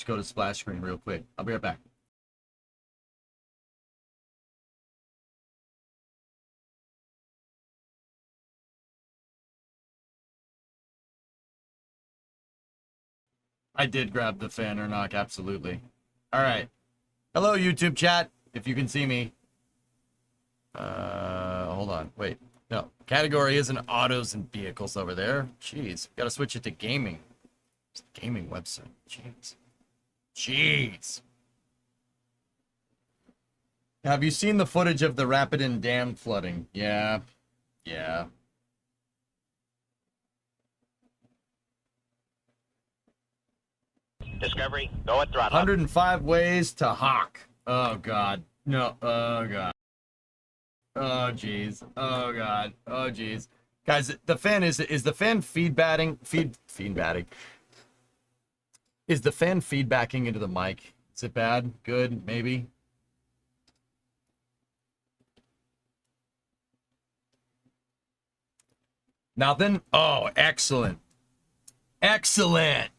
just go to splash screen real quick. I'll be right back. I did grab the fan or knock, absolutely. All right. Hello, YouTube chat, if you can see me. Hold on. Wait. No. Category isn't autos and vehicles over there. Jeez. Gotta switch it to gaming. It's a gaming website. Jeez. Jeez. Have you seen the footage of the Rapidan Dam flooding? Yeah. Yeah. Discovery, go at throttle. 105 ways to hawk. Oh, God. No. Oh, God. Oh, jeez. Oh, God. Oh, jeez. Guys, the fan is the fan feedbacking? Feedbacking. Is the fan feedbacking into the mic? Is it bad? Good? Maybe? Nothing? Oh, excellent. Excellent.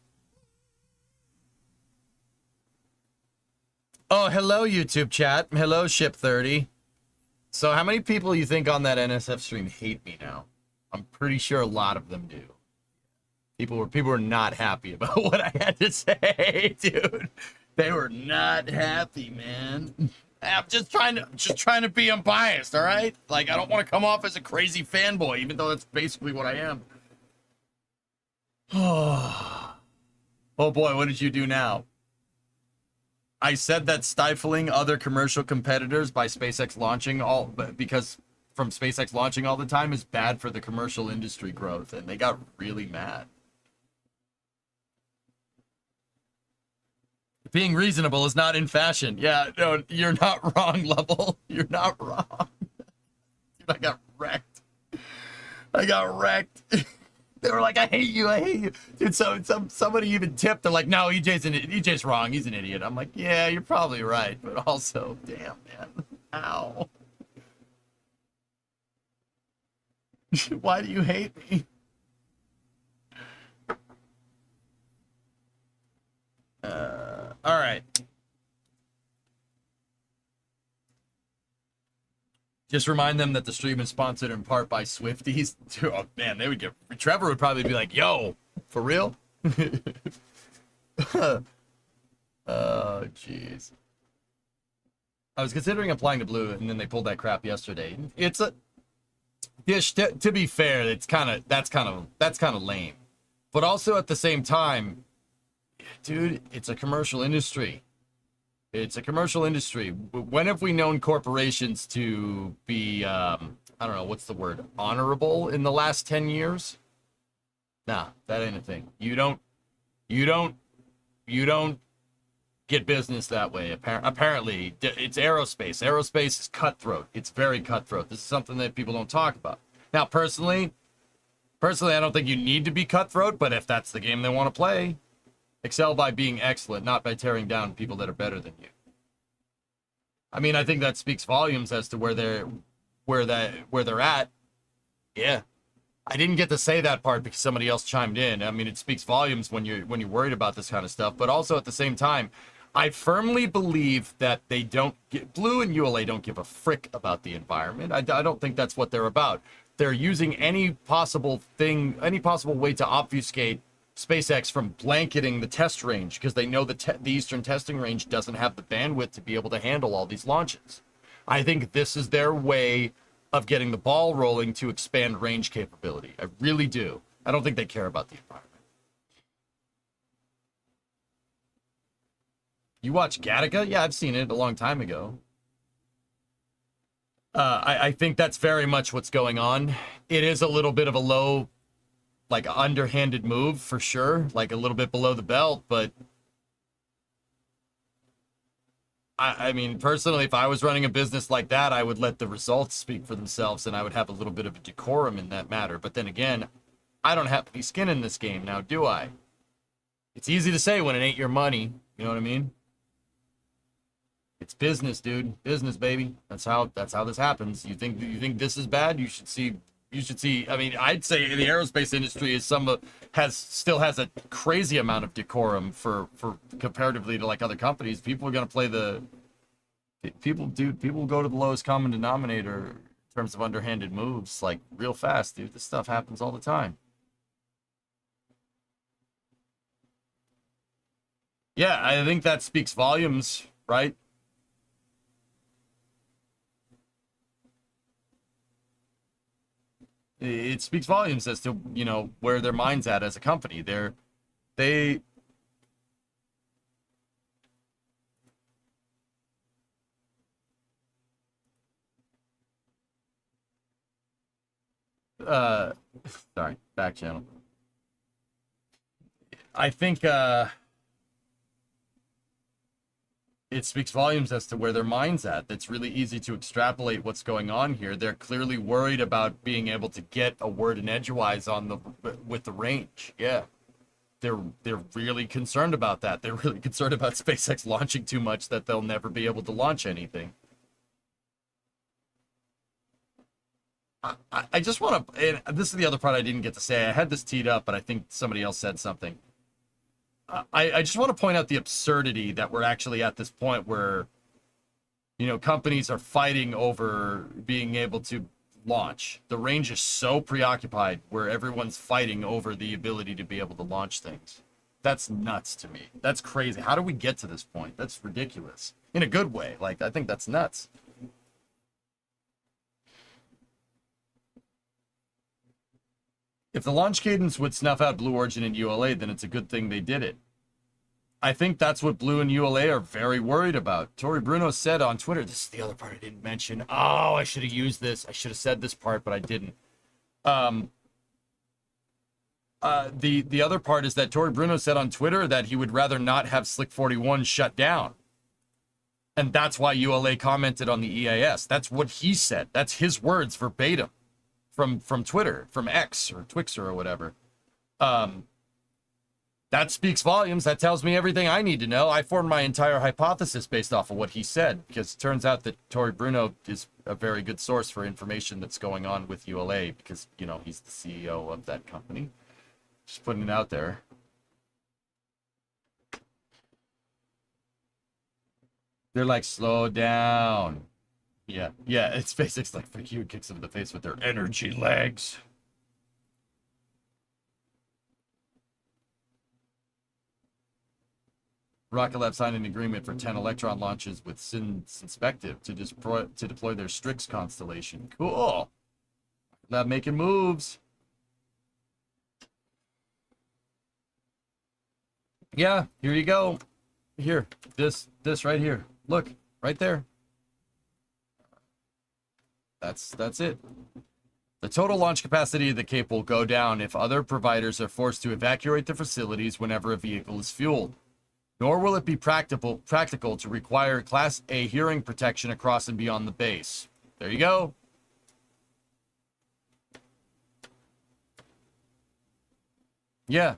Oh, hello, YouTube chat. Hello, Ship30. So how many people you think on that NSF stream hate me now? I'm pretty sure a lot of them do. People were not happy about what I had to say, dude. They were not happy, man. I'm just trying to be unbiased, all right? Like, I don't want to come off as a crazy fanboy, even though that's basically what I am. Oh boy, what did you do now? I said that stifling other commercial competitors by SpaceX launching because from SpaceX launching all the time is bad for the commercial industry growth, and they got really mad. Being reasonable is not in fashion. Yeah, no, you're not wrong, Level. You're not wrong. Dude, I got wrecked. I got wrecked. They were like, I hate you, I hate you. Dude, so somebody even tipped. They're like, no, EJ's wrong. He's an idiot. I'm like, yeah, you're probably right. But also, damn, man. Ow. Why do you hate me? All right. Just remind them that the stream is sponsored in part by Swifties. Oh, man, they would get... Trevor would probably be like, yo, for real? Oh, jeez. I was considering applying to Blue, and then they pulled that crap yesterday. It's a... To be fair, that's kind of lame. But also at the same time, dude, it's a commercial industry. It's a commercial industry. When have we known corporations to be, I don't know, what's the word, honorable in the last 10 years? Nah, that ain't a thing. You don't get business that way. Apparently, it's aerospace. Aerospace is cutthroat. It's very cutthroat. This is something that people don't talk about. Now, personally, I don't think you need to be cutthroat, but if that's the game they want to play, excel by being excellent, not by tearing down people that are better than you. I mean, I think that speaks volumes as to where they're at. Yeah. I didn't get to say that part because somebody else chimed in. I mean, it speaks volumes when you're worried about this kind of stuff, but also at the same time, I firmly believe that they don't get, Blue and ULA don't give a frick about the environment. I don't think that's what they're about. They're using any possible way to obfuscate SpaceX from blanketing the test range because they know the Eastern testing range doesn't have the bandwidth to be able to handle all these launches. I think this is their way of getting the ball rolling to expand range capability. I really do. I don't think they care about the environment. You watch Gattaca? Yeah, I've seen it a long time ago. I think that's very much what's going on. It is a little bit of a low, like, underhanded move for sure, like a little bit below the belt, but I mean, personally, if I was running a business like that, I would let the results speak for themselves and I would have a little bit of a decorum in that matter. But then again, I don't have any skin in this game now, do I? It's easy to say when it ain't your money, you know what I mean? It's business, dude. Business, baby. That's how this happens. You think this is bad? You should see You should see. I mean, I'd say the aerospace industry is still has a crazy amount of decorum for comparatively to like other companies. People are gonna play the people go to the lowest common denominator in terms of underhanded moves like real fast, dude. This stuff happens all the time. Yeah, I think that speaks volumes, right? It speaks volumes as to, where their mind's at as a company. They uh sorry, back channel. I think it speaks volumes as to where their mind's at. That's really easy to extrapolate what's going on here. They're clearly worried about being able to get a word in edgewise with the range. Yeah. They're really concerned about that. They're really concerned about SpaceX launching too much that they'll never be able to launch anything. I just want to, and this is the other part I didn't get to say. I had this teed up, but I think somebody else said something. I just want to point out the absurdity that we're actually at this point where, companies are fighting over being able to launch. The range is so preoccupied where everyone's fighting over the ability to be able to launch things. That's nuts to me. That's crazy. How do we get to this point? That's ridiculous. In a good way. Like, I think that's nuts. If the launch cadence would snuff out Blue Origin and ULA, then it's a good thing they did it. I think that's what Blue and ULA are very worried about. Tori Bruno said on Twitter, this is the other part I didn't mention. Oh, I should have used this. I should have said this part, but I didn't. The other part is that Tori Bruno said on Twitter that he would rather not have Slick 41 shut down. And that's why ULA commented on the EAS. That's what he said. That's his words verbatim from Twitter, from X or Twixer or whatever. That speaks volumes. That tells me everything I need to know. I formed my entire hypothesis based off of what he said, because it turns out that Tori Bruno is a very good source for information that's going on with ULA, because, he's the CEO of that company. Just putting it out there. They're like, slow down. Yeah, it's SpaceX like, freak you, kicks them in the face with their energy legs. Rocket Lab signed an agreement for 10 Electron launches with Synspective to deploy their Strix constellation. Cool. Lab making moves. Yeah, here you go. Here, this right here. Look, right there. That's it. The total launch capacity of the Cape will go down if other providers are forced to evacuate the facilities whenever a vehicle is fueled. Nor will it be practical to require Class A hearing protection across and beyond the base. There you go. Yeah.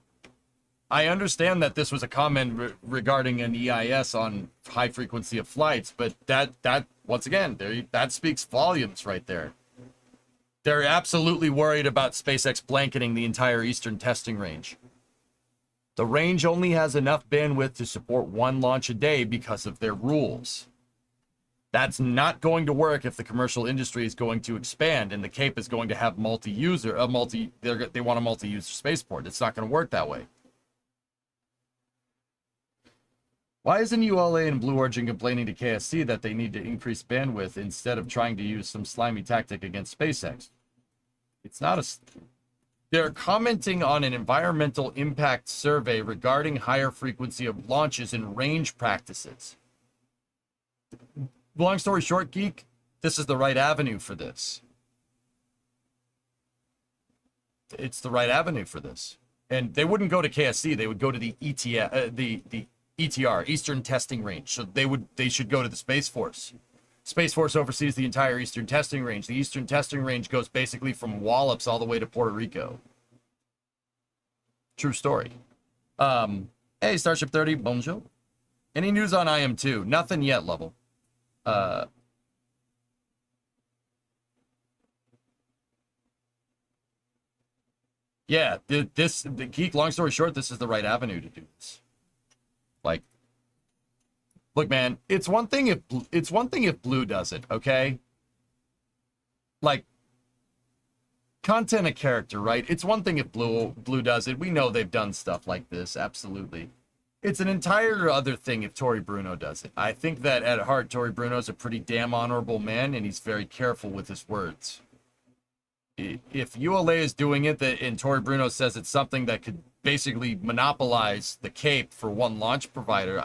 I understand that this was a comment regarding an EIS on high frequency of flights, but that once again, that speaks volumes right there. They're absolutely worried about SpaceX blanketing the entire Eastern testing range. The range only has enough bandwidth to support one launch a day because of their rules. That's not going to work if the commercial industry is going to expand and the Cape is going to have they want a multi-user spaceport. It's not going to work that way. Why isn't ULA and Blue Origin complaining to KSC that they need to increase bandwidth instead of trying to use some slimy tactic against SpaceX? They're commenting on an environmental impact survey regarding higher frequency of launches and range practices. Long story short, Geek, this is the right avenue for this. It's the right avenue for this. And they wouldn't go to KSC, they would go to the ETR, Eastern Testing Range. So they should go to the Space Force. Space Force oversees the entire Eastern Testing Range. The Eastern Testing Range goes basically from Wallops all the way to Puerto Rico. True story. Hey, Starship 30, bonjour. Any news on IM2? Nothing yet, Level. Yeah, the geek. Long story short, this is the right avenue to do this. Like, look, man, it's one thing if Blue does it, okay? Like, content a character, right? It's one thing if Blue does it. We know they've done stuff like this, absolutely. It's an entire other thing if Tory Bruno does it. I think that at heart, Tory Bruno's a pretty damn honorable man, and he's very careful with his words. If ULA is doing it, and Tory Bruno says it's something that could basically monopolize the Cape for one launch provider,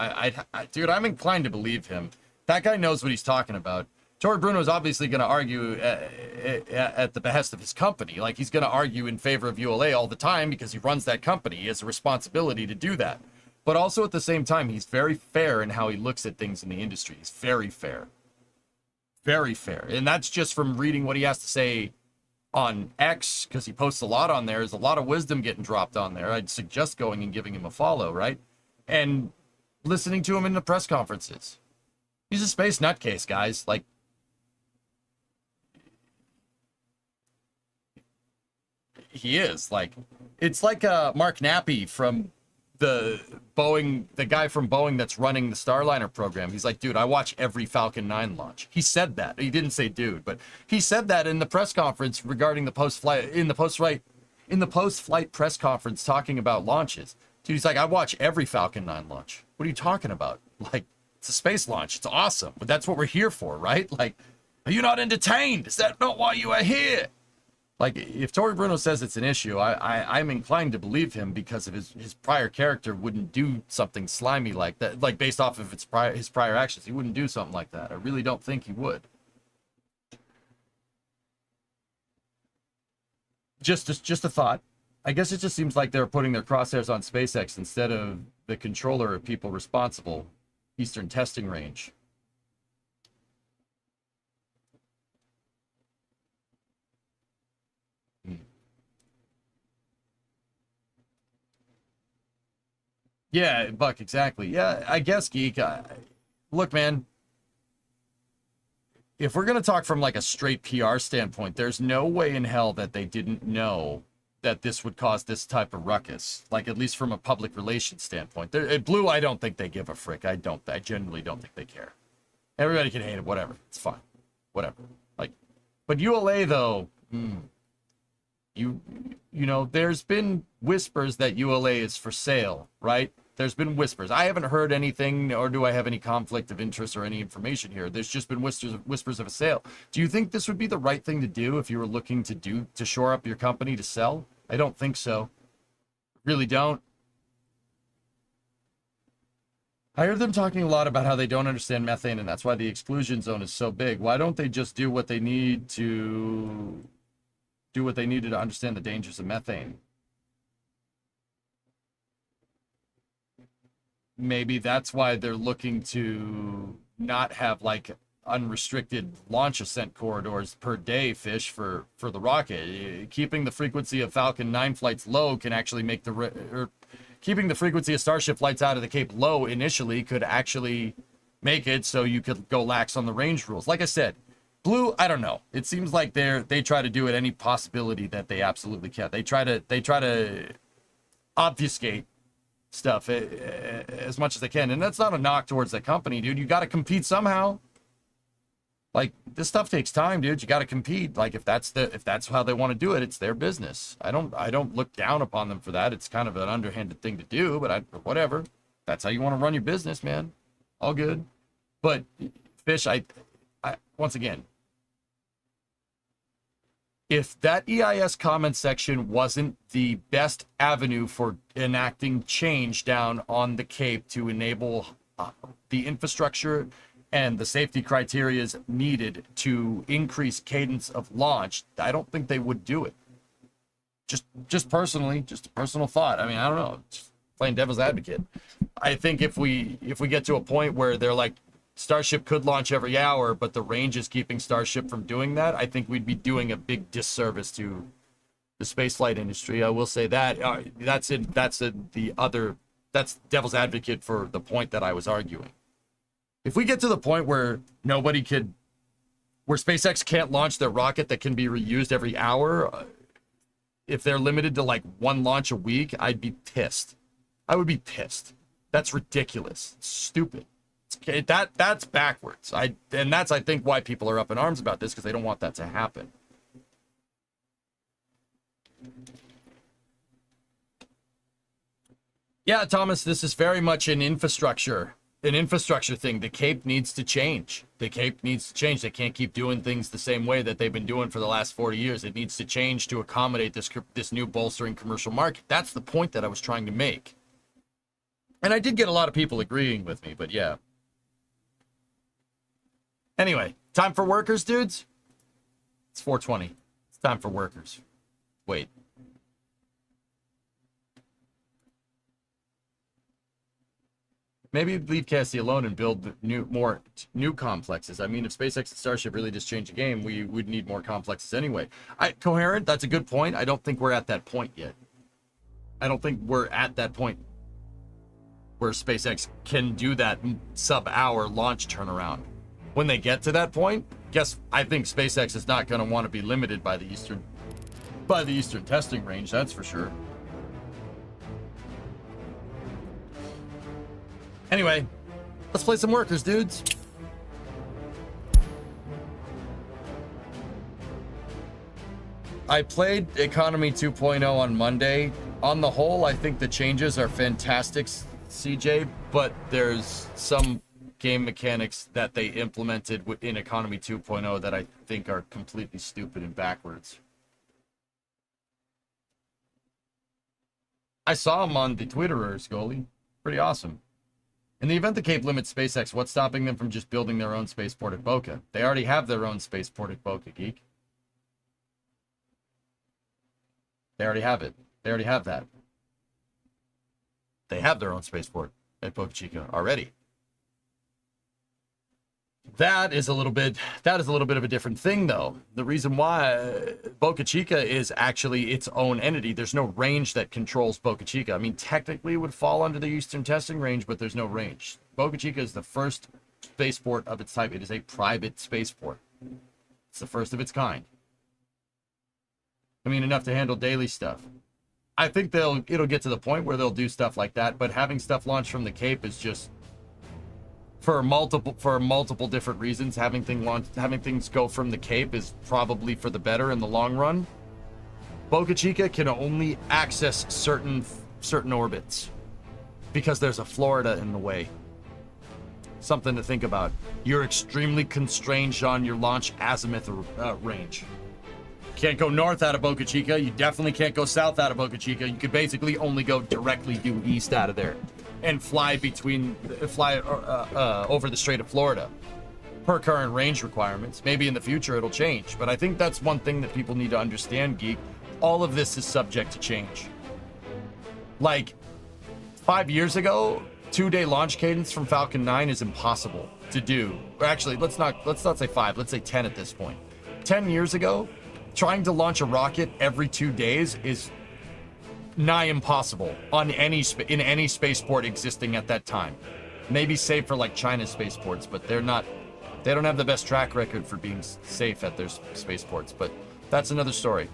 dude, I'm inclined to believe him. That guy knows what he's talking about. Tory Bruno is obviously going to argue at the behest of his company. Like, he's going to argue in favor of ULA all the time because he runs that company. He has a responsibility to do that. But also at the same time, he's very fair in how he looks at things in the industry. He's very fair. Very fair. And that's just from reading what he has to say on X, because he posts a lot on there. There's a lot of wisdom getting dropped on there. I'd suggest going and giving him a follow, right? And listening to him in the press conferences. He's a space nutcase, guys. Like, he is. Like, it's like Mark Nappy from the guy from Boeing that's running the Starliner program. He's like, dude, I watch every Falcon 9 launch. He said that. He didn't say dude, but he said that in the press conference regarding the post-flight press conference talking about launches. Dude, he's like, I watch every Falcon 9 launch. What are you talking about? Like, it's a space launch. It's awesome. But that's what we're here for, right? Like, are you not entertained? Is that not why you are here? Like, if Tory Bruno says it's an issue, I'm inclined to believe him because of his prior character wouldn't do something slimy like that. Like, based off of his prior actions, he wouldn't do something like that. I really don't think he would. Just a thought. I guess it just seems like they're putting their crosshairs on SpaceX instead of the controller of people responsible, Eastern Testing Range. Yeah, Buck, exactly. Yeah, I guess, Geek. Look, man, if we're going to talk from like a straight PR standpoint, there's no way in hell that they didn't know that this would cause this type of ruckus, like at least from a public relations standpoint. At Blue, I don't think they give a frick. I genuinely don't think they care. Everybody can hate it, whatever. It's fine. Whatever. Like, but ULA, though, you know, there's been whispers that ULA is for sale, right? There's been whispers. I haven't heard anything, nor do I have any conflict of interest or any information here. There's just been whispers of a sale. Do you think this would be the right thing to do if you were looking to shore up your company to sell? I don't think so. Really don't. I heard them talking a lot about how they don't understand methane, and that's why the exclusion zone is so big. Why don't they just do what they needed to understand the dangers of methane? Maybe that's why they're looking to not have like unrestricted launch ascent corridors per day, Fish, for the rocket. Keeping the frequency of Falcon 9 flights low can actually make keeping the frequency of Starship flights out of the Cape low initially could actually make it so you could go lax on the range rules. Like I said, Blue, I don't know. It seems like they try to do it any possibility that they absolutely can. They try to obfuscate stuff as much as they can, and that's not a knock towards the company, dude. You got to compete somehow. Like, this stuff takes time, dude. You got to compete. Like, if that's how they want to do it, it's their business. I don't look down upon them for that. It's kind of an underhanded thing to do, but whatever. That's how you want to run your business, man. All good. But Fish, I once again, if that EIS comment section wasn't the best avenue for enacting change down on the Cape to enable the infrastructure and the safety criteria needed to increase cadence of launch, I don't think they would do it. Just personally, just a personal thought. I mean, I don't know. Just playing devil's advocate. I think if we get to a point where they're like, Starship could launch every hour, but the range is keeping Starship from doing that, I think we'd be doing a big disservice to the spaceflight industry. I will say that. That's devil's advocate for the point that I was arguing. If we get to the point where where SpaceX can't launch their rocket that can be reused every hour, if they're limited to like one launch a week, I'd be pissed. I would be pissed. That's ridiculous. It's stupid. That's backwards. And that's, I think, why people are up in arms about this, because they don't want that to happen. Yeah, Thomas, this is very much an infrastructure thing. The Cape needs to change. The Cape needs to change. They can't keep doing things the same way that they've been doing for the last 40 years. It needs to change to accommodate this new bolstering commercial market. That's the point that I was trying to make. And I did get a lot of people agreeing with me, but yeah. Anyway, time for workers, dudes? It's 4:20. It's time for workers. Wait. Maybe leave Cassie alone and build more new complexes. I mean, if SpaceX and Starship really just change the game, we would need more complexes anyway. Coherent, that's a good point. I don't think we're at that point yet. I don't think we're at that point where SpaceX can do that sub-hour launch turnaround. When they get to that point, I think SpaceX is not going to want to be limited by the eastern testing range. That's for sure. Anyway, let's play some workers, dudes. I played Economy 2.0 on Monday. On the whole, I think the changes are fantastic, CJ, but there's some game mechanics that they implemented in Economy 2.0 that I think are completely stupid and backwards. I saw them on the Twitterers, Goalie. Pretty awesome. In the event the Cape limits SpaceX, what's stopping them from just building their own spaceport at Boca? They already have their own spaceport at Boca, Geek. They already have it. They already have that. They have their own spaceport at Boca Chica already. That is a little bit of a different thing, though. The reason why Boca Chica is actually its own entity. There's no range that controls Boca Chica. I mean, technically it would fall under the Eastern Testing Range, but there's no range. Boca Chica is the first spaceport of its type. It is a private spaceport. It's the first of its kind. I mean, enough to handle daily stuff. I think it'll get to the point where they'll do stuff like that, but having stuff launched from the Cape is just for multiple different reasons. Having things go from the Cape is probably for the better in the long run. Boca Chica can only access certain orbits because there's a Florida in the way. Something to think about. You're extremely constrained on your launch azimuth range. Can't go north out of Boca Chica. You definitely can't go south out of Boca Chica. You could basically only go directly due east out of there and fly over the Strait of Florida per current range requirements. Maybe in the future it'll change, but I think that's one thing that people need to understand, Geek. All of this is subject to change. Like 5 years ago, 2-day launch cadence from Falcon 9 is impossible to do. Or actually, let's not say 5, let's say 10 at this point. 10 years ago, trying to launch a rocket every 2 days is nigh impossible in any spaceport existing at that time. Maybe safe for like China's spaceports, but they don't have the best track record for being safe at their spaceports, but that's another story.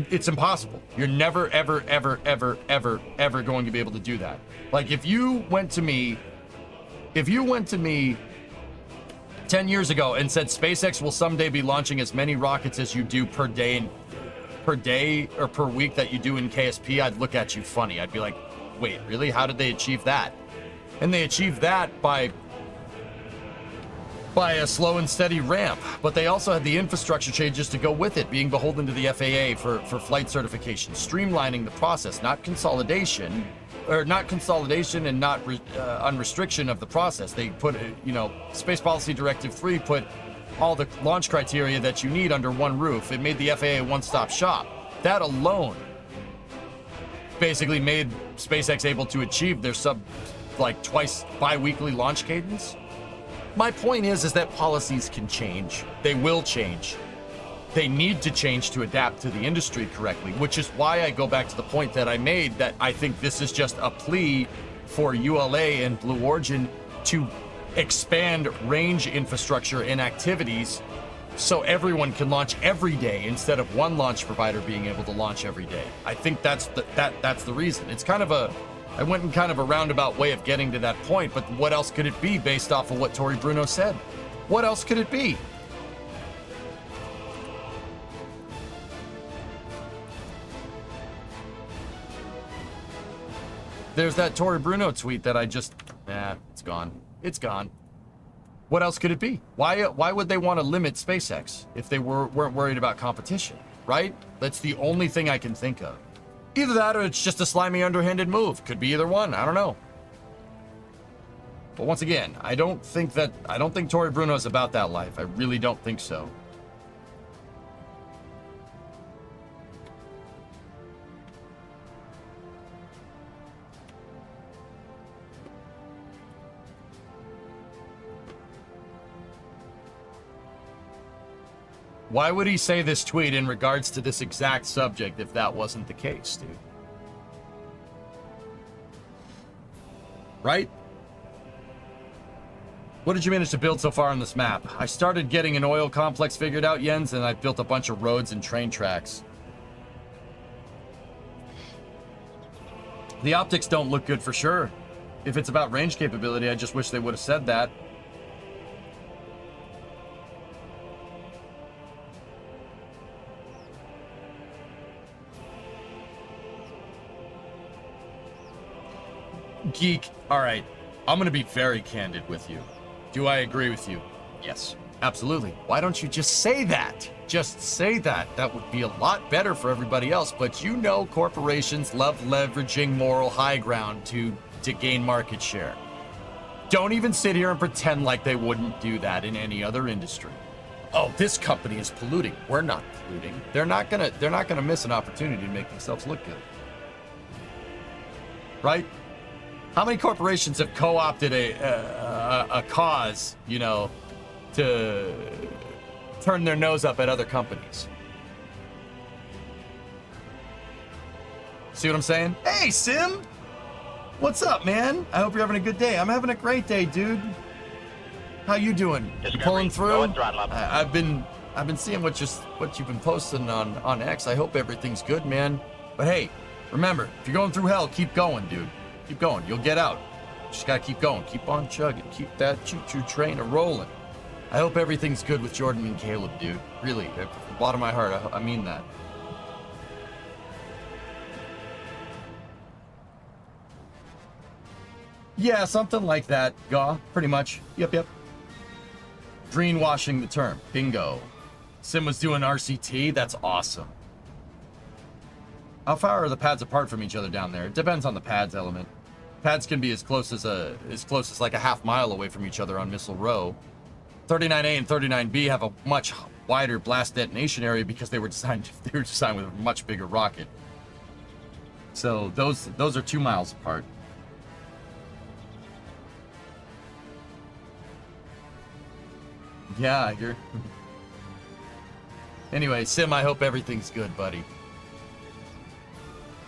It's impossible. You're never, ever, ever, ever, ever, ever going to be able to do that. Like if you went to me 10 years ago and said SpaceX will someday be launching as many rockets as you do per day or per week that you do in KSP, I'd look at you funny. I'd be like, wait, really? How did they achieve that? And they achieved that by a slow and steady ramp, but they also had the infrastructure changes to go with it, being beholden to the FAA for flight certification, streamlining the process, not consolidation and not unrestriction of the process. They put, Space Policy Directive 3 put all the launch criteria that you need under one roof. It made the FAA a one-stop shop. That alone basically made SpaceX able to achieve their twice bi-weekly launch cadence. My point is that policies can change. They will change. They need to change to adapt to the industry correctly, which is why I go back to the point that I made that I think this is just a plea for ULA and Blue Origin to expand range infrastructure and activities so everyone can launch every day instead of one launch provider being able to launch every day. I think that's the reason. It's kind of I went in kind of a roundabout way of getting to that point, but what else could it be based off of what Tori Bruno said? What else could it be? There's that Tori Bruno tweet that I just, it's gone. It's gone. What else could it be? Why would they want to limit SpaceX if they weren't worried about competition, right? That's the only thing I can think of. Either that or it's just a slimy, underhanded move. Could be either one. I don't know. But once again, I don't think Tori Bruno is about that life. I really don't think so. Why would he say this tweet in regards to this exact subject if that wasn't the case, dude? Right? What did you manage to build so far on this map? I started getting an oil complex figured out, Jens, and I built a bunch of roads and train tracks. The optics don't look good for sure. If it's about range capability, I just wish they would have said that. Geek, all right, I'm going to be very candid with you. Do I agree with you? Yes, absolutely. Why don't you just say that? Just say that. That would be a lot better for everybody else. But you know corporations love leveraging moral high ground to gain market share. Don't even sit here and pretend like they wouldn't do that in any other industry. Oh, this company is polluting. We're not polluting. They're not gonna miss an opportunity to make themselves look good. Right? How many corporations have co-opted a cause, you know, to turn their nose up at other companies? See what I'm saying? Hey, Sim! What's up, man? I hope you're having a good day. I'm having a great day, dude. How you doing? You pulling through? I've been seeing what you've been posting on X. I hope everything's good, man. But hey, remember, if you're going through hell, keep going, dude. Keep going. You'll get out. Just gotta keep going. Keep on chugging. Keep that choo-choo train a-rolling. I hope everything's good with Jordan and Caleb, dude. Really, from the bottom of my heart, I mean that. Yeah, something like that, Gaw. Pretty much. Yep. Greenwashing the term. Bingo. Sim was doing RCT. That's awesome. How far are the pads apart from each other down there? It depends on the pads element. Pads can be as close as like a half mile away from each other on Missile Row. 39A and 39B have a much wider blast detonation area because they were designed with a much bigger rocket. So those are 2 miles apart. Yeah, I hear. Anyway, Sim, I hope everything's good, buddy.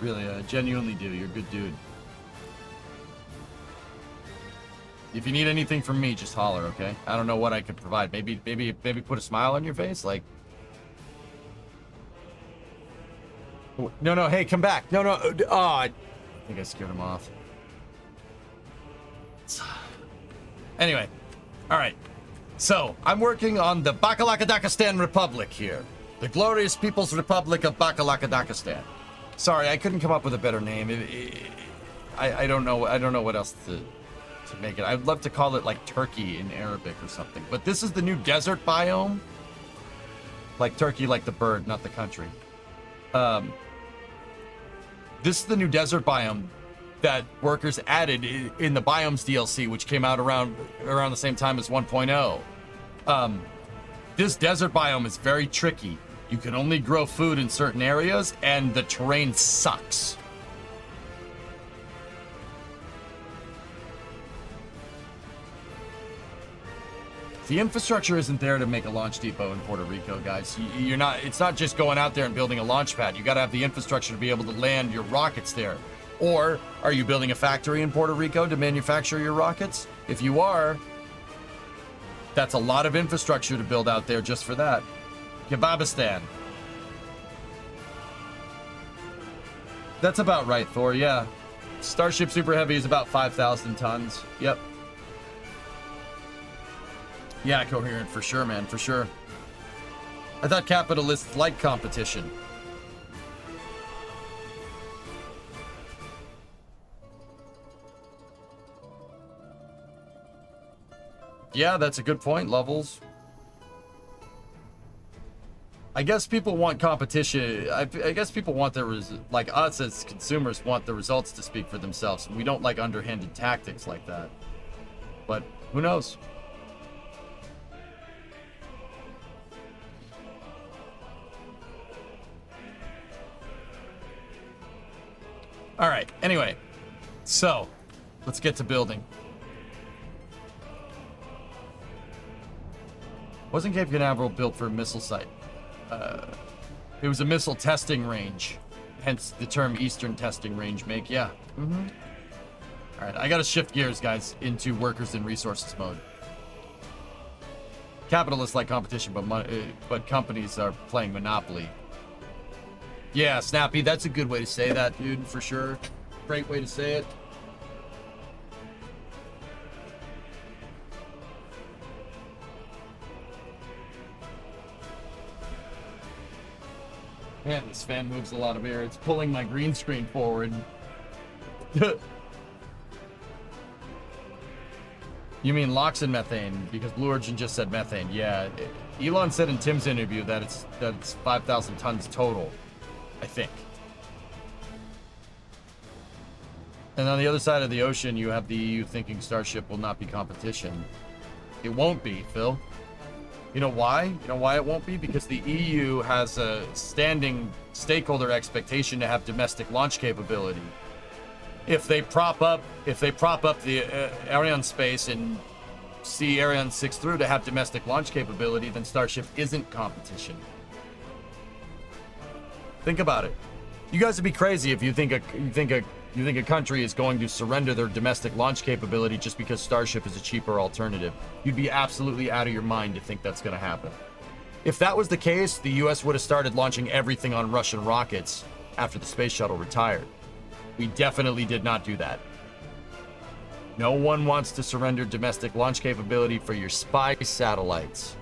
Really, genuinely do. You're a good dude. If you need anything from me, just holler, okay? I don't know what I could provide. Maybe put a smile on your face, like. No, hey, come back. No. Oh, I think I scared him off. Anyway, all right. So I'm working on the Bakalakadakastan Republic here, the glorious People's Republic of Bakalakadakastan. Sorry, I couldn't come up with a better name. I don't know what else to make it. I'd love to call it like Turkey in Arabic or something. But this is the new desert biome. Like Turkey, like the bird, not the country. This is the new desert biome that workers added in the Biomes DLC, which came out around the same time as 1.0. This desert biome is very tricky. You can only grow food in certain areas, and the terrain sucks. The infrastructure isn't there to make a launch depot in Puerto Rico, guys. It's not just going out there and building a launch pad. You got to have the infrastructure to be able to land your rockets there. Or are you building a factory in Puerto Rico to manufacture your rockets? If you are, That's a lot of infrastructure to build out there just for that. Kebabistan. That's about right, Thor, yeah. Starship Super Heavy is about 5,000 tons. Yep. Yeah, coherent, for sure, man, for sure. I thought capitalists like competition. Yeah, that's a good point, Levels. I guess people want competition. I guess people want their like us as consumers want the results to speak for themselves. We don't like underhanded tactics like that. But who knows? All right. Anyway, so let's get to building. Wasn't Cape Canaveral built for a missile site? It was a missile testing range, hence the term Eastern Testing Range make. Yeah. Mm-hmm. All right, I gotta shift gears, guys, into workers and resources mode. Capitalists like competition, but companies are playing Monopoly. Yeah, Snappy, that's a good way to say that, dude, for sure. Great way to say it. Man, this fan moves a lot of air. It's pulling my green screen forward. You mean LOX and methane, because Blue Origin just said methane. Yeah, Elon said in Tim's interview that it's 5,000 tons total, I think. And on the other side of the ocean, you have the EU thinking Starship will not be competition. It won't be, Phil. You know why? You know why it won't be? Because the EU has a standing stakeholder expectation to have domestic launch capability. If they prop up the Ariane space and see Ariane 6 through to have domestic launch capability, then Starship isn't competition. Think about it. You guys would be crazy if you think a country is going to surrender their domestic launch capability just because Starship is a cheaper alternative. You'd be absolutely out of your mind to think that's going to happen. If that was the case, the US would have started launching everything on Russian rockets after the space shuttle retired. We definitely did not do that. No one wants to surrender domestic launch capability for your spy satellites.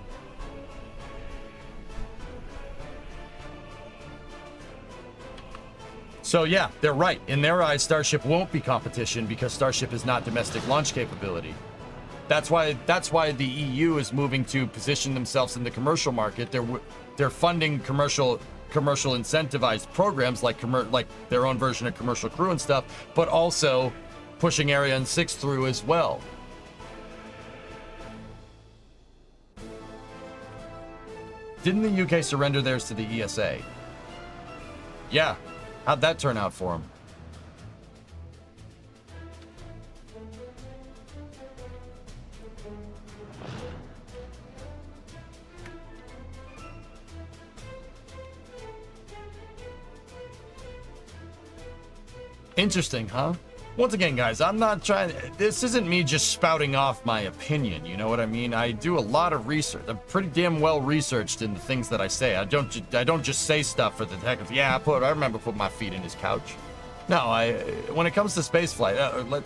So yeah, they're right. In their eyes, Starship won't be competition because Starship is not domestic launch capability. That's why the EU is moving to position themselves in the commercial market. They're funding commercial incentivized programs like their own version of Commercial Crew and stuff, but also pushing Ariane 6 through as well. Didn't the UK surrender theirs to the ESA? Yeah. How'd that turn out for them? Interesting, huh? Once again, guys, I'm not trying. This isn't me just spouting off my opinion. You know what I mean? I do a lot of research. I'm pretty damn well researched in the things that I say. I don't just say stuff for the heck of. Yeah, I remember putting my feet in his couch. No, when it comes to space flight,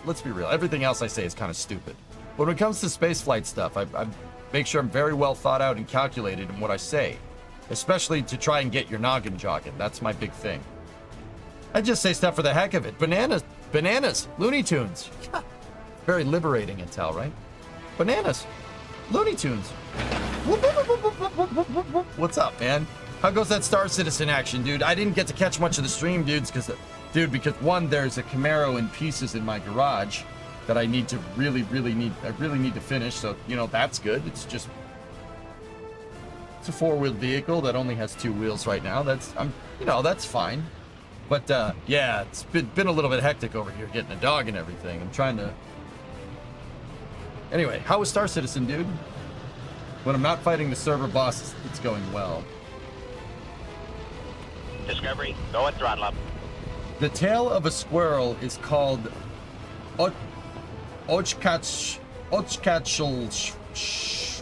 let's be real. Everything else I say is kind of stupid. But when it comes to space flight stuff, I make sure I'm very well thought out and calculated in what I say, especially to try and get your noggin jogging. That's my big thing. I just say stuff for the heck of it. Bananas, Looney Tunes. Very liberating intel, right? Bananas, Looney Tunes. What's up, man? How goes that Star Citizen action, dude? I didn't get to catch much of the stream, because one, there's a Camaro in pieces in my garage that I need to really need to finish. So, that's good. It's a four-wheeled vehicle that only has two wheels right now. That's fine. But, yeah, it's been a little bit hectic over here getting a dog and everything. I'm trying to... Anyway, how was Star Citizen, dude? When I'm not fighting the server boss, it's going well. Discovery, go at throttle up. The tail of a squirrel is called...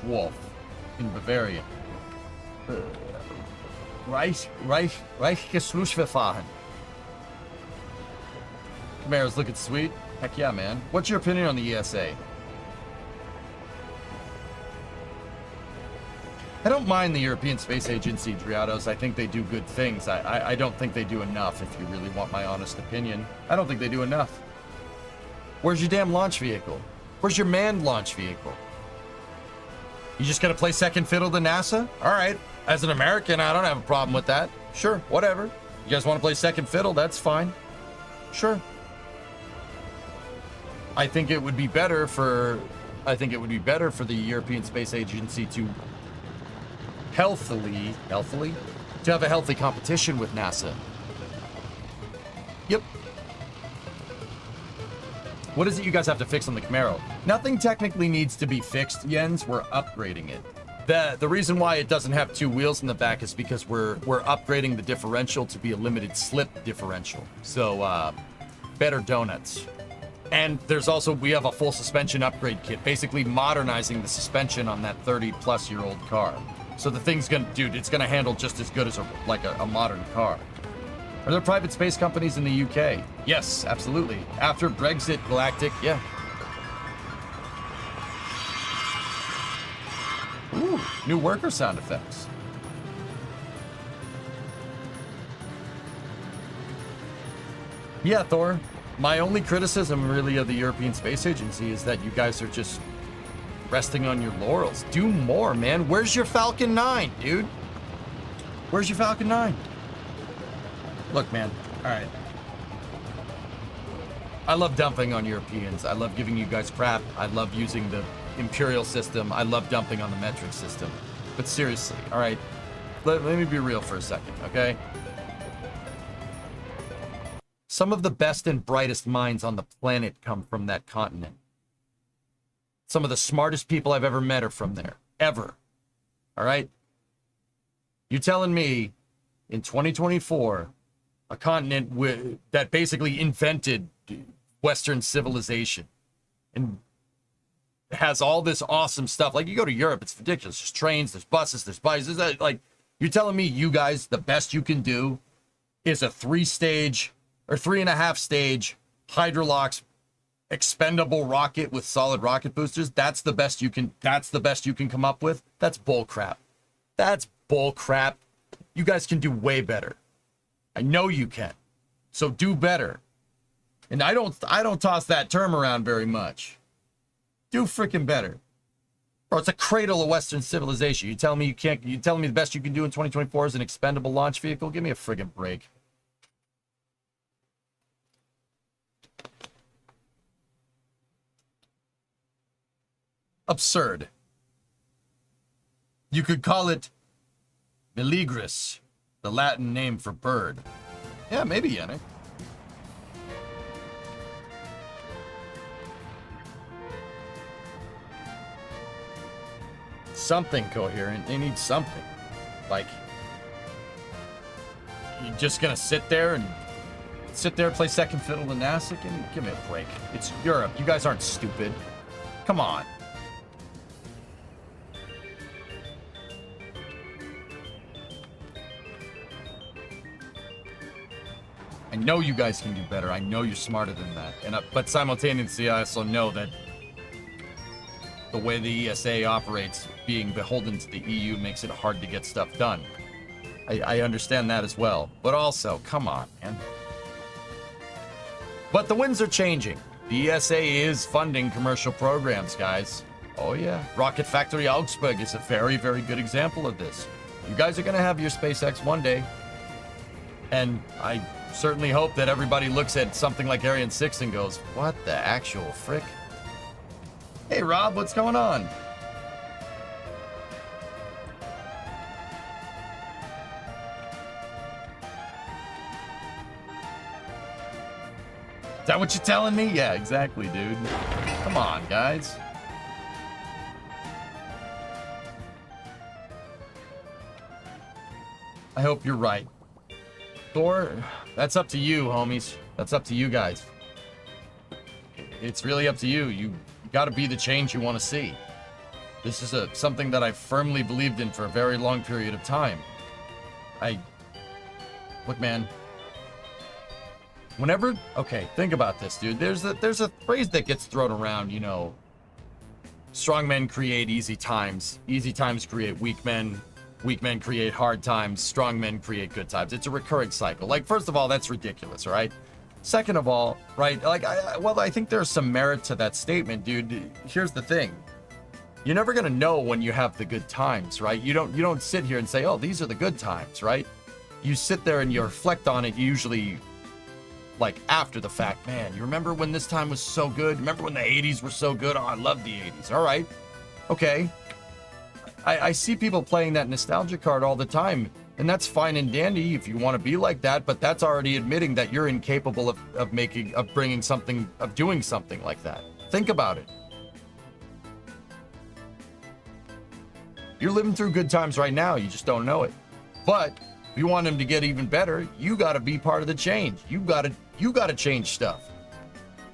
Reichswolf in Bavaria. Reichsschlussverfahren. Camaro's looking sweet. Heck yeah, man. What's your opinion on the ESA? I don't mind the European Space Agency, Driados. I think they do good things. I don't think they do enough, if you really want my honest opinion. I don't think they do enough. Where's your damn launch vehicle? Where's your manned launch vehicle? You just gonna play second fiddle to NASA? All right. As an American, I don't have a problem with that. Sure, whatever. You guys want to play second fiddle? That's fine. Sure. I think it would be better for the European Space Agency to healthily to have a healthy competition with NASA. Yep. What is it you guys have to fix on the Camaro? Nothing technically needs to be fixed, Jens. We're upgrading it. The reason why it doesn't have two wheels in the back is because we're upgrading the differential to be a limited slip differential. So better donuts. And there's also, we have a full suspension upgrade kit, basically modernizing the suspension on that 30-plus-year-old car. So the thing's it's gonna handle just as good as a modern car. Are there private space companies in the UK? Yes, absolutely. After Brexit, Galactic, yeah. Ooh, new worker sound effects. Yeah, Thor. My only criticism, really, of the European Space Agency is that you guys are just resting on your laurels. Do more, man. Where's your Falcon 9, dude? Where's your Falcon 9? Look, man. All right. I love dumping on Europeans. I love giving you guys crap. I love using the Imperial system. I love dumping on the metric system. But seriously, all right? Let me be real for a second, okay? Some of the best and brightest minds on the planet come from that continent. Some of the smartest people I've ever met are from there. Ever. All right? You telling me in 2024, a continent that basically invented Western civilization and has all this awesome stuff. Like, you go to Europe, it's ridiculous. There's trains, there's buses, there's bikes. Like, you're telling me you guys, the best you can do is a 3-stage or 3.5-stage Hydrolox expendable rocket with solid rocket boosters? That's the best you can come up with? That's bull crap. That's bull crap. You guys can do way better. I know you can. So do better. And I don't toss that term around very much. Do freaking better. Bro, it's a cradle of Western civilization. You telling me the best you can do in 2024 is an expendable launch vehicle? Give me a friggin' break. Absurd. You could call it Meligris, the Latin name for bird. Yeah, maybe, Yannick. Something coherent. They need something. Like, you're just gonna sit there and play second fiddle to NASA? Give me a break. It's Europe. You guys aren't stupid. Come on. I know you guys can do better. I know you're smarter than that. But simultaneously, I also know that the way the ESA operates, being beholden to the EU, makes it hard to get stuff done. I understand that as well. But also, come on, man. But the winds are changing. The ESA is funding commercial programs, guys. Oh, yeah. Rocket Factory Augsburg is a very, very good example of this. You guys are going to have your SpaceX one day. And I certainly hope that everybody looks at something like Ariane 6 and goes, what the actual frick? Hey, Rob, what's going on? Is that what you're telling me? Yeah, exactly, dude. Come on, guys. I hope you're right. Thor, that's up to you, homies. That's up to you guys. It's really up to you. You got to be the change you want to see. This is something that I firmly believed in for a very long period of time. Look, man. Whenever, okay, think about this, dude. There's a phrase that gets thrown around, you know. Strong men create easy times. Easy times create weak men. Weak men create hard times. Strong men create good times. It's a recurring cycle. Like, first of all, that's ridiculous, right? Second of all, right? Like, I think there's some merit to that statement, dude. Here's the thing. You're never gonna know when you have the good times, right? You don't sit here and say, oh, these are the good times, right? You sit there and you reflect on it usually like after the fact. Man, you remember when this time was so good? Remember when the 80s were so good? Oh, I love the 80s. All right. Okay. I see people playing that nostalgia card all the time, and that's fine and dandy if you want to be like that, but that's already admitting that you're incapable of doing something like that. Think about it. You're living through good times right now, you just don't know it. But if you want them to get even better, you got to be part of the change. You got to change stuff.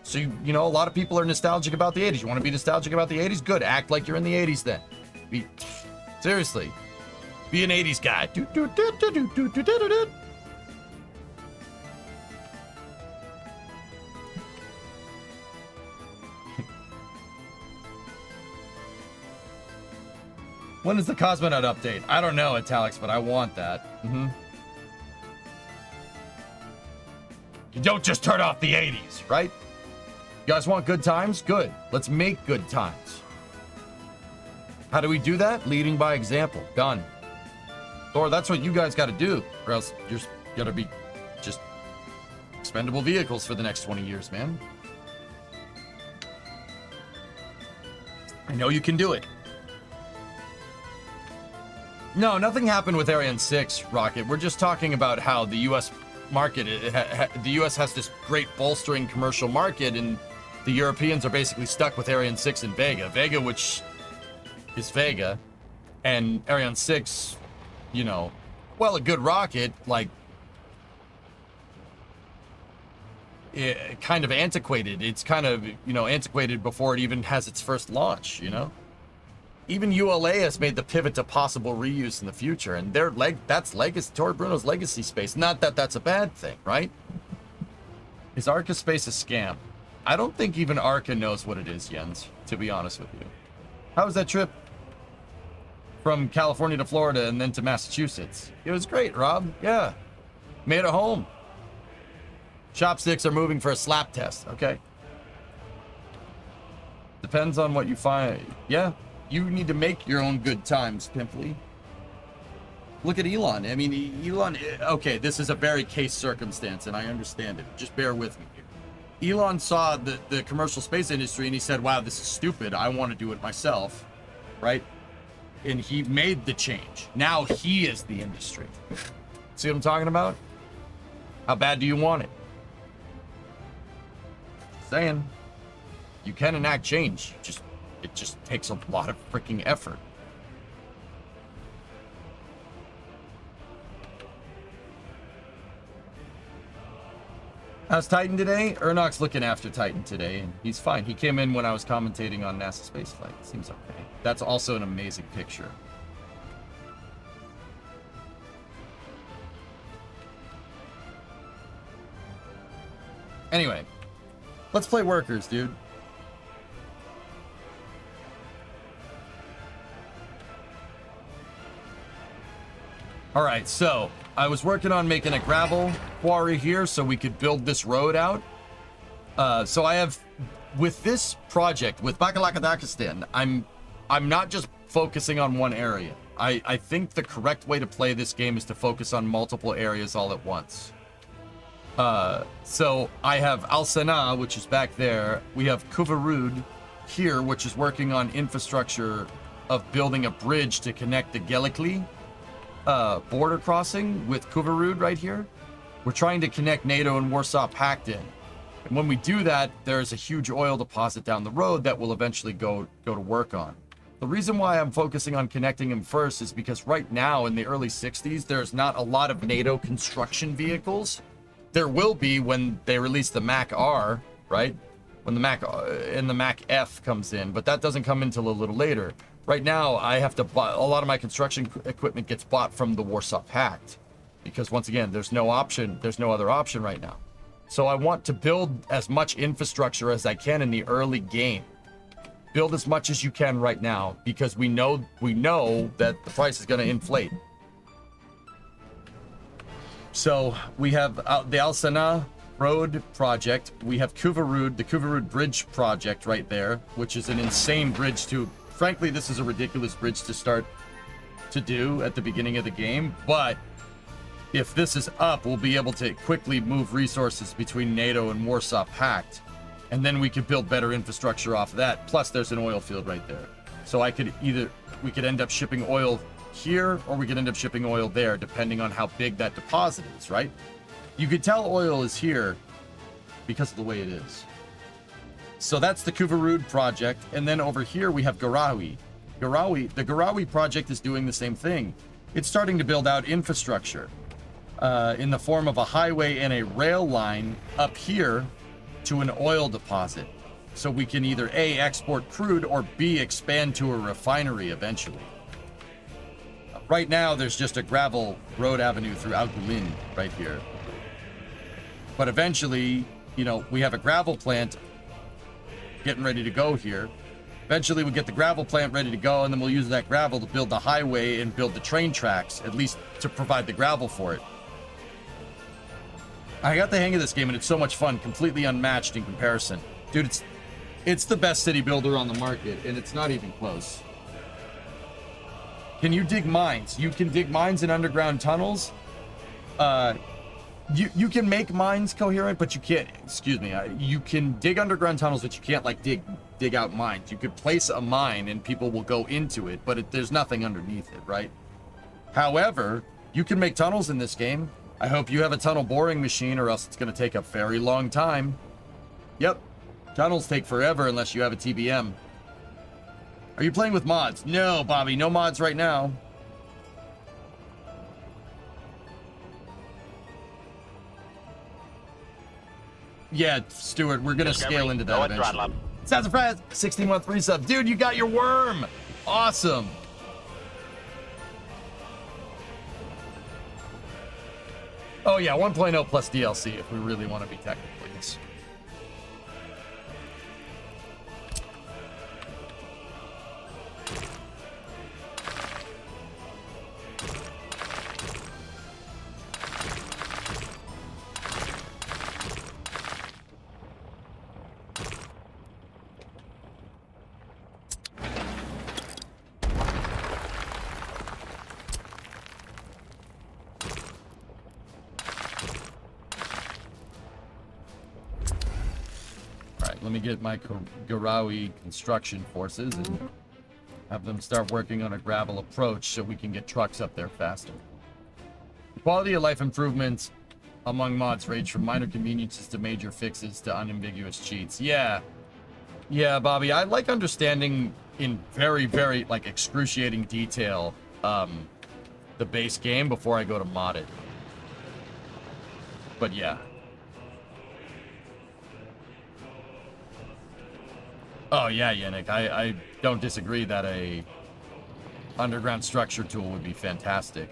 So you know, a lot of people are nostalgic about the 80s. You want to be nostalgic about the 80s? Good. Act like you're in the 80s then. Seriously. Be an 80s guy. When is the Cosmonaut update? I don't know, Italics, but I want that. You don't just turn off the 80s, right? You guys want good times? Good. Let's make good times. How do we do that? Leading by example. Done. Or that's what you guys got to do, or else you're gonna be just expendable vehicles for the next 20 years, man. I know you can do it. No, nothing happened with Ariane 6, Rocket. We're just talking about how the U.S. market, the U.S. has this great bolstering commercial market, and the Europeans are basically stuck with Ariane 6 and Vega. Vega, which is Vega, and Ariane 6, you know, well, a good rocket, like, kind of antiquated. It's kind of, you know, antiquated before it even has its first launch, you know? Even ULA has made the pivot to possible reuse in the future, and that's legacy, Tori Bruno's legacy space. Not that that's a bad thing, right? Is Arca space a scam? I don't think even Arca knows what it is, Jens, to be honest with you. How was that trip from California to Florida and then to Massachusetts? It was great, Rob. Yeah. Made it home. Chopsticks are moving for a slap test, okay? Depends on what you find. Yeah. You need to make your own good times, Pimply. Look at Elon. I mean, Elon, okay, this is a very case circumstance, and I understand it. Just bear with me here. Elon saw the commercial space industry, and he said, wow, this is stupid. I want to do it myself, right? And he made the change. Now he is the industry. See what I'm talking about? How bad do you want it? Saying, you can enact change. It just takes a lot of freaking effort. How's Titan today? Ernok's looking after Titan today, and he's fine. He came in when I was commentating on NASA spaceflight. Seems okay. That's also an amazing picture. Anyway, let's play workers, dude. All right, so I was working on making a gravel quarry here so we could build this road out. So I have, with this project, with Bakalakadakastan, I'm not just focusing on one area. I think the correct way to play this game is to focus on multiple areas all at once. So I have Al Sanaa, which is back there. We have Kuvarud here, which is working on infrastructure of building a bridge to connect the Gelikli border crossing with Kuvarud right here. We're trying to connect NATO and Warsaw Pact in. And when we do that, there's a huge oil deposit down the road that we'll eventually go to work on. The reason why I'm focusing on connecting them first is because right now in the early 60s, there's not a lot of NATO construction vehicles. There will be when they release the Mac R, right? When the Mac and the Mac F comes in, but that doesn't come until a little later. Right now, I have to buy a lot of my construction equipment gets bought from the Warsaw Pact because once again, there's no option. There's no other option right now. So I want to build as much infrastructure as I can in the early game. Build as much as you can right now because we know that the price is going to inflate. So we have the Al Sana Road project. We have Kuvarud, the Kuvarud Bridge project right there, which is an insane bridge to. Frankly, this is a ridiculous bridge to start to do at the beginning of the game, but if this is up, we'll be able to quickly move resources between NATO and Warsaw Pact, and then we could build better infrastructure off of that. Plus, there's an oil field right there. So we could end up shipping oil here, or we could end up shipping oil there, depending on how big that deposit is, right? You could tell oil is here because of the way it is. So that's the Kuvarud project, and then over here we have Garawi. The Garawi project is doing the same thing. It's starting to build out infrastructure in the form of a highway and a rail line up here to an oil deposit. So we can either A, export crude, or B, expand to a refinery eventually. Right now, there's just a gravel road avenue through Algulin right here. But eventually, you know, we have a gravel plant getting ready to go here. Eventually, we'll get the gravel plant ready to go, and then we'll use that gravel to build the highway and build the train tracks, at least to provide the gravel for it. I got the hang of this game, and it's so much fun, completely unmatched in comparison. Dude, it's the best city builder on the market, and it's not even close. Can you dig mines? You can dig mines in underground tunnels. You can make mines coherent, but you can't, excuse me, you can dig underground tunnels, but you can't like dig out mines. You could place a mine and people will go into it, but there's nothing underneath it, right? However, you can make tunnels in this game. I hope you have a tunnel boring machine, or else it's going to take a very long time. Yep, tunnels take forever unless you have a TBM. Are you playing with mods? No, Bobby, no mods right now. Yeah, Stuart, we're gonna scale into that eventually. Sounds surprised. 16-month resub. Dude, you got your worm. Awesome. Oh yeah, 1.0 plus DLC if we really want to be technical. Yes. Let me get my Garawi construction forces and have them start working on a gravel approach so we can get trucks up there faster. Quality of life improvements among mods range from minor conveniences to major fixes to unambiguous cheats. Yeah, Bobby, I like understanding in very, very like excruciating detail the base game before I go to mod it. But yeah. Oh yeah, Yannick, I don't disagree that a underground structure tool would be fantastic.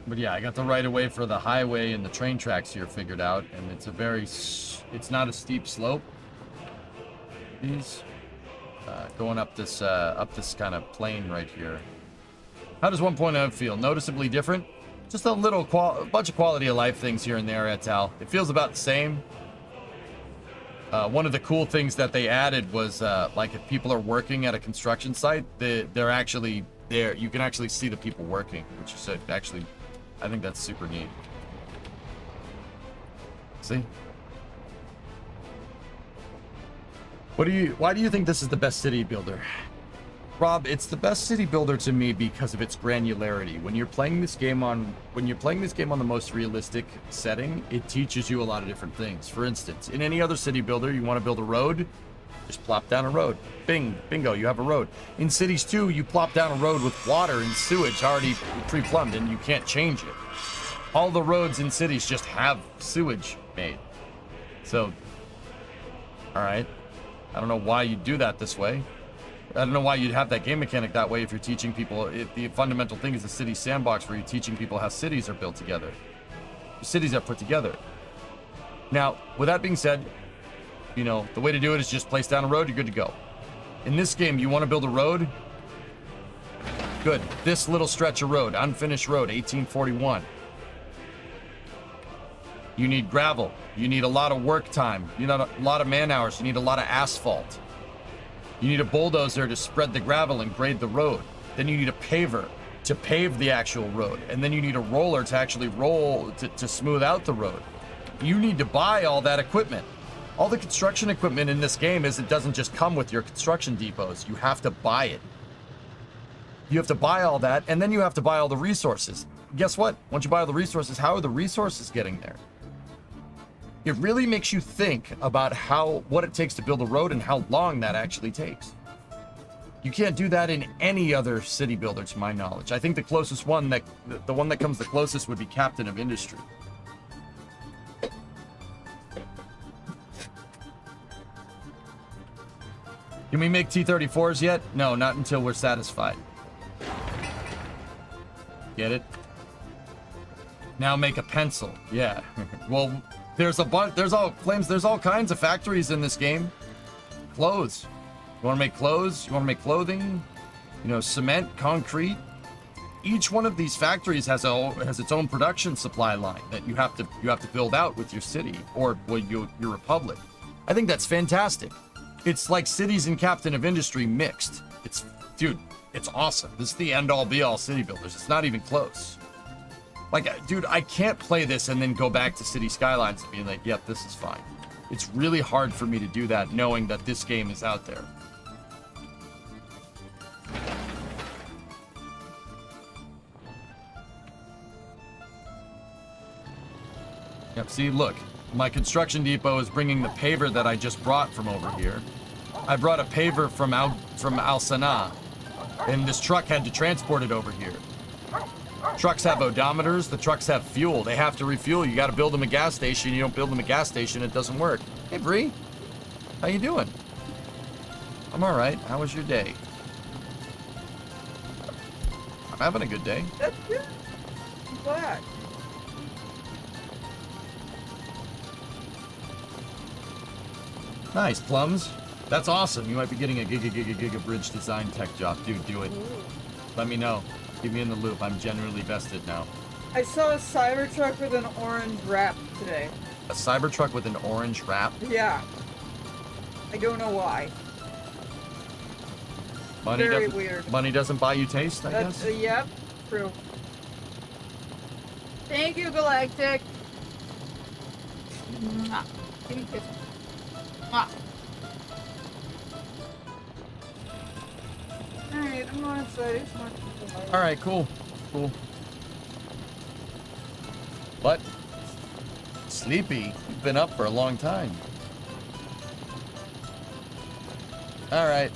But yeah, I got the right of way for the highway and the train tracks here figured out, and it's a very, it's not a steep slope. These going up this kind of plane right here. How does 1.0 feel? Noticeably different? Just a little bunch of quality of life things here and there, Etal. It feels about the same. One of the cool things that they added was like if people are working at a construction site, they're actually there. You can actually see the people working, which is actually. I think that's super neat. See? Why do you think this is the best city builder? Rob, it's the best city builder to me because of its granularity. When you're playing this game on the most realistic setting, it teaches you a lot of different things. For instance, in any other city builder, you want to build a road, just plop down a road. Bing, bingo, you have a road. In Cities 2, you plop down a road with water and sewage already pre-plumbed, and you can't change it. All the roads in cities just have sewage made. So, all right. I don't know why you'd do that this way. I don't know why you'd have that game mechanic that way if you're teaching people. The fundamental thing is the city sandbox where you're teaching people how cities are built together. Cities are put together. Now, with that being said, you know, the way to do it is just place down a road, you're good to go. In this game, you want to build a road? Good. This little stretch of road, unfinished road, 1841. You need gravel. You need a lot of work time. You need a lot of man hours. You need a lot of asphalt. You need a bulldozer to spread the gravel and grade the road. Then you need a paver to pave the actual road. And then you need a roller to actually roll to smooth out the road. You need to buy all that equipment. All the construction equipment in this game it doesn't just come with your construction depots. You have to buy it. You have to buy all that, and then you have to buy all the resources. Guess what? Once you buy all the resources, how are the resources getting there? It really makes you think about what it takes to build a road and how long that actually takes. You can't do that in any other city builder, to my knowledge. I think the closest one the one that comes the closest would be Captain of Industry. Can we make T-34s yet? No, not until we're satisfied. Get it? Now make a pencil. Yeah. Well, there's all kinds of factories in this game. Clothes. You want to make clothes? You want to make clothing? You know, cement, concrete. Each one of these factories has its own production supply line that you have to build out with your city or your republic. I think that's fantastic. It's like cities and Captain of Industry mixed. Dude, it's awesome. This is the end-all be-all city builders. It's not even close. Like, dude, I can't play this and then go back to City Skylines and be like, yep, this is fine. It's really hard for me to do that knowing that this game is out there. Yep, see, look. My construction depot is bringing the paver that I just brought from over here. I brought a paver from Al Sanaa, and this truck had to transport it over here. Trucks have odometers. The trucks have fuel. They have to refuel. You got to build them a gas station. You don't build them a gas station, it doesn't work. Hey, Bree. How you doing? I'm all right. How was your day? I'm having a good day. That's good. I'm glad. Nice. Plums. That's awesome. You might be getting a giga bridge design tech job. Dude, do it. Ooh. Let me know. Keep me in the loop. I'm genuinely vested now. I saw a Cybertruck with an orange wrap today. A Cybertruck with an orange wrap? Yeah. I don't know why. Very weird. Money doesn't buy you taste, I guess? Yep, true. Thank you, Galactic. Mwah. Give me a kiss. Mwah. Alright, I'm going inside. Alright, cool. Cool. What? Sleepy? You've been up for a long time. Alright.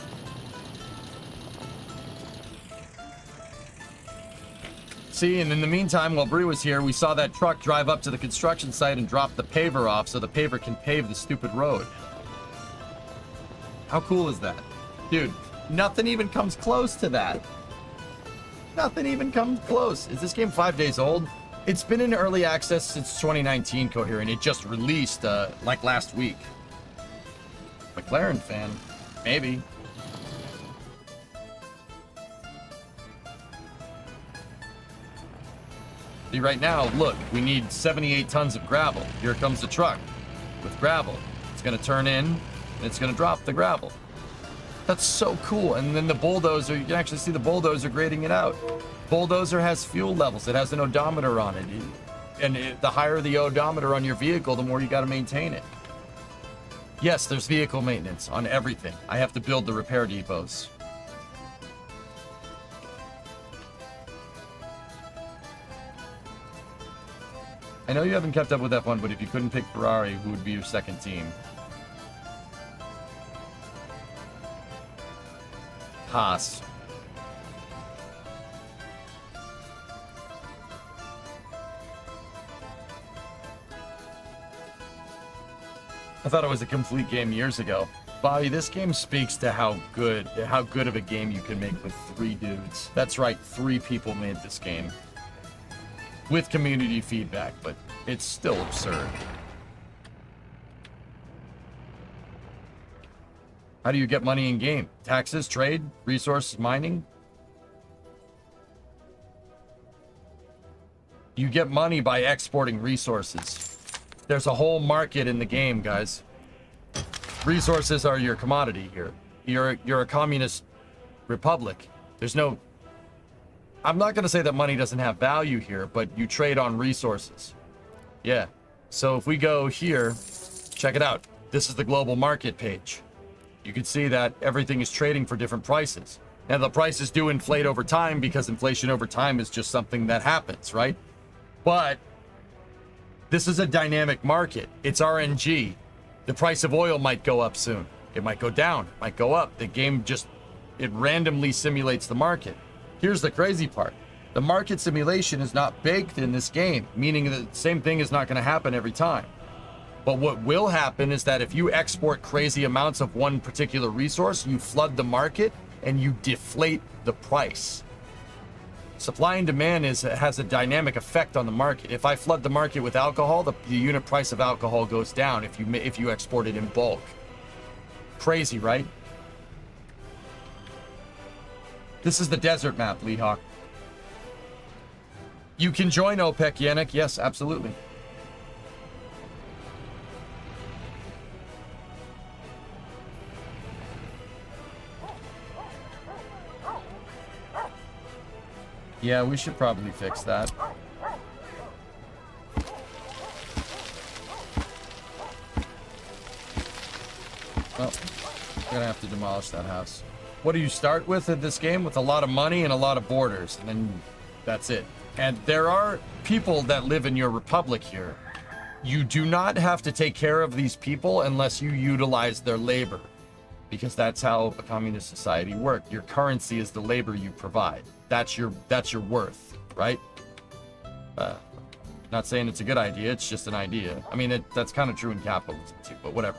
See, and in the meantime, while Bree was here, we saw that truck drive up to the construction site and drop the paver off so the paver can pave the stupid road. How cool is that? Dude, nothing even comes close to that. Nothing even comes close. Is this game 5 days old? It's been in early access since 2019, Coherent. It just released, like last week. McLaren fan? Maybe. See, right now, look, we need 78 tons of gravel. Here comes the truck with gravel. It's gonna turn in, and it's gonna drop the gravel. That's so cool. And then the bulldozer, you can actually see the bulldozer grading it out. Bulldozer has fuel levels. It has an odometer on it. The higher the odometer on your vehicle, the more you gotta maintain it. Yes, there's vehicle maintenance on everything. I have to build the repair depots. I know you haven't kept up with F1, but if you couldn't pick Ferrari, who would be your second team? Haas. I thought it was a complete game years ago. Bobby, this game speaks to how good of a game you can make with 3 dudes. That's right, 3 people made this game. With community feedback, but it's still absurd. How do you get money in game? Taxes, trade, resources, mining? You get money by exporting resources. There's a whole market in the game, guys. Resources are your commodity here. You're a communist republic. There's no... I'm not going to say that money doesn't have value here, but you trade on resources. Yeah. So if we go here, check it out. This is the global market page. You can see that everything is trading for different prices. Now, the prices do inflate over time because inflation over time is just something that happens, right? But this is a dynamic market. It's RNG. The price of oil might go up soon. It might go down. It might go up. The game just, it randomly simulates the market. Here's the crazy part. The market simulation is not baked in this game, meaning that the same thing is not going to happen every time. But what will happen is that if you export crazy amounts of one particular resource, you flood the market and you deflate the price. Supply and demand has a dynamic effect on the market. If I flood the market with alcohol, the unit price of alcohol goes down if you export it in bulk. Crazy, right? This is the desert map, Leehawk. You can join OPEC, Yannick. Yes, absolutely. Yeah, we should probably fix that. Well, we're gonna have to demolish that house. What do you start with in this game? With a lot of money and a lot of borders, and then that's it. And there are people that live in your republic here. You do not have to take care of these people unless you utilize their labor, because that's how a communist society works. Your currency is the labor you provide. That's your worth, right? Not saying it's a good idea. It's just an idea. I mean, that's kind of true in capitalism too, but whatever.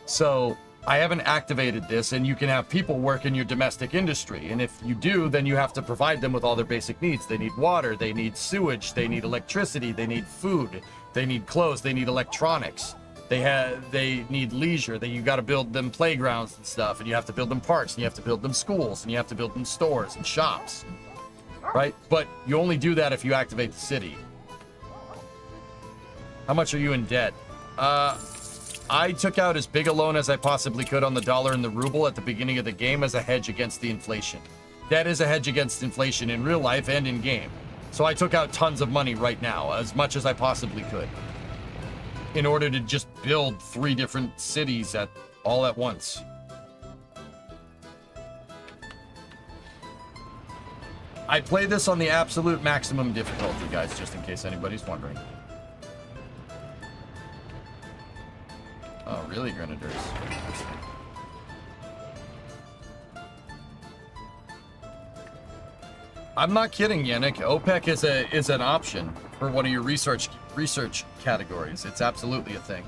So I haven't activated this, and you can have people work in your domestic industry. And if you do, then you have to provide them with all their basic needs. They need water, they need sewage, they need electricity, they need food, they need clothes, they need electronics. They need leisure. You got to build them playgrounds and stuff, and you have to build them parks, and you have to build them schools, and you have to build them stores and shops, right? But you only do that if you activate the city. How much are you in debt? I took out as big a loan as I possibly could on the dollar and the ruble at the beginning of the game as a hedge against the inflation. Debt is a hedge against inflation in real life and in game. So I took out tons of money right now, as much as I possibly could, in order to just build 3 different cities all at once. I play this on the absolute maximum difficulty, guys, just in case anybody's wondering. Oh, really, Grenadiers? I'm not kidding, Yannick. OPEC is an option for one of your research categories. It's absolutely a thing.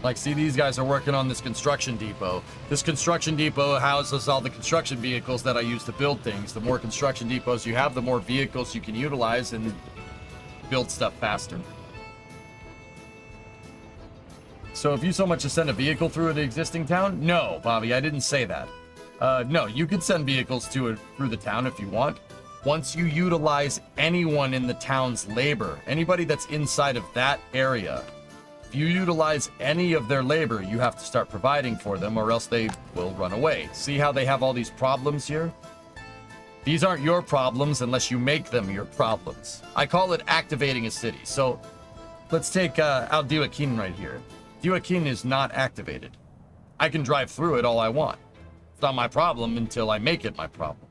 Like, see, these guys are working on this construction depot. This construction depot houses all the construction vehicles that I use to build things. The more construction depots you have, the more vehicles you can utilize and build stuff faster. So if you so much as send a vehicle through an existing town? No, Bobby, I didn't say that. No, you could send vehicles through the town if you want. Once you utilize anyone in the town's labor, anybody that's inside of that area, if you utilize any of their labor, you have to start providing for them, or else they will run away. See how they have all these problems here? These aren't your problems unless you make them your problems. I call it activating a city. So let's take Al Diwakin right here. Diwakin is not activated. I can drive through it all I want. It's not my problem until I make it my problem.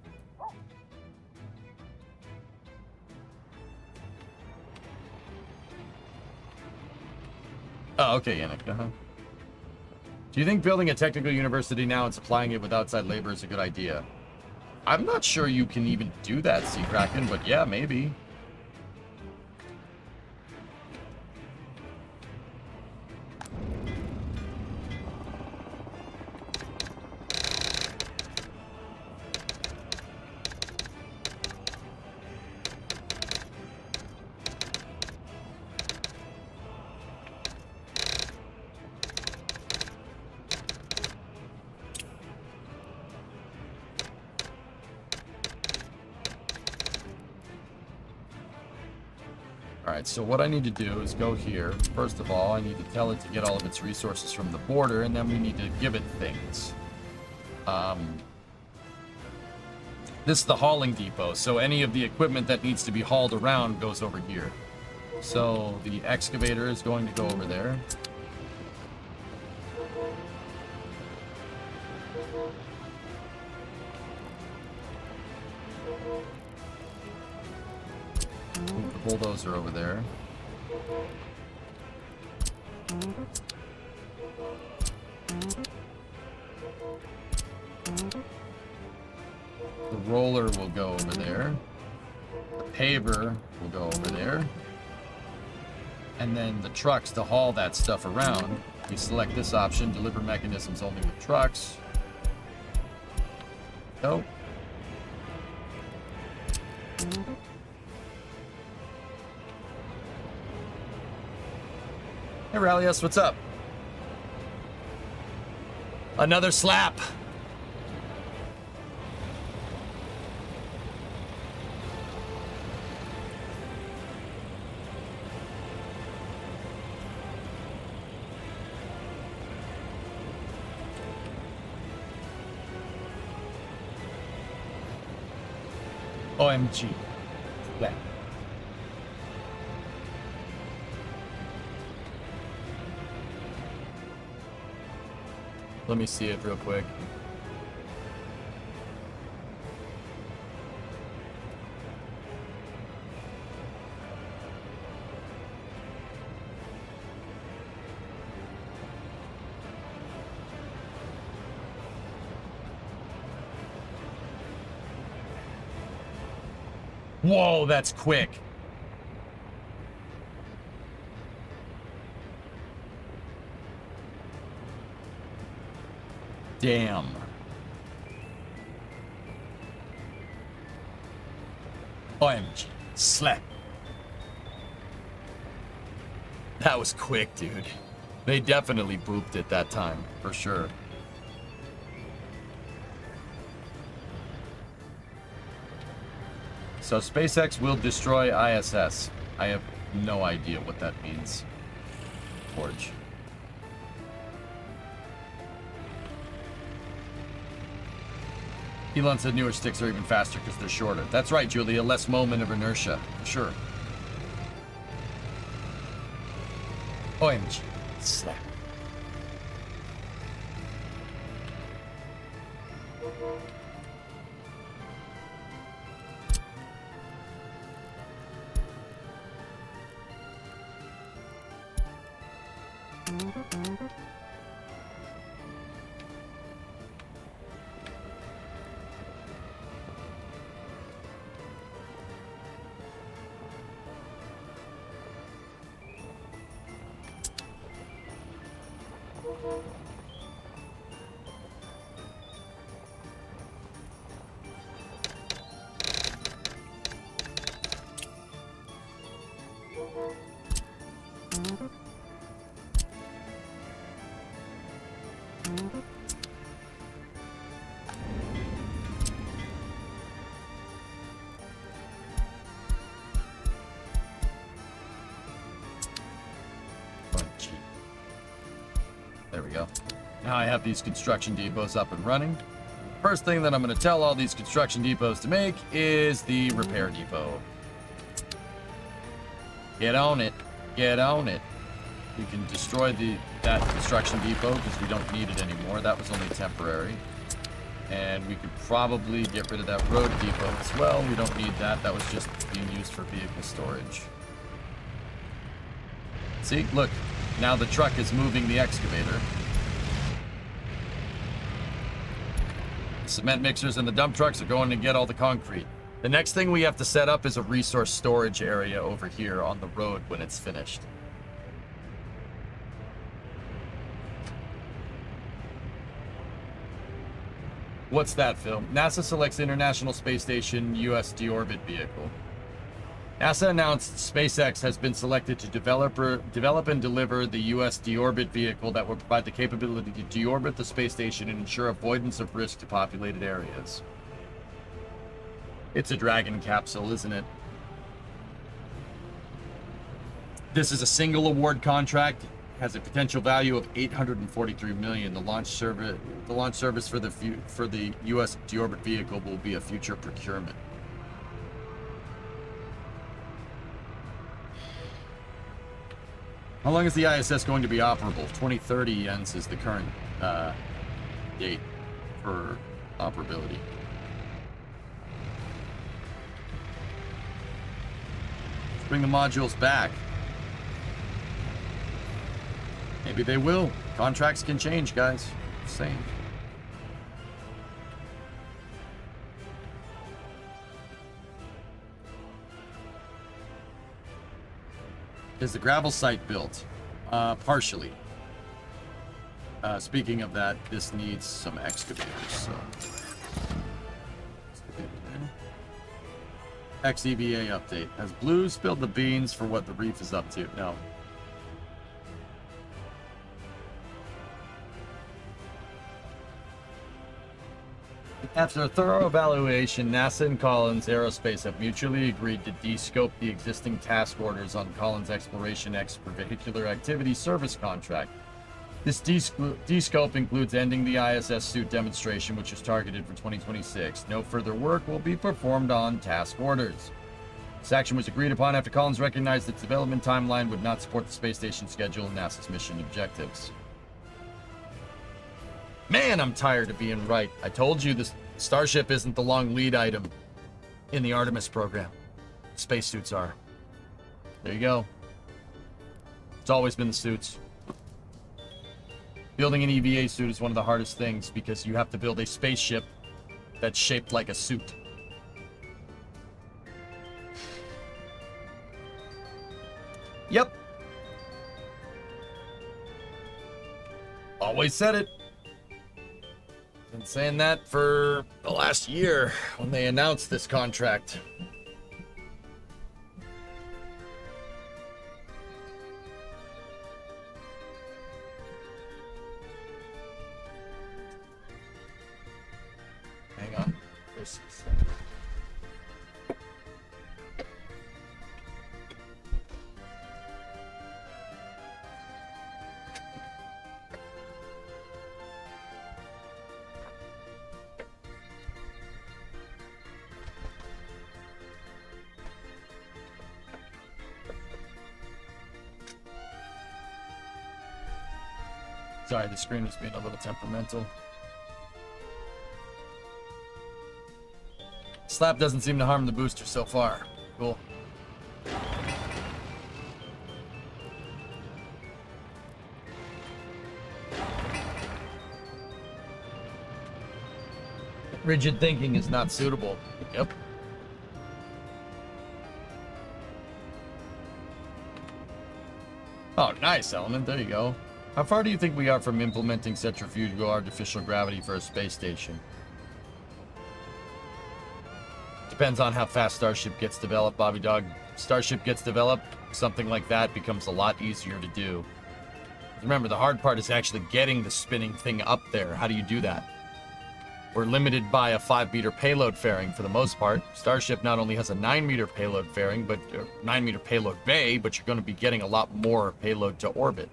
Oh, okay, Yannick. Uh-huh. Do you think building a technical university now and supplying it with outside labor is a good idea? I'm not sure you can even do that, Sea Kraken, but yeah, maybe. Alright, so what I need to do is go here. First of all, I need to tell it to get all of its resources from the border, and then we need to give it things. This is the hauling depot, so any of the equipment that needs to be hauled around goes over here. So the excavator is going to go over there. Move the bulldozer over there. The roller will go over there. The paver will go over there. And then the trucks to haul that stuff around. We select this option, deliver mechanisms only with trucks. Go. Hey, Rallius, what's up? Another slap. OMG. Yeah. Let me see it real quick. Whoa, that's quick. Damn. OMG. Slap. That was quick, dude. They definitely booped it that time, for sure. So SpaceX will destroy ISS. I have no idea what that means. Forge. Elon said newer sticks are even faster because they're shorter. That's right, Julia. Less moment of inertia. Sure. OMG. Slap. There we go. Now I have these construction depots up and running. First thing that I'm going to tell all these construction depots to make is the repair depot. Get on it. Get on it. We can destroy that construction depot because we don't need it anymore. That was only temporary. And we could probably get rid of that road depot as well. We don't need that. That was just being used for vehicle storage. See, look. Now the truck is moving the excavator. The cement mixers and the dump trucks are going to get all the concrete. The next thing we have to set up is a resource storage area over here on the road when it's finished. What's that, Phil? NASA selects International Space Station U.S. deorbit vehicle. NASA announced SpaceX has been selected to develop and deliver the U.S. deorbit vehicle that will provide the capability to deorbit the space station and ensure avoidance of risk to populated areas. It's a Dragon capsule, isn't it? This is a single award contract. Has a potential value of $843 million. The launch service for the U.S. deorbit vehicle will be a future procurement. How long is the ISS going to be operable? 2030 ends is the current date for operability. Let's bring the modules back. Maybe they will. Contracts can change, guys. Just saying. Is the gravel site built? Partially. Speaking of that, this needs some excavators, so. XEVA update. Has Blue spilled the beans for what the reef is up to? No. After a thorough evaluation, NASA and Collins Aerospace have mutually agreed to de-scope the existing task orders on Collins Exploration Extravehicular Activity Service contract. This de-scope includes ending the ISS suit demonstration, which is targeted for 2026. No further work will be performed on task orders. This action was agreed upon after Collins recognized its development timeline would not support the space station schedule and NASA's mission objectives. Man, I'm tired of being right. I told you this Starship isn't the long lead item in the Artemis program. Spacesuits are. There you go. It's always been the suits. Building an EVA suit is one of the hardest things because you have to build a spaceship that's shaped like a suit. Yep. Always said it. Been saying that for the last year when they announced this contract. Hang on. This is... Sorry, the screen was being a little temperamental. Slap doesn't seem to harm the booster so far. Cool. Rigid thinking is not suitable. Yep. Oh, nice, Element. There you go. How far do you think we are from implementing centrifugal artificial gravity for a space station? Depends on how fast Starship gets developed, Bobby Dog. Starship gets developed, something like that becomes a lot easier to do. Remember, the hard part is actually getting the spinning thing up there. How do you do that? We're limited by a 5-meter payload fairing for the most part. Starship not only has a 9-meter payload fairing, but 9-meter payload bay, but you're going to be getting a lot more payload to orbit.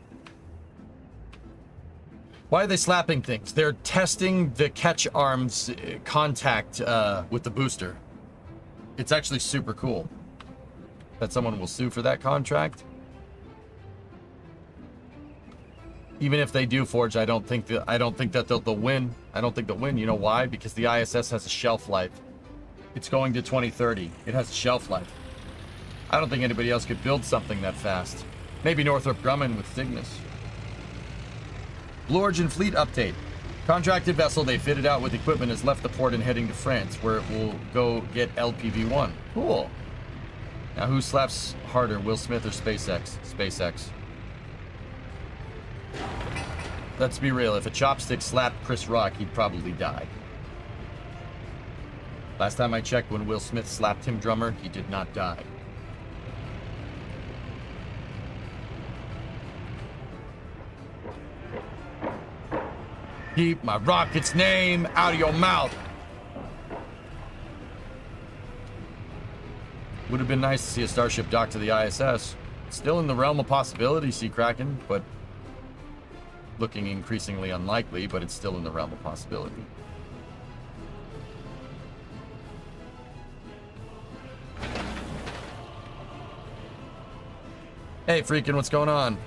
Why are they slapping things? They're testing the catch arms contact with the booster. It's actually super cool. That someone will sue for that contract. Even if they do forge, I don't think that they'll win. I don't think they'll win. You know why? Because the ISS has a shelf life. It's going to 2030. It has a shelf life. I don't think anybody else could build something that fast. Maybe Northrop Grumman with Cygnus. Blue Origin fleet update. Contracted vessel they fitted out with equipment has left the port and heading to France, where it will go get LPV-1. Cool. Now who slaps harder, Will Smith or SpaceX? SpaceX. Let's be real, if a chopstick slapped Chris Rock, he'd probably die. Last time I checked, when Will Smith slapped Tim Drummer, he did not die. Keep my rocket's name out of your mouth. Would have been nice to see a starship dock to the ISS. Still in the realm of possibility, Sea Kraken, but looking increasingly unlikely, but it's still in the realm of possibility. Hey, freaking, what's going on?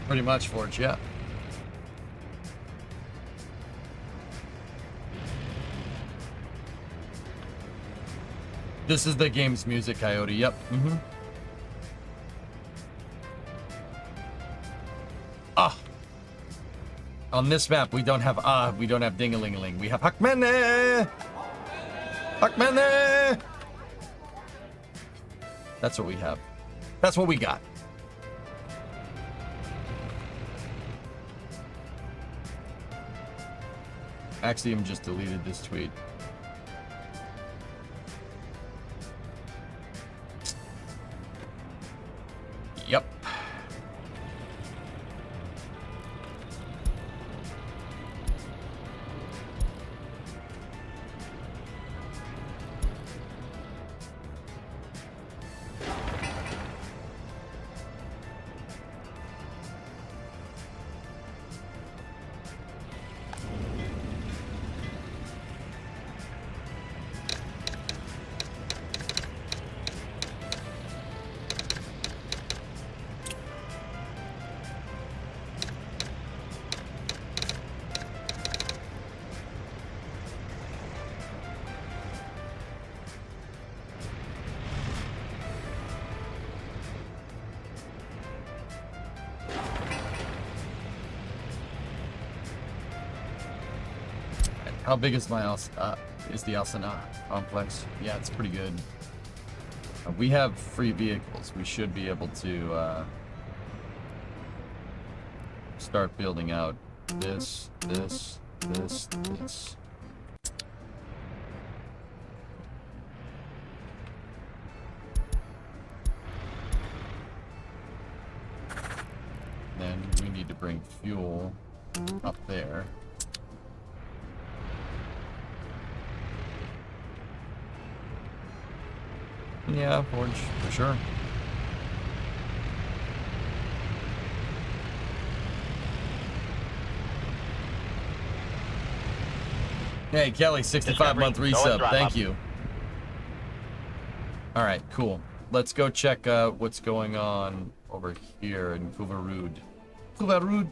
Pretty much, Forge, yeah. This is the game's music, Coyote. Yep. Mm-hmm. Ah. On this map, we don't have ding-a-ling-a-ling. We have Hakmene! Hakmene! That's what we have. That's what we got. Axiom just deleted this tweet. Yep. How big is my is the Alcina complex? Yeah, it's pretty good. We have free vehicles. We should be able to start building out this. Then we need to bring fuel up there. Yeah, Forge, for sure. Hey, Kelly, 65-month resub. Thank you. All right, cool. Let's go check what's going on over here in Kuvarud. Kuvarud.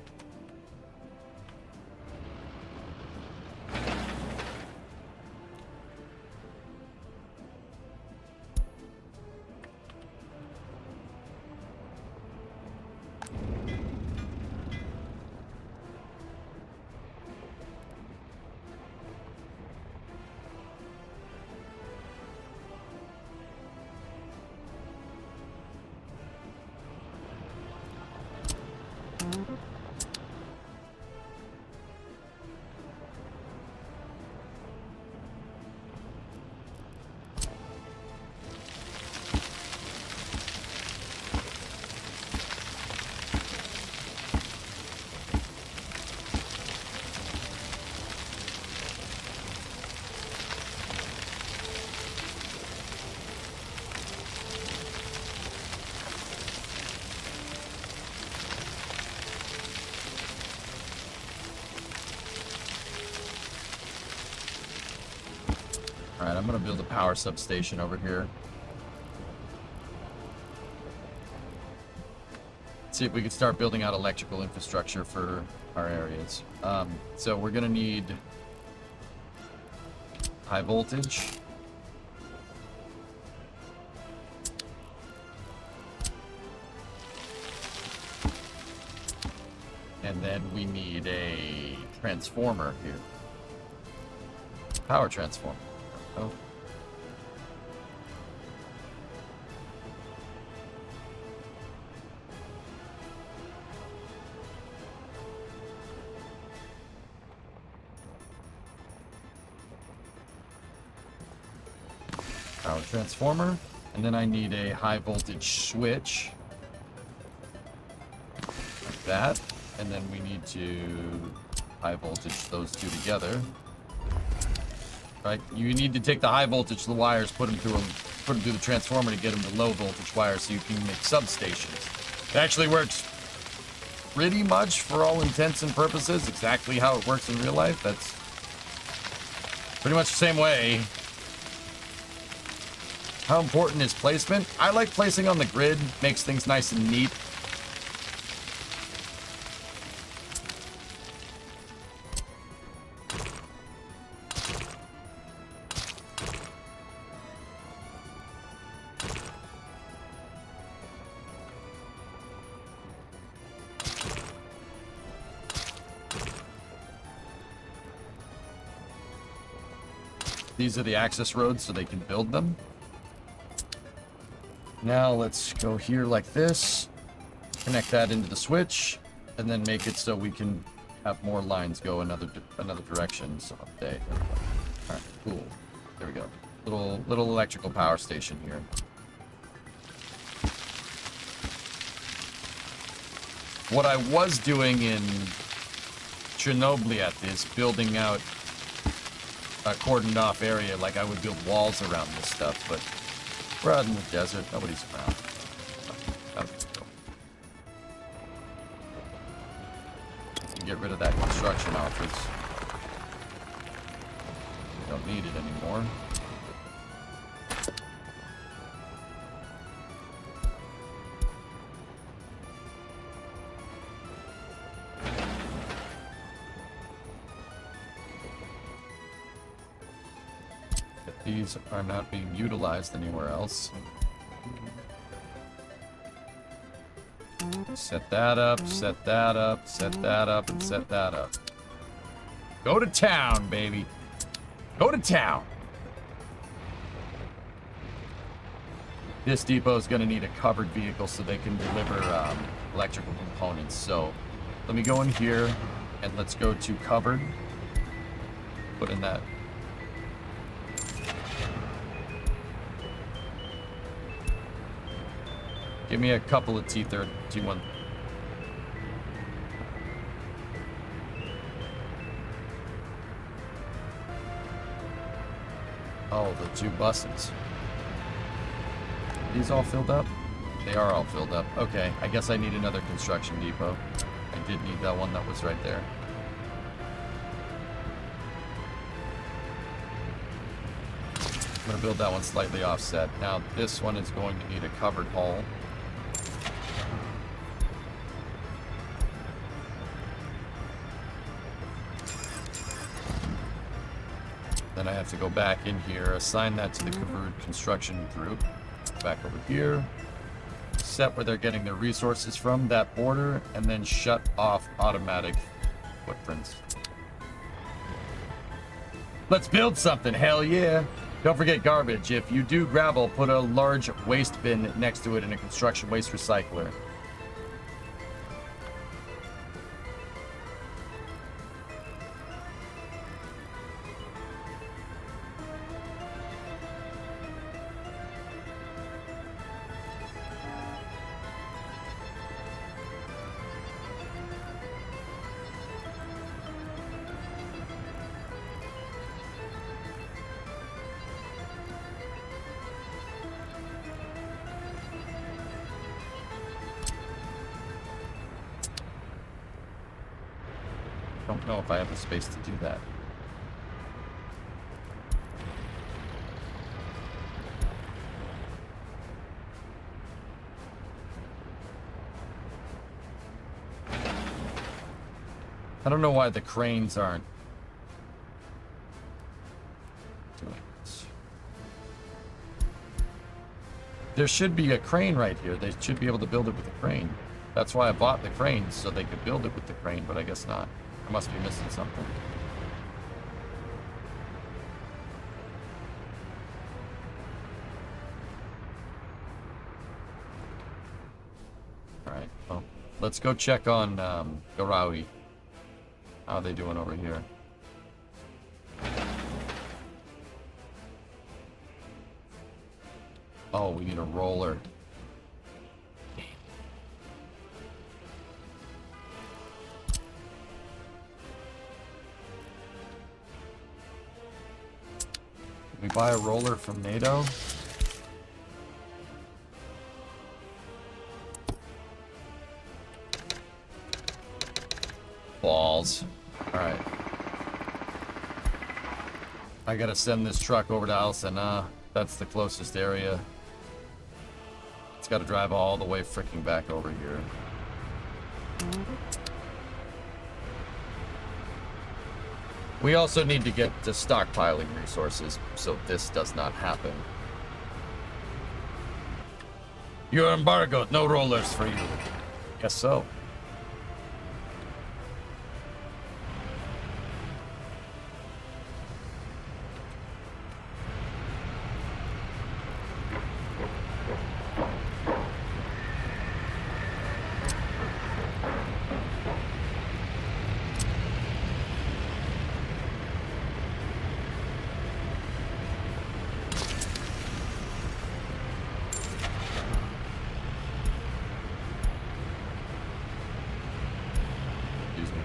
Alright, I'm gonna build a power substation over here. See if we can start building out electrical infrastructure for our areas. So we're gonna need high voltage. And then we need a transformer here. Power transformer. Oh. Power transformer. And then I need a high voltage switch. Like that. And then we need to high voltage those two together. Right? You need to take the high voltage the wires, put them through the transformer to get them to low voltage wires so you can make substations. It actually works pretty much for all intents and purposes, exactly how it works in real life. That's pretty much the same way. How important is placement? I like placing on the grid, makes things nice and neat. These are the access roads so they can build them. Now let's go here like this, connect that into the switch, and then make it so we can have more lines go another direction. So update. All right, cool. There we go. Little electrical power station here. What I was doing in Chernobyl is building out a cordoned off area, like I would build walls around this stuff, but we're out in the desert, nobody's around. Get rid of that construction office. We don't need it anymore. These are not being utilized anywhere else. Set that up, set that up, set that up, and set that up. Go to town, baby. Go to town. This depot is going to need a covered vehicle so they can deliver electrical components. So let me go in here and let's go to covered. Put in that. Give me a couple of T1. Oh, the two buses. Are these all filled up? They are all filled up. Okay, I guess I need another construction depot. I did need that one that was right there. I'm gonna build that one slightly offset. Now this one is going to need a covered haul. Then I have to go back in here, assign that to the covered construction group. Back over here. Set where they're getting their resources from, that border, and then shut off automatic footprints. Let's build something, hell yeah! Don't forget garbage. If you do gravel, put a large waste bin next to it in a construction waste recycler. don't know if I have the space to do that. I don't know why the cranes aren't doing this. There should be a crane right here. They should be able to build it with a crane. That's why I bought the crane, so they could build it with the crane, but I guess not. I must be missing something. Alright, well, let's go check on Garawi. How are they doing over here? Oh, we need a roller. Can we buy a roller from NATO? Balls. Alright. I gotta send this truck over to Alsana. That's the closest area. It's gotta drive all the way freaking back over here. We also need to get to stockpiling resources so this does not happen. You're embargoed. No rollers for you. Guess so. Excuse me.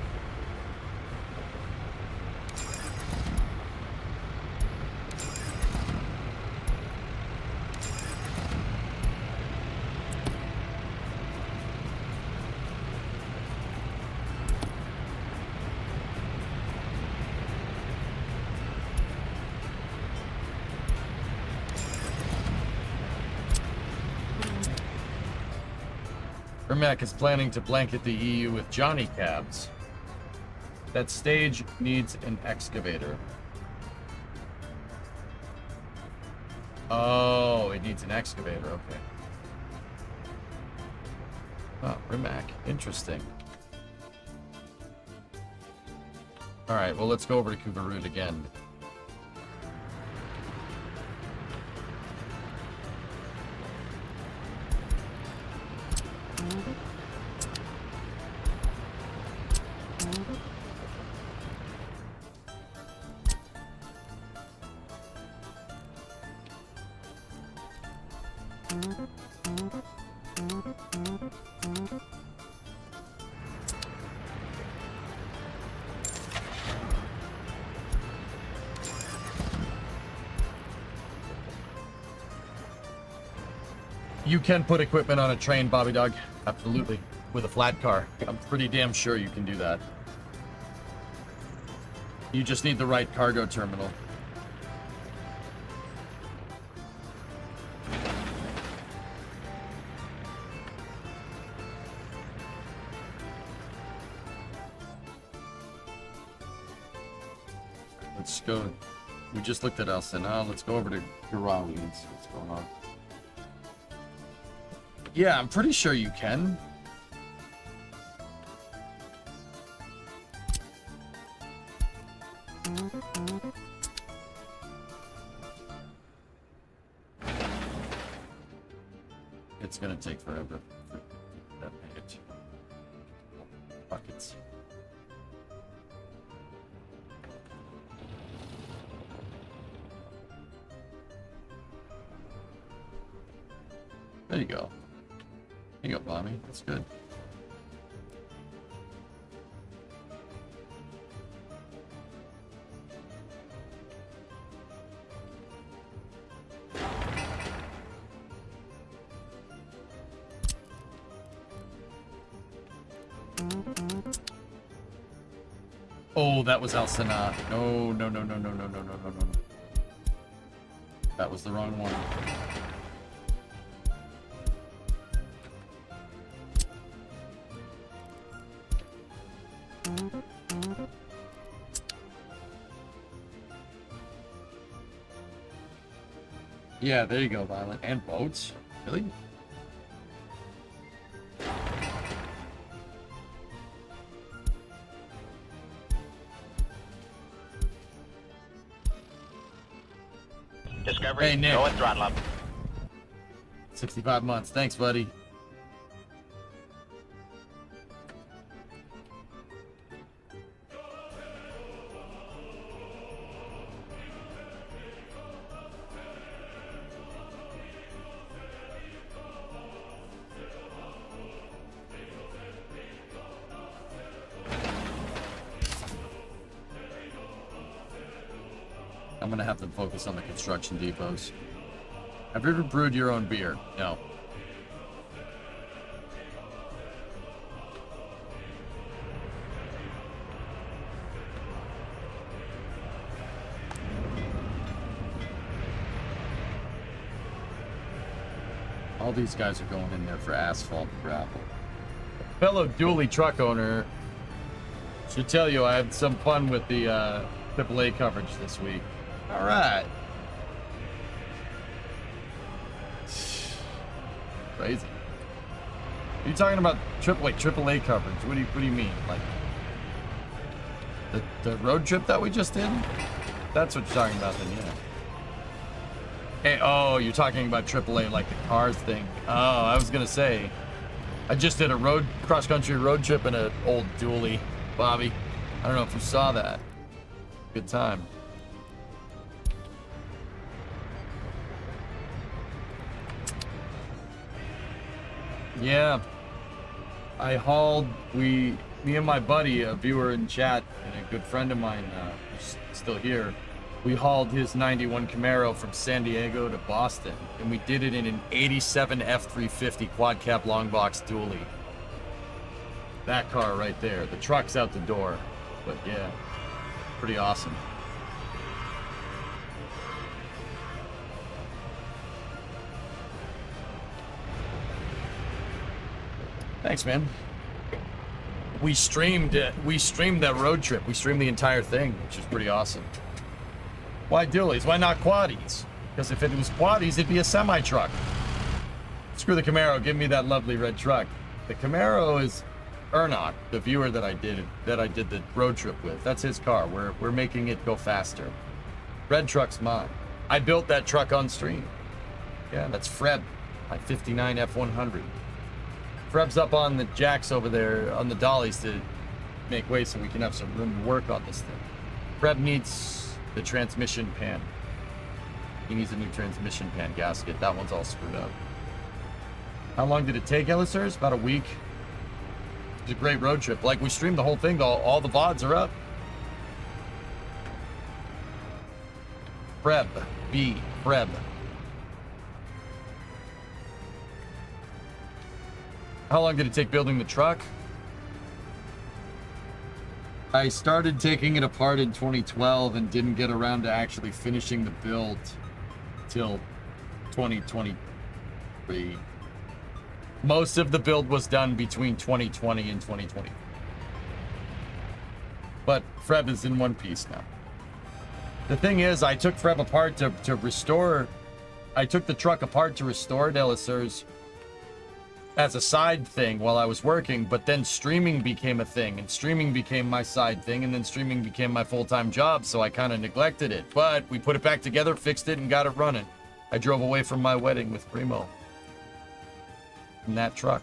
Ermac is planning to blanket the EU with Johnny cabs. That stage needs an excavator. Oh, it needs an excavator, okay. Oh, Rimac, interesting. Alright, well let's go over to Kubarut again. You can put equipment on a train, Bobby Dog. Absolutely. With a flat car. I'm pretty damn sure you can do that. You just need the right cargo terminal. Let's go. We just looked at Elsa. Let's go over to Garawi and see what's going on. Yeah, I'm pretty sure you can. It's gonna take forever for that package. Buckets. There you go. There you go, Bobby. That's good. Oh, that was Elsinore. No, no, no, no, no, no, no, no, no, no. That was the wrong one. Yeah, there you go, Violet. And boats? Really? Discovery, Hey, Nick. go and throttle up. 65 months. Thanks, buddy. I'm gonna have them focus on the construction depots. Have you ever brewed your own beer? No. All these guys are going in there for asphalt and gravel. Fellow dually truck owner should tell you I had some fun with the AAA coverage this week. All right. Crazy. Are you talking about AAA coverage? What do you mean? Like the road trip that we just did? That's what you're talking about then, yeah. Hey, oh, you're talking about AAA like the cars thing. Oh, I was gonna say, I just did a cross-country road trip in an old dually, Bobby. I don't know if you saw that. Good time. Yeah, I hauled, me and my buddy, a viewer in chat, and a good friend of mine, who's still here, we hauled his 91 Camaro from San Diego to Boston, and we did it in an 87 F350 quad cab long box dually. That car right there. The truck's out the door, but yeah, pretty awesome. Thanks, man. We streamed that road trip. We streamed the entire thing, which is pretty awesome. Why dualies? Why not quaddies? Because if it was quaddies, it'd be a semi-truck. Screw the Camaro. Give me that lovely red truck. The Camaro is Ernok, the viewer that I did the road trip with. That's his car. We're making it go faster. Red truck's mine. I built that truck on stream. Yeah, that's Fred, my 59 F100. Freb's up on the jacks over there, on the dollies, to make way so we can have some room to work on this thing. Freb needs the transmission pan. He needs a new transmission pan gasket. That one's all screwed up. How long did it take, Ellisers? About a week. It was a great road trip. Like, we streamed the whole thing. All the VODs are up. Freb. Freb. How long did it take building the truck? I started taking it apart in 2012 and didn't get around to actually finishing the build till 2023. Most of the build was done between 2020 and 2020. But Freb is in one piece now. The thing is, I took Freb apart to restore... I took the truck apart to restore Delisers as a side thing while I was working, but then streaming became a thing, and streaming became my side thing, and then streaming became my full-time job, so I kind of neglected it. But we put it back together, fixed it, and got it running. I drove away from my wedding with Primo in that truck.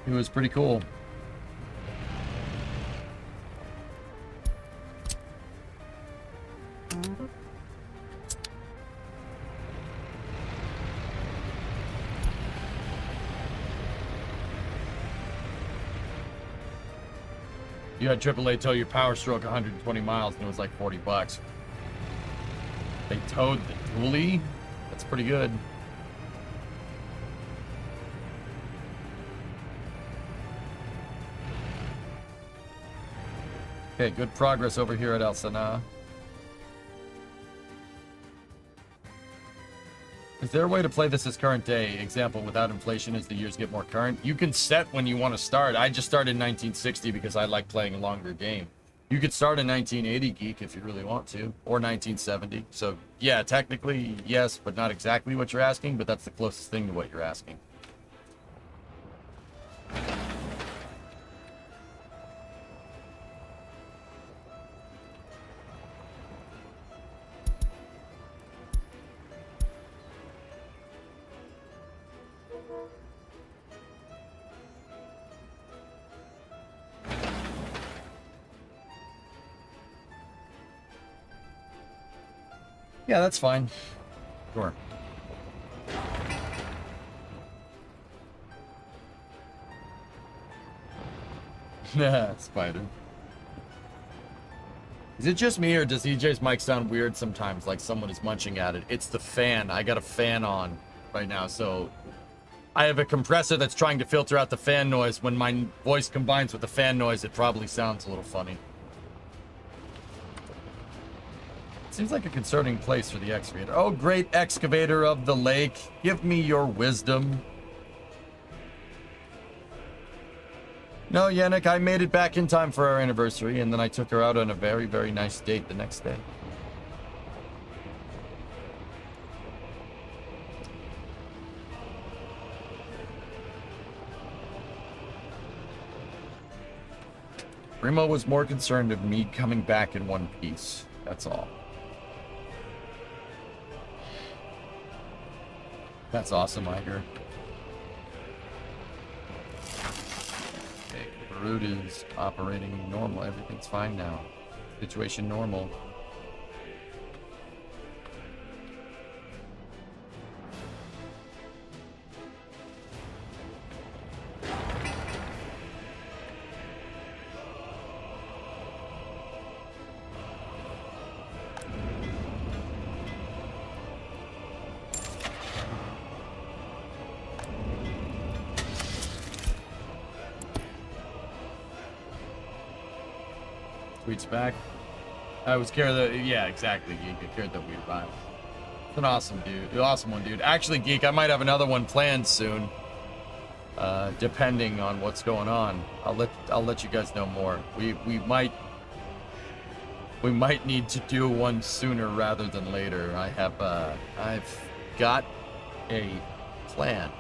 It was pretty cool. You had AAA tow your Power Stroke 120 miles and it was like $40. They towed the dually? That's pretty good. Okay, good progress over here at El Sana. Is there a way to play this as current day? Example, without inflation as the years get more current? You can set when you want to start. I just started in 1960 because I like playing a longer game. You could start in 1980, Geek, if you really want to, or 1970. So, yeah, technically, yes, but not exactly what you're asking, but that's the closest thing to what you're asking. Yeah, that's fine. Sure. Nah, spider. Is it just me, or does EJ's mic sound weird sometimes, like someone is munching at it? It's the fan. I got a fan on right now, so I have a compressor that's trying to filter out the fan noise. When my voice combines with the fan noise, it probably sounds a little funny. Seems like a concerning place for the excavator. Oh, great excavator of the lake, give me your wisdom. No, Yannick, I made it back in time for our anniversary, and then I took her out on a very, very nice date the next day. Primo was more concerned of me coming back in one piece. That's all. That's awesome, Iger. Okay, Brood is operating normal. Everything's fine now. Situation normal. Tweets back. I was scared that, yeah, exactly, Geek. I cared that we'd arrive. It's an awesome dude. Awesome one, dude. Actually, Geek, I might have another one planned soon. Depending on what's going on. I'll let you guys know more. We might need to do one sooner rather than later. I've got a plan.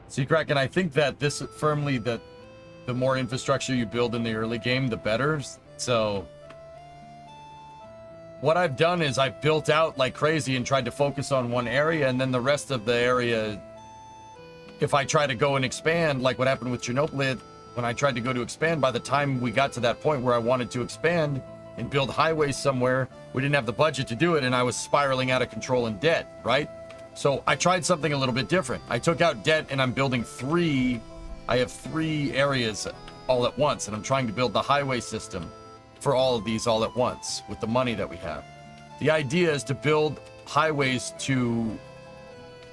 See, Kraken, I think that this firmly that the more infrastructure you build in the early game, the better. So what I've done is I've built out like crazy and tried to focus on one area, and then the rest of the area, if I try to go and expand, like what happened with Chernobyl, when I tried to go to expand, by the time we got to that point where I wanted to expand and build highways somewhere, we didn't have the budget to do it, and I was spiraling out of control in debt, right? So I tried something a little bit different. I took out debt and I'm building I have three areas all at once, and I'm trying to build the highway system for all of these all at once with the money that we have. The idea is to build highways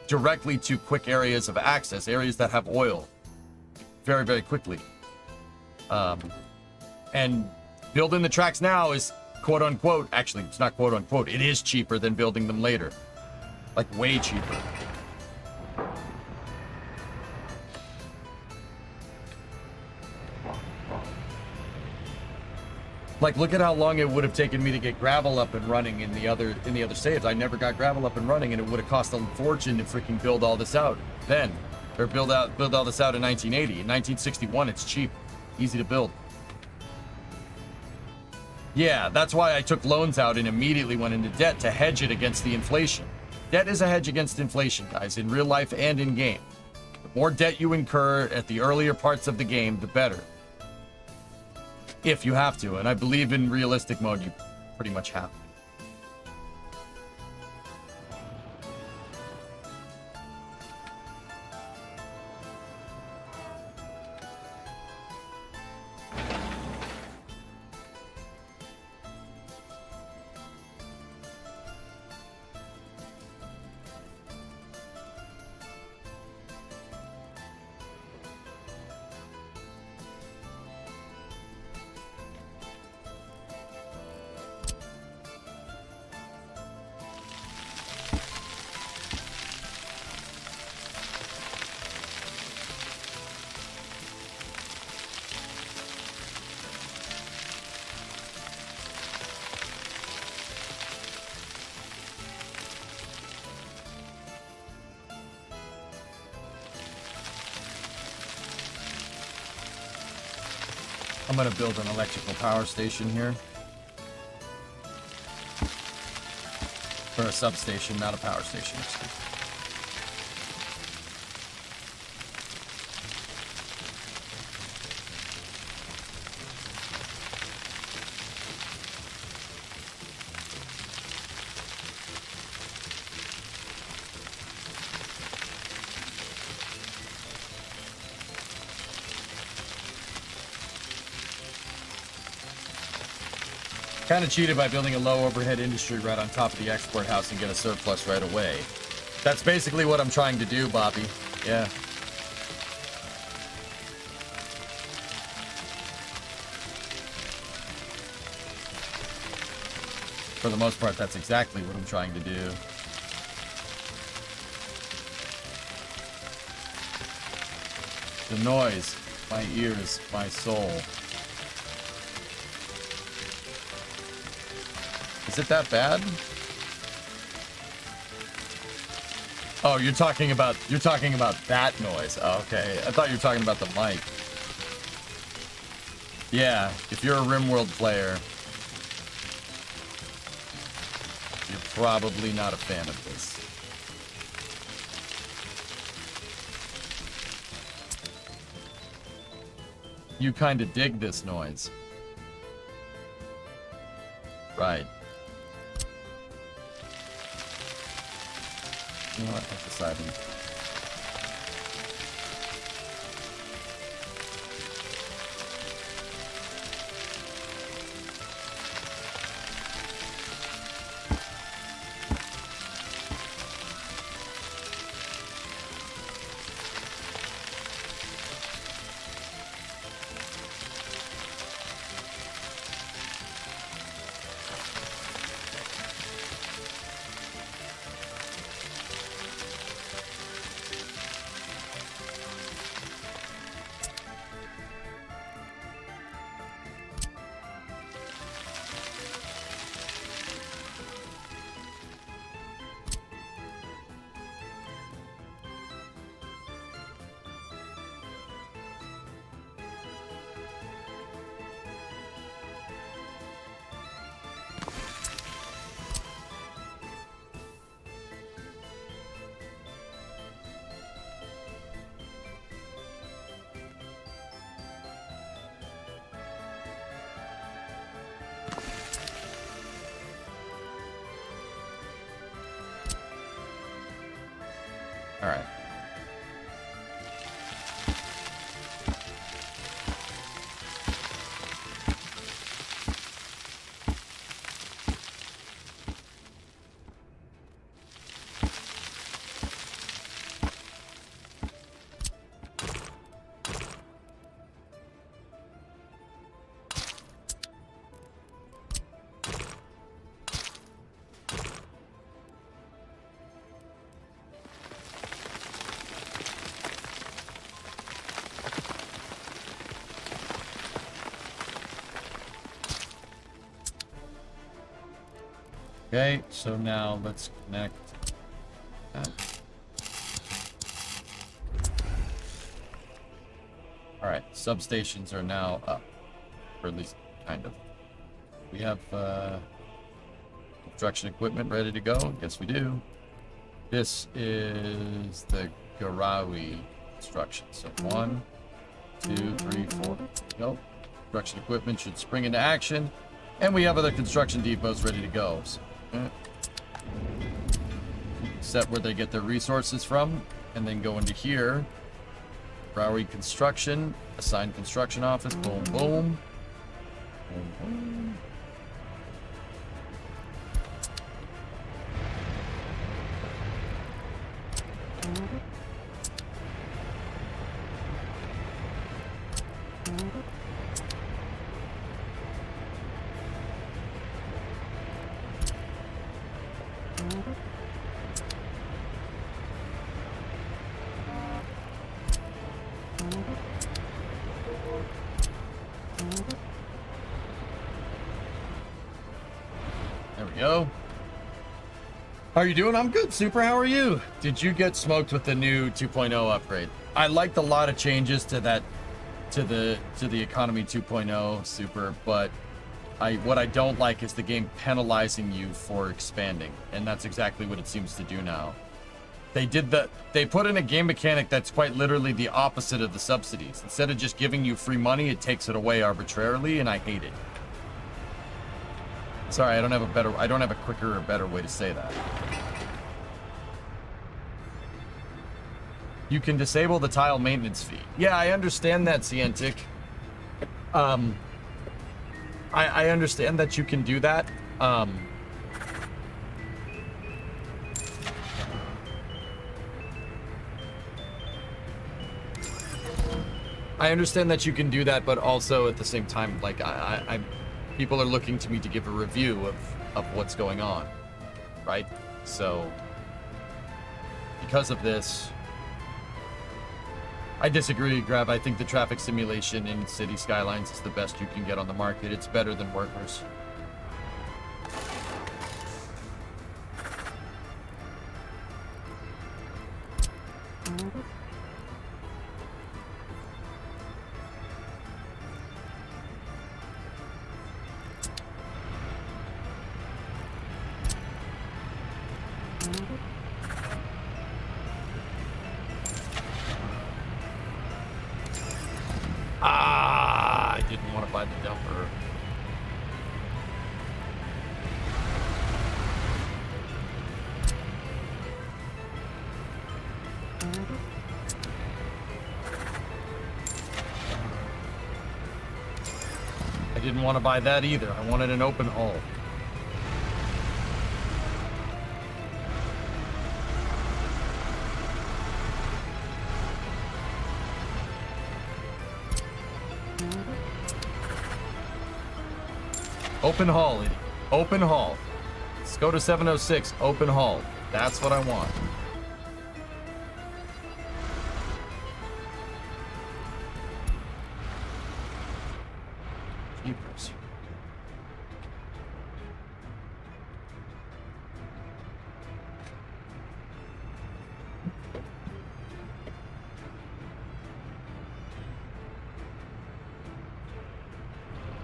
directly to quick areas of access, areas that have oil very, very quickly. And building the tracks now is quote unquote, actually it's not quote unquote, it is cheaper than building them later. Like way cheaper. Like, look at how long it would have taken me to get gravel up and running in the other saves. I never got gravel up and running, and it would have cost a fortune to freaking build all this out then, or build all this out in 1980. In 1961, it's cheap, easy to build. Yeah, that's why I took loans out and immediately went into debt to hedge it against the inflation. Debt is a hedge against inflation, guys, in real life and in game. The more debt you incur at the earlier parts of the game, the better. if you have to. And I believe in realistic mode, you pretty much have to. I'm gonna build an electrical power station here. Or a substation, not a power station. Excuse me. Kind of cheated by building a low overhead industry right on top of the export house and get a surplus right away. That's basically what I'm trying to do, Bobby. Yeah. For the most part, that's exactly what I'm trying to do. The noise, my ears, my soul. Is it that bad? Oh, you're talking about that noise. Oh, okay. I thought you were talking about the mic. Yeah, if you're a RimWorld player, you're probably not a fan of this. You kind of dig this noise. Right. You know what? I've decided. All right. Okay, so now let's connect that. All right, substations are now up, or at least kind of. We have construction equipment ready to go. Yes, we do. This is the Garawi construction. So 1, 2, 3, 4. Go. Construction equipment should spring into action. And we have other construction depots ready to go. So, set where they get their resources from. And then go into here. Bowery Construction. Assign construction office. Boom, boom. Boom, boom. There we go. How are you doing? I'm good, Super. How are you? Did you get smoked with the new 2.0 upgrade? I liked a lot of changes to that, to the economy 2.0, Super, but what I don't like is the game penalizing you for expanding, and that's exactly what it seems to do now. They put in a game mechanic that's quite literally the opposite of the subsidies. Instead of just giving you free money, it takes it away arbitrarily, and I hate it. Sorry, I don't have a quicker or better way to say that. You can disable the tile maintenance fee. Yeah, I understand that, Cientic. I understand that you can do that. I understand that you can do that, but also at the same time, like, people are looking to me to give a review of what's going on, right? So, because of this, I disagree, Grav. I think the traffic simulation in City Skylines is the best you can get on the market. It's better than Workers. I didn't want to buy the dumper. I didn't want to buy that either. I wanted an open hull. Open hull, idiot. Open hull. Let's go to 706. Open hull. That's what I want. Jeepers.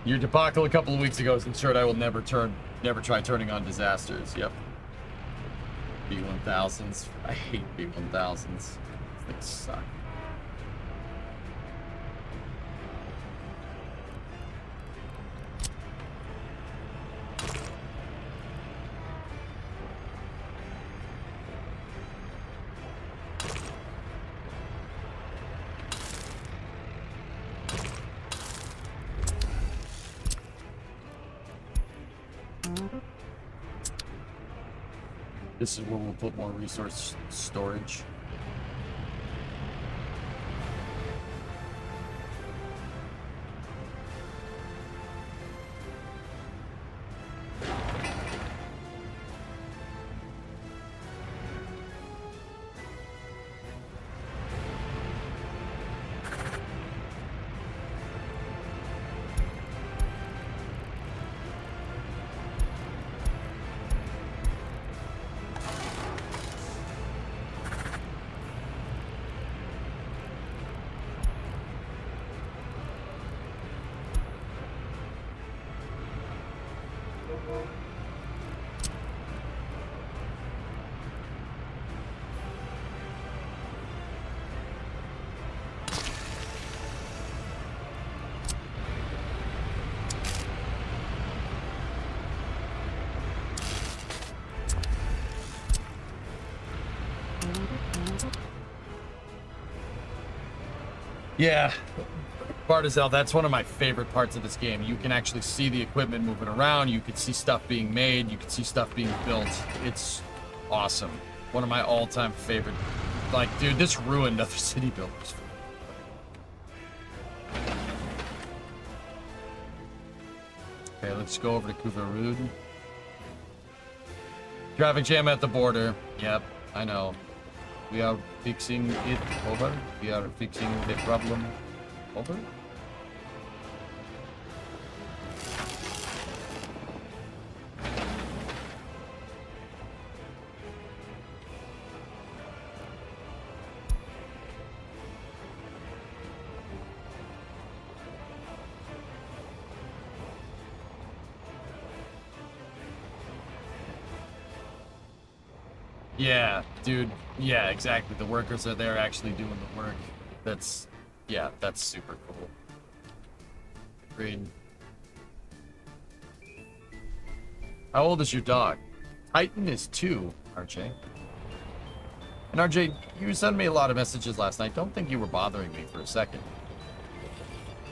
Your debacle a couple of weeks ago has ensured I will never try turning on disasters. Yep. B1000s. I hate B1000s. They suck. This is where we'll put more resource storage. Yeah. Bartizel, that's one of my favorite parts of this game. You can actually see the equipment moving around. You can see stuff being made. You can see stuff being built. It's awesome. One of my all-time favorite. Like, dude, this ruined other city builders. Okay, let's go over to Kuvarud. Traffic jam at the border. Yep, I know. We are fixing it. Over. We are fixing the problem. Over. Yeah, dude. Yeah, exactly. The workers are there actually doing the work. That's, yeah, that's super cool. Agreed. How old is your dog? Titan is 2, RJ. And RJ, you sent me a lot of messages last night. Don't think you were bothering me for a second.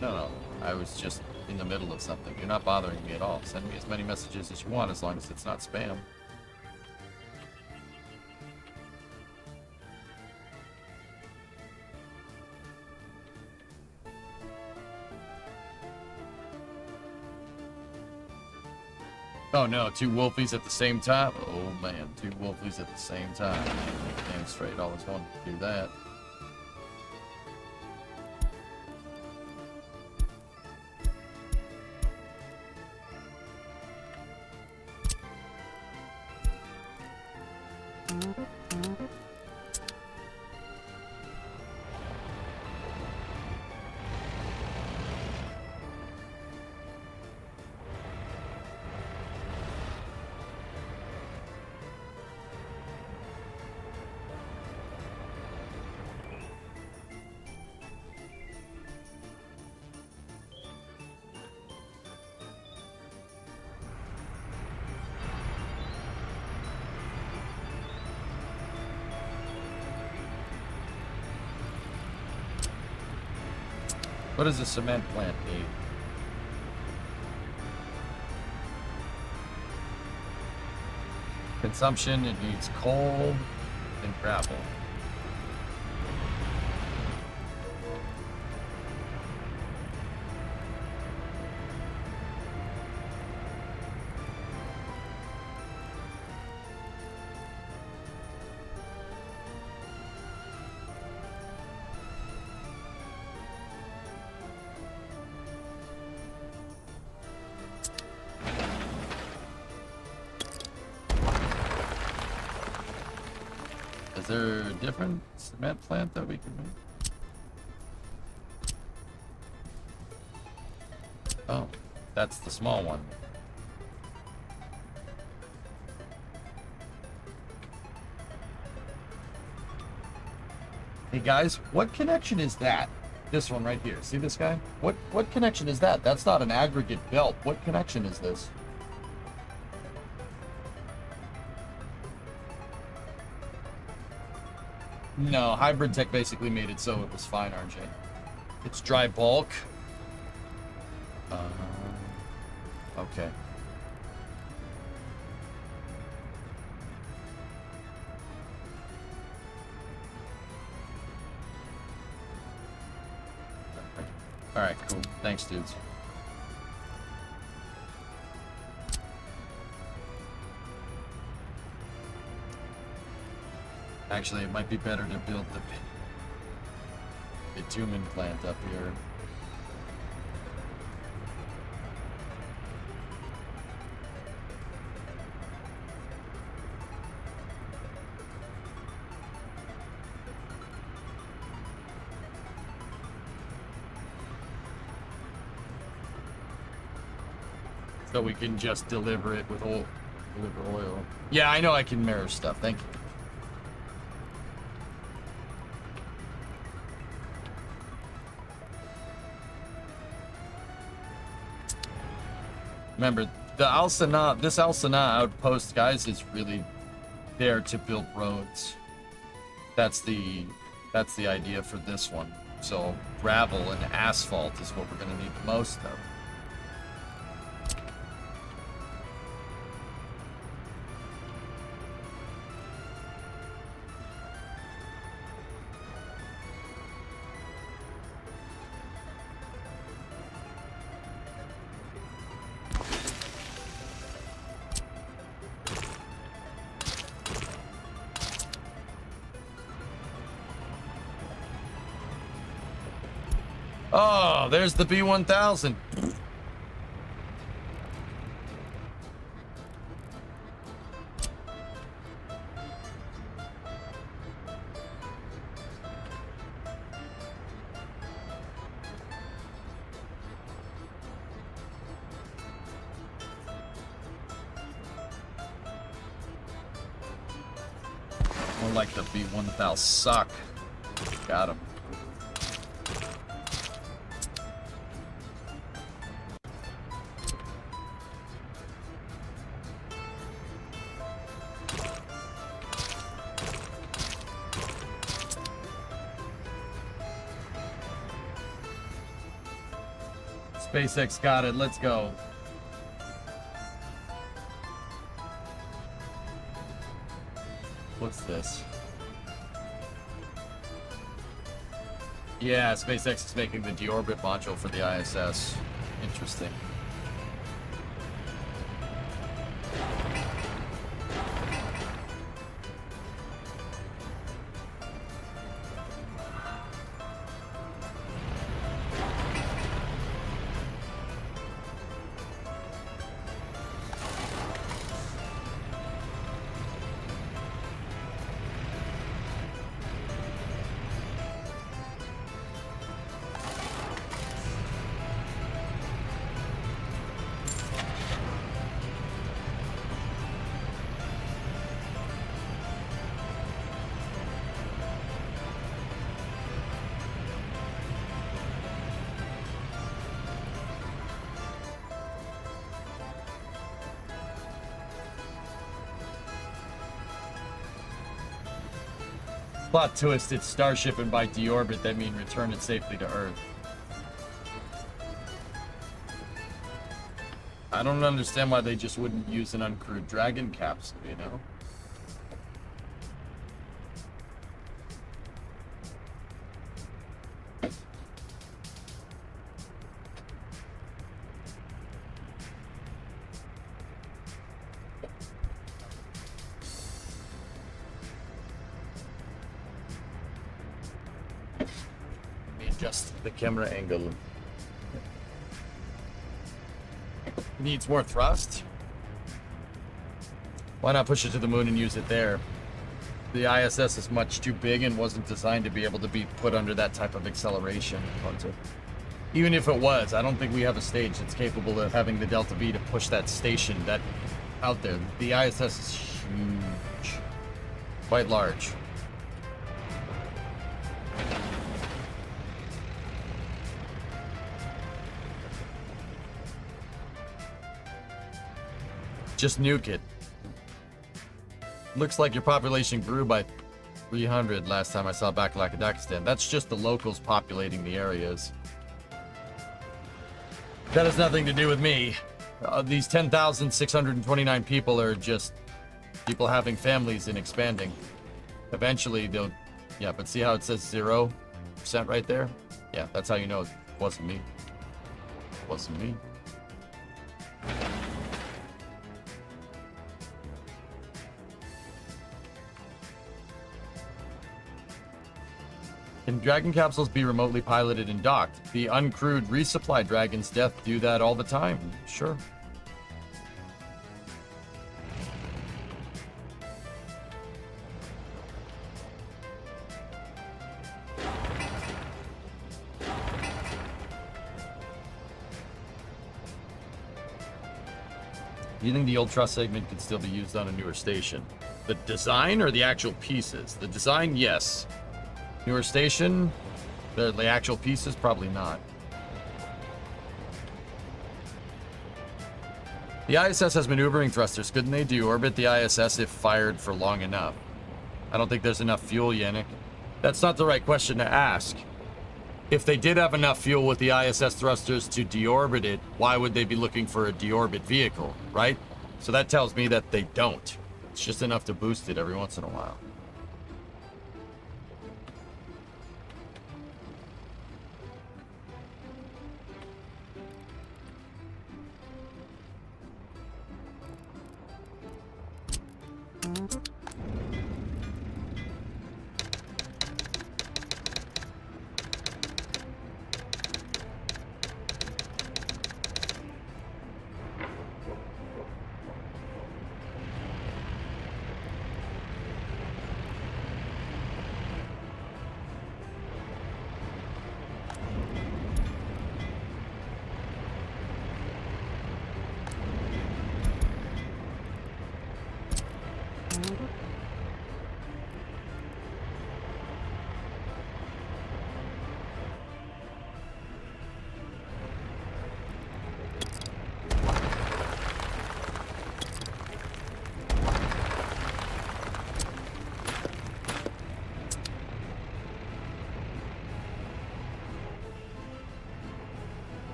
No, I was just in the middle of something. You're not bothering me at all. Send me as many messages as you want, as long as it's not spam. Oh no, 2 wolfies at the same time? Oh man, 2 wolfies at the same time. Damn straight, always wanted to do that. What does a cement plant need? Consumption, it needs coal and gravel. Is there a different cement plant that we can make? Oh, that's the small one. Hey guys, what connection is that? This one right here. See this guy? What connection is that? That's not an aggregate belt. What connection is this? No, Hybrid Tech basically made it so it was fine, RJ. It's dry bulk. Okay. Alright, cool. Thanks, dudes. Actually, it might be better to build the bitumen plant up here. So we can just deliver it with oil. Deliver oil. Yeah, I know I can mirror stuff. Thank you. Remember, the Al Sanaa, this Al Sanaa outpost, guys, is really there to build roads. That's the idea for this one. So gravel and asphalt is what we're going to need the most of. Oh, there's the B-1000. More like the B-1000 suck. Got him. SpaceX got it. Let's go. What's this? Yeah, SpaceX is making the deorbit module for the ISS. Interesting. Plot twist, it's Starship, and by deorbit, that means return it safely to Earth. I don't understand why they just wouldn't use an uncrewed Dragon capsule, you know? Adjust the camera angle. Needs more thrust. Why not push it to the moon and use it there? The ISS is much too big and wasn't designed to be able to be put under that type of acceleration. Even if it was, I don't think we have a stage that's capable of having the Delta V to push that station that out there. The ISS is huge. Quite large. Just nuke it. Looks like your population grew by 300 last time I saw Bakalakadakastan. That's just the locals populating the areas. That has nothing to do with me. These 10,629 people are just people having families and expanding. Eventually they'll... Yeah, but see how it says 0% right there? Yeah, that's how you know it wasn't me. It wasn't me. Can Dragon capsules be remotely piloted and docked? The uncrewed resupply Dragon's death do that all the time. Sure. Do you think the old truss segment could still be used on a newer station? The design or the actual pieces? The design, yes. Newer station, the actual pieces, probably not. The ISS has maneuvering thrusters. Couldn't they deorbit the ISS if fired for long enough? I don't think there's enough fuel, Yannick. That's not the right question to ask. if they did have enough fuel with the ISS thrusters to deorbit it, why would they be looking for a deorbit vehicle, right? So that tells me that they don't. It's just enough to boost it every once in a while.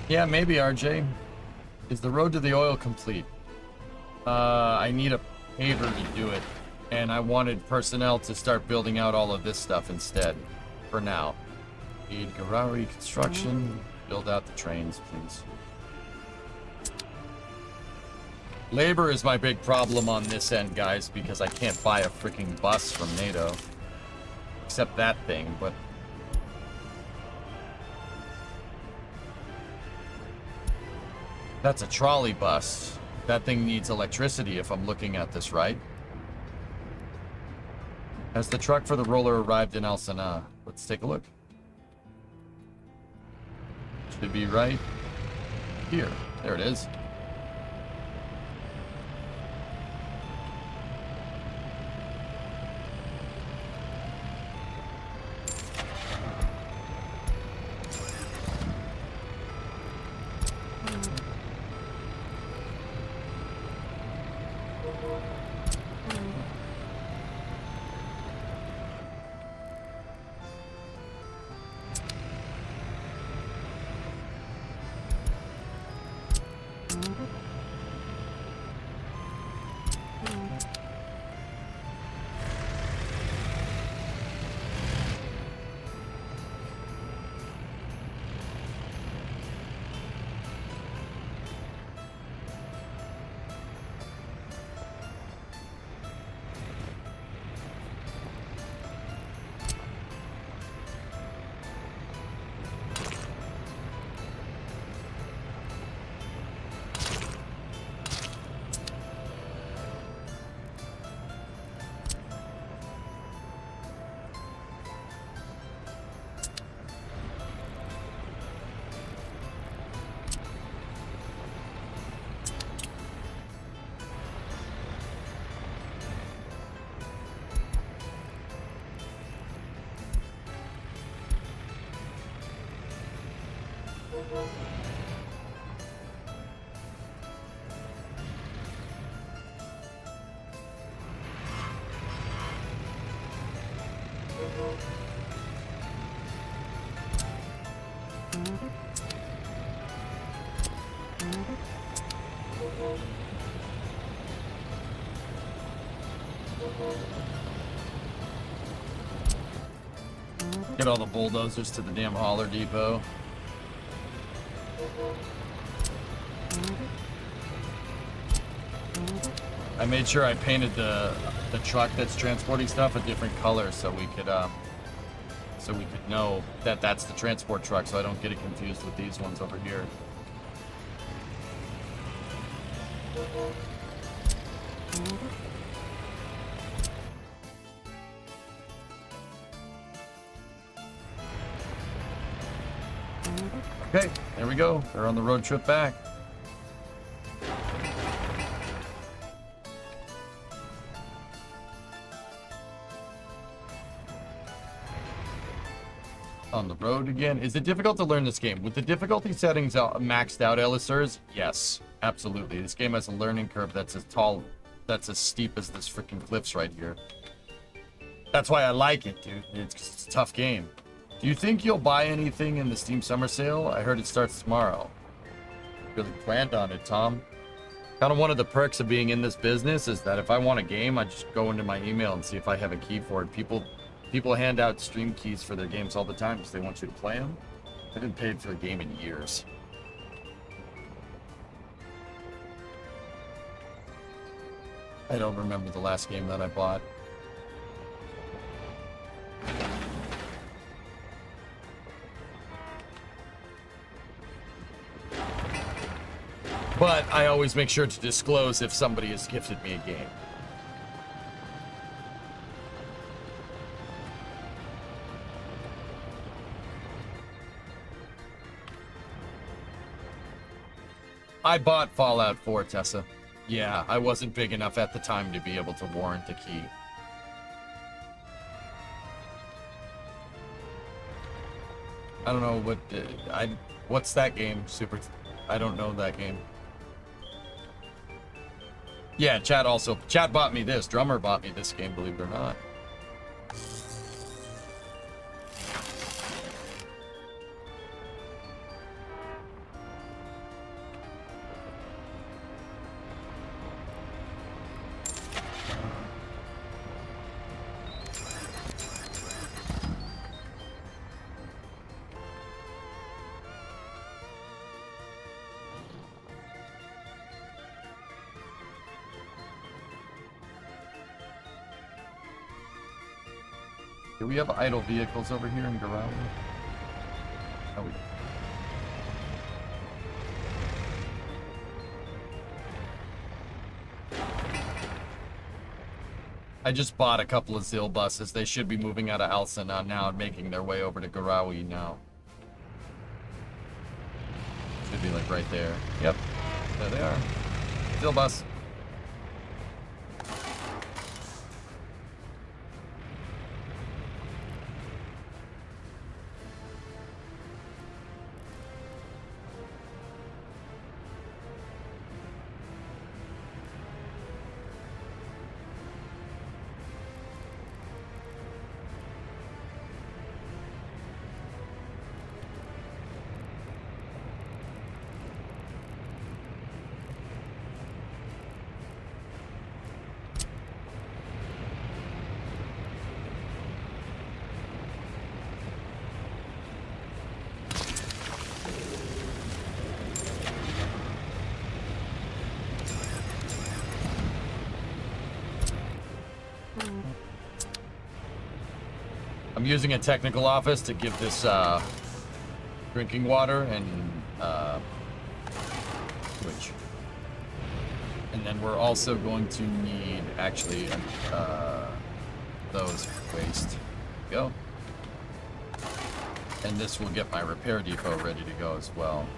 Yeah, maybe, RJ. Is the road to the oil complete? I need a paver to do it. And I wanted personnel to start building out all of this stuff instead. For now. Need Garari construction. Build out the trains, please. Labor is my big problem on this end, guys, because I can't buy a freaking bus from NATO. Except that thing, but... That's a trolley bus. That thing needs electricity if I'm looking at this right. Has the truck for the roller arrived in El Sana? Let's take a look. Should be right here. There it is. Get all the bulldozers to the damn hauler depot. I made sure I painted the truck that's transporting stuff a different color so we could know that that's the transport truck, so I don't get it confused with these ones over here. Okay, there we go. They're on the road trip back. On the road again. Is it difficult to learn this game? With the difficulty settings maxed out, Elisers? Yes, absolutely. This game has a learning curve that's as steep as this freaking cliffs right here. That's why I like it, dude. It's a tough game. Do you think you'll buy anything in the Steam Summer Sale? I heard it starts tomorrow. Really planned on it, Tom. Kind of one of the perks of being in this business is that if I want a game, I just go into my email and see if I have a key for it. People hand out Stream keys for their games all the time because they want you to play them. I haven't paid for a game in years. I don't remember the last game that I bought. But I always make sure to disclose if somebody has gifted me a game. I bought Fallout 4, Tessa. Yeah, I wasn't big enough at the time to be able to warrant a key. I don't know what what's that game? I don't know that game. Yeah, Chad bought me this. Drummer bought me this game, believe it or not. Do we have idle vehicles over here in Garou? Oh, we do. I just bought a couple of Zill buses. They should be moving out of Alcina now and making their way over to Garawi now. Should be like right there. Yep. There they are. Zill bus. I'm using a technical office to give this drinking water and switch. And then we're also going to need actually those waste. Go. And this will get my repair depot ready to go as well.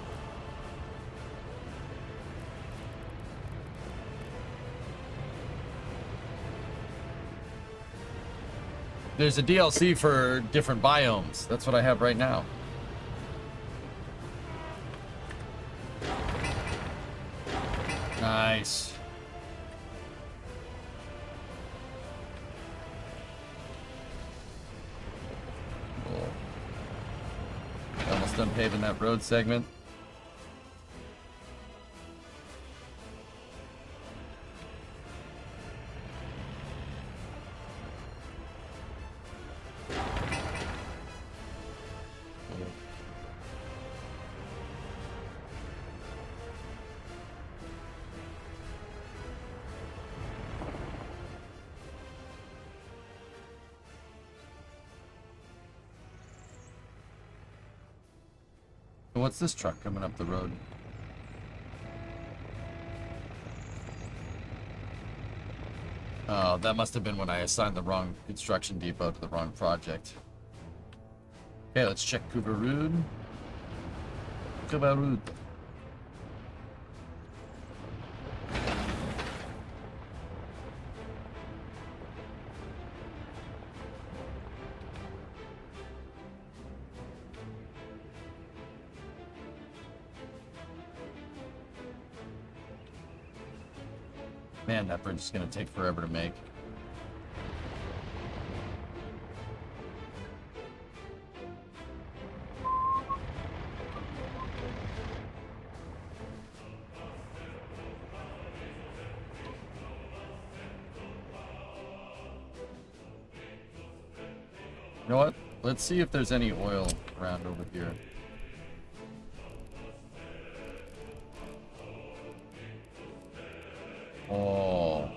There's a DLC for different biomes. That's what I have right now. Nice. Cool. Almost done paving that road segment. What's this truck coming up the road? Oh, that must have been when I assigned the wrong construction depot to the wrong project. Okay, let's check Kubarud. Kubarud. Man, that bridge is going to take forever to make. You know what? Let's see if there's any oil around over here. Oh.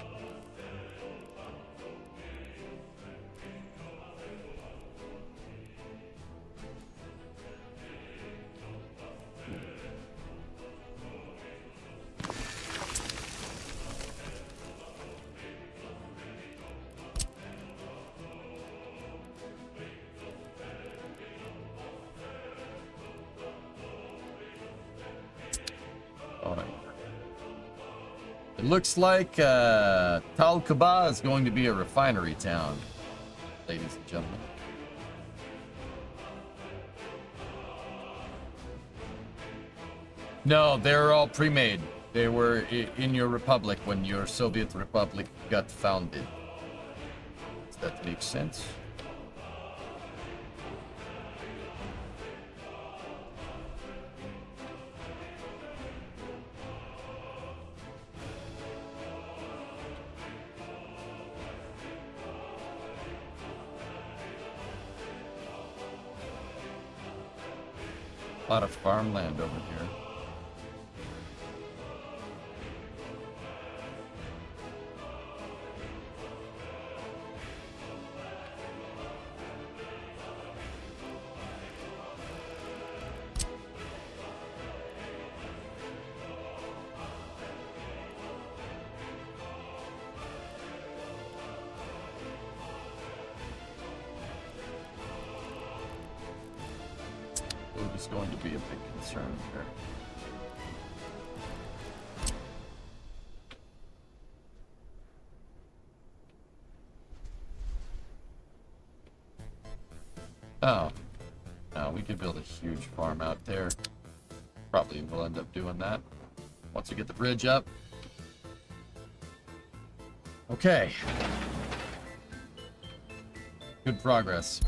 It looks like Talcaba is going to be a refinery town, ladies and gentlemen. No, they're all pre-made. They were in your republic when your Soviet Republic got founded. Does that make sense? A lot of farmland over here. Food is going to be a big concern here. Oh. No, we could build a huge farm out there. Probably will end up doing that once we get the bridge up. Okay. Good progress.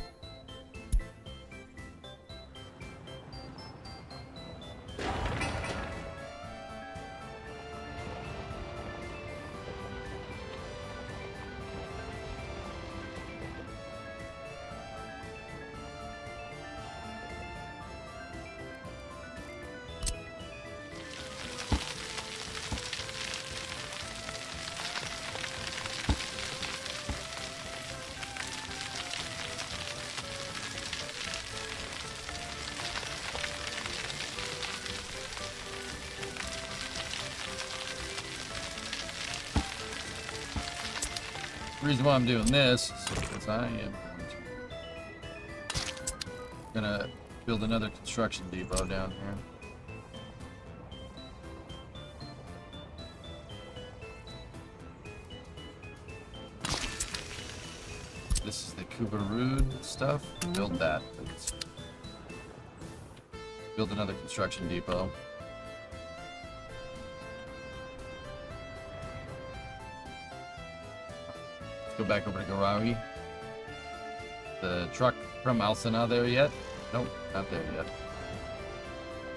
The reason why I'm doing this is because I am gonna build another construction depot down here. This is the Kubarud stuff. Build that. Let's build another construction depot. Go back over to Garawi. The truck from Alsana there yet? Nope, not there yet.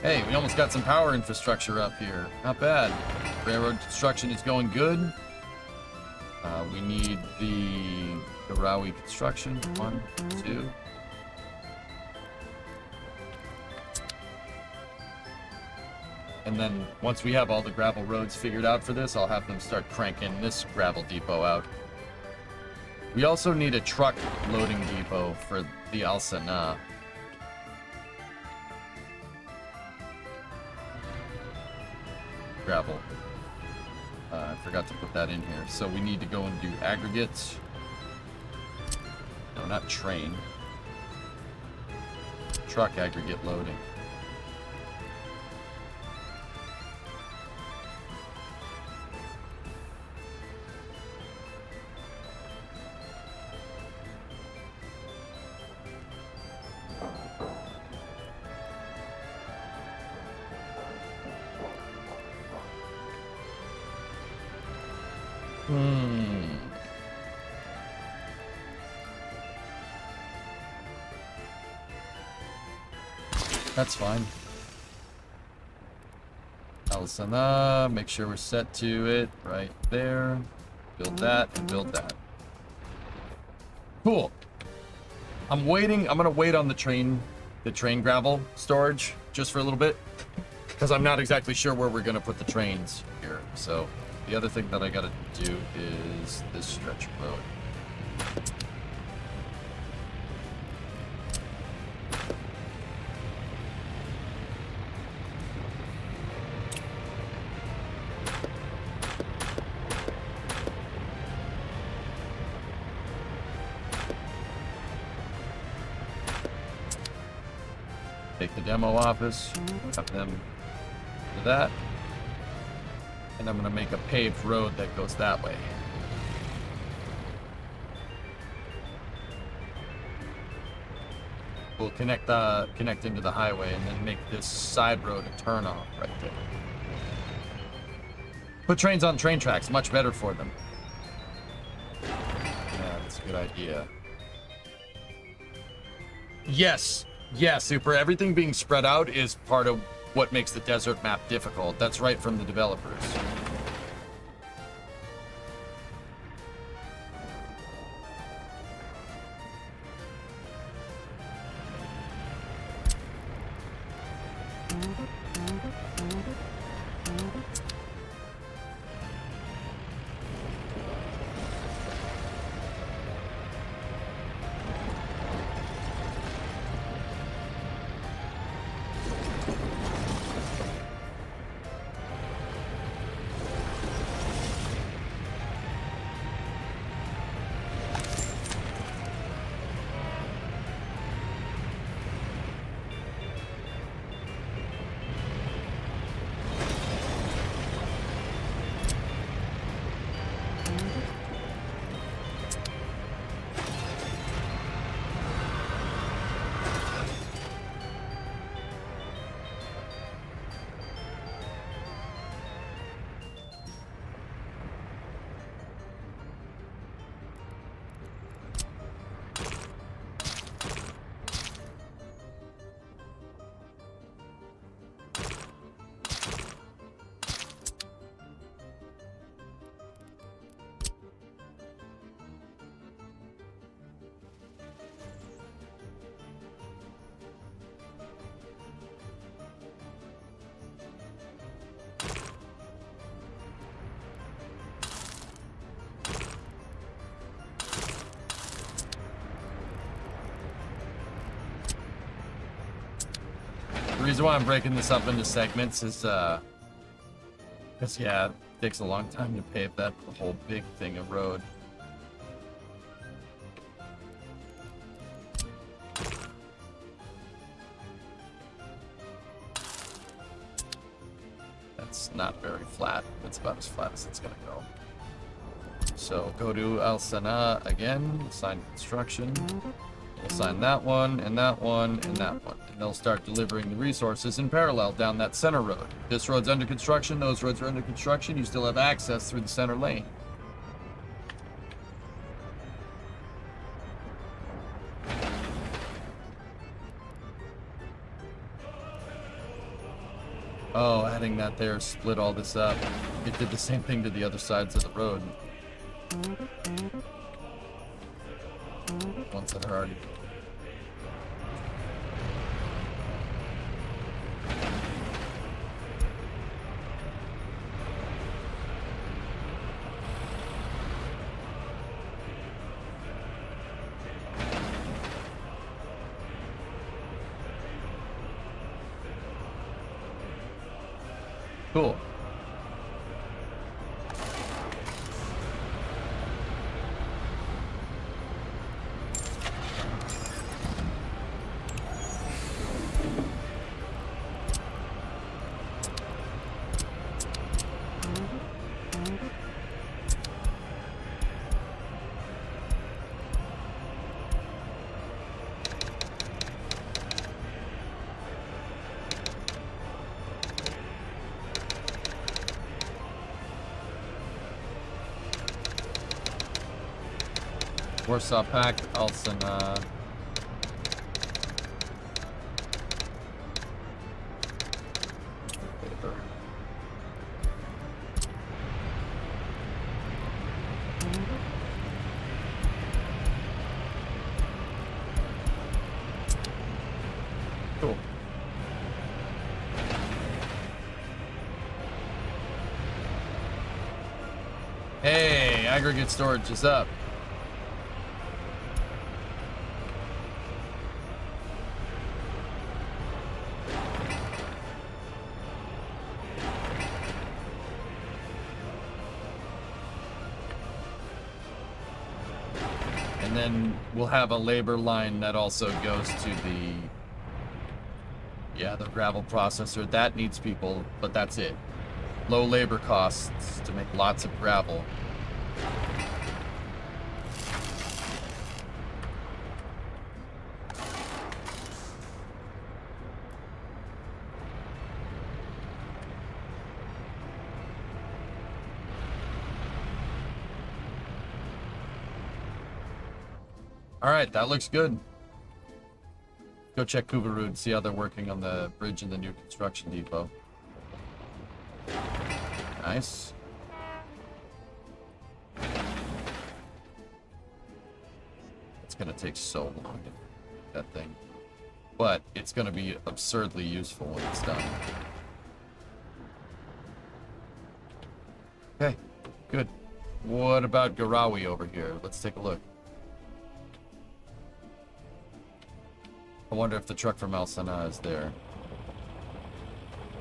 Hey, we almost got some power infrastructure up here. Not bad. Railroad construction is going good. We need the Garawi construction. 1, 2. And then once we have all the gravel roads figured out for this, I'll have them start cranking this gravel depot out. We also need a truck loading depot for the Alsana. Gravel. I forgot to put that in here. So we need to go and do aggregates. No, not train. Truck aggregate loading. That's fine. Alsana, make sure we're set to it right there. Build that and build that. Cool. I'm waiting. I'm gonna wait on the train gravel storage just for a little bit, because I'm not exactly sure where we're gonna put the trains here. So the other thing that I gotta do is this stretch of road. Take the demo office, have them do that, and I'm gonna make a paved road that goes that way. We'll connect into the highway and then make this side road a turn off right there. Put trains on train tracks, much better for them. Yeah, that's a good idea. Yes. Yeah, Super. Everything being spread out is part of what makes the desert map difficult. That's right from the developers. The reason why I'm breaking this up into segments is, because, yeah, it takes a long time to pave that whole big thing of road. That's not very flat. That's about as flat as it's gonna go. So go to Al Sana again, assign construction. We'll assign that one, and that one, and that one. And they'll start delivering the resources in parallel down that center road. This road's under construction, those roads are under construction, you still have access through the center lane. Oh, adding that there split all this up. It did the same thing to the other sides of the road. Ones that are already... Cool. Warsaw Pact, Alsana. aggregate storage is up. And then we'll have a labor line that also goes to the gravel processor. That needs people, but that's it. Low labor costs to make lots of gravel. All right, that looks good. Go check Kuvarud, see how they're working on the bridge and the new construction depot. Nice. It's gonna take so long to that thing, but it's gonna be absurdly useful when it's done. Okay, good. What about Garawi over here? Let's take a look. I wonder if the truck from El Sana is there.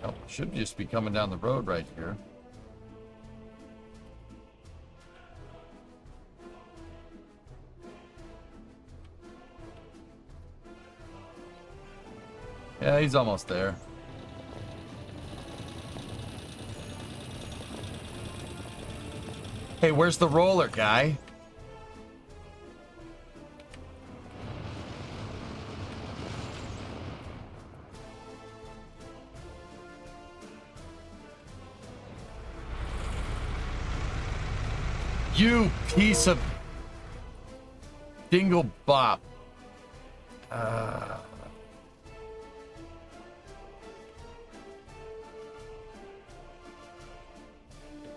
Oh, should just be coming down the road right here. Yeah, he's almost there. Hey, where's the roller, guy? You piece of dingle bop.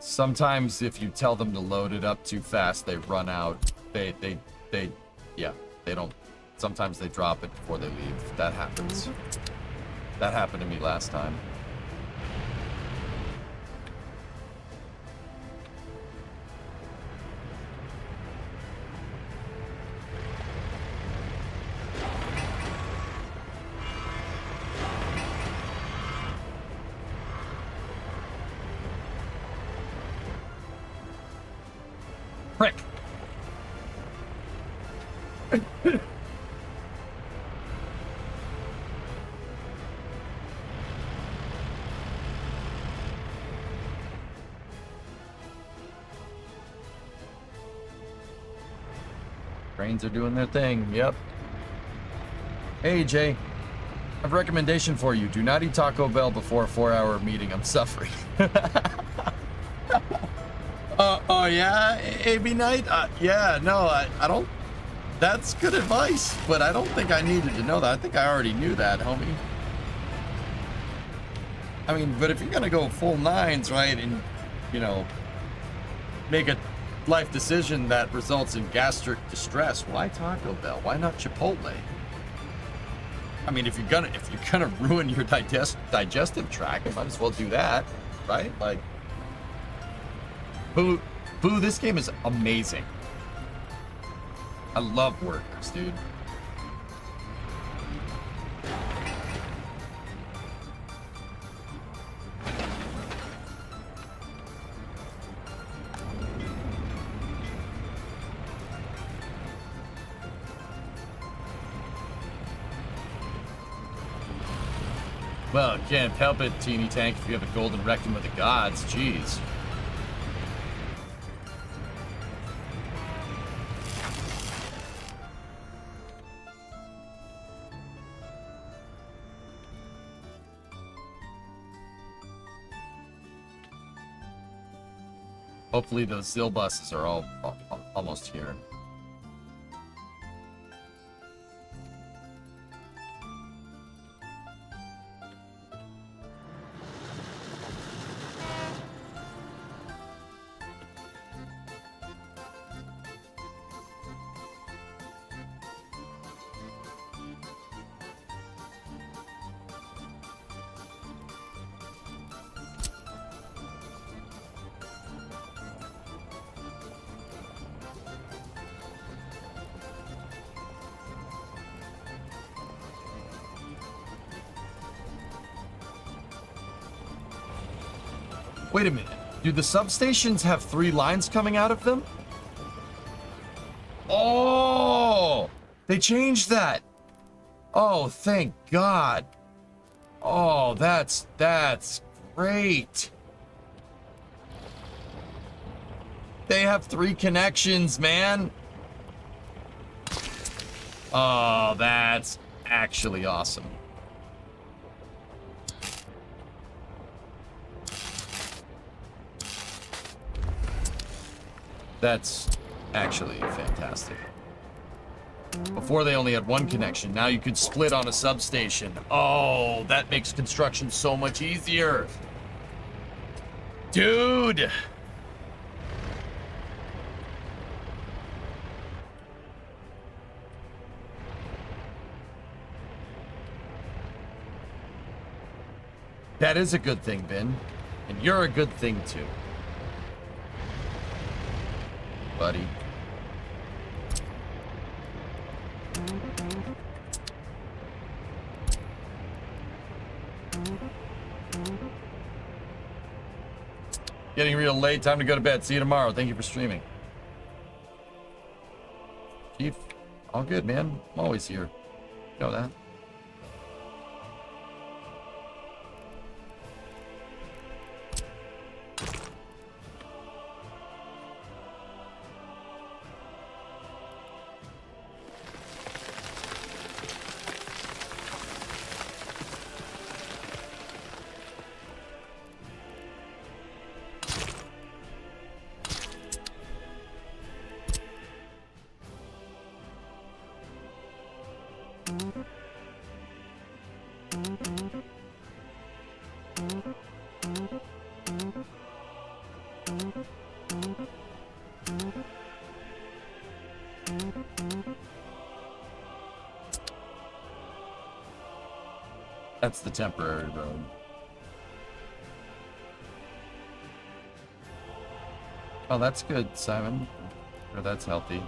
Sometimes if you tell them to load it up too fast, they run out. They don't. Sometimes they drop it before they leave. That happens. That happened to me last time. Prick. Trains are doing their thing. Yep. Hey, Jay. I have a recommendation for you. Do not eat Taco Bell before a 4-hour meeting. I'm suffering. Oh yeah, AB Knight? Yeah, no, I don't... That's good advice, but I don't think I needed to know that. I think I already knew that, homie. I mean, but if you're gonna go full nines, right, and, you know, make a life decision that results in gastric distress, why Taco Bell? Why not Chipotle? I mean, if you're gonna ruin your digestive tract, you might as well do that, right? Like, Boo, this game is amazing. I love workers, dude. Well, can't help it, Teeny Tank, if you have a golden rectum with the gods. Jeez. Hopefully those Zill buses are all almost here. Wait a minute. Do the substations have 3 lines coming out of them? Oh, they changed that. Oh, thank God. Oh, that's great. They have 3 connections, man. Oh, that's actually awesome. That's actually fantastic. Before they only had 1 connection. Now you could split on a substation. Oh, that makes construction so much easier. Dude. That is a good thing, Ben. And you're a good thing too. Buddy. Getting real late. Time to go to bed. See you tomorrow. Thank you for streaming. Chief, all good, man. I'm always here. You know that. That's the temporary road. Oh, that's good, Simon. Sure, that's healthy.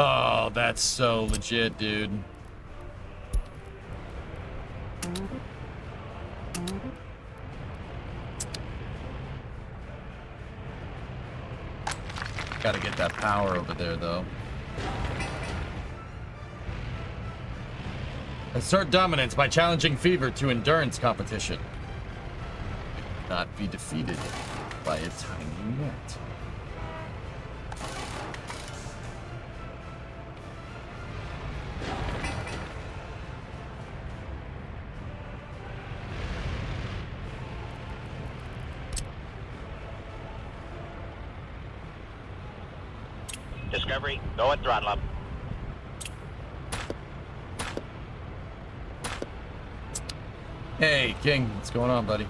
Oh, that's so legit, dude. Gotta get that power over there, though. Assert dominance by challenging Fever to endurance competition. Not be defeated by a tiny net. Discovery, go at throttle up. Hey, King, what's going on, buddy?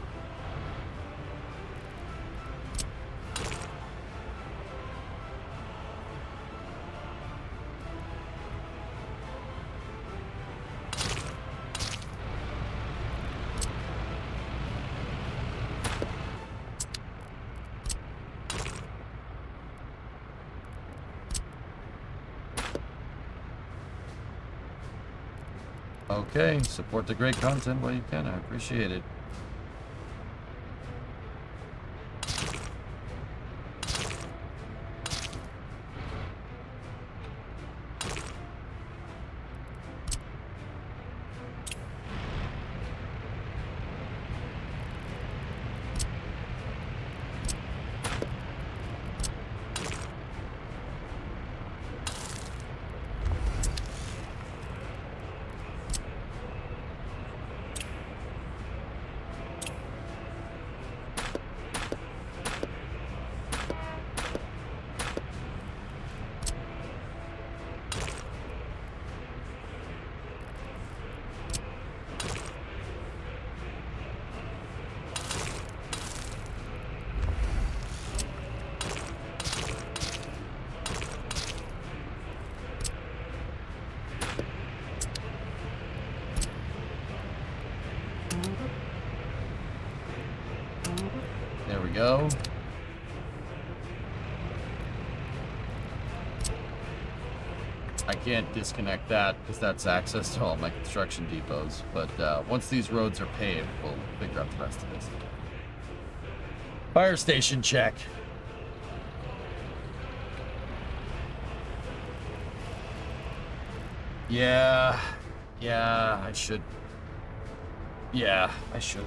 Okay, support the great content while you can. I appreciate it. There we go. I can't disconnect that because that's access to all my construction depots. But once these roads are paved, we'll figure out the rest of this. Fire station check. Yeah, I should. Yeah, I should.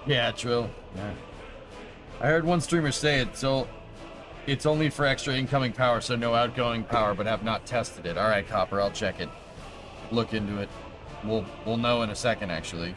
Yeah, true. Yeah. I heard one streamer say it, so it's only for extra incoming power, so no outgoing power, but have not tested it. All right, Copper, I'll check it. Look into it. We'll know in a second, actually.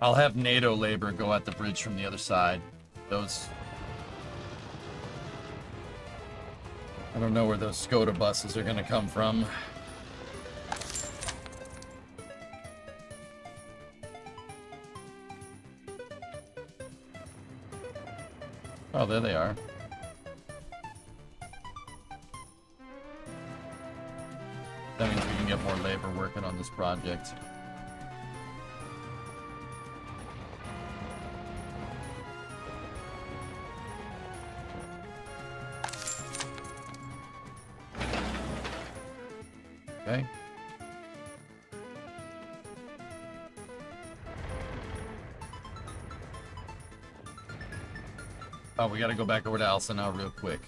I'll have NATO labor go at the bridge from the other side. Those... I don't know where those Skoda buses are gonna come from. Oh, there they are. That means we can get more labor working on this project. Okay. Oh, we gotta go back over to Elsa now real quick.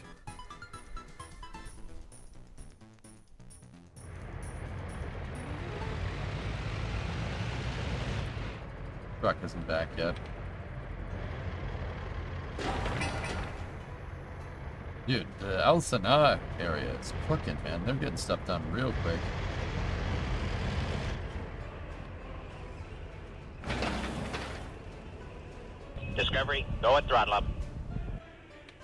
Truck isn't back yet. Dude, the Alsana area is cooking, man. They're getting stuff done real quick. Discovery, go at throttle up.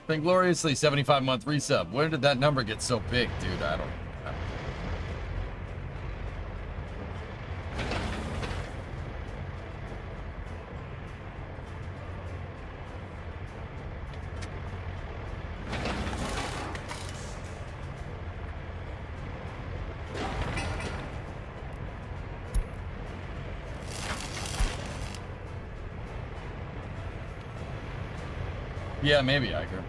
Been gloriously 75-month resub. Where did that number get so big, dude? I don't. Yeah, maybe, Iker.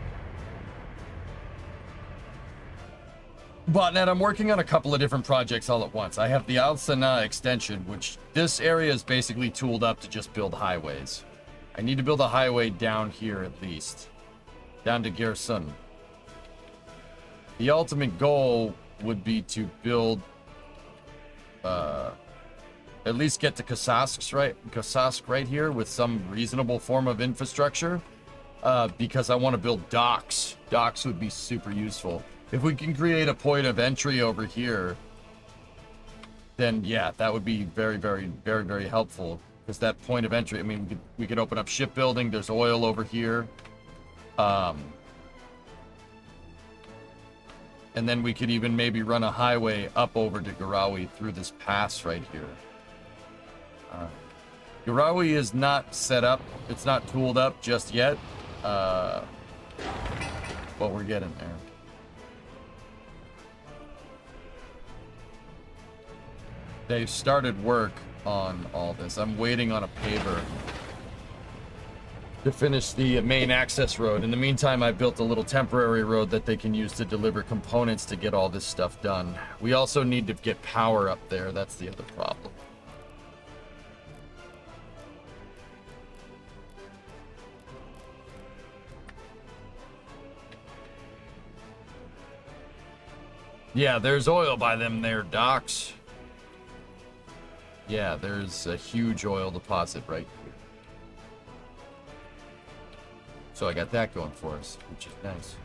Botnet, I'm working on a couple of different projects all at once. I have the Alsana extension, which this area is basically tooled up to just build highways. I need to build a highway down here at least. Down to Gerson. The ultimate goal would be to build... at least get to Kasask right here with some reasonable form of infrastructure. Because I want to build docks. Docks would be super useful. If we can create a point of entry over here, then yeah, that would be very, very, very, very helpful. Because that point of entry, I mean, we could open up shipbuilding. There's oil over here. And then we could even maybe run a highway up over to Garawi through this pass right here. Garawi is not set up. It's not tooled up just yet. But we're getting there. They've started work on all this. I'm waiting on a paver to finish the main access road. In the meantime, I built a little temporary road that they can use to deliver components to get all this stuff done. We also need to get power up there. That's the other problem. Yeah, there's oil by them there docks. Yeah, there's a huge oil deposit right here. So I got that going for us, which is nice.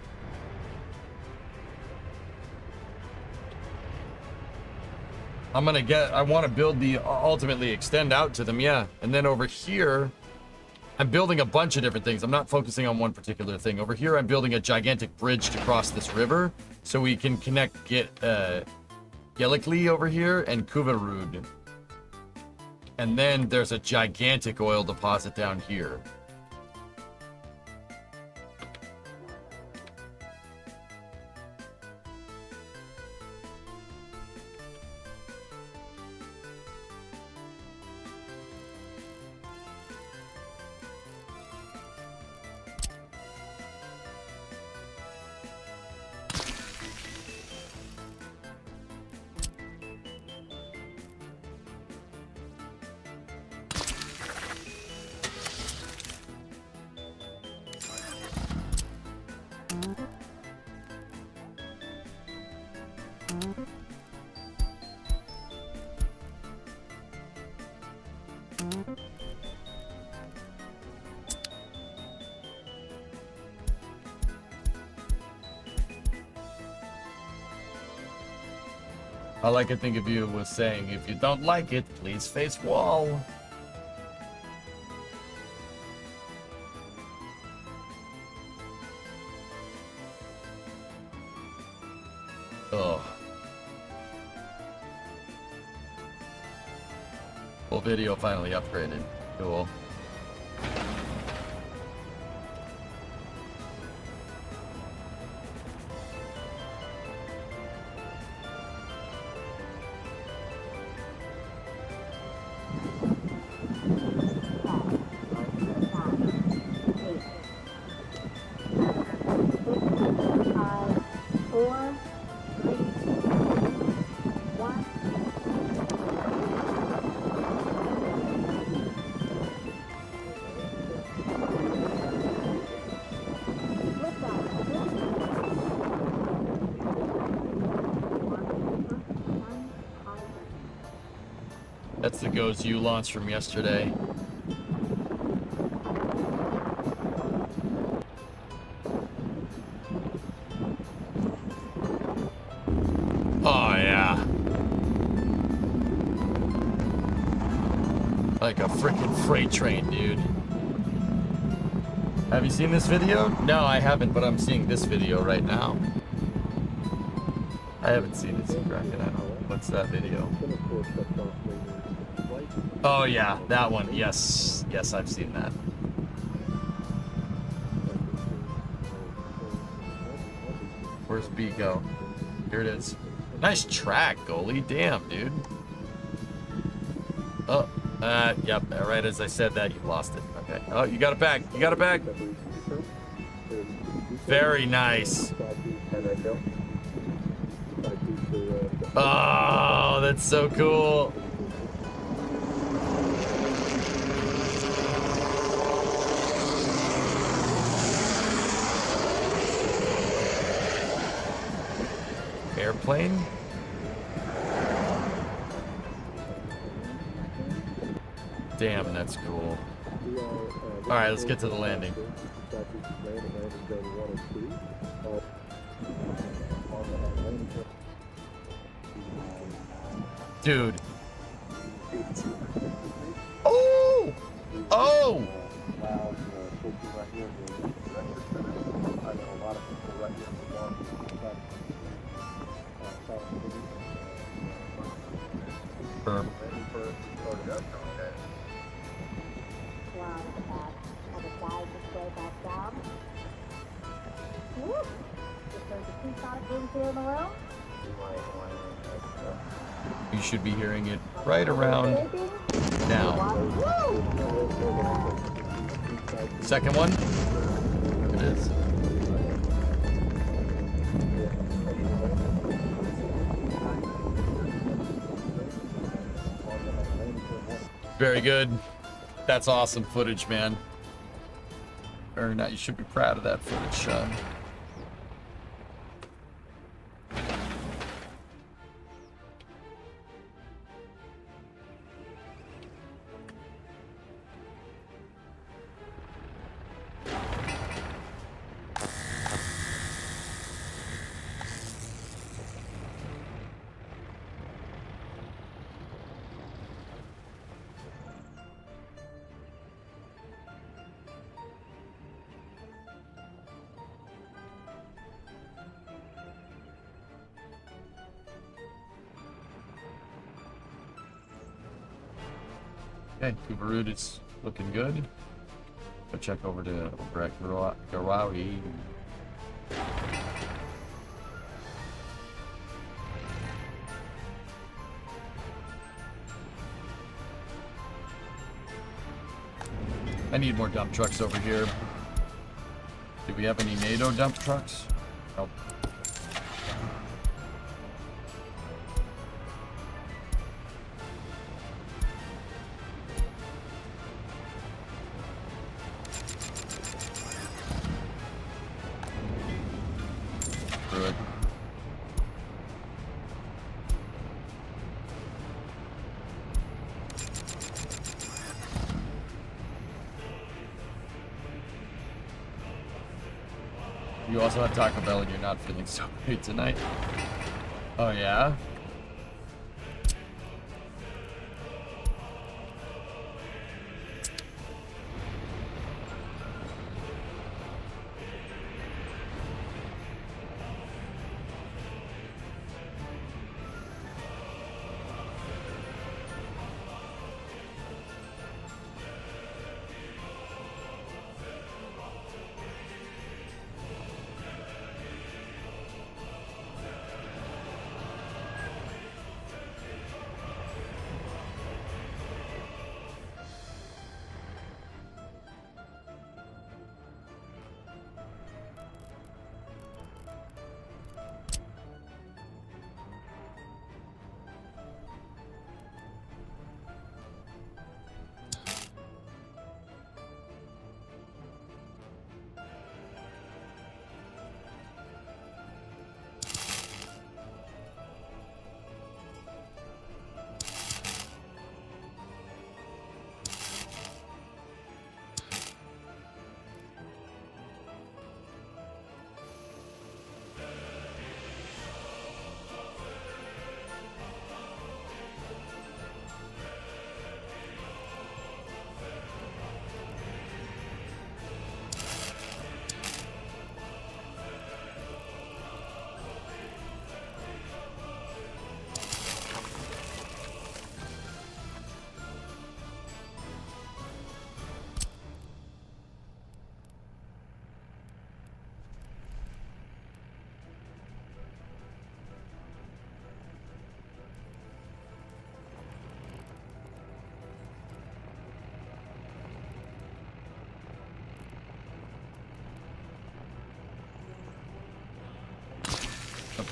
I want to build ultimately extend out to them, yeah. And then over here, I'm building a bunch of different things. I'm not focusing on one particular thing. Over here, I'm building a gigantic bridge to cross this river so we can connect Gelikli over here and Kuvarud. And then there's a gigantic oil deposit down here. All I could think of you was saying, if you don't like it, please face wall. Ugh. Full video finally upgraded. Cool. That's the Goes You launch from yesterday. Oh, yeah. Like a freaking freight train, dude. Have you seen this video? No, I haven't, but I'm seeing this video right now. I haven't seen it, Kraken. I don't know. What's that video? Oh, yeah, that one. Yes. Yes, I've seen that. Where's B go? Here it is. Nice track, goalie. Damn, dude. Oh, yep. Right as I said that, you lost it. Okay. Oh, you got it back. You got it back. Very nice. Oh, that's so cool. Airplane? Damn, that's cool. Alright, let's get to the landing. Dude. Oh! Oh! Burp. You should be hearing it right around now. Second one. It is. Very good. That's awesome footage, man. Very nice. You should be proud of that footage, Sean. Okay, Kubarud is looking good. Go check over at Garawi. I need more dump trucks over here. Do we have any NATO dump trucks? Nope. Good. You also had Taco Bell and you're not feeling so great tonight. Oh yeah?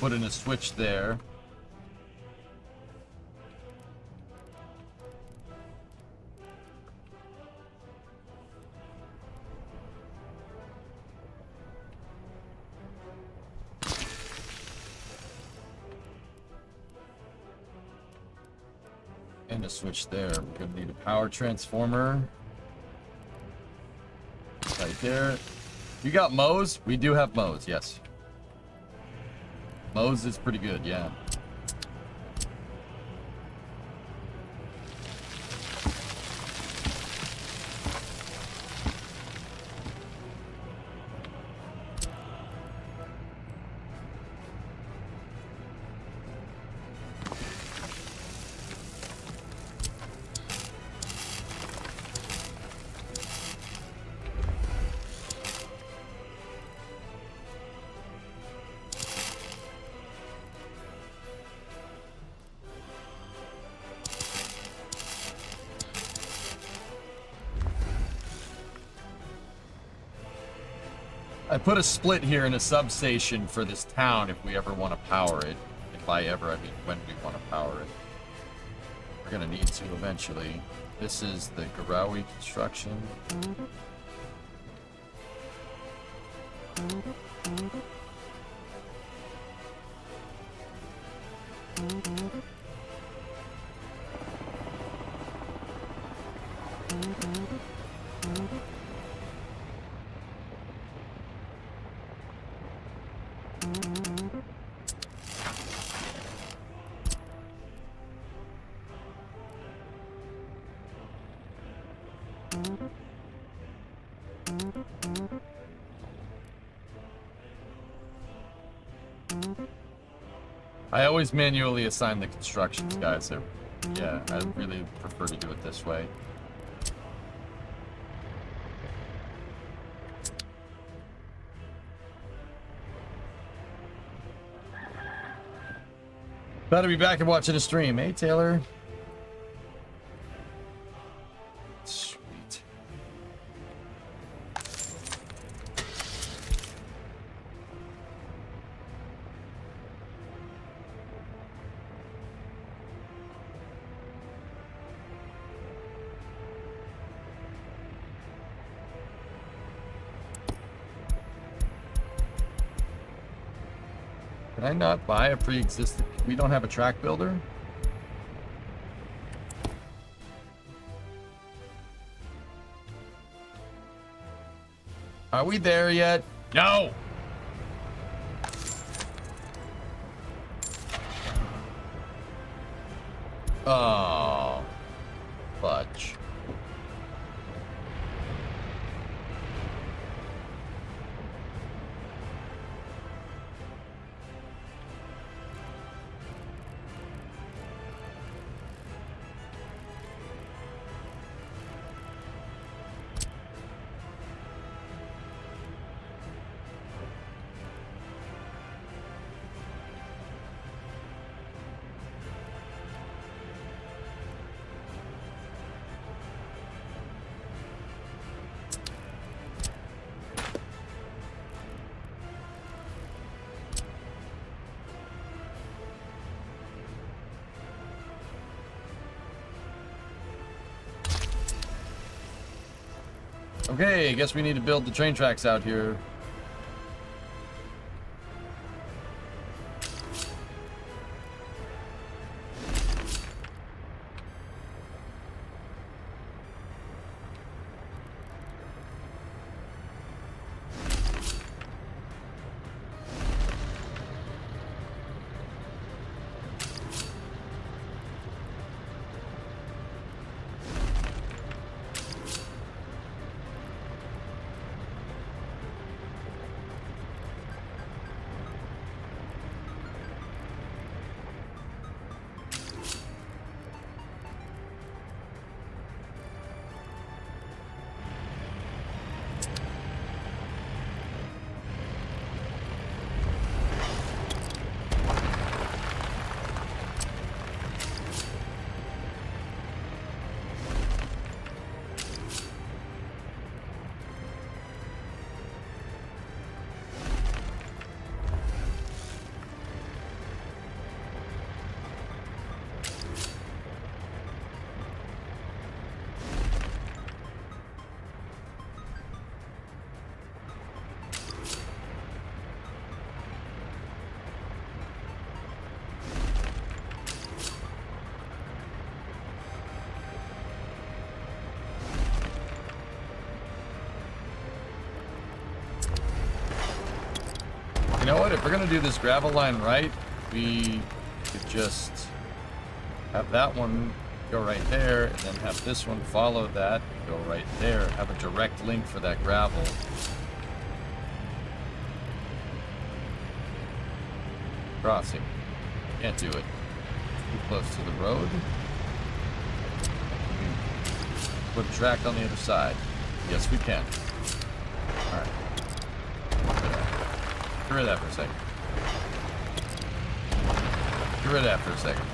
put in a switch there. And a switch there. We're gonna need a power transformer. Right there. You got Moe's? We do have Moe's, yes. Moe's is pretty good, yeah. I put a split here in a substation for this town if we ever want to power it. If I ever, I mean when we want to power it. We're gonna need to eventually. This is the Garawi construction. I always manually assign the constructions, guys. So, yeah, I really prefer to do it this way. Glad to be back and watching a stream. Hey, Taylor. Sweet. Can I not buy a pre-existing? We don't have a track builder? Are we there yet? No! Oh. Fudge. Okay, I guess we need to build the train tracks out here. what? If we're gonna do this gravel line right, we could just have that one go right there, and then have this one follow that, go right there, have a direct link for that gravel. Crossing. Can't do it. Too close to the road. Put a track on the other side. Yes, we can. Alright. Get rid of that for a second. Get rid of that for a second.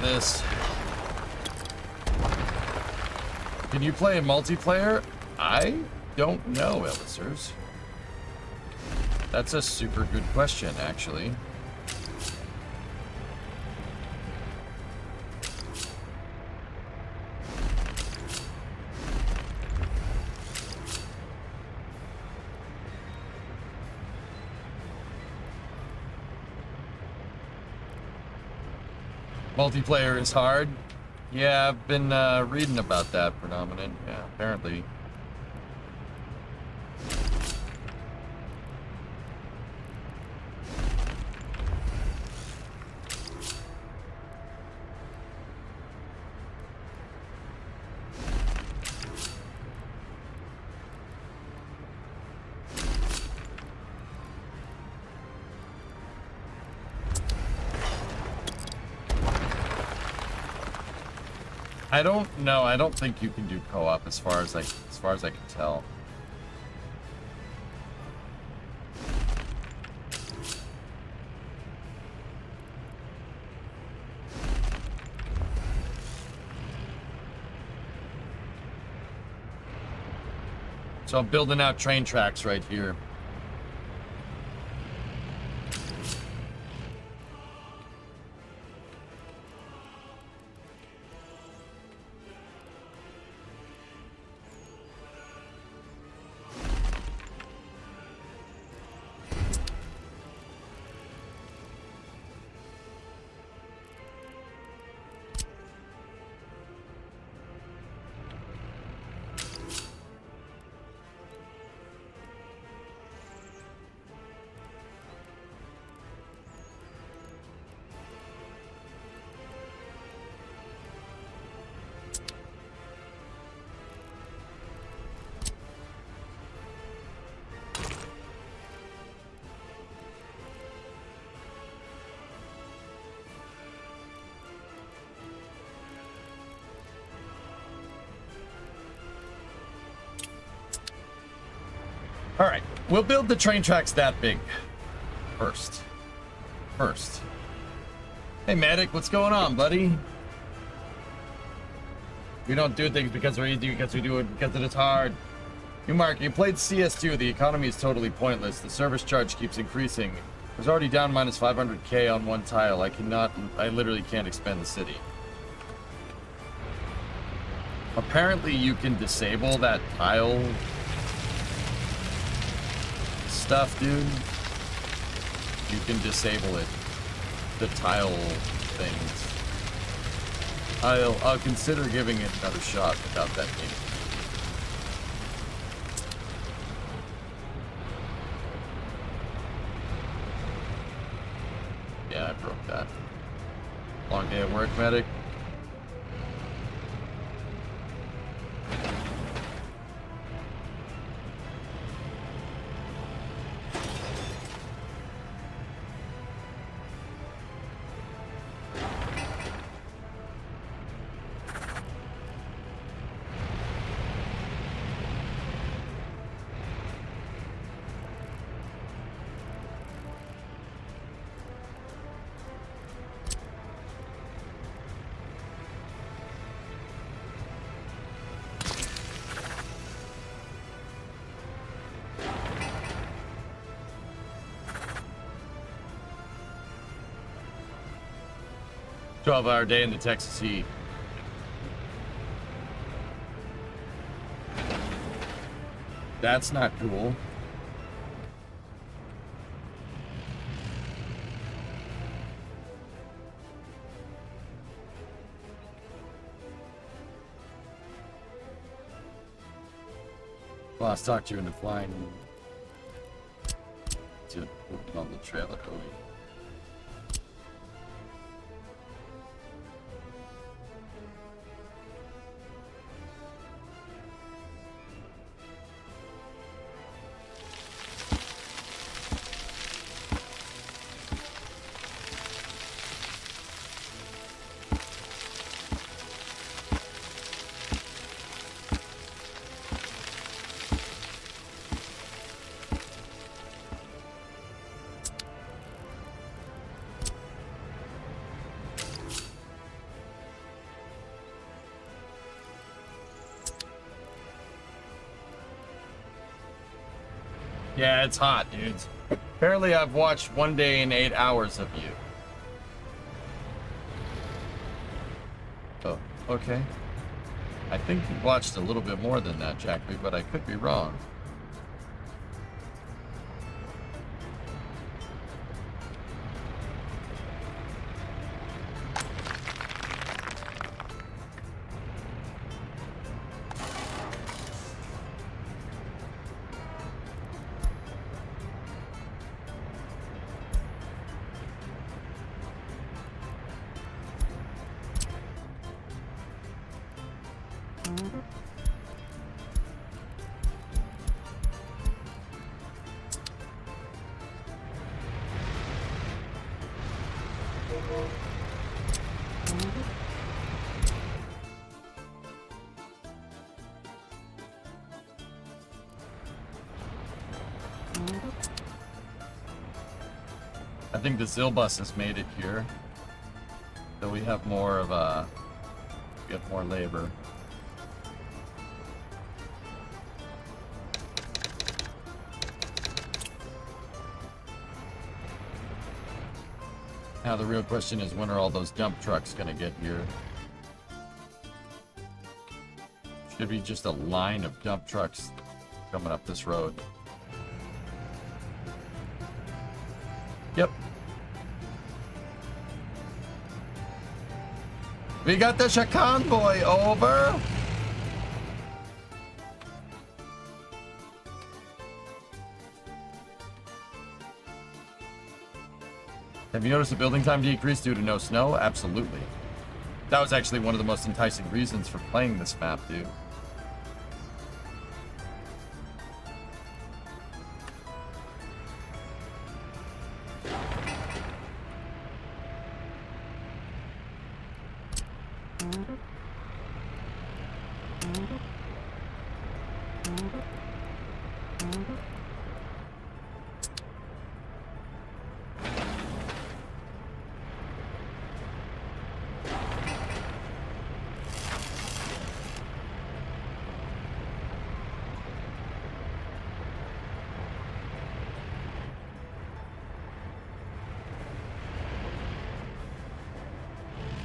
This. Can you play in multiplayer? I don't know, Ellisers. That's a super good question, actually. Multiplayer is hard. Yeah, I've been reading about that, Predominant. Yeah, apparently. I don't know. I don't think you can do co-op as far as I can tell. So I'm building out train tracks right here. All right, we'll build the train tracks that big first. Hey, Medic, what's going on, buddy? We don't do things because we're easy, because we do it because it is hard. You, Mark, you played CS2. The economy is totally pointless. The service charge keeps increasing. I was already down minus 500k on one tile. I literally can't expand the city. Apparently, you can disable that tile stuff, dude. You can disable it. The tile things. I'll consider giving it another shot without that game. Yeah, I broke that. Long day at work, Medic. 12-hour day in the Texas heat. That's not cool. Boss talked you into flying to on the trailer. Yeah, it's hot, dudes. Apparently I've watched 1 day in 8 hours of you. Oh, okay. I think you watched a little bit more than that, Jackie, but I could be wrong. I think the Zilbus has made it here. So we have more of a... We have more labor. Now the real question is, when are all those dump trucks gonna get here? Should be just a line of dump trucks coming up this road. Yep. We got the Shakan boy, over. Have you noticed the building time decrease due to no snow? Absolutely. That was actually one of the most enticing reasons for playing this map, dude.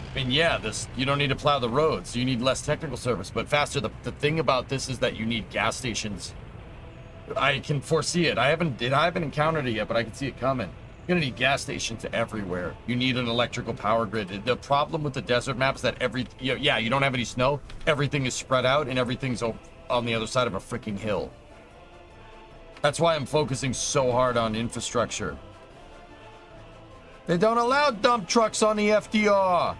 I mean, yeah, this, you don't need to plow the roads, you need less technical service, but faster. The thing about this is that you need gas stations. I can foresee it. I haven't encountered it yet, but I can see it coming. You're gonna need gas stations everywhere. You need an electrical power grid. The problem with the desert map is that you don't have any snow. Everything is spread out and everything's on the other side of a freaking hill. That's why I'm focusing so hard on infrastructure. They don't allow dump trucks on the FDR.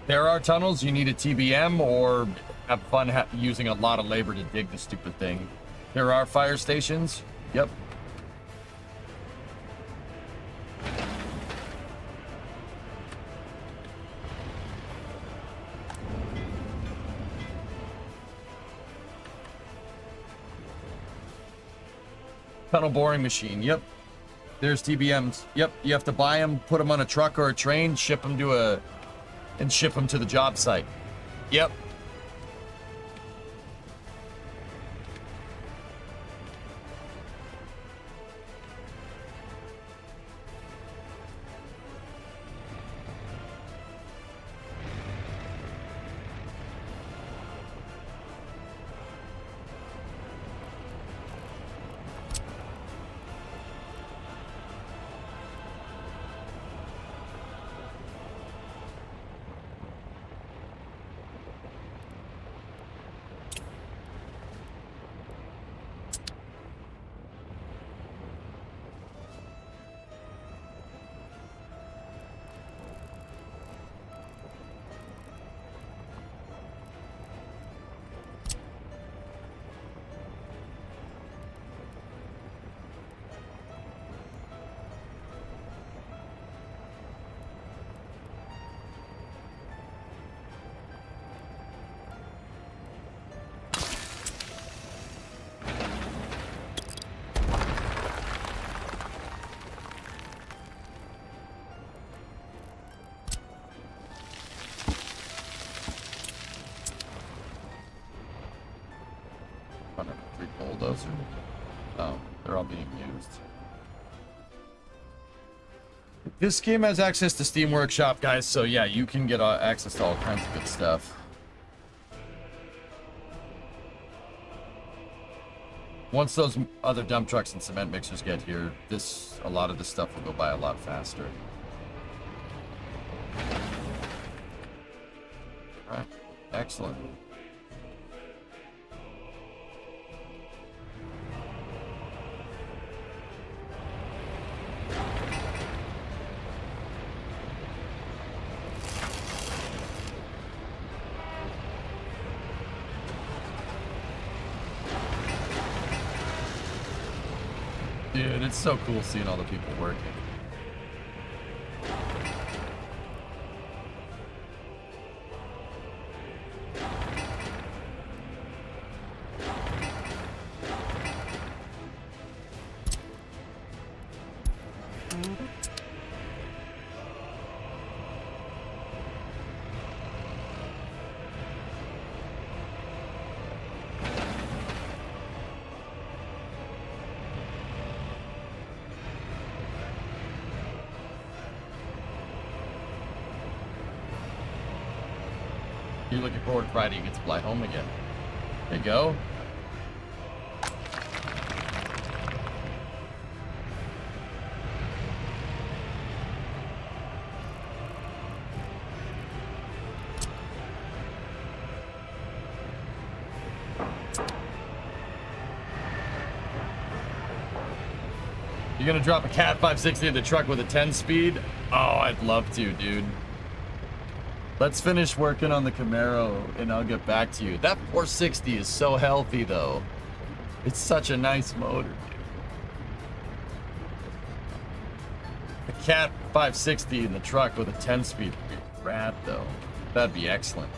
There are tunnels, you need a TBM or have fun using a lot of labor to dig the stupid thing. There are fire stations. Yep. Tunnel boring machine. Yep. There's TBMs. Yep, you have to buy them, put them on a truck or a train, ship them to the job site. Yep. Bulldozer. Oh, they're all being used. This game has access to Steam Workshop, guys, so yeah, you can get access to all kinds of good stuff. Once those other dump trucks and cement mixers get here, a lot of this stuff will go by a lot faster. Alright, excellent. Dude, it's so cool seeing all the people working. You're looking forward to Friday, you get to fly home again. There you go. You're gonna drop a Cat 560 in the truck with a 10 speed? Oh, I'd love to, dude. Let's finish working on the Camaro and I'll get back to you. That 460 is so healthy though. It's such a nice motor, dude. A Cat 560 in the truck with a 10 speed would be rad though. That'd be excellent.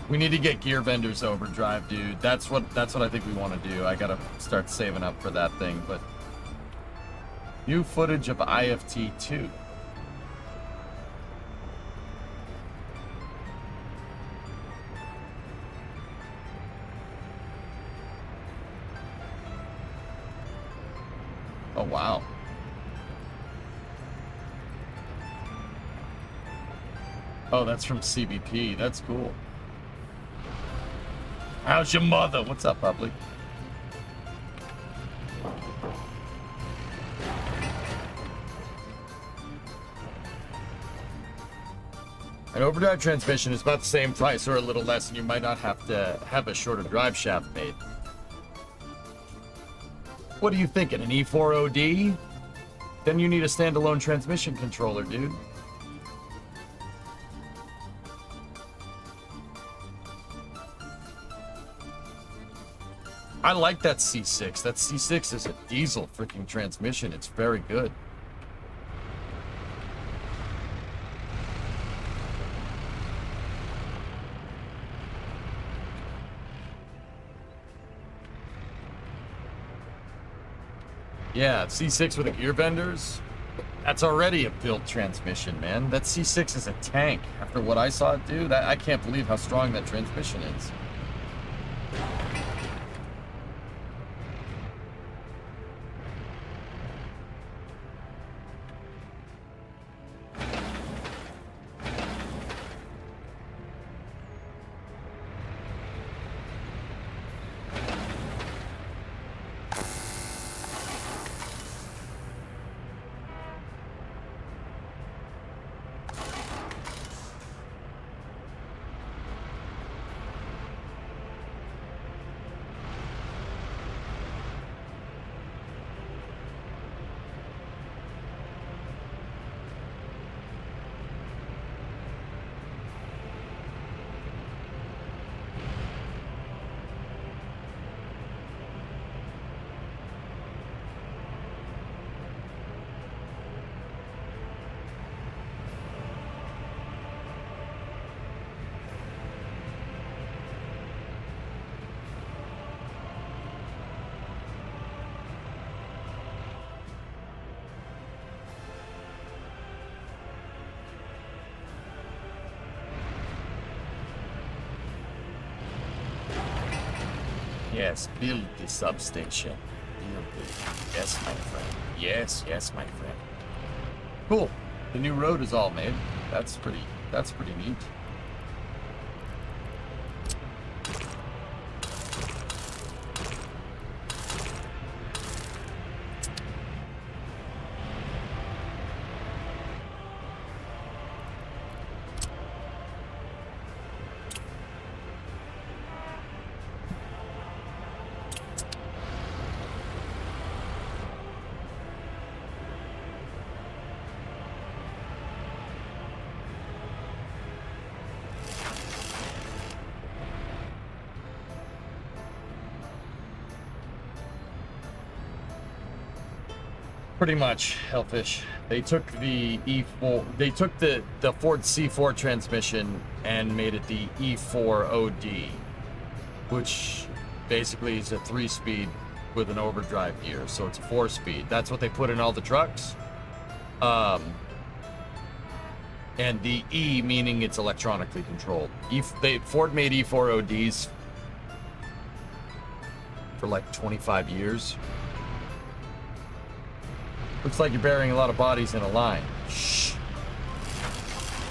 We need to get gear vendors overdrive, dude. That's what I think we want to do. I gotta start saving up for that thing, but new footage of IFT 2. Oh wow. Oh, that's from CBP. That's cool. How's your mother? What's up, public? An overdrive transmission is about the same price or a little less, and you might not have to have a shorter drive shaft made. What are you thinking, an E4OD? Then you need a standalone transmission controller, dude. I like that C6. That C6 is a diesel freaking transmission. It's very good. Yeah, C6 with the gear benders. That's already a built transmission, man. That C6 is a tank. After what I saw it do, I can't believe how strong that transmission is. Yes, build the substation. Build it. Yes, my friend. Yes, yes, my friend. Cool. The new road is all made. That's pretty neat. Pretty much, Hellfish. They took the E4, they took the Ford C4 transmission and made it the E4OD, which basically is a 3-speed with an overdrive gear, so it's a 4-speed. That's what they put in all the trucks. And the E meaning it's electronically controlled. Ford made E4ODs for like 25 years. Looks like you're burying a lot of bodies in a line. Shh.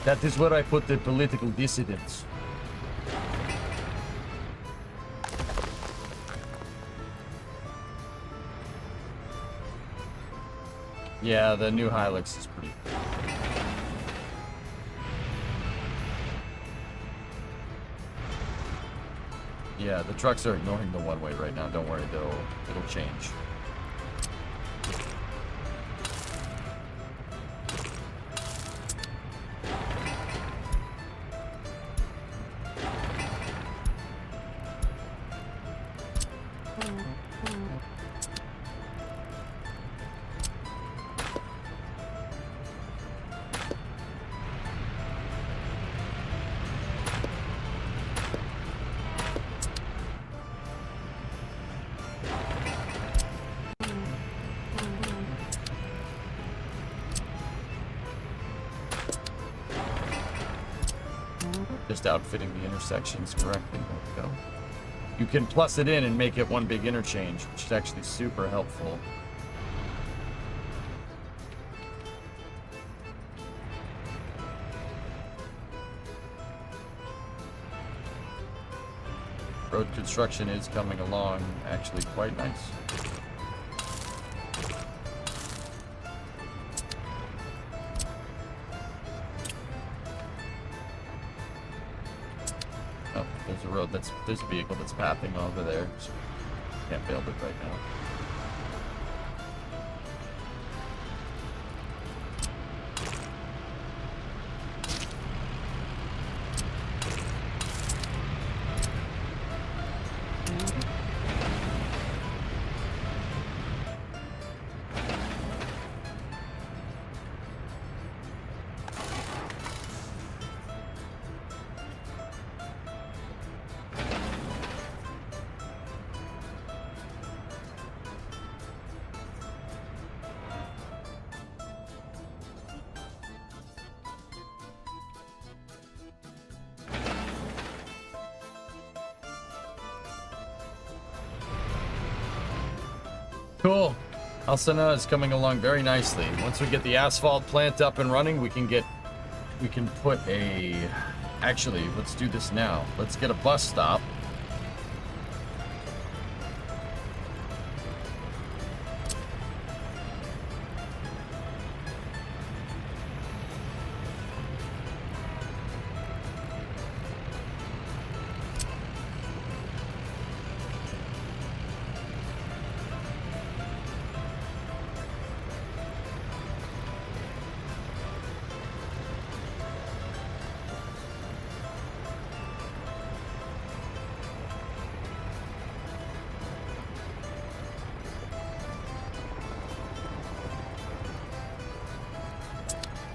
That is where I put the political dissidents. Yeah, the new Hilux is pretty cool. Yeah, the trucks are ignoring the one-way right now. Don't worry, it'll change. Just outfitting the intersections correctly. There we go. You can plus it in and make it one big interchange, which is actually super helpful. Road construction is coming along actually quite nice. Oh, there's a road there's a vehicle that's pathing over there. So can't build it right now. Cool. Alcina is coming along very nicely. Once we get the asphalt plant up and running, we can put a... Actually, let's do this now. Let's get a bus stop.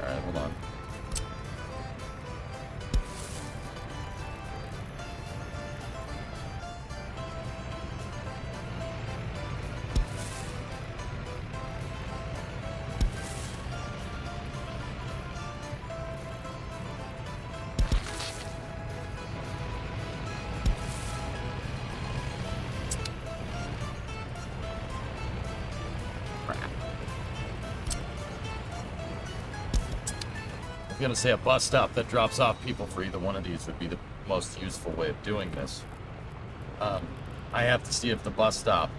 Alright, hold on. I'm gonna say a bus stop that drops off people for either one of these would be the most useful way of doing this. I have to see if the bus stop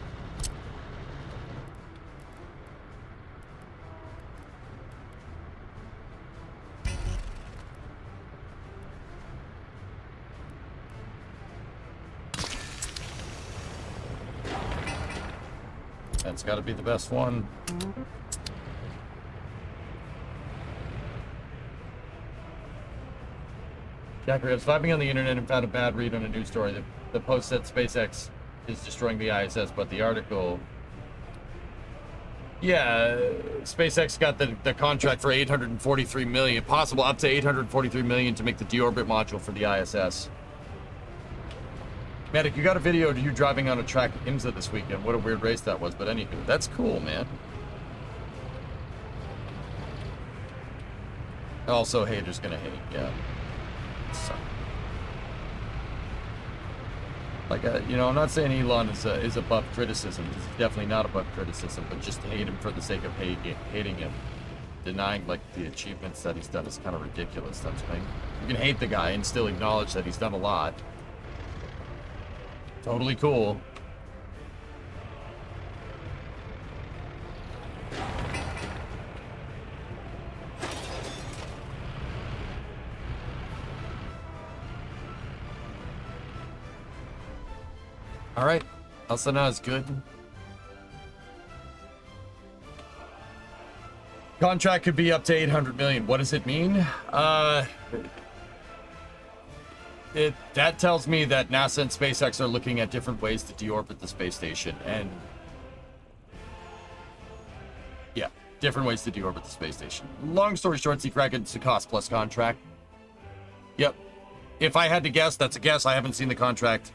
that's got to be the best one. Jackery, I was vibing on the internet and found a bad read on a news story. The post said SpaceX is destroying the ISS, but the article... Yeah, SpaceX got the contract for $843 million, possible up to $843 million to make the deorbit module for the ISS. Medic, you got a video of you driving on a track at IMSA this weekend. What a weird race that was, but anywho, that's cool, man. Also, haters gonna hate, yeah. So, like, you know, I'm not saying Elon is above criticism. He's definitely not above criticism, but just to hate him for the sake of hating him, denying like the achievements that he's done is kind of ridiculous. That's thing. You can hate the guy and still acknowledge that he's done a lot. Totally cool. All right, Alcina is good. Contract could be up to 800 million. What does it mean? That tells me that NASA and SpaceX are looking at different ways to deorbit the space station, and yeah, different ways to deorbit the space station. Long story short, it's a cost plus contract. Yep. If I had to guess, that's a guess. I haven't seen the contract.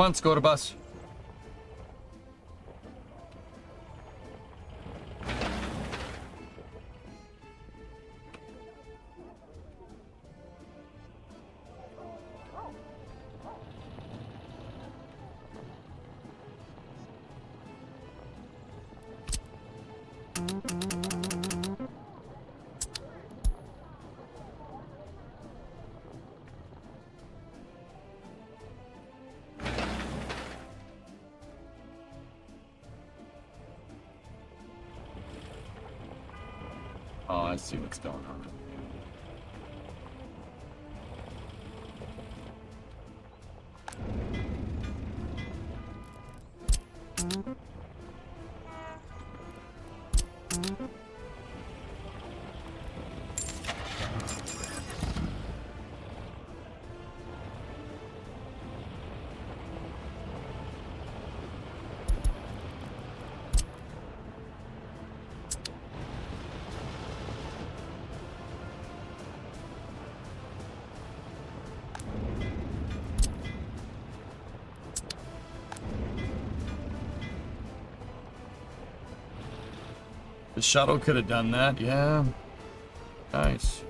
Come on, Skoda bus. Oh, I see what's going on. The shuttle could have done that, yeah. Nice.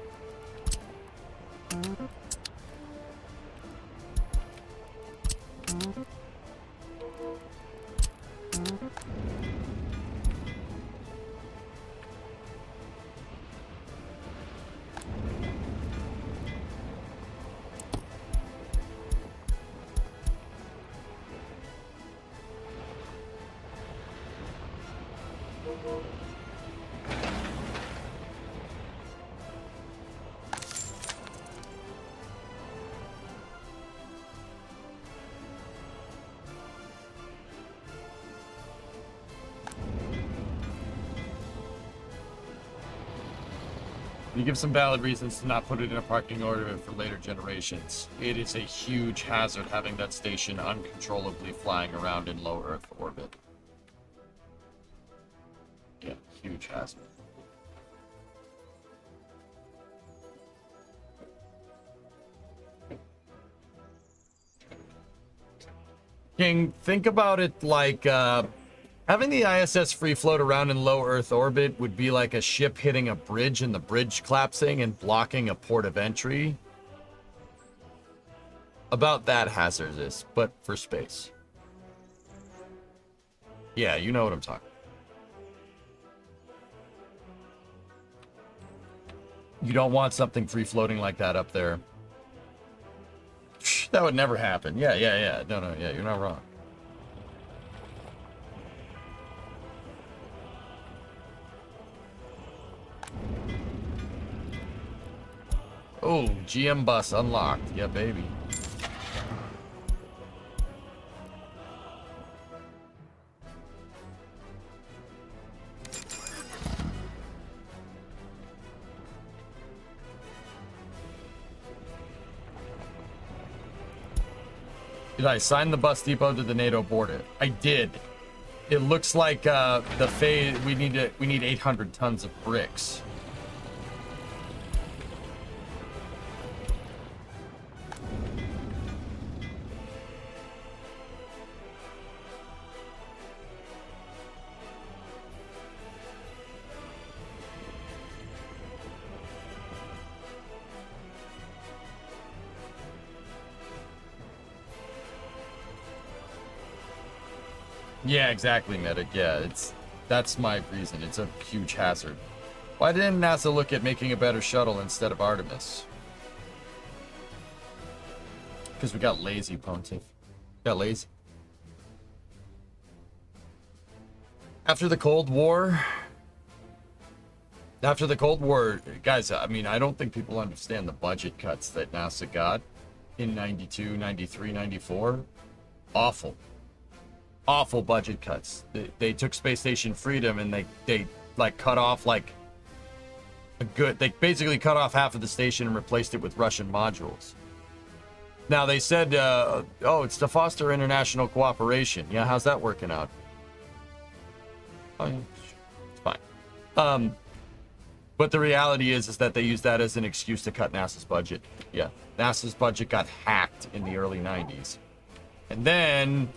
You give some valid reasons to not put it in a parking order for later generations. It is a huge hazard having that station uncontrollably flying around in low Earth orbit. Yeah, huge hazard. King, think about it like having the ISS free float around in low Earth orbit would be like a ship hitting a bridge and the bridge collapsing and blocking a port of entry. About that hazardous, but for space. Yeah, you know what I'm talking about. You don't want something free floating like that up there. That would never happen. Yeah. No, yeah, you're not wrong. Oh, GM bus unlocked. Yeah, baby. Did I sign the bus depot to the NATO border? I did. It looks like the phase we need 800 tons of bricks. Yeah, exactly, Medic. Yeah, that's my reason. It's a huge hazard. Why didn't NASA look at making a better shuttle instead of Artemis? Because we got lazy, Pontiff. Got lazy. After the Cold War, guys, I mean, I don't think people understand the budget cuts that NASA got in 92, 93, 94. Awful budget cuts. They took Space Station Freedom and they like cut off like they basically cut off half of the station and replaced it with Russian modules. Now they said, oh, it's to foster international cooperation. Yeah, how's that working out? Oh, yeah, it's fine. But the reality is that they used that as an excuse to cut NASA's budget. Yeah, NASA's budget got hacked in the early 90s. And then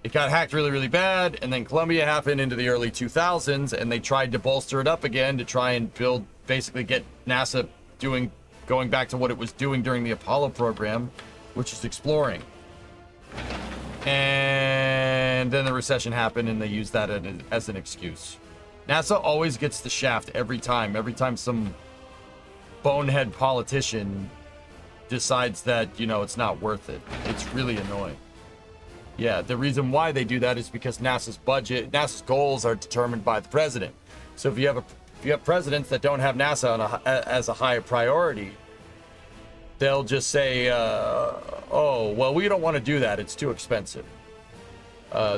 it got hacked really, really bad. And then Columbia happened into the early 2000s, and they tried to bolster it up again to try and build, basically get NASA going back to what it was doing during the Apollo program, which is exploring. And then the recession happened, and they used that as an excuse. NASA always gets the shaft every time some bonehead politician decides that, you know, it's not worth it. It's really annoying. Yeah, the reason why they do that is because NASA's goals are determined by the president. So if you have presidents that don't have NASA as a high priority, they'll just say, oh, well, we don't want to do that. It's too expensive.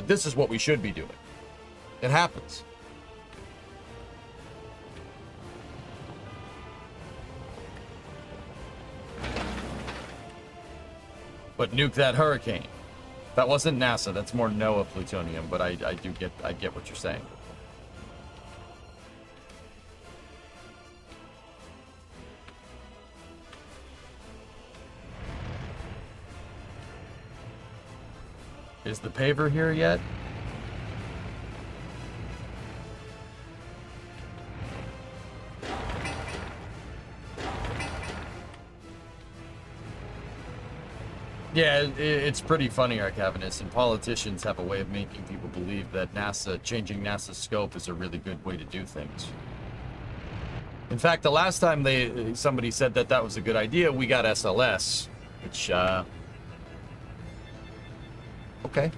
This is what we should be doing. It happens. But nuke that hurricane. That wasn't NASA. That's more NOAA plutonium. But I get what you're saying. Is the paver here yet? Yeah, it's pretty funny, Arcavenus, and politicians have a way of making people believe that changing NASA's scope is a really good way to do things. In fact, the last time somebody said that was a good idea, we got SLS, which, okay.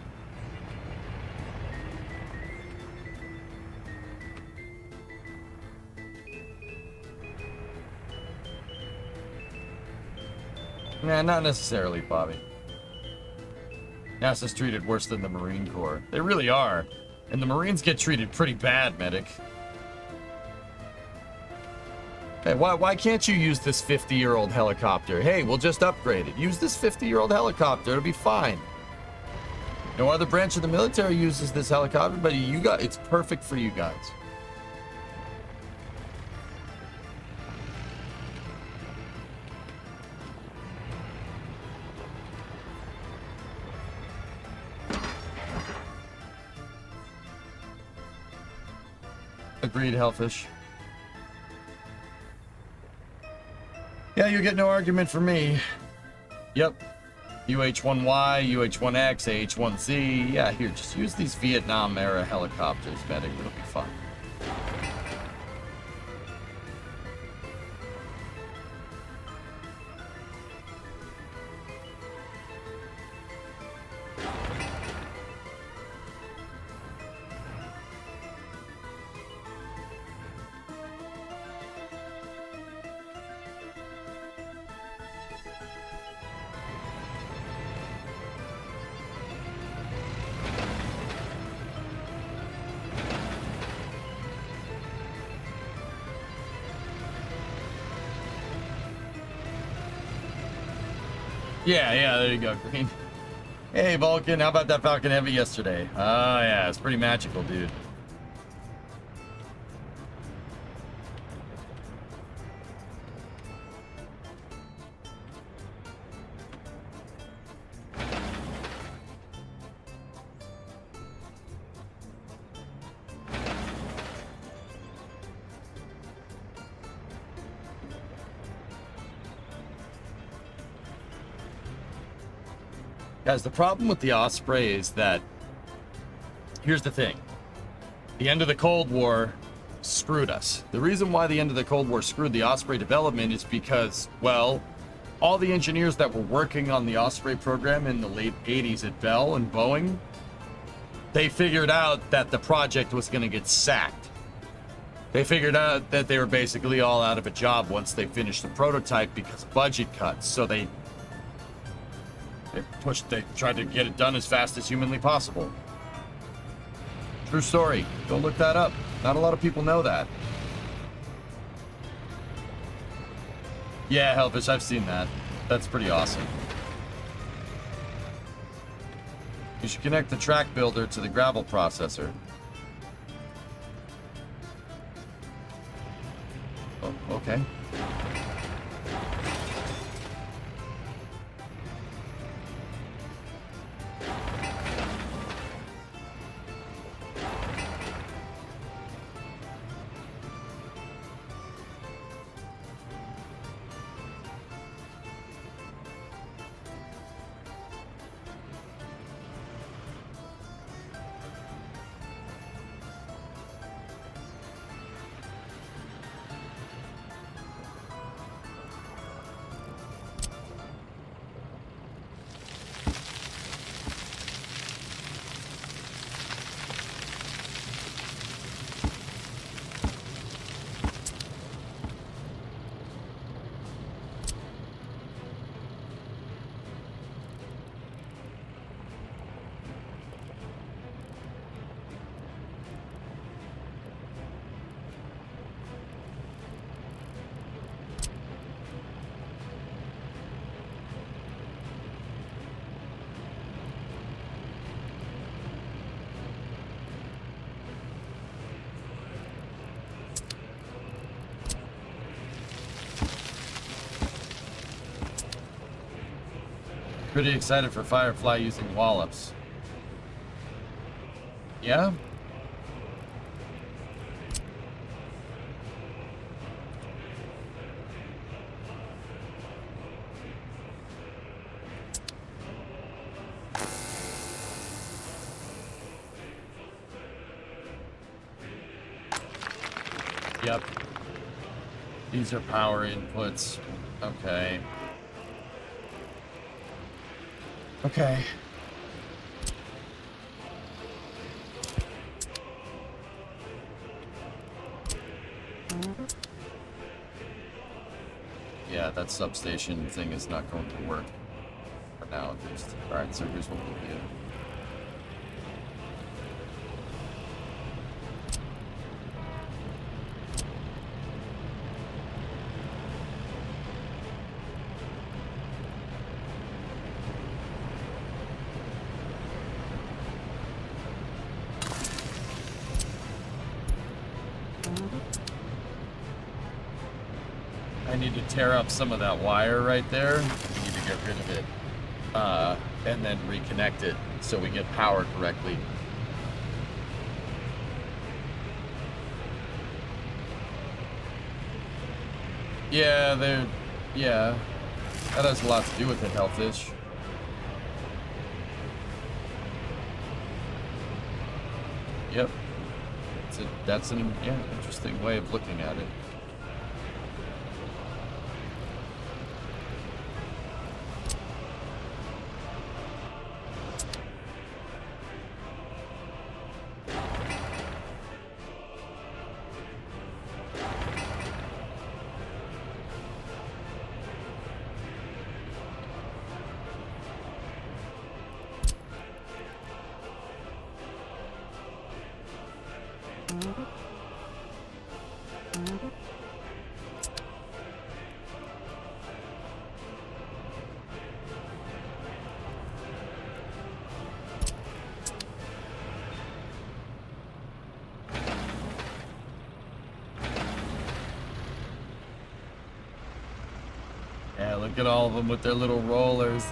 Nah, not necessarily, Bobby. NASA's treated worse than the Marine Corps. They really are. And the Marines get treated pretty bad, medic. Hey, why can't you use this 50-year-old helicopter? Hey, we'll just upgrade it. Use this 50-year-old helicopter. It'll be fine. No other branch of the military uses this helicopter, but it's perfect for you guys. Agreed, Hellfish. Yeah, you get no argument from me. Yep. UH-1Y, UH-1X, AH-1Z. Yeah, here, just use these Vietnam-era helicopters, medic. It'll be fun. Yeah, there you go, Green. Hey, Vulcan, how about that Falcon Heavy yesterday? Oh, yeah, it's pretty magical, dude. Guys, the problem with the Osprey is that, here's the thing. The end of the Cold War screwed us. The reason why the end of the Cold War screwed the Osprey development is because, well, all the engineers that were working on the Osprey program in the late 80s at Bell and Boeing, they figured out that the project was going to get sacked. They figured out that they were basically all out of a job once they finished the prototype because of budget cuts. So they tried to get it done as fast as humanly possible. True story. Go look that up. Not a lot of people know that. Yeah, Hellfish, I've seen that. That's pretty awesome. You should connect the track builder to the gravel processor. Oh, okay. Pretty excited for Firefly using wallops. Yeah? Yep. These are power inputs. Okay. Okay. Yeah, that substation thing is not going to work for now at least. Alright, so here's what we'll do. I need to tear up some of that wire right there. We need to get rid of it. And then reconnect it so we get power correctly. Yeah, yeah. That has a lot to do with it, Healthish. Yep. That's an interesting way of looking at it. Yeah, look at all of them with their little rollers.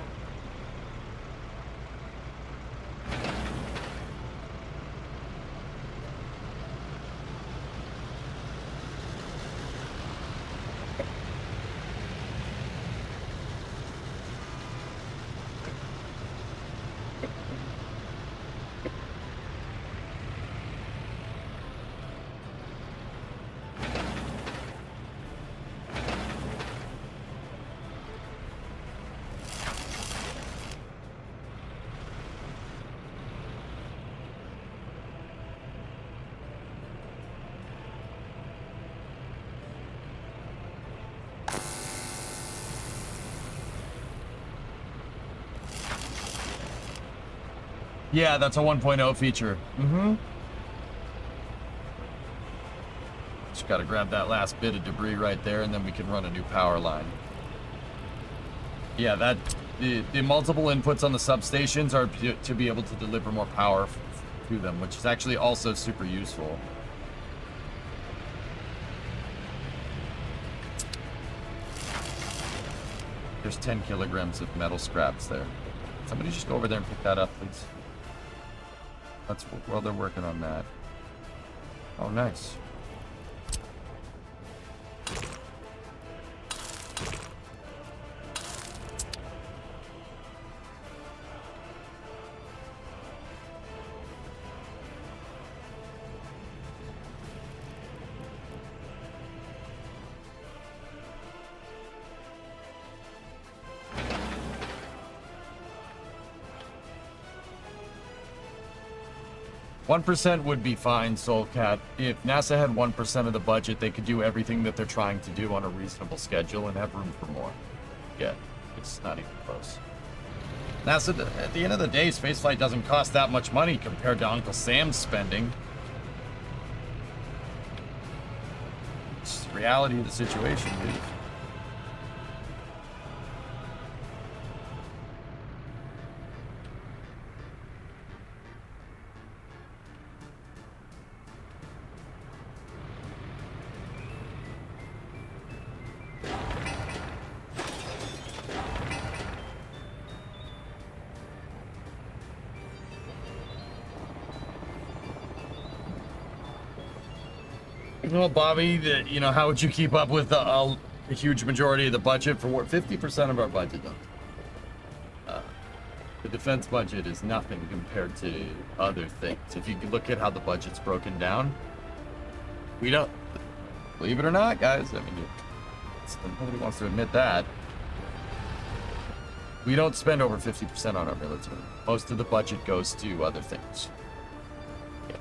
Yeah, that's a 1.0 feature. Mm-hmm. Just gotta grab that last bit of debris right there, and then we can run a new power line. Yeah, the multiple inputs on the substations are to be able to deliver more power to them, which is actually also super useful. There's 10 kilograms of metal scraps there. Somebody just go over there and pick that up, please. That's while they're working on that. Oh, nice. One 1% would be fine, Soulcat. If NASA had 1% of the budget, they could do everything that they're trying to do on a reasonable schedule and have room for more. Yeah, it's not even close. NASA, at the end of the day, spaceflight doesn't cost that much money compared to Uncle Sam's spending. It's the reality of the situation, dude. Well, Bobby, you know, how would you keep up with a huge majority of the budget for what 50% of our budget, though? The defense budget is nothing compared to other things. If you look at how the budget's broken down, we don't, believe it or not, guys, I mean, nobody wants to admit that. We don't spend over 50% on our military. Most of the budget goes to other things. Yeah.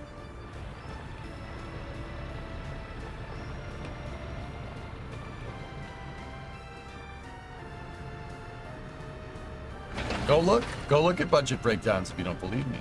Go look at budget breakdowns if you don't believe me.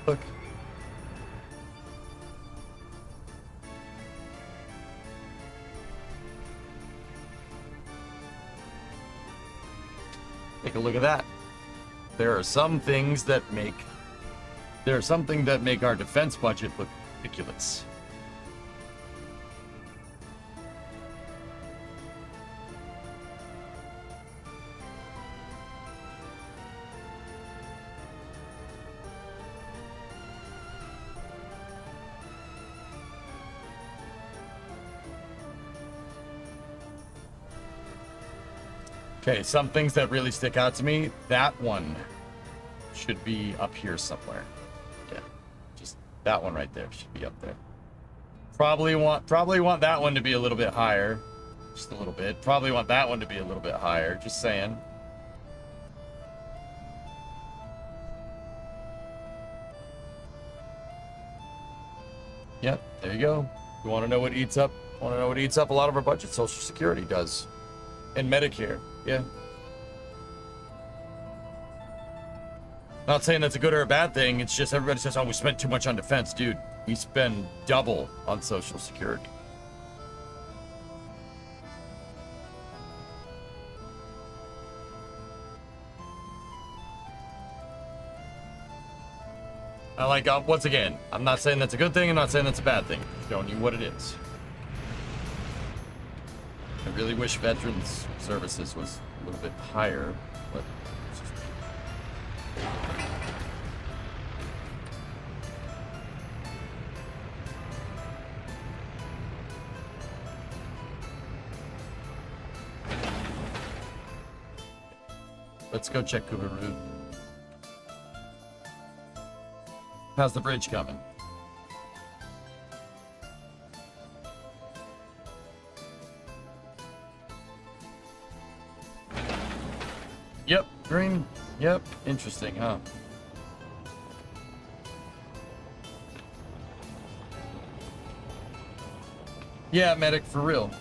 Look. Take a look at that. There are some things that make our defense budget look ridiculous. Okay, some things that really stick out to me, that one should be up here somewhere. Yeah, just that one right there should be up there. Probably want that one to be a little bit higher, just a little bit. Probably want that one to be a little bit higher, just saying. Yep, there you go. You want to know what eats up? Want to know what eats up a lot of our budget? Social Security does, and Medicare. Yeah. Not saying that's a good or a bad thing. It's just everybody says, oh, we spent too much on defense. Dude, we spend double on Social Security. I like, once again, I'm not saying that's a good thing. I'm not saying that's a bad thing. I'm showing you what it is. I really wish Veterans Services was a little bit higher, but it's just... Let's go check Kubaru. How's the bridge coming? Yep, green. Yep, interesting, huh? Yeah, medic, for real.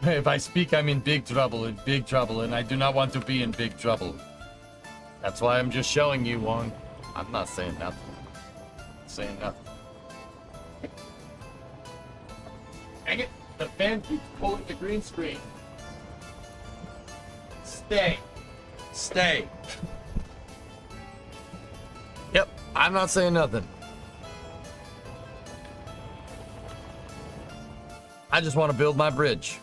If I speak, I'm in big trouble, and I do not want to be in big trouble. That's why I'm just showing you one. I'm not saying nothing. Saying nothing. Dang it! The fan keeps pulling the green screen. Stay. Stay. Yep, I'm not saying nothing. I just want to build my bridge.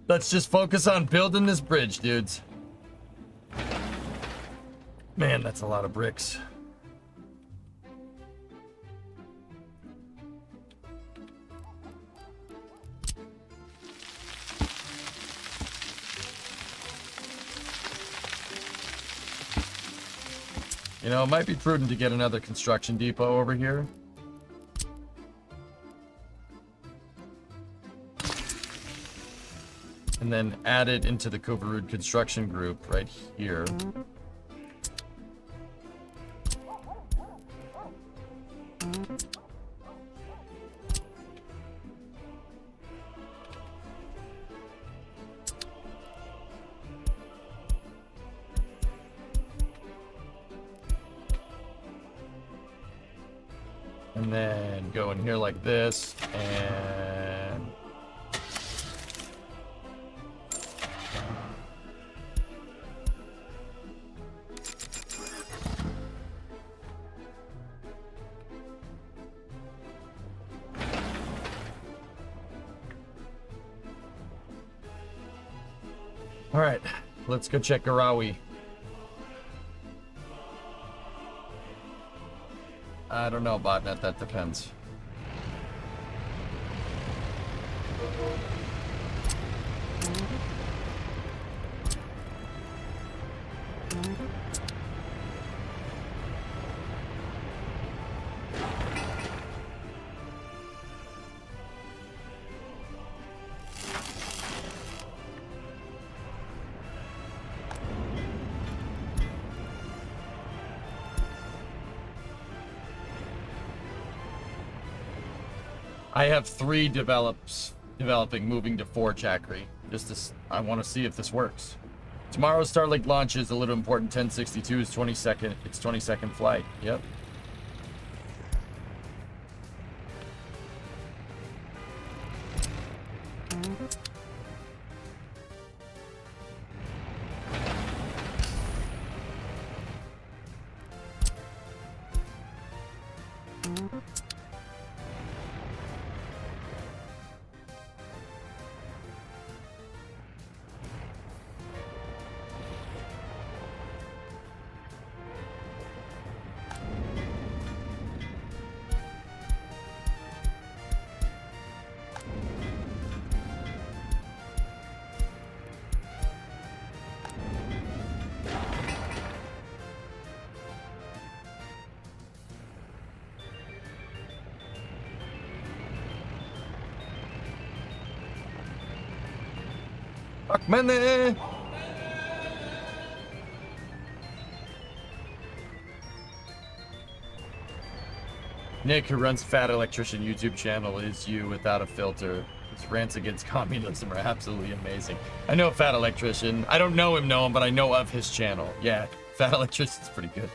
Let's just focus on building this bridge, dudes. Man, that's a lot of bricks. You know, it might be prudent to get another construction depot over here. And then add it into the Kovarud construction group right here. And then go in here like this, and all right, let's go check Garawi. I don't know, botnet, that depends. I have 3 developing, moving to 4 Chakri. I want to see if this works. Tomorrow's Starlink launch is a little important. 1062 is 22nd. It's 22nd flight. Yep. Money. Nick, who runs Fat Electrician YouTube channel, is you without a filter. His rants against communism are absolutely amazing. I know Fat Electrician. I don't know him, but I know of his channel. Yeah, Fat Electrician's pretty good.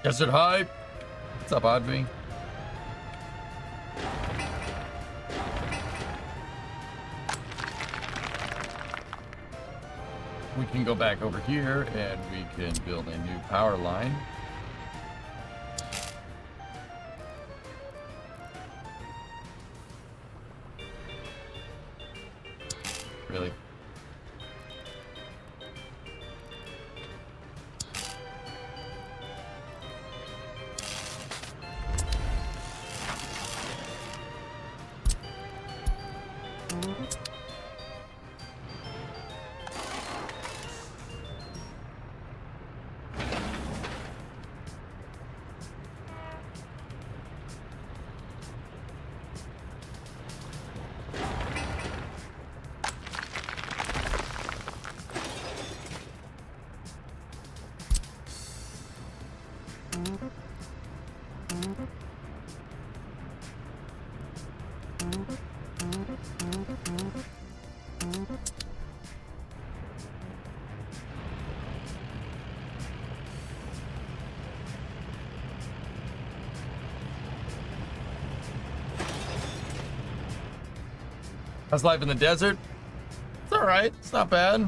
Desert Hype. What's up, Oddby? We can go back over here and we can build a new power line. Really? How's life in the desert? It's all right. It's not bad.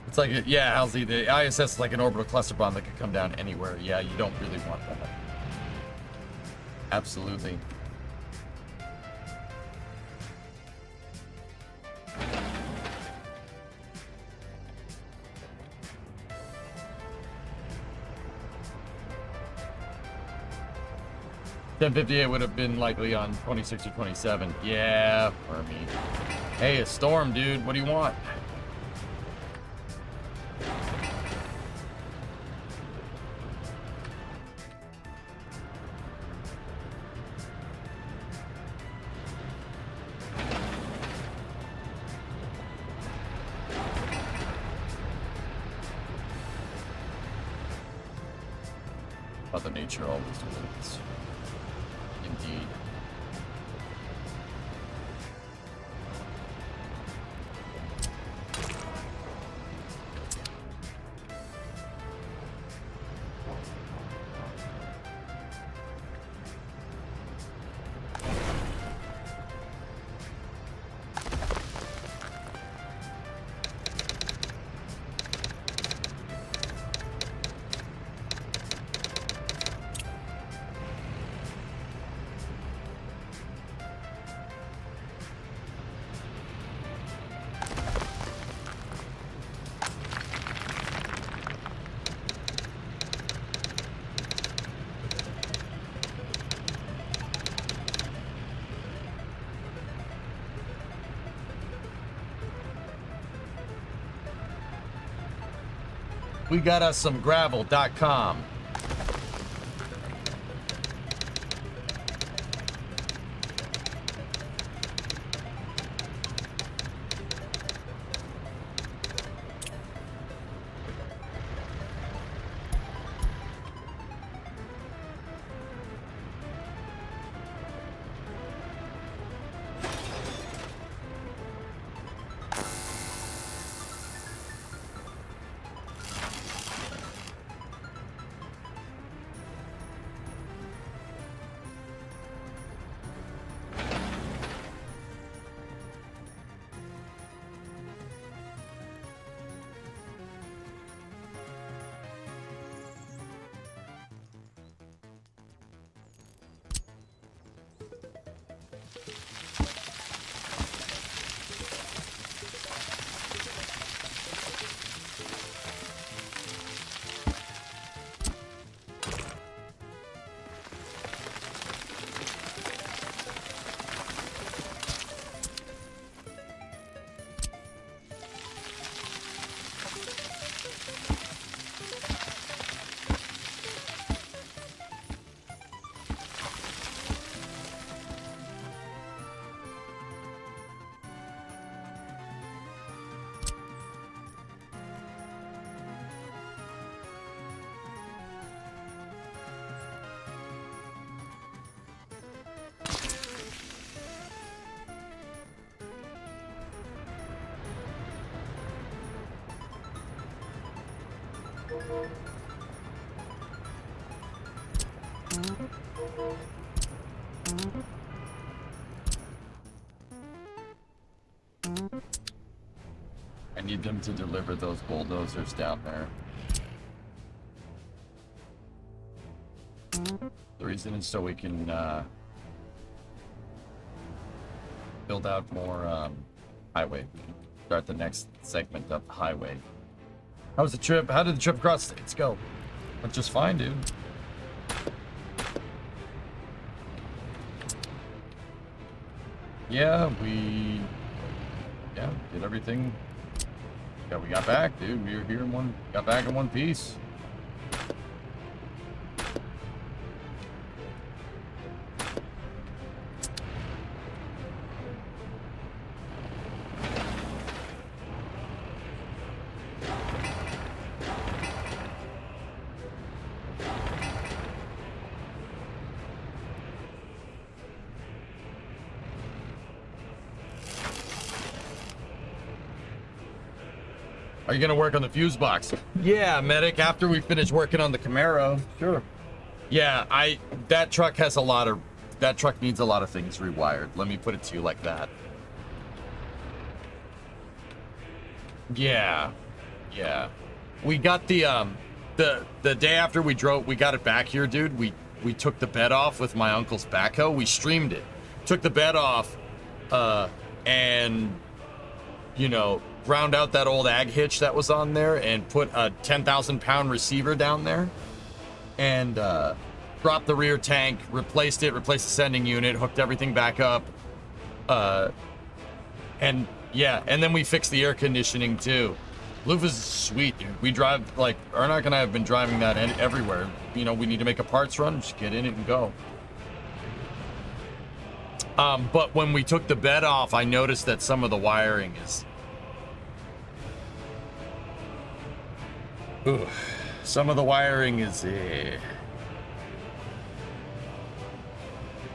It's like, yeah, Halsey, the ISS is like an orbital cluster bomb that could come down anywhere. Yeah, you don't really want that. Absolutely. 1058 would have been likely on 26 or 27. Yeah, for me. Hey, a storm, dude. What do you want? Mother Nature always wins. Indeed. We got us some gravel.com. I need them to deliver those bulldozers down there. The reason is so we can build out more highway. Start the next segment of the highway. How was the trip? How did the trip across states go? Went just fine, dude. Yeah, we did everything. Yeah, we got back, dude. We were here got back in one piece. Are you gonna work on the fuse box? Yeah, medic, after we finish working on the Camaro. Sure. Yeah, that truck needs a lot of things rewired. Let me put it to you like that. Yeah. Yeah. We got the day after we got it back here, dude, we took the bed off with my uncle's backhoe. We streamed it. Took the bed off, and you know, ground out that old ag hitch that was on there and put a 10,000 pound receiver down there, and dropped the rear tank, replaced the sending unit, hooked everything back up. And yeah, and then we fixed the air conditioning too. Louvre is sweet, dude. We drive, like, Ernak and I have been driving that everywhere. You know, we need to make a parts run, just get in it and go. But when we took the bed off, I noticed that some of the wiring is... Ooh, some of the wiring is...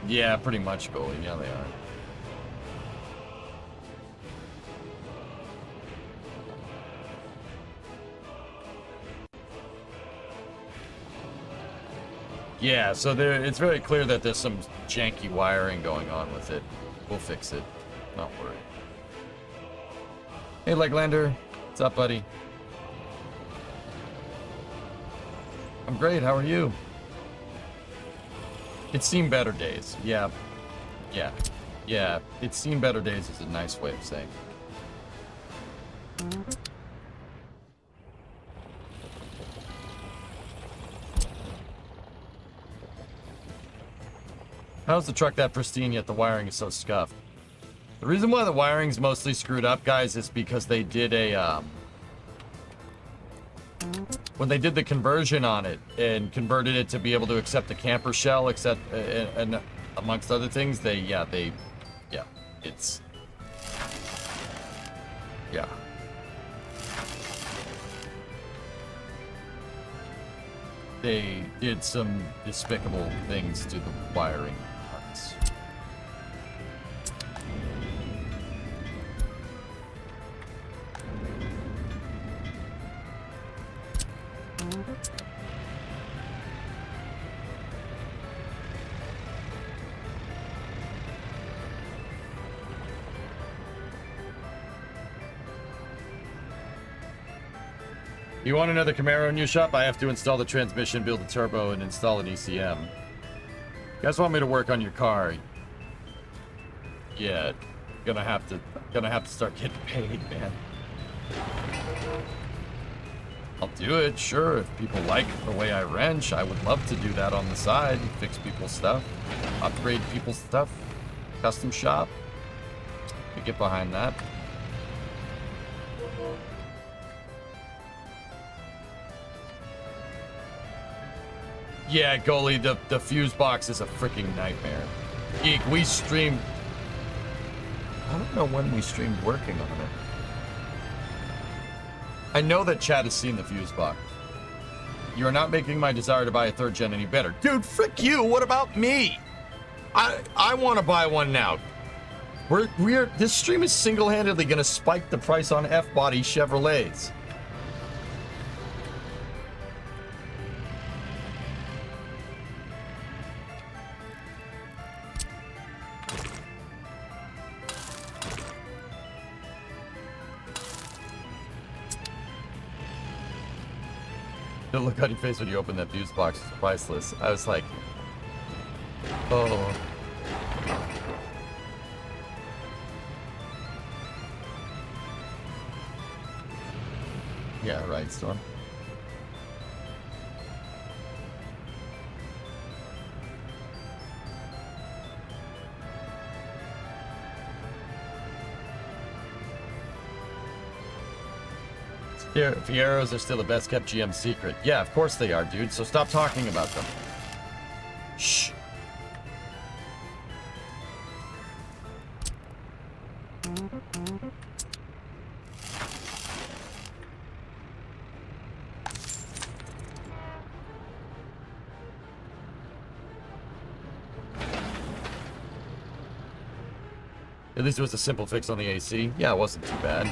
Yeah, pretty much, Goalie. Yeah, they are. Yeah, so it's very clear that there's some janky wiring going on with it. We'll fix it. Don't worry. Hey, Leglander. What's up, buddy? I'm great. How are you? It's seen better days. Yeah. Yeah. Yeah. It's seen better days is a nice way of saying it. How's the truck that pristine yet the wiring is so scuffed? The reason why the wiring's mostly screwed up, guys, is because they did a when they did the conversion on it and converted it to be able to accept the camper shell, and amongst other things, it's they did some despicable things to the wiring parts. You want another Camaro in your shop? I have to install the transmission, build a turbo, and install an ECM. You guys want me to work on your car? Yeah, gonna have to start getting paid, man. I'll do it, sure. If people like the way I wrench, I would love to do that on the side. Fix people's stuff, upgrade people's stuff, custom shop. I get behind that. Yeah, Goalie, the fuse box is a freaking nightmare. Geek, we streamed... I don't know when we streamed working on it. I know that Chad has seen the fuse box. You are not making my desire to buy a third gen any better. Dude, frick you, what about me? I want to buy one now. This stream is single-handedly going to spike the price on F-body Chevrolets. The look on your face when you open that fuse box is priceless. I was like, oh. Yeah, right, Storm. Fieros are still the best kept GM secret. Yeah, of course they are, dude. So stop talking about them. Shh. At least it was a simple fix on the AC. Yeah, it wasn't too bad.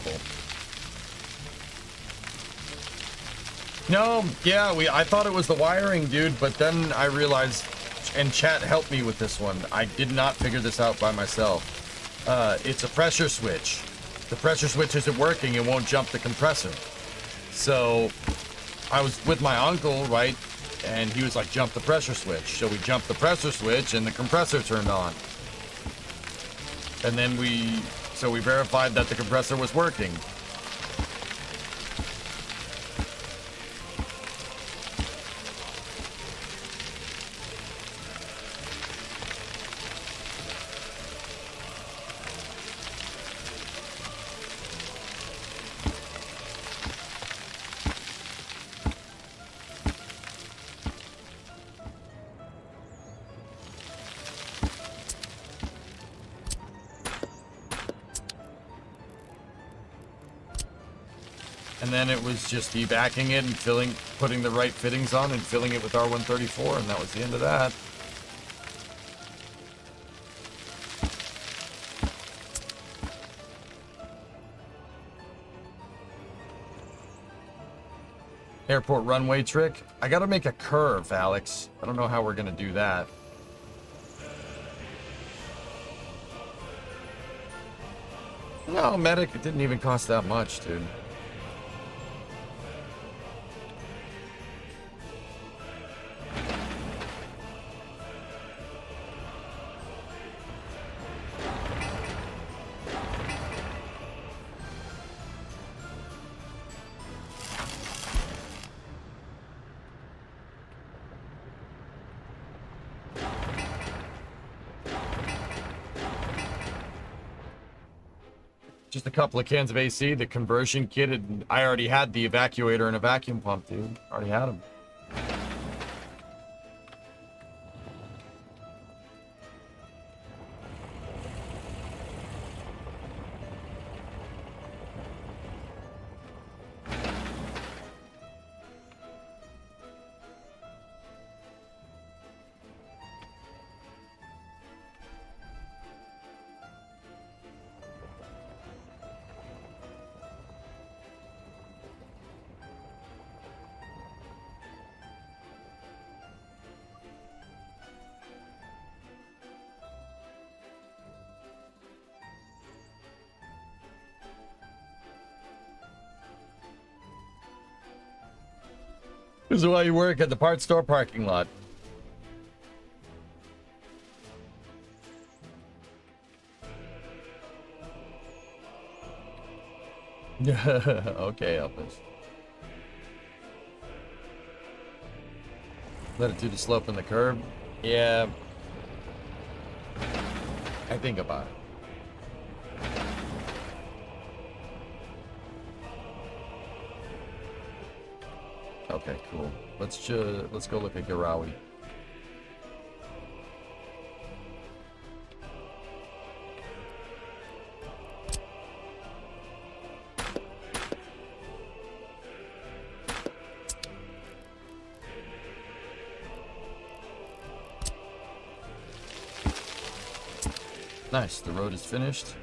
travel. No, yeah, I thought it was the wiring, dude, but then I realized, and chat helped me with this one. I did not figure this out by myself. It's a pressure switch. The pressure switch isn't working, it won't jump the compressor. So I was with my uncle, right? And he was like, jump the pressure switch. So we jumped the pressure switch and the compressor turned on. And then we verified that the compressor was working. And then it was just evacuating it and putting the right fittings on and filling it with R134, and that was the end of that. Airport runway trick. I gotta make a curve, Alex. I don't know how we're gonna do that. No, medic, it didn't even cost that much, dude. Just a couple of cans of AC, the conversion kit, and I already had the evacuator and a vacuum pump, dude. Already had them. This is why you work at the parts store parking lot. Okay, Elvis. Let it do the slope and the curve. Yeah. I think about it. Okay, cool. Let's go look at Garawi. Nice, the road is finished.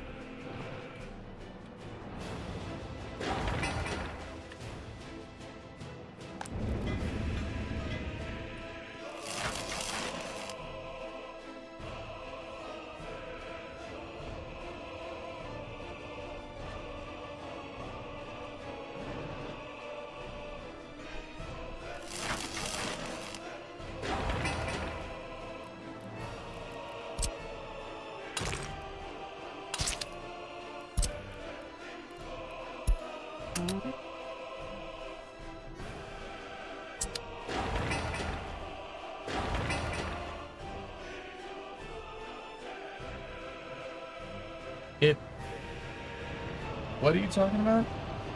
What are you talking about?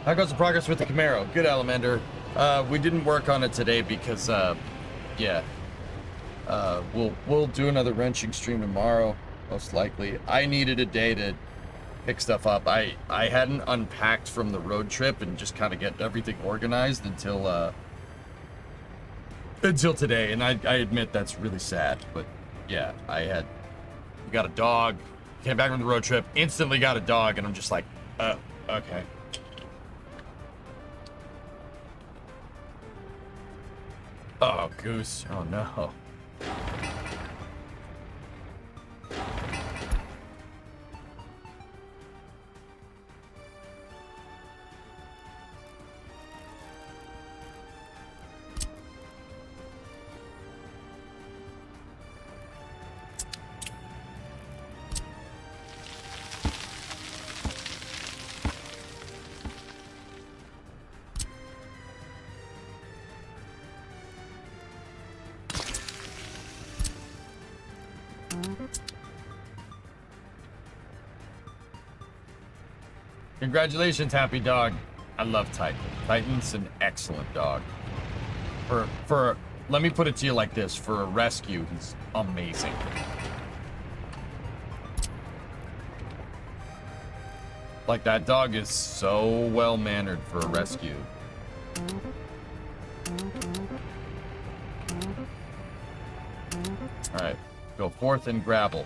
How goes the progress with the Camaro? Good, Alamander. We didn't work on it today because, yeah. We'll do another wrenching stream tomorrow, most likely. I needed a day to pick stuff up. I hadn't unpacked from the road trip and just kind of get everything organized until today, and I admit that's really sad, but yeah, we got a dog, came back from the road trip, instantly got a dog, and I'm just like, Okay. Oh, goose. Oh, no. Congratulations, Happy Dog. I love Titan. Titan's an excellent dog. Let me put it to you like this. For a rescue, he's amazing. Like, that dog is so well-mannered for a rescue. Alright. Go forth and grapple.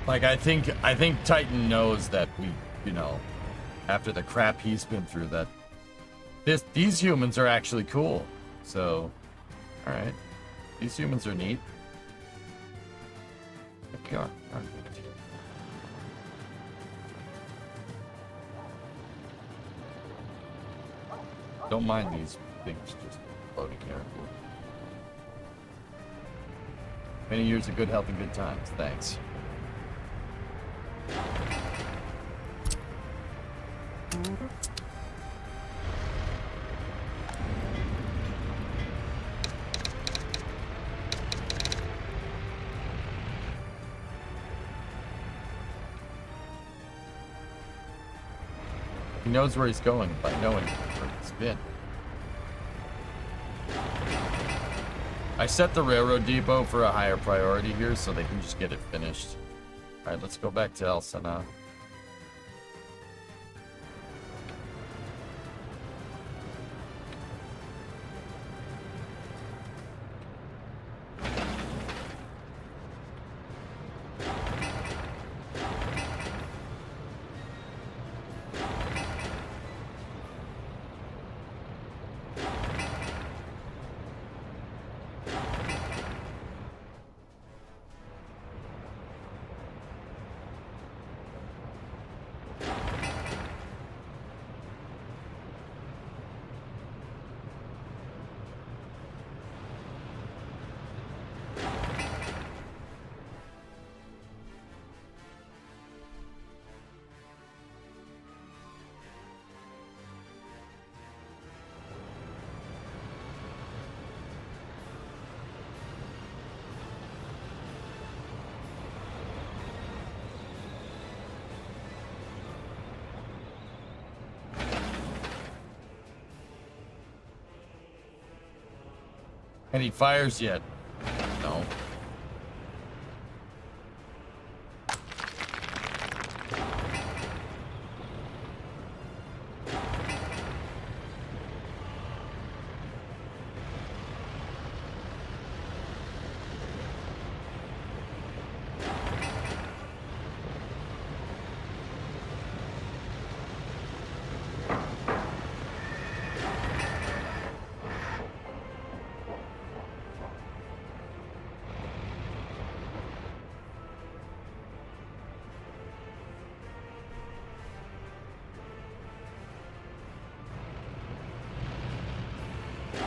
Like, I think Titan knows that we, you know, after the crap he's been through, that these humans are actually cool. So, all right, these humans are neat. There we are. All right. Don't mind these things just floating here. Many years of good health and good times. Thanks. He knows where he's going by knowing where he's been. I set the railroad depot for a higher priority here so they can just get it finished. Alright, let's go back to El Sana. Any fires yet? No.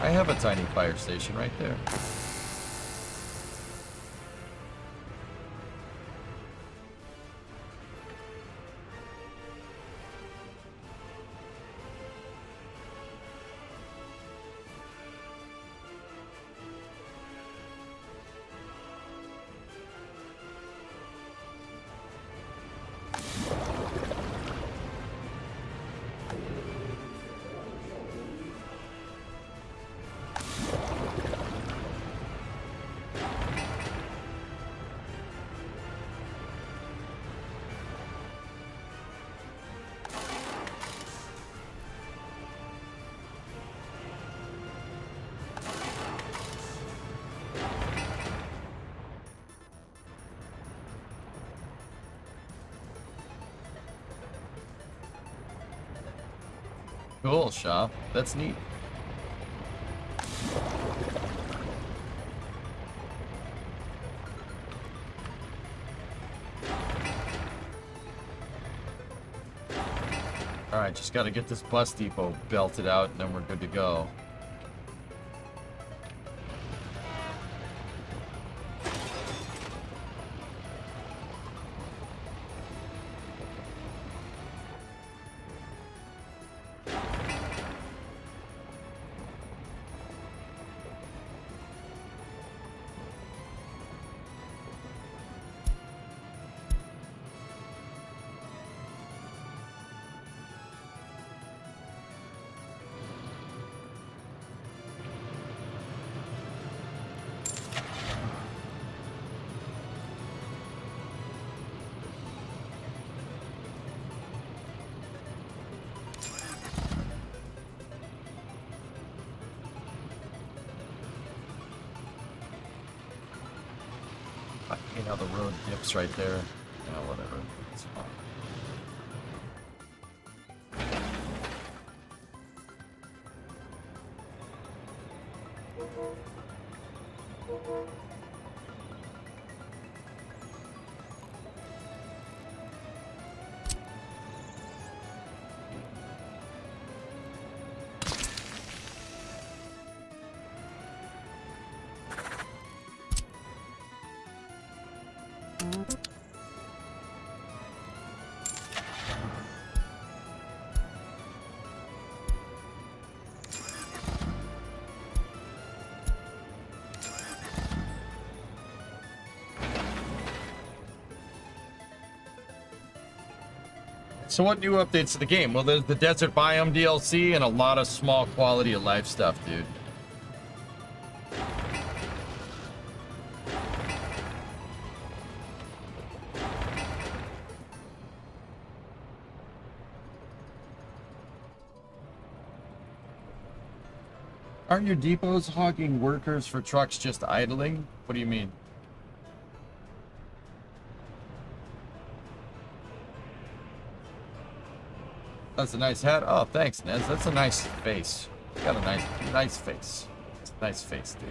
I have a tiny fire station right there. Cool, Shaw. That's neat. Alright, just gotta get this bus depot belted out and then we're good to go. You know, the road dips right there. Yeah, whatever. It's fine. So what new updates to the game? Well, there's the Desert Biome DLC and a lot of small quality of life stuff, dude. Aren't your depots hogging workers for trucks just idling? What do you mean? That's a nice hat. Oh, thanks, Nez. That's a nice face. You got a nice face. It's a nice face, dude.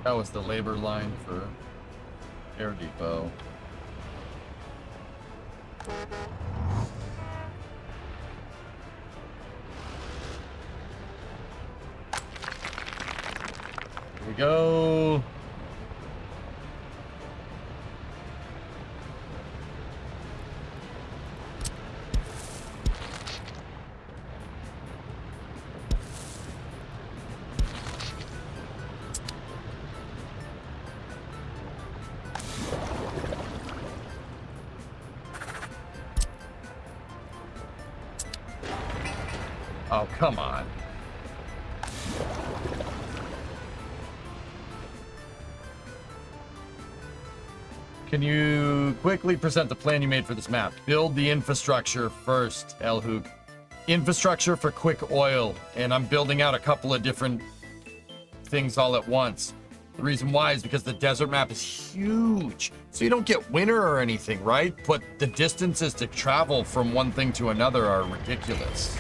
That was the labor line for Air Depot. Here we go. Oh, come on. Can you quickly present the plan you made for this map? Build the infrastructure first, El Hoog. Infrastructure for quick oil, and I'm building out a couple of different things all at once. The reason why is because the desert map is huge, so you don't get winter or anything, right? But the distances to travel from one thing to another are ridiculous.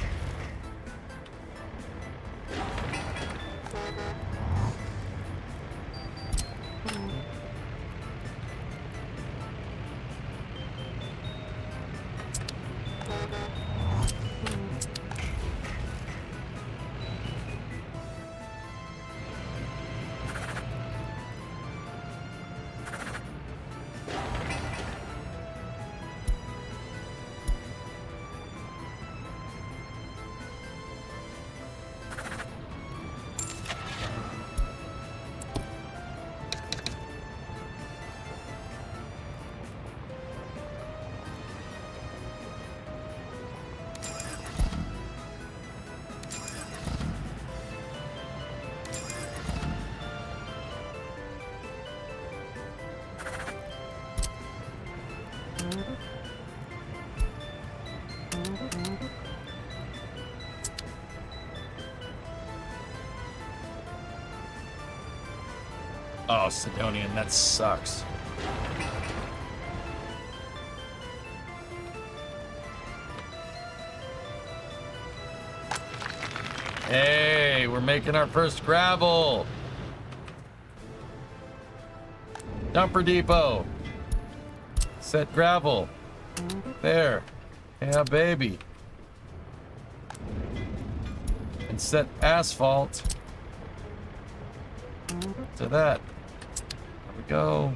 Oh, Sidonian, that sucks. Hey, we're making our first gravel. Dumper depot. Set gravel. There. Yeah, baby. And set asphalt to that. There we go.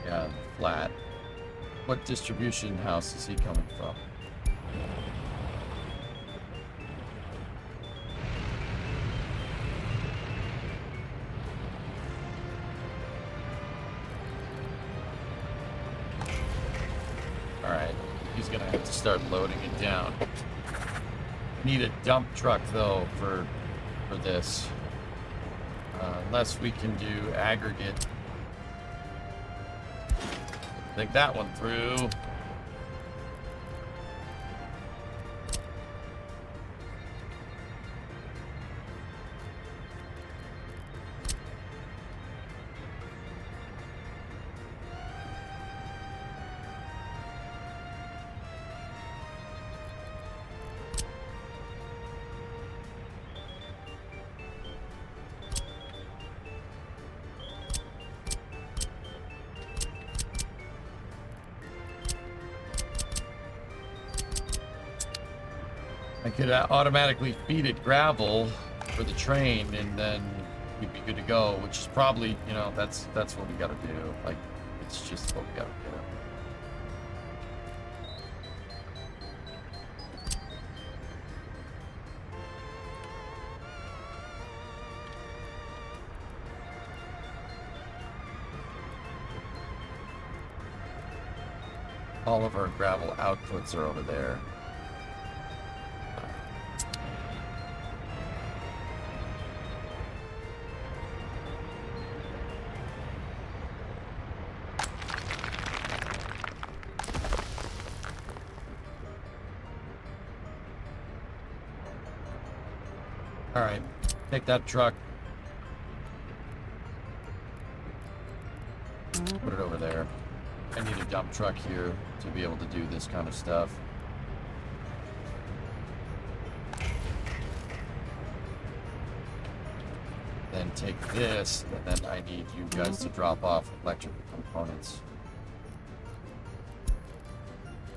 Yeah, flat. What distribution house is he coming from? Alright, he's gonna have to start loading it down. Need a dump truck though for this. Unless we can do aggregate. Think that one through. I could automatically feed it gravel for the train, and then we'd be good to go. Which is probably, you know, that's what we got to do. Like, it's just what we got to do. All of our gravel outputs are over there. All right, take that truck. Put it over there. I need a dump truck here to be able to do this kind of stuff. Then take this, and then I need you guys to drop off electrical components.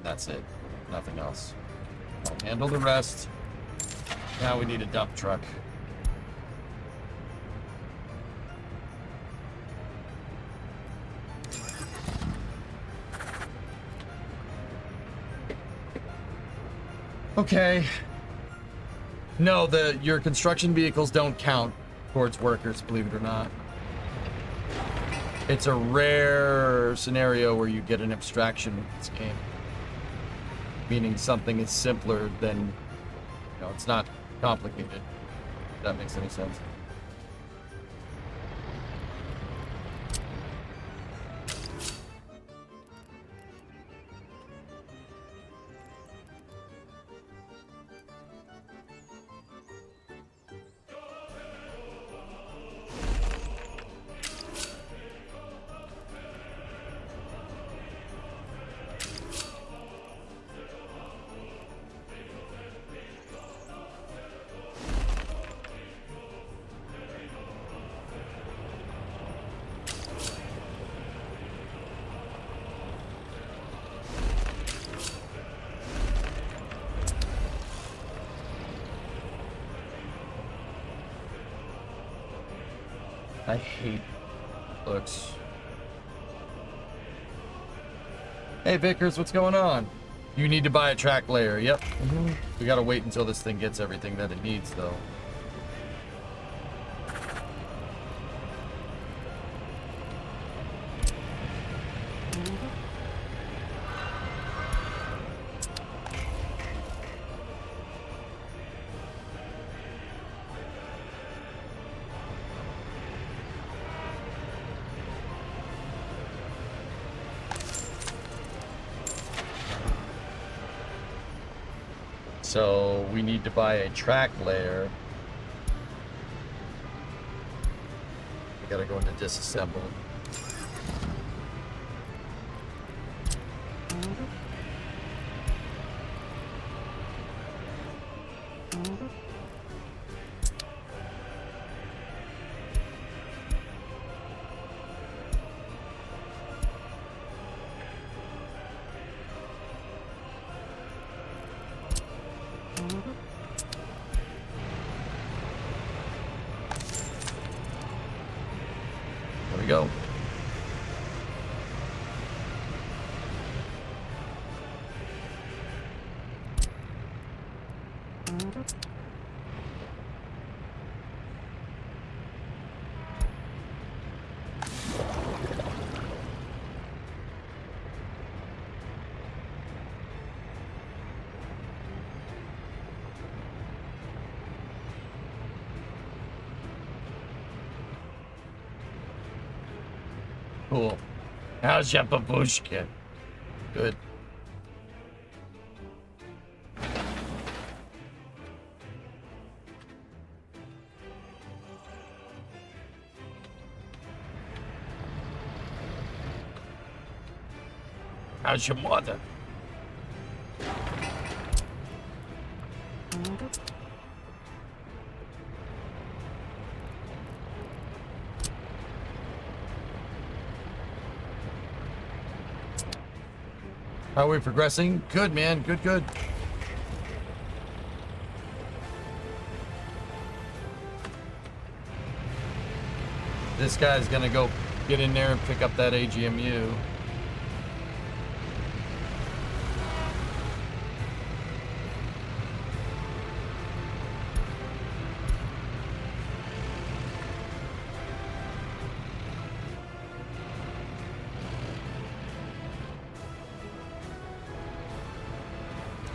That's it. Nothing else. I'll handle the rest. Now we need a dump truck. Okay. No, your construction vehicles don't count towards workers, believe it or not. It's a rare scenario where you get an abstraction with this game. Meaning something is simpler than, you know, it's not complicated. If that makes any sense. I hate looks. Hey Vickers, what's going on? You need to buy a track layer. Yep. We gotta wait until this thing gets everything that it needs, though. So we need to buy a track layer. We gotta go into disassemble. There we go. Cool. How's your babushka? Good. How's your mother? How are we progressing? Good, man. Good, good. This guy's gonna go get in there and pick up that AGMU.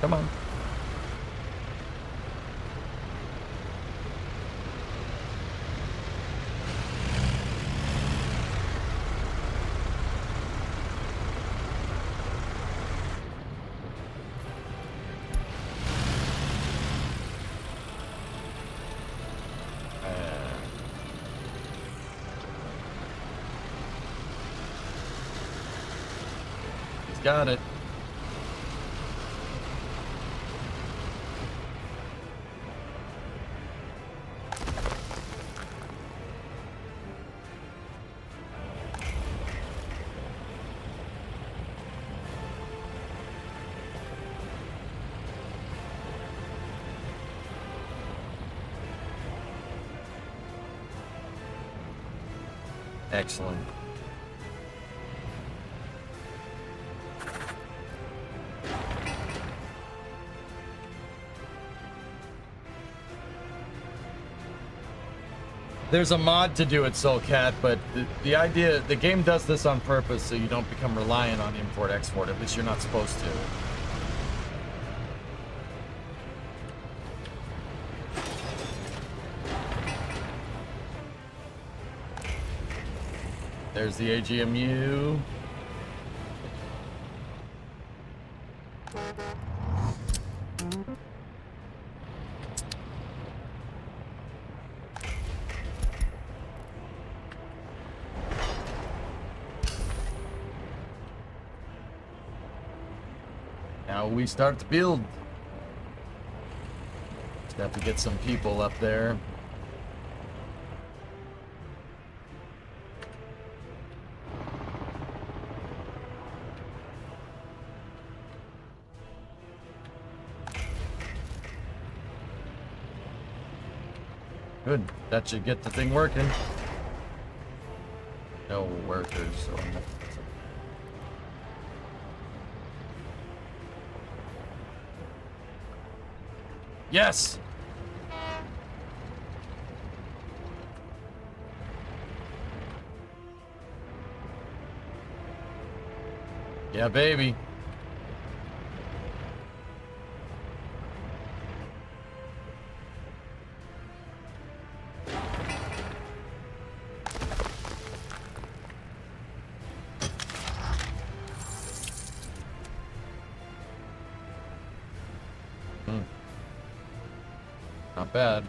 Come on. He's got it. Excellent. There's a mod to do it, Soulcat, but the idea, the game does this on purpose so you don't become reliant on import-export. At least you're not supposed to. There's the AGMU. Now we start to build. Just have to get some people up there. Good. That should get the thing working. No workers. So yes! Yeah, baby. Not bad.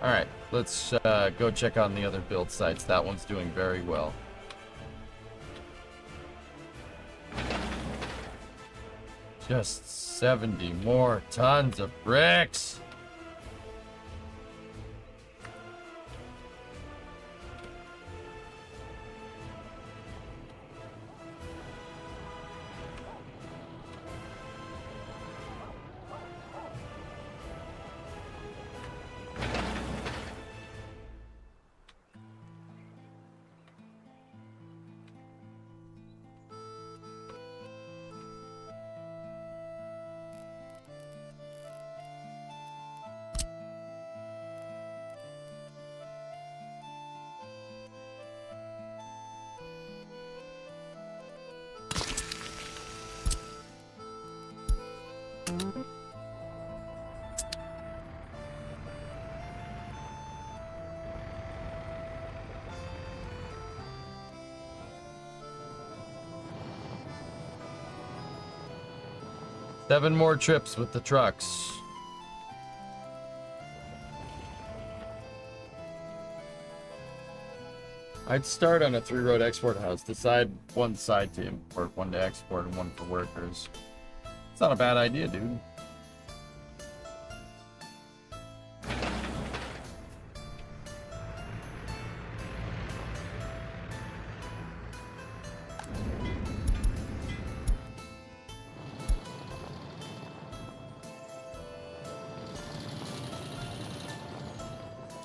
All right, let's go check on the other build sites. That one's doing very well. Just 70 more tons of bricks. 7 more trips with the trucks. I'd start on a 3-road export house. Decide one side to import, one to export, and one for workers. It's not a bad idea, dude.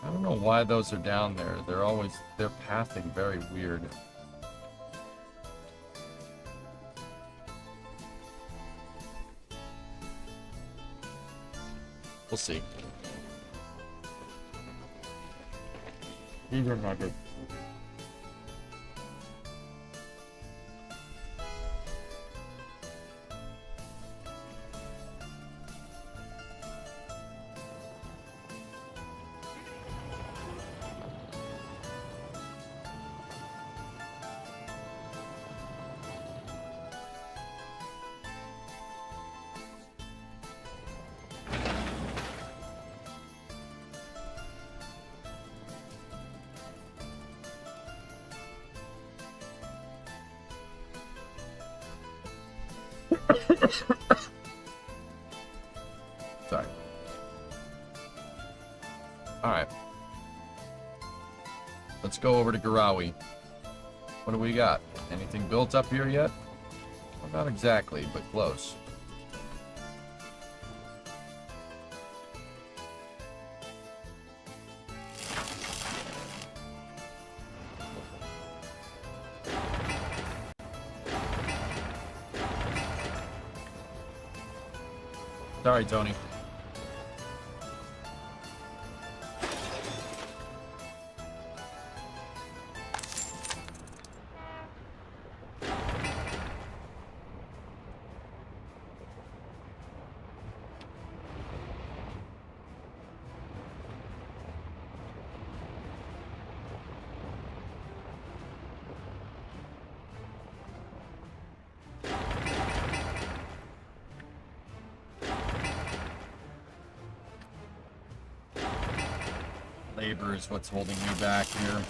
I don't know why those are down there. They're pathing very weird. We'll see. These are not good. Sorry. Alright. Let's go over to Garawi. What do we got? Anything built up here yet? Well, not exactly, but close. Sorry, Tony. Labor is what's holding me back here.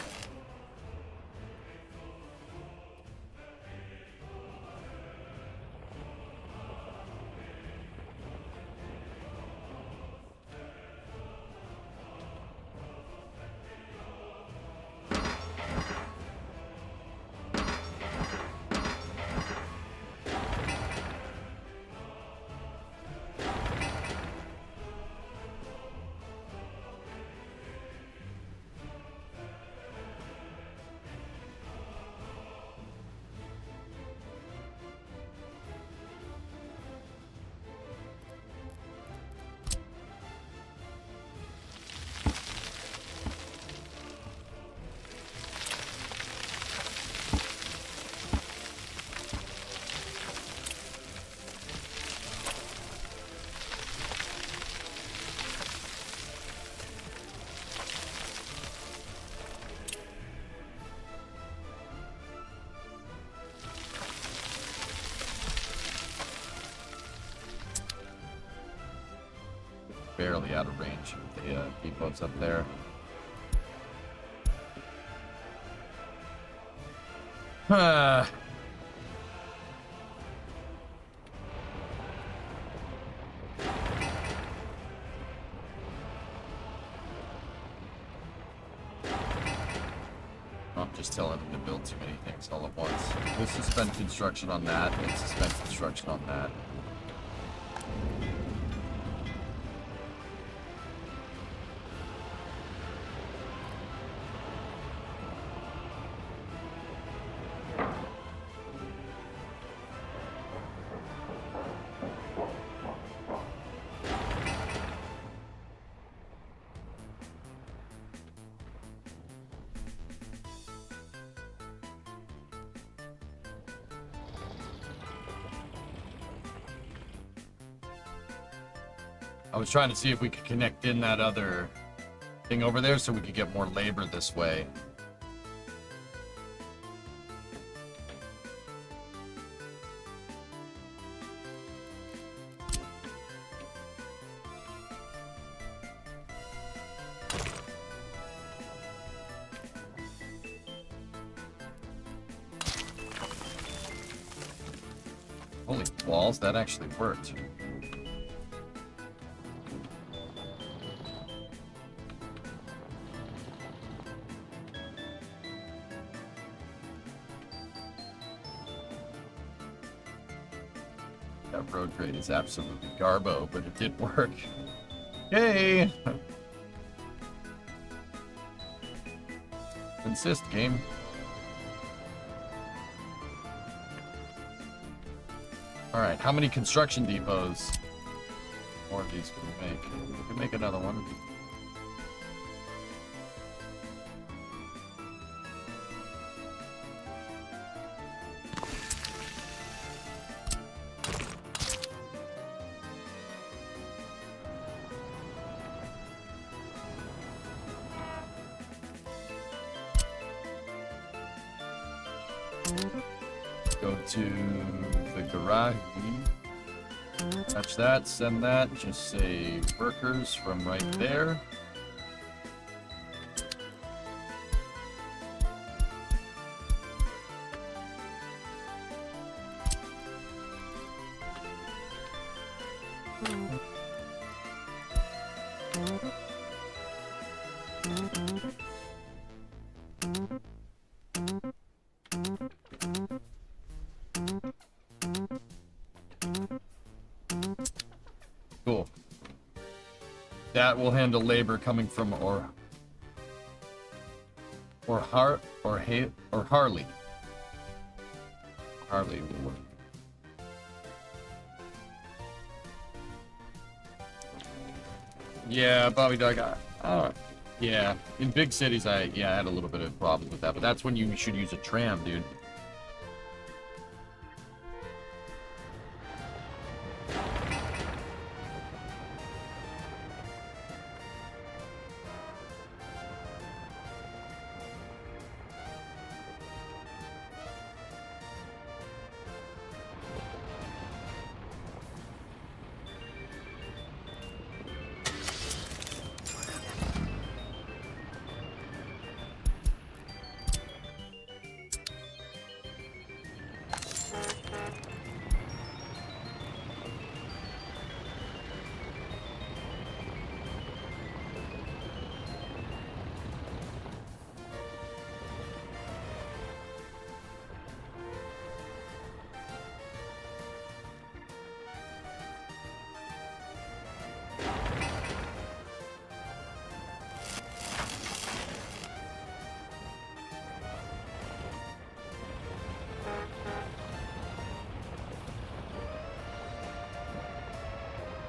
Barely out of range with the depots up there. I'm just telling them to build too many things all at once. We'll suspend construction on that and suspend construction on that. I was trying to see if we could connect in that other thing over there so we could get more labor this way. Holy balls, that actually worked. That road grade is absolutely garbo, but it did work. Yay! Insist, game. Alright, how many construction depots? More of these can we make? We can make another one. Go to the garage. Touch that, send that. Just say workers from right there. Cool. That will handle labor coming from Harley. Harley will work. Yeah, Bobby Dog. Yeah, in big cities, I had a little bit of problems with that, but that's when you should use a tram, dude.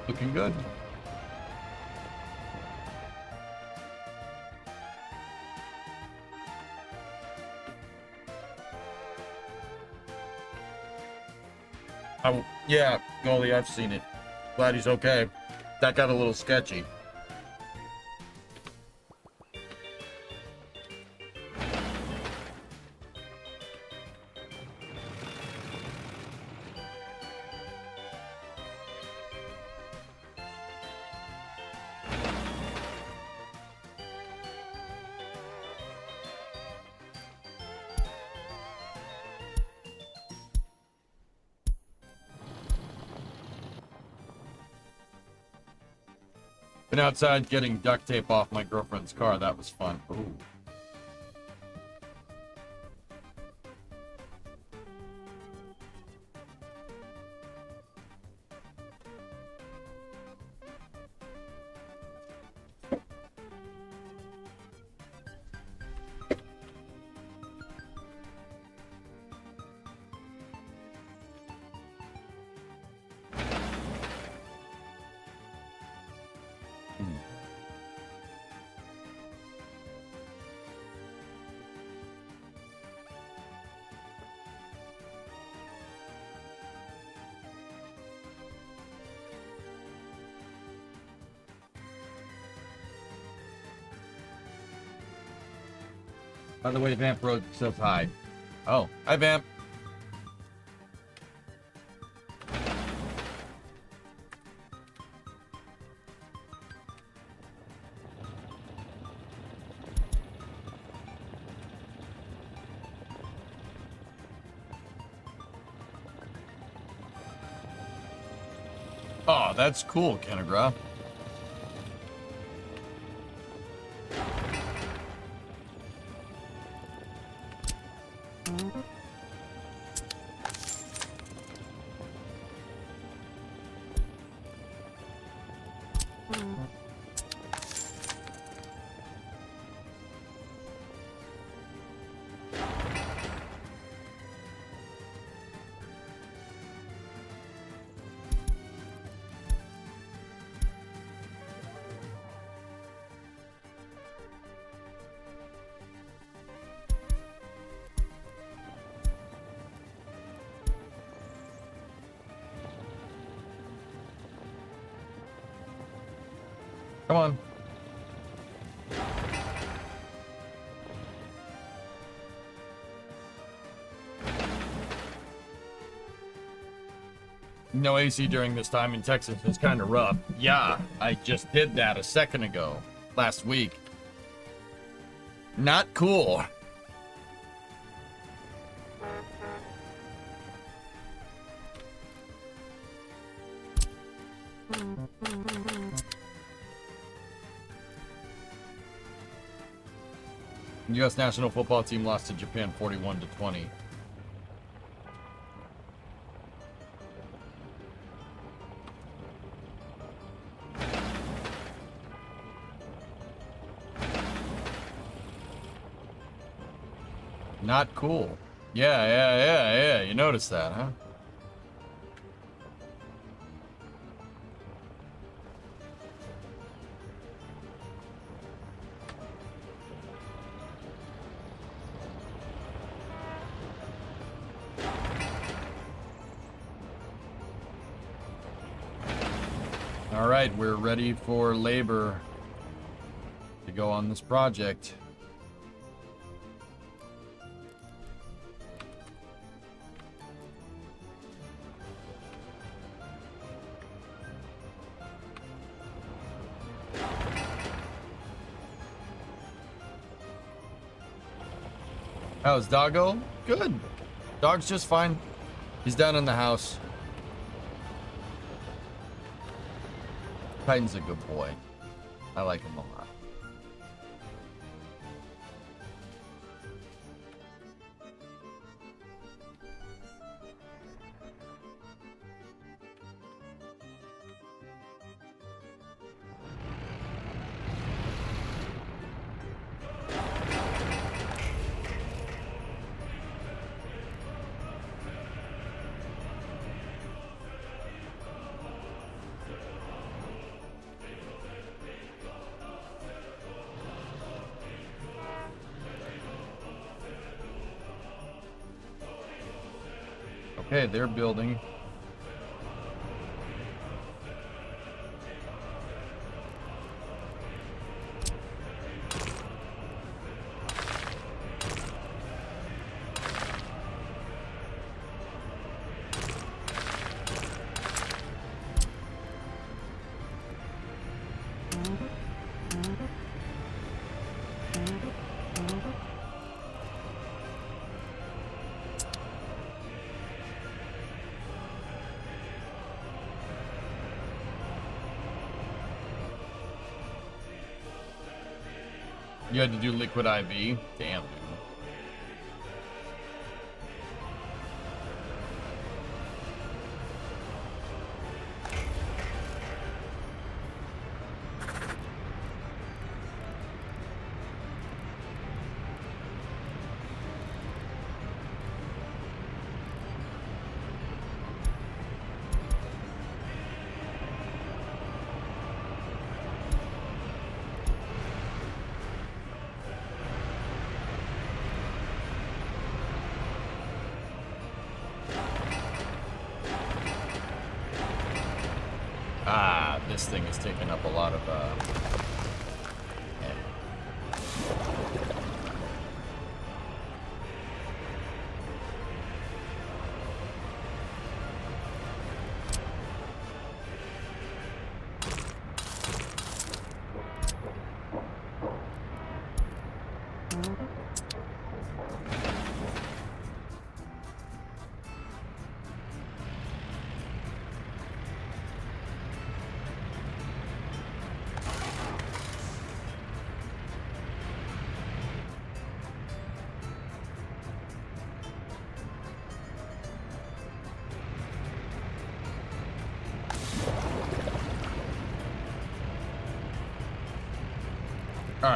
Looking good. Yeah, Goalie, I've seen it. Glad he's okay. That got a little sketchy. Been outside getting duct tape off my girlfriend's car. That was fun. Ooh. By the way, Vamp Road says hi. Oh, hi, Vamp. Oh, that's cool, Kenegra. Come on. No AC during this time in Texas is kind of rough. Yeah, I just did that a second ago, last week. Not cool. U.S. national football team lost to Japan 41-20. Not cool. Yeah. You noticed that, huh? All right, we're ready for labor to go on this project. How's Doggo? Good. Dog's just fine. He's down in the house. Titan's a good boy. I like him a lot. Okay, they're building. You had to do liquid IV? Damn. This thing is taking up a lot of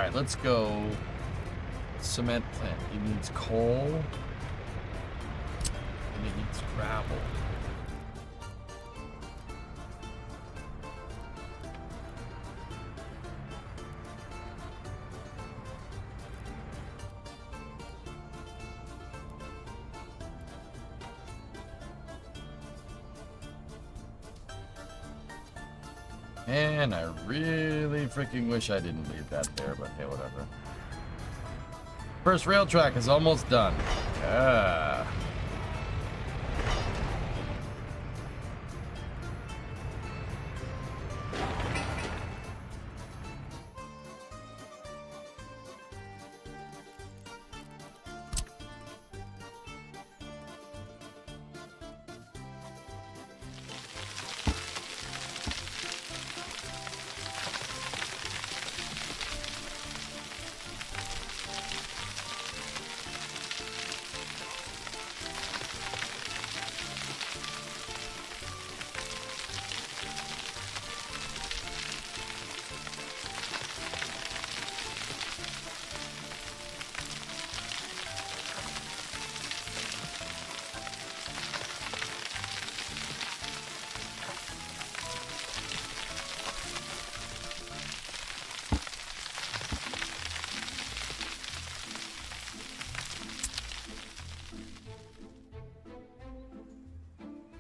right, let's go. Cement plant. It needs coal. And it needs gravel. And I really freaking wish I didn't leave that there, but hey, whatever. First rail track is almost done. Yeah.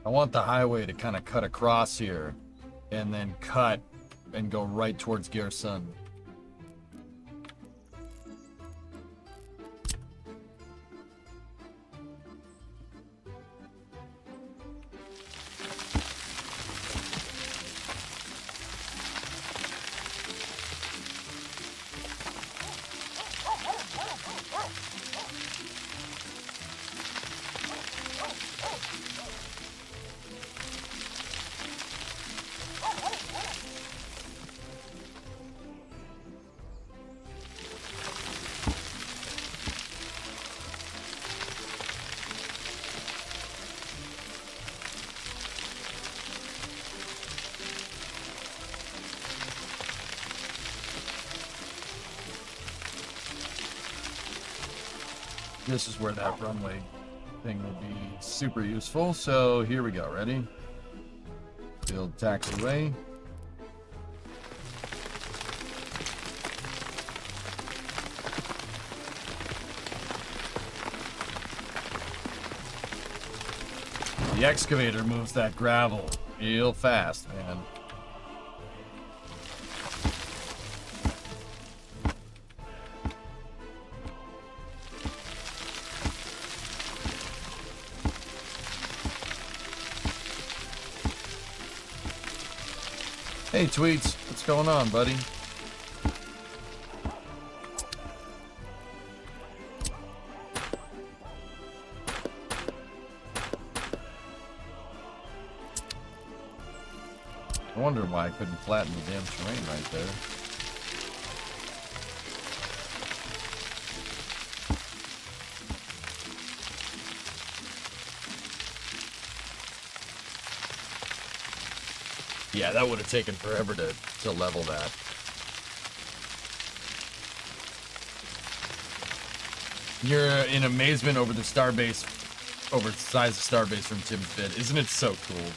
I want the highway to kind of cut across here and then cut and go right towards Gerson. This is where that runway thing would be super useful. So here we go. Ready? Build taxiway. The excavator moves that gravel real fast, man. Hey, Tweets, what's going on, buddy? I wonder why I couldn't flatten the damn terrain right there. Yeah, that would have taken forever to level that. You're in amazement over the starbase, over the size of starbase from Tim's vid. Isn't it so cool?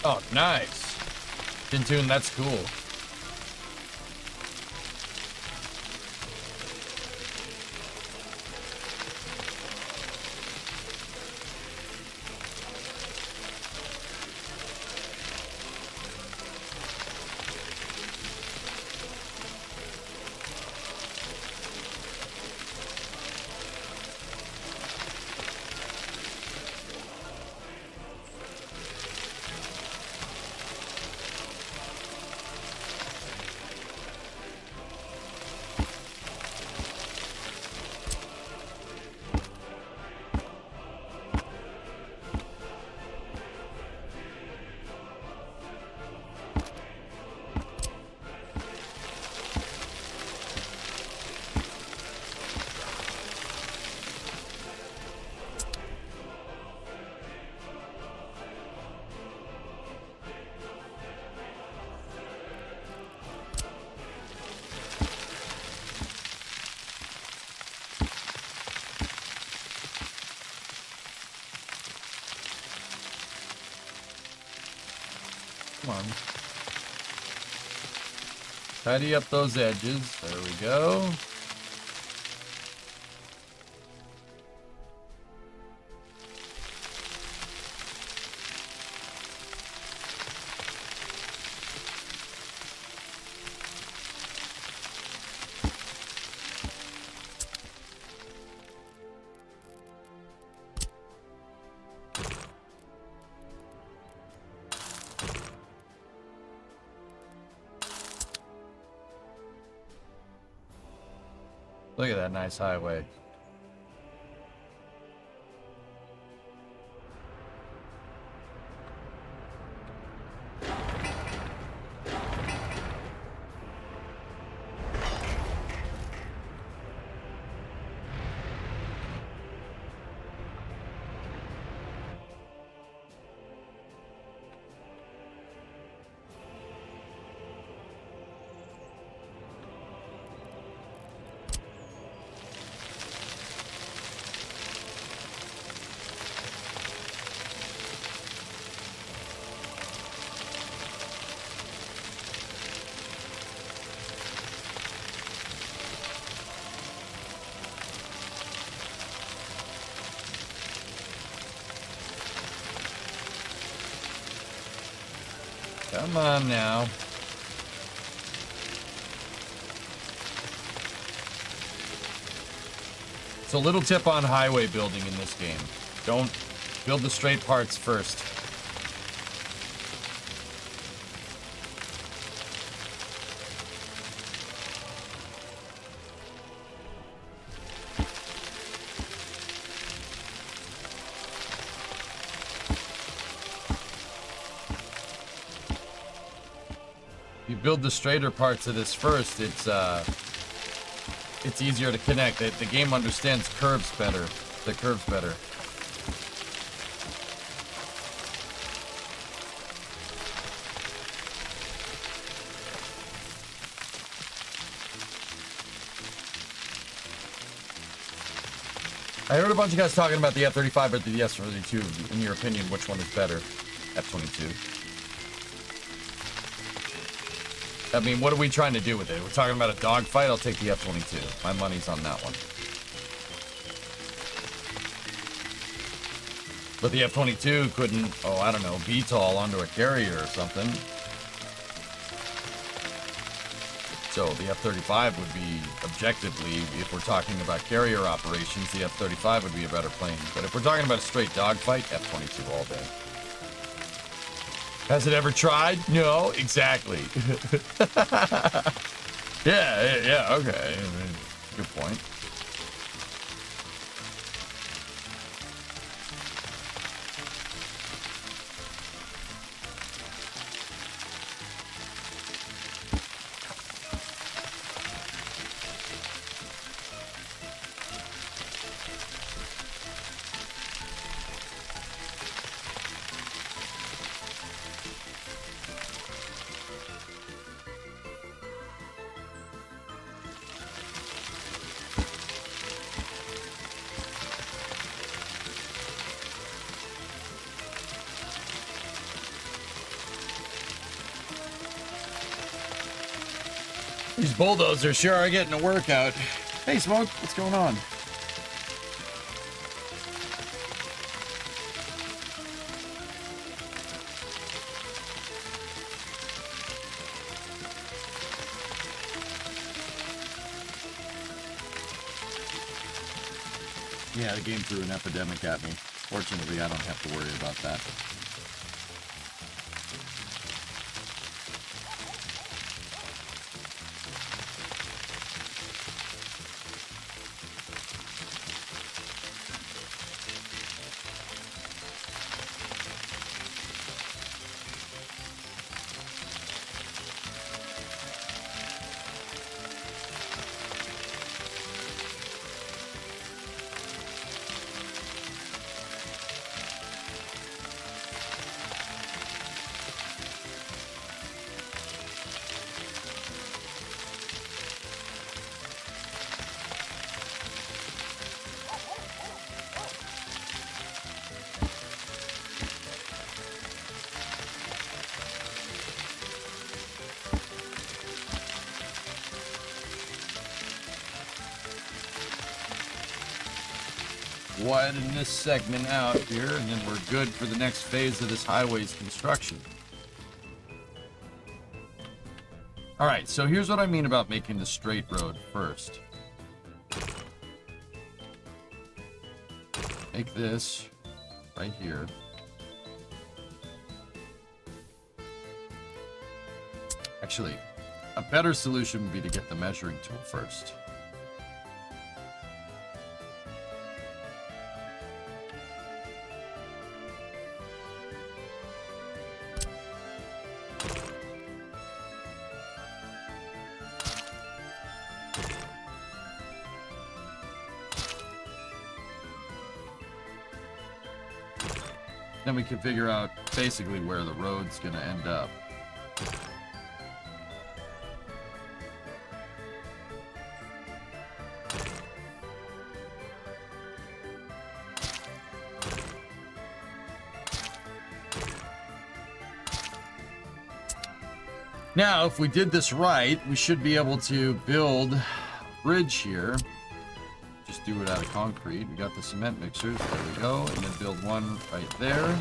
Oh, nice. Gintune, that's cool. Come on. Tidy up those edges. There we go. Look at that nice highway. Come on now. So, little tip on highway building in this game. Don't build the straight parts first. You build the straighter parts of this first, it's easier to connect. The game understands curves better. The curves better. I heard a bunch of guys talking about the F-35 or the S-32. In your opinion, which one is better? F-22. I mean, what are we trying to do with it? We're talking about a dogfight? I'll take the F-22. My money's on that one. But the F-22 couldn't, I don't know, VTOL onto a carrier or something. So the F-35 would be, objectively, if we're talking about carrier operations, the F-35 would be a better plane. But if we're talking about a straight dogfight, F-22 all day. Has it ever tried? No, exactly. yeah, okay. Good point. These bulldozers sure are getting a workout. Hey, Smoke, what's going on? Yeah, the game threw an epidemic at me. Fortunately, I don't have to worry about that. Widen this segment out here, and then we're good for the next phase of this highway's construction. All right, so here's what I mean about making the straight road first. Make this right here. Actually, a better solution would be to get the measuring tool first. Then we can figure out basically where the road's going to end up. Now, if we did this right, we should be able to build a bridge here. Just do it out of concrete. We got the cement mixers. There we go. And then build one right there.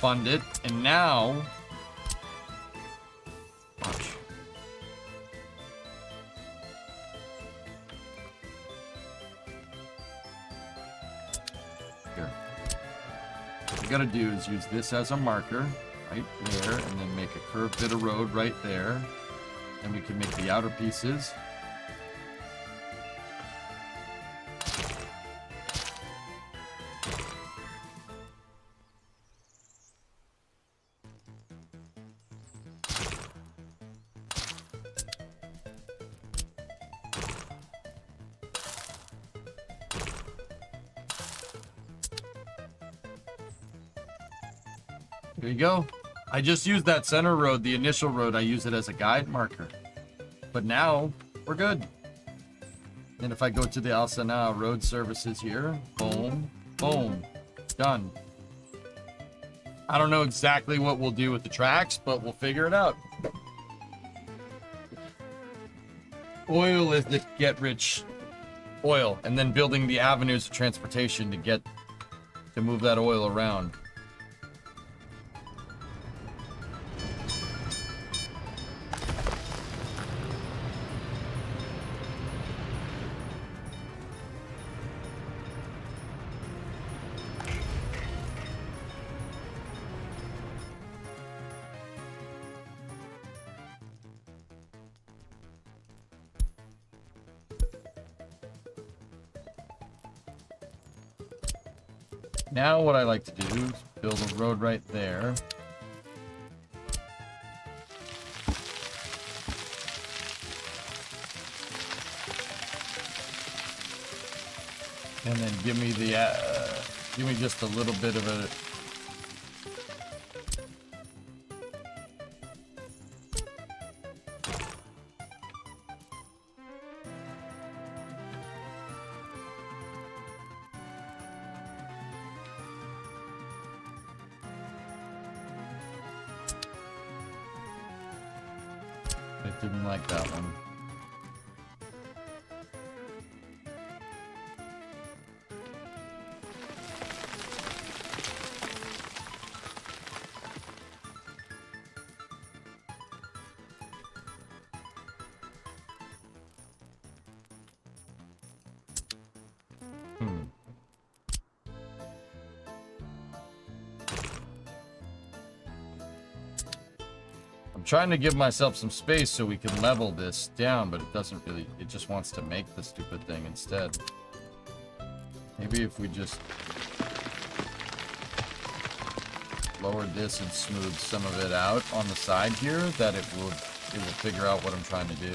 Fund it. And now... watch. Here. What we gotta do is use this as a marker right there, and then make a curved bit of road right there. And we can make the outer pieces. There you go. I just used that center road, the initial road, I use it as a guide marker. But now, we're good. And if I go to the Alsana road services here, boom, boom, done. I don't know exactly what we'll do with the tracks, but we'll figure it out. Oil is the get-rich oil, and then building the avenues of transportation to move that oil around. Now what I like to do is build a road right there. And then give me just a little bit of a... Didn't like that one. Trying to give myself some space so we can level this down, but it doesn't really, it just wants to make the stupid thing instead. Maybe if we just lowered this and smoothed some of it out on the side here, that it will figure out what I'm trying to do.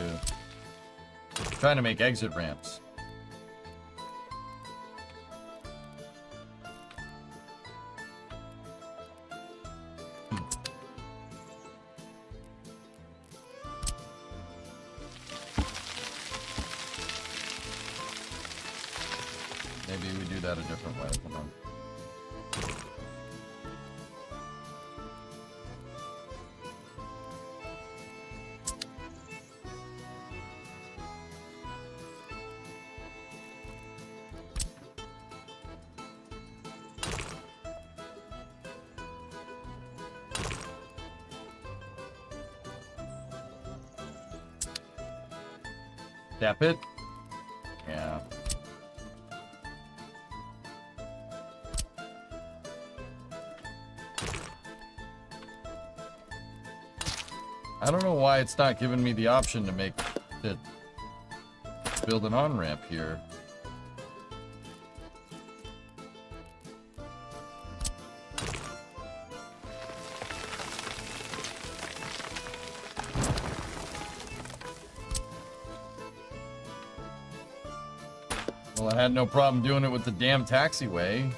I'm trying to make exit ramps. Maybe we do that a different way. Come on. Tap it? Yeah. I don't know why it's not giving me the option to make it build an on-ramp here. Well, I had no problem doing it with the damn taxiway.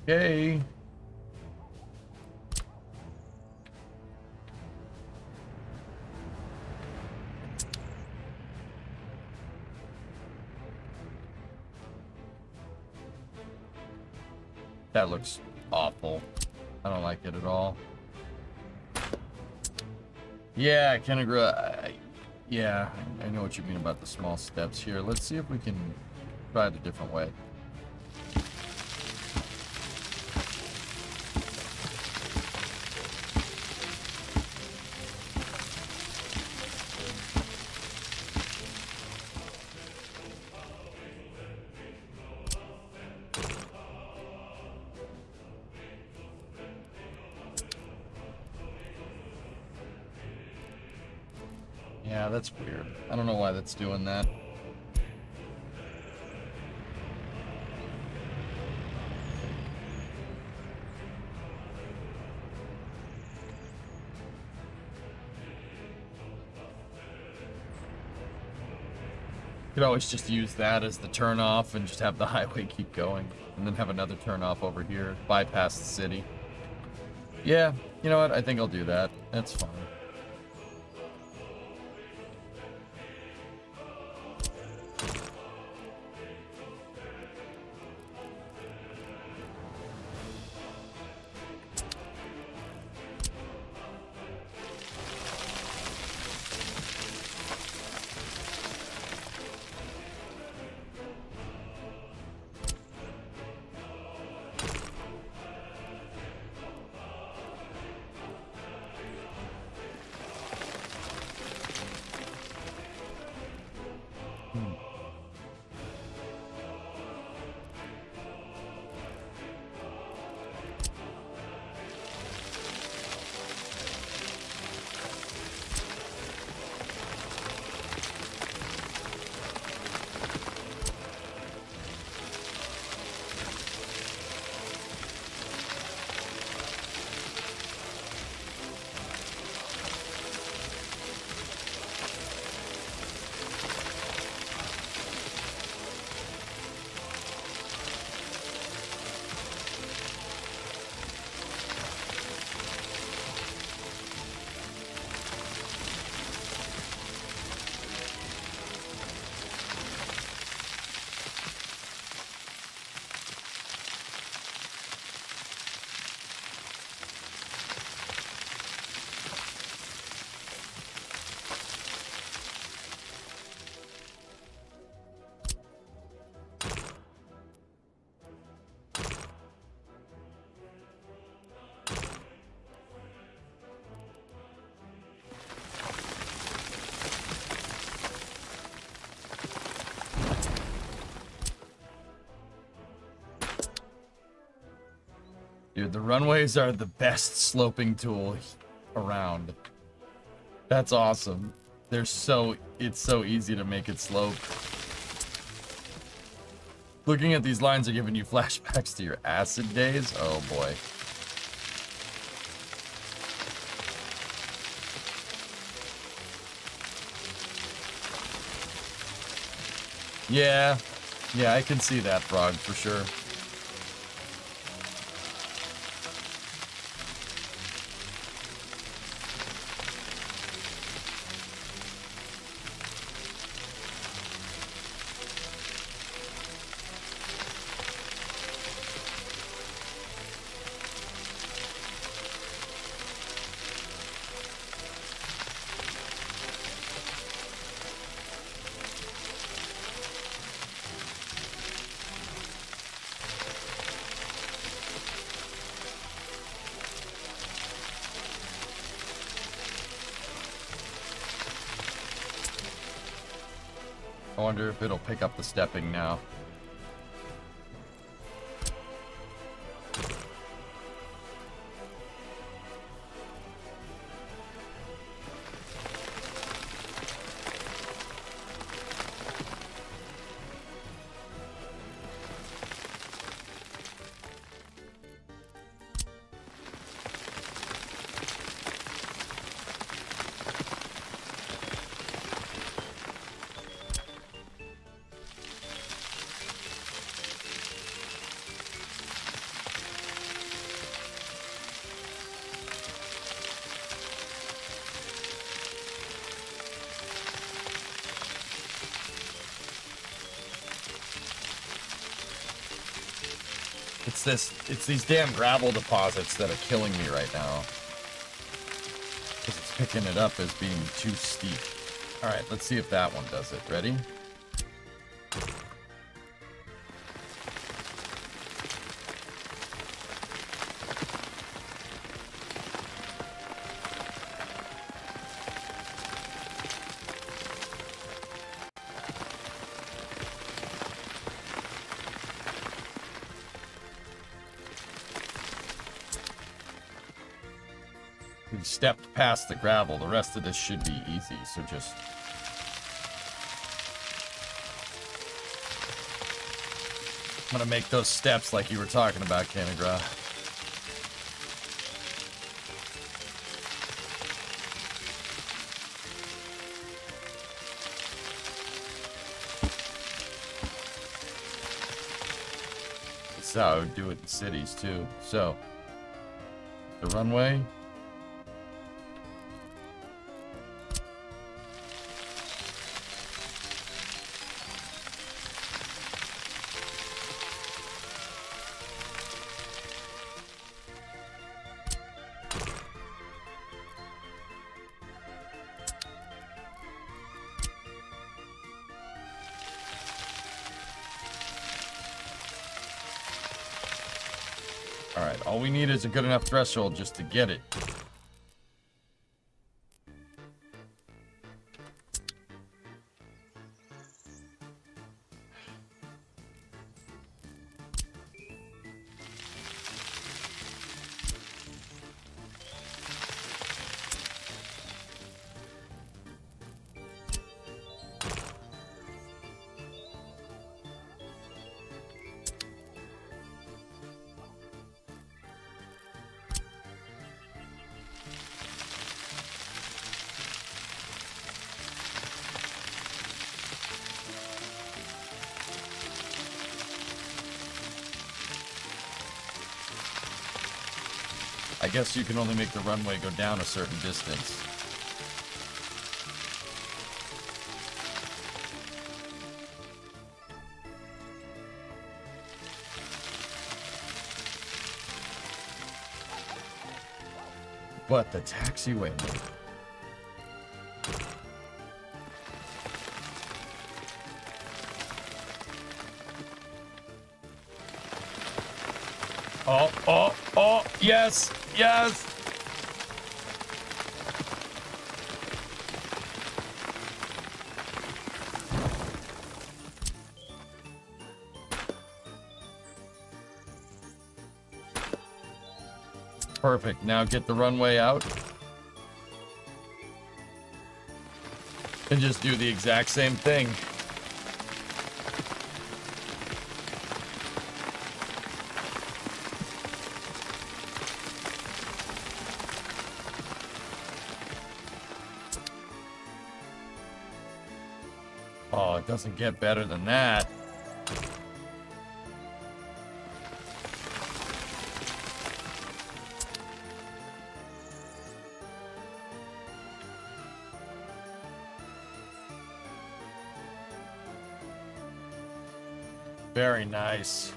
Okay. That looks awful. I don't like it at all. Yeah, I can agree. Yeah, I know what you mean about the small steps here. Let's see if we can try it a different way. Yeah, that's weird. I don't know why that's doing that. You could always just use that as the turn off and just have the highway keep going. And then have another turn off over here, bypass the city. Yeah, you know what? I think I'll do that. That's fine. Dude, the runways are the best sloping tool around. That's awesome. It's so easy to make it slope. Looking at these lines are giving you flashbacks to your acid days. Oh boy. Yeah, I can see that, Frog, for sure. I wonder if it'll pick up the stepping now. It's these damn gravel deposits that are killing me right now. Because it's picking it up as being too steep. Alright, let's see if that one does it. Ready? We stepped past the gravel. The rest of this should be easy, so just... I'm gonna make those steps like you were talking about, Canagra. This is how I would do it in cities, too. So, the runway... Alright, all we need is a good enough threshold just to get it. I guess you can only make the runway go down a certain distance. But the taxiway... Oh, yes, yes! Perfect. Now get the runway out. And just do the exact same thing. Oh, it doesn't get better than that. Very nice.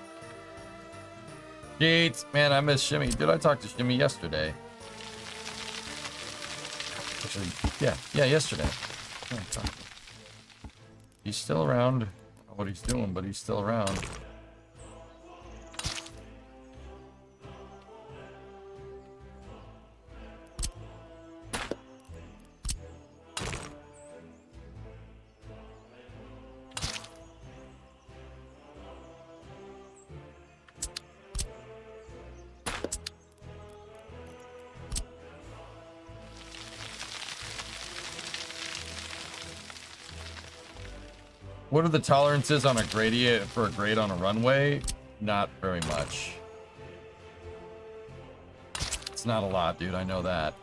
Gates, man, I miss Shimmy. Did I talk to Shimmy yesterday? Actually, yeah, yesterday. Yeah, I talked to him. He's still around. I don't know what he's doing, but he's still around. What are the tolerances on a gradient for a grade on a runway? Not very much. It's not a lot, dude. I know that.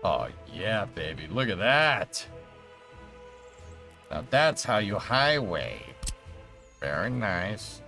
Oh, yeah, baby. Look at that. Now that's how you highway. Very nice.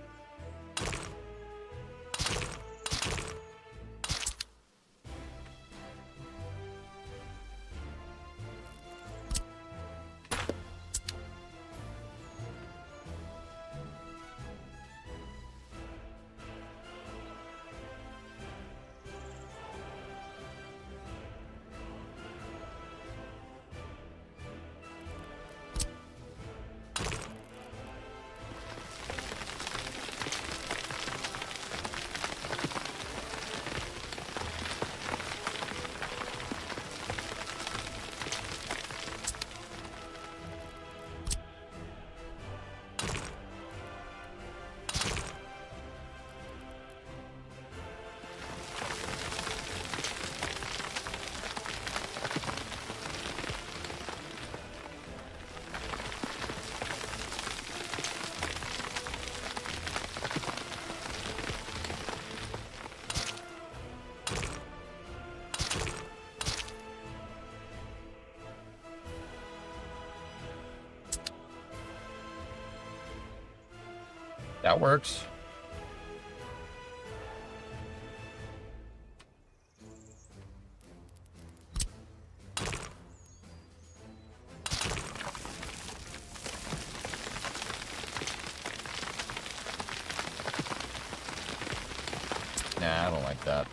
That works. Nah, I don't like that.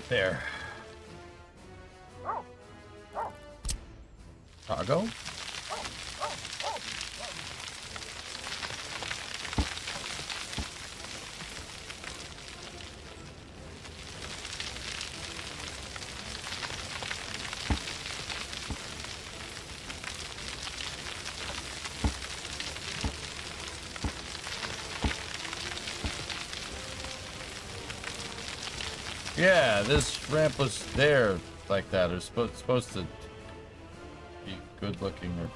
There. Cargo? Yeah, this ramp was there like that. It's supposed to be good looking. Or...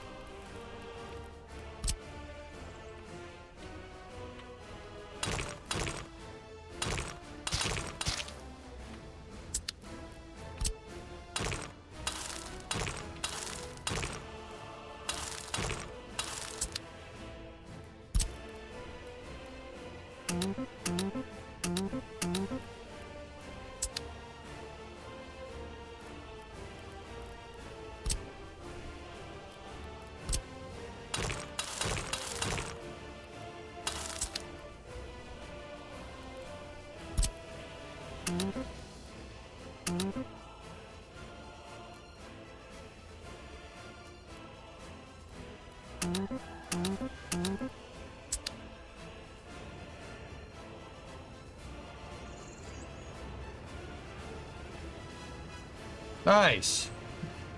Nice.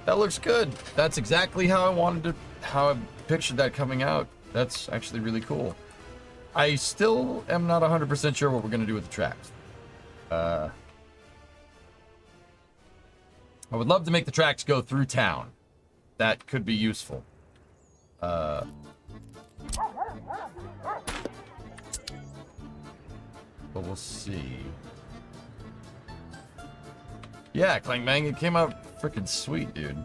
That looks good. That's exactly how I wanted to, how I pictured that coming out. That's actually really cool. I still am not 100% sure what we're going to do with the tracks. I would love to make the tracks go through town. That could be useful. But we'll see. Yeah, Clang Bang, it came out freaking sweet, dude.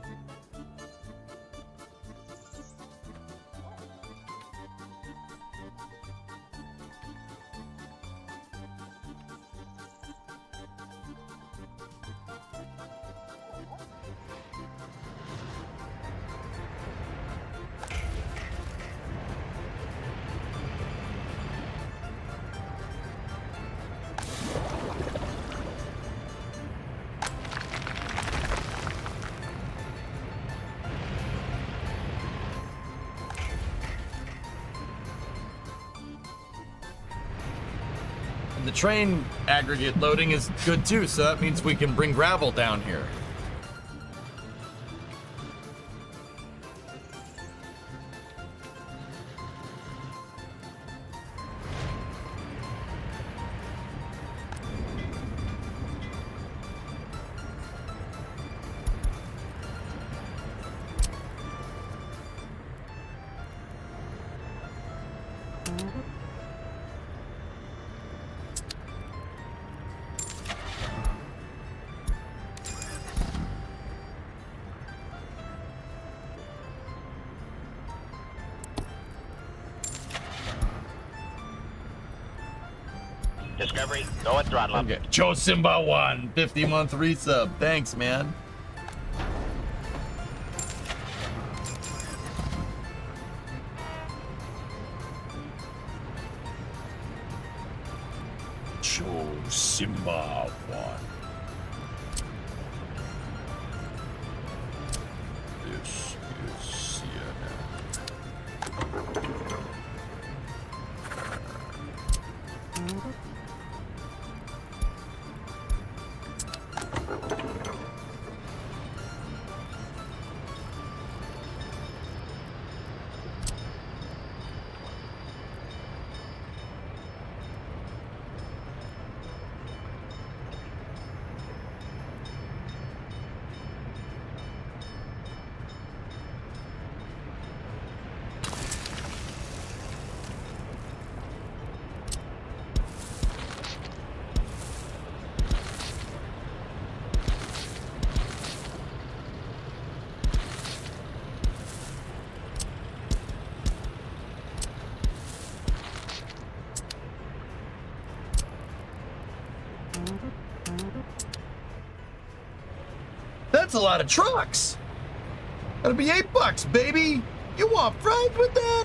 The train aggregate loading is good too, so that means we can bring gravel down here. Discovery, go at throttle up. Okay. Joe Simba 1, 50-month resub. Thanks, man. Joe Simba 1. This is CNN. That's a lot of trucks. That'll be $8, baby. You want fries with that?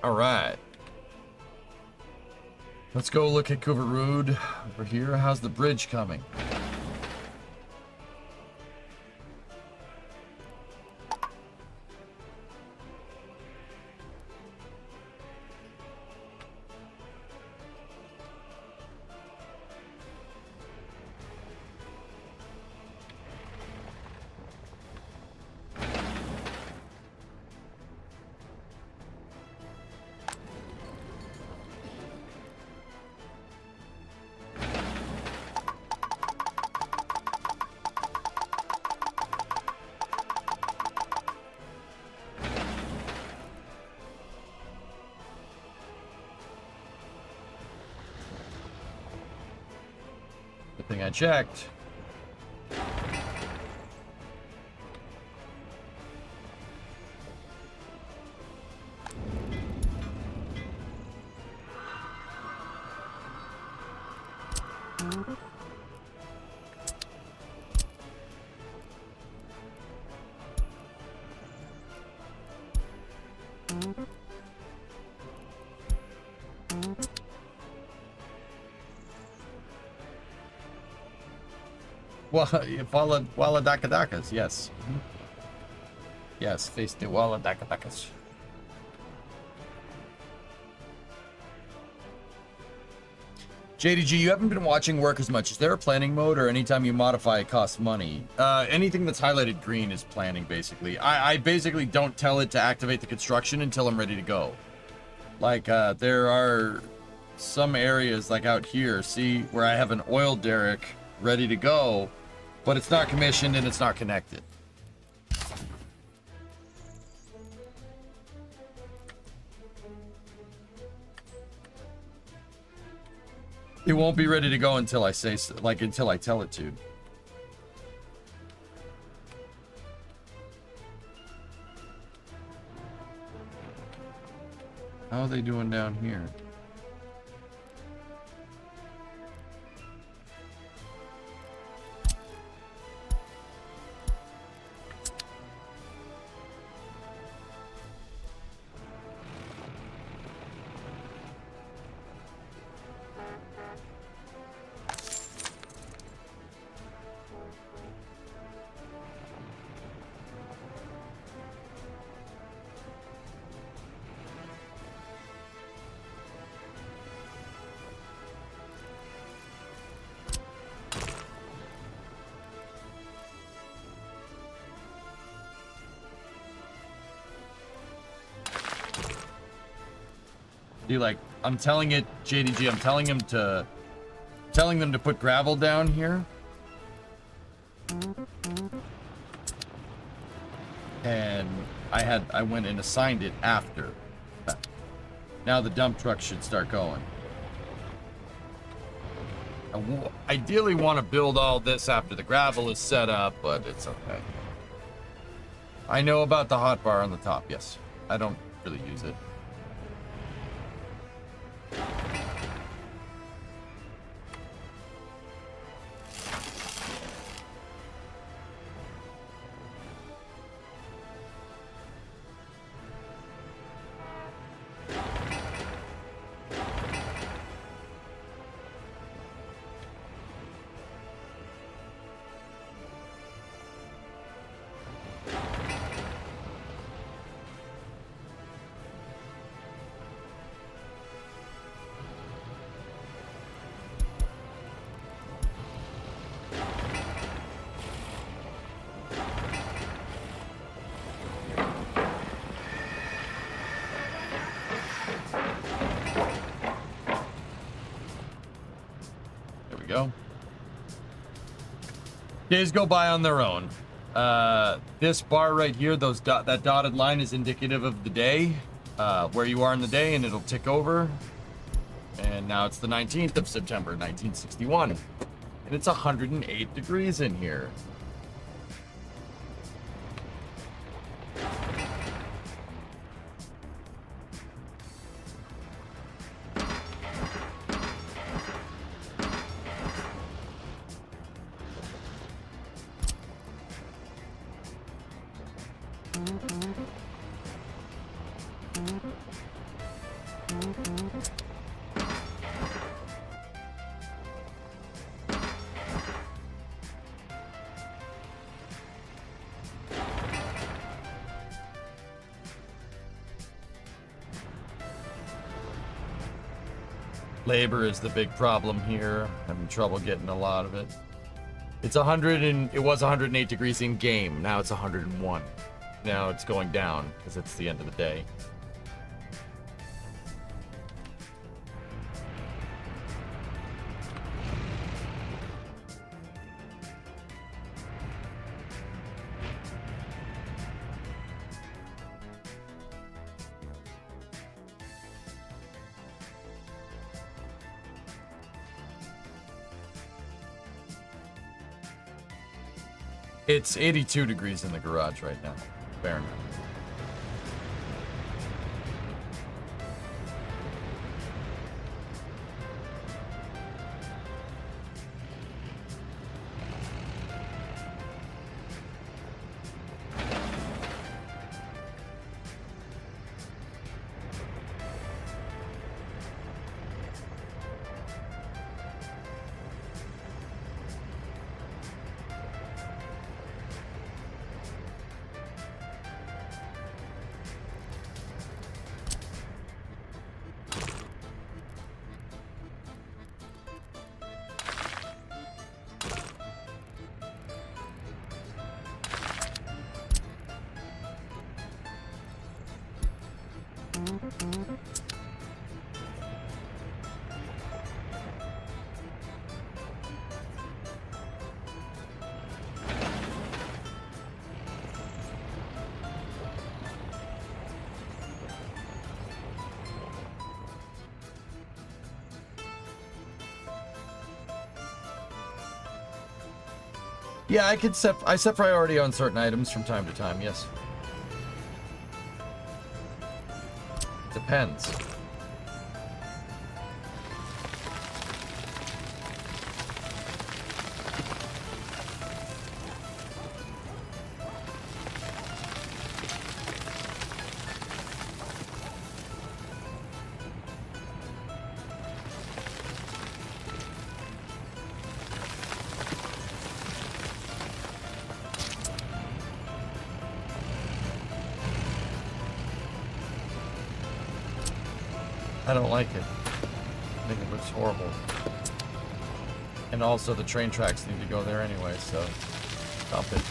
All right. Let's go look at Kuvarud over here. How's the bridge coming? Good thing I checked. Bakalakadakas, yes. Yes, face the Bakalakadakas. JDG, you haven't been watching work as much. Is there a planning mode, or anytime you modify it costs money? Anything that's highlighted green is planning, basically. I basically don't tell it to activate the construction until I'm ready to go. Like, there are some areas, like out here, see, where I have an oil derrick ready to go, but it's not commissioned and it's not connected. It won't be ready to go until I say so, like until I tell it to. How are they doing down here? See, like, I'm telling it, JDG, I'm telling them to put gravel down here. And I went and assigned it after. Now the dump truck should start going. I ideally want to build all this after the gravel is set up, but it's okay. I know about the hotbar on the top, yes. I don't really use it. Go. Days go by on their own. This bar right here, that dotted line is indicative of the day, where you are in the day, and it'll tick over. And now it's the 19th of September, 1961. And it's 108 degrees in here. Labor is the big problem here. Having trouble getting a lot of it. It's 100 and it was 108 degrees in game. Now it's 101. Now it's going down because it's the end of the day. It's 82 degrees in the garage right now. Fahrenheit. Yeah, I set priority on certain items from time to time, yes. Depends. I don't like it. I think it looks horrible. And also the train tracks need to go there anyway, so stop it.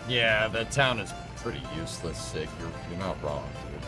Yeah, that town is pretty useless, Sig. You're not wrong, dude.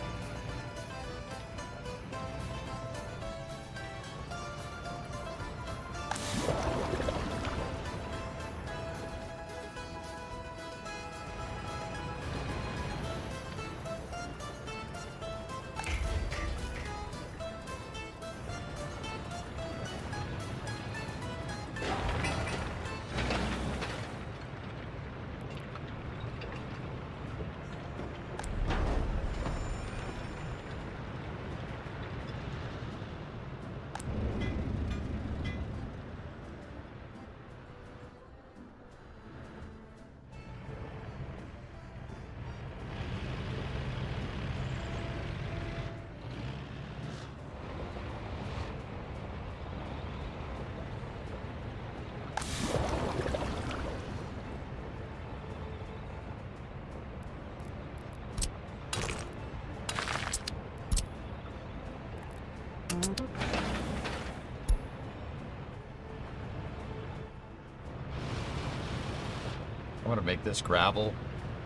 I want to make this gravel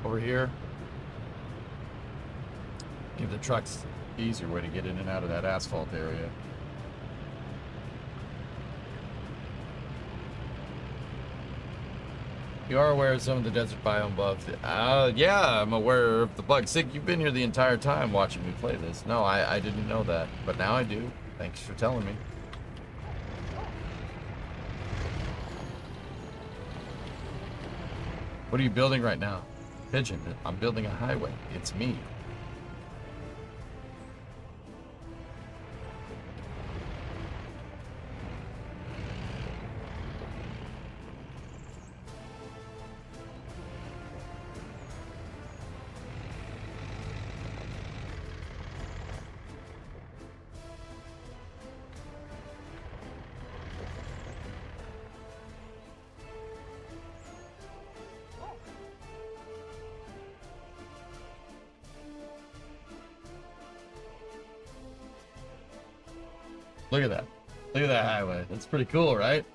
over here. Give the trucks an easier way to get in and out of that asphalt area. You are aware of some of the desert biome bugs. Yeah, I'm aware of the bugs. Sig, you've been here the entire time watching me play this. No, I didn't know that, but now I do. Thanks for telling me. What are you building right now? Pigeon, I'm building a highway. It's me. Look at that. Look at that highway. That's pretty cool, right?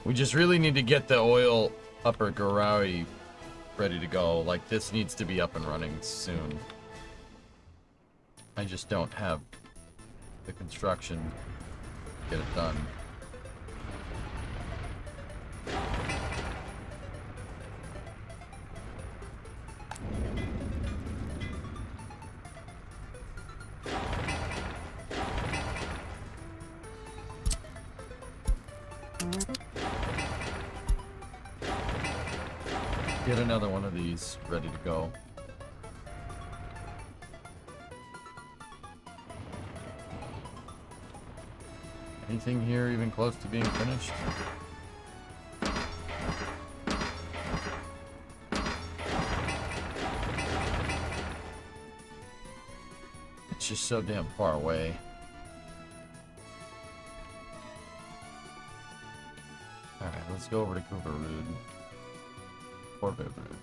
We just really need to get the oil upper Garawi ready to go. Like, this needs to be up and running soon. I just don't have the construction to get it done. Get another one of these ready to go. Anything here even close to being finished? It's just so damn far away. Alright, let's go over to Kuvarud. Or Bivrud.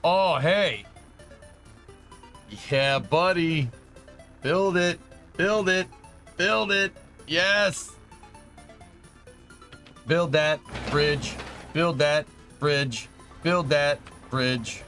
Oh, hey. Yeah, buddy. Build it. Build it. Build it. Yes. Build that bridge. Build that bridge. Build that bridge.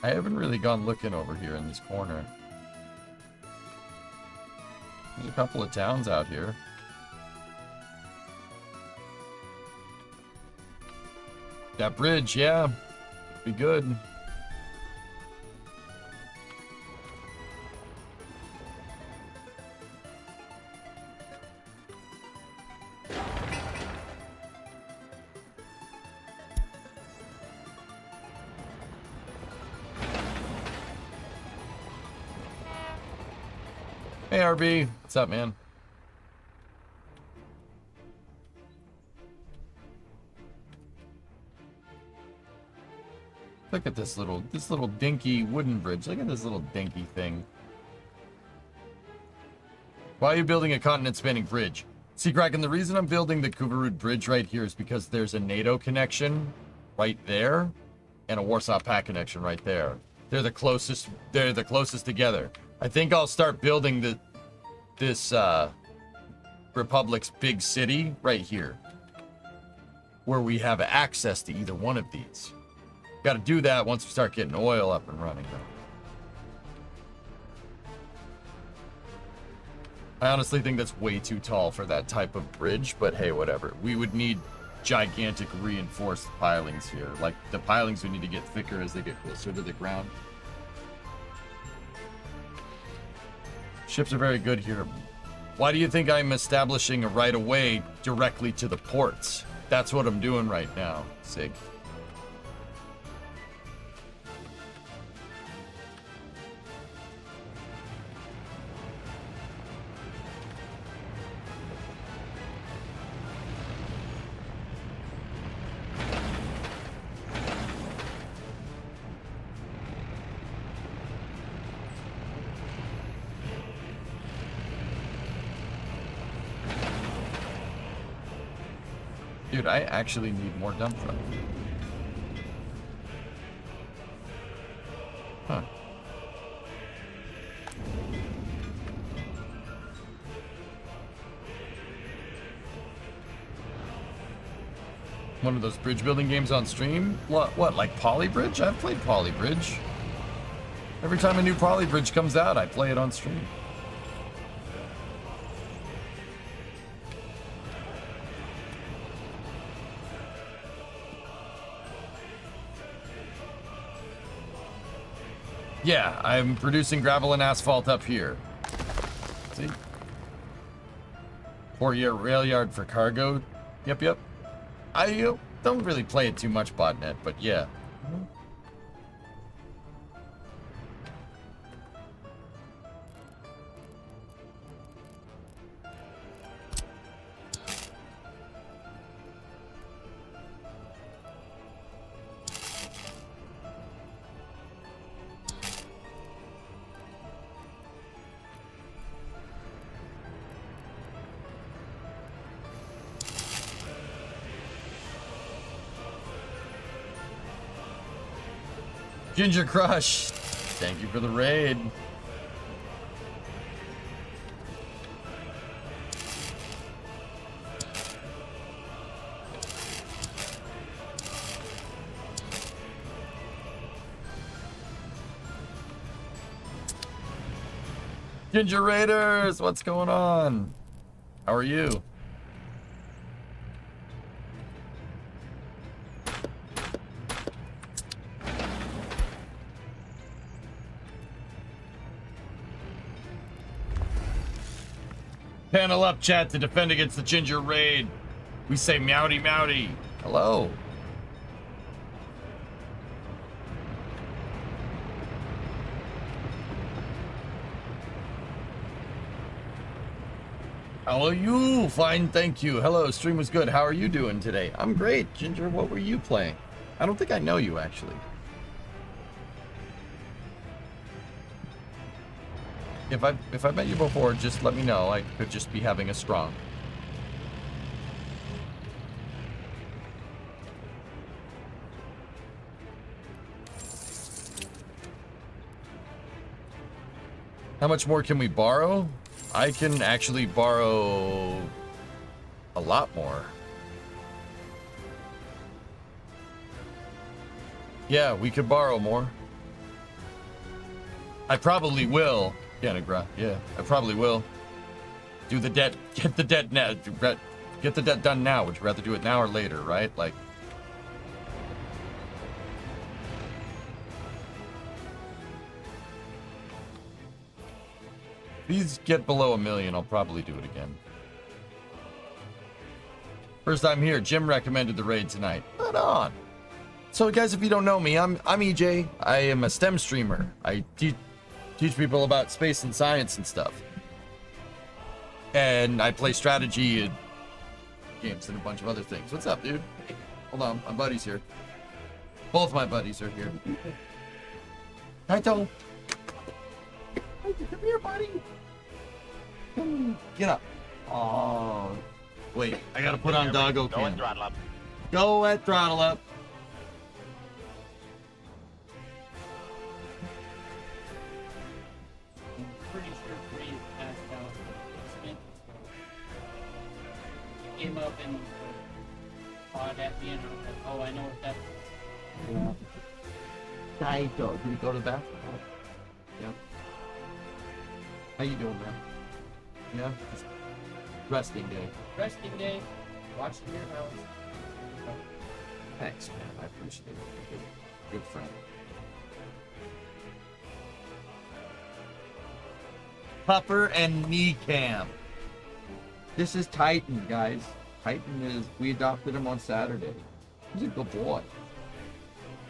I haven't really gone looking over here in this corner. There's a couple of towns out here. That bridge, yeah. Be good. Hey, RB. What's up, man? Look at this little dinky wooden bridge. Look at this little dinky thing. Why are you building a continent-spanning bridge? See, Kraken, the reason I'm building the Kuvarud Bridge right here is because there's a NATO connection right there and a Warsaw Pact connection right there. They're the closest together. I think I'll start building this Republic's big city right here, where we have access to either one of these. Got to do that once we start getting oil up and running, though. I honestly think that's way too tall for that type of bridge, but hey, whatever. We would need gigantic reinforced pilings here. Like, the pilings would need to get thicker as they get closer to the ground. Ships are very good here. Why do you think I'm establishing a right-of-way directly to the ports? That's what I'm doing right now, Sig. Dude, I actually need more dump trucks. Huh. One of those bridge building games on stream? What, like Polybridge? I've played Polybridge. Every time a new Polybridge comes out, I play it on stream. Yeah, I'm producing gravel and asphalt up here. See? Rail yard for cargo. Yep. I don't really play it too much, botnet, but yeah. Ginger Crush, thank you for the raid. Ginger Raiders, what's going on? How are you? Panel up, chat, to defend against the Ginger Raid. We say meowdy meowdy. Hello. How are you? Fine, thank you. Hello, stream was good. How are you doing today? I'm great. Ginger, what were you playing? I don't think I know you, actually. If I met you before, just let me know. I could just be having a strong. How much more can we borrow? I can actually borrow a lot more. Yeah, we could borrow more. I probably will. Yeah, I probably will. Do the debt, get the debt now. Get the debt done now. Would you rather do it now or later, right? Like, these get below 1 million, I'll probably do it again. First time here, Jim recommended the raid tonight. Right on. So guys, if you don't know me, I'm EJ. I am a STEM streamer. I teach people about space and science and stuff. And I play strategy and games and a bunch of other things. What's up, dude? Hold on, my buddy's here. Both my buddies are here. Kaito. Come here, buddy. Come, get up. Oh, wait. I gotta put on doggo Go and cam. throttle up. Go at throttle up. I'm pretty sure Bree passed out. Smith came up and caught at me, and I was like, oh, I know what that is. Kaito. Did he go to the bathroom? Yep. How you doing, man? Yeah? Just resting day. Resting day, watching your house. Thanks, man. I appreciate it. Good friend. Pupper and knee cam. This is Titan, guys. Titan is, we adopted him on Saturday. He's a good boy.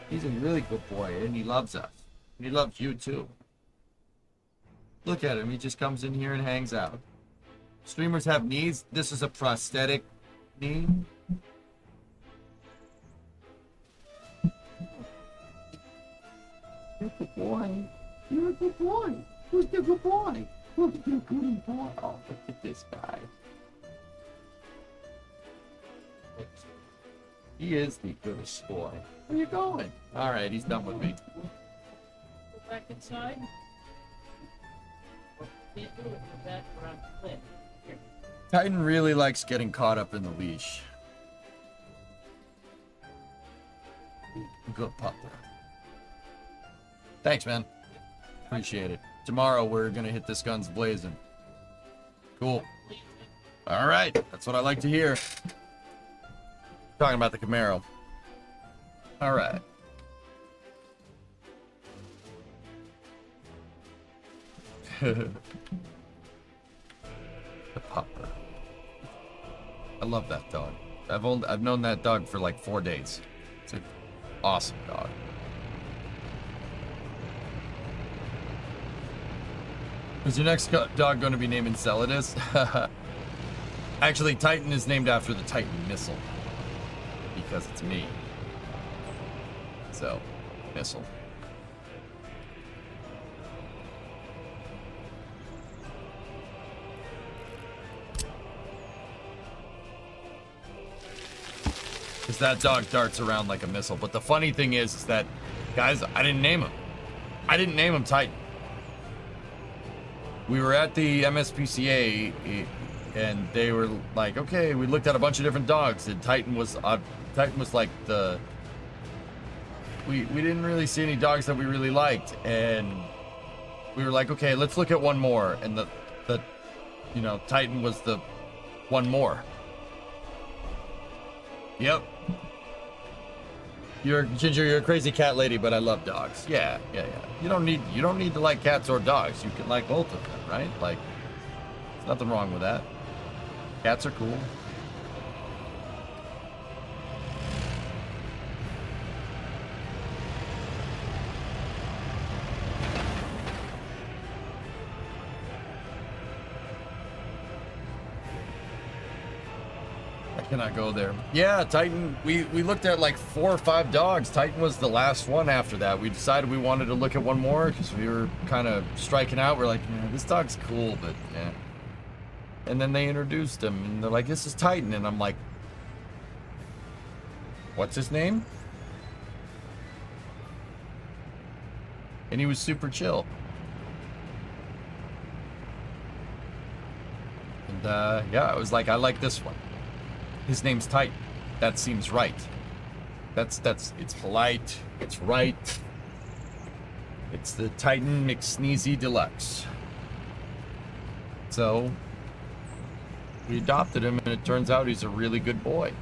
He's a really good boy, and he loves us. And he loves you, too. Look at him. He just comes in here and hangs out. Streamers have knees. This is a prosthetic knee. You're a good boy. You're a good boy. Who's the good boy? Who's the good boy? Oh, look at this guy. He is the goodest boy. Where you going? All right, he's done with me. Go back inside. Can't do it with that around the cliff. Here. Titan really likes getting caught up in the leash. Good pupper. Thanks, man. Appreciate it. Tomorrow we're gonna hit this guns blazing. Cool. All right, that's what I like to hear. Talking about the Camaro. All right. The pupper. I love that dog. I've known that dog for like 4 days. It's an awesome dog. Is your next dog going to be named Enceladus? Actually, Titan is named after the Titan missile. Because it's me. So, missile. Because that dog darts around like a missile. But the funny thing is that, guys, I didn't name him. I didn't name him Titan. We were at the MSPCA, and they were like, okay, we looked at a bunch of different dogs, and Titan was like the... We didn't really see any dogs that we really liked, and we were like, okay, let's look at one more, and the you know, Titan was the one more. Yep. Ginger, you're a crazy cat lady, but I love dogs. Yeah. You don't need to like cats or dogs. You can like both of them, right? Like, there's nothing wrong with that. Cats are cool. I cannot go there. Yeah, Titan, we looked at like 4 or 5 dogs. Titan was the last one after that. We decided we wanted to look at one more because we were kind of striking out. We're like, yeah, this dog's cool, but yeah. And then they introduced him, and they're like, this is Titan. And I'm like, what's his name? And he was super chill. And yeah, I was like, I like this one. His name's Titan. That seems right. It's polite. It's right. It's the Titan McSneezy Deluxe. So we adopted him, and it turns out he's a really good boy.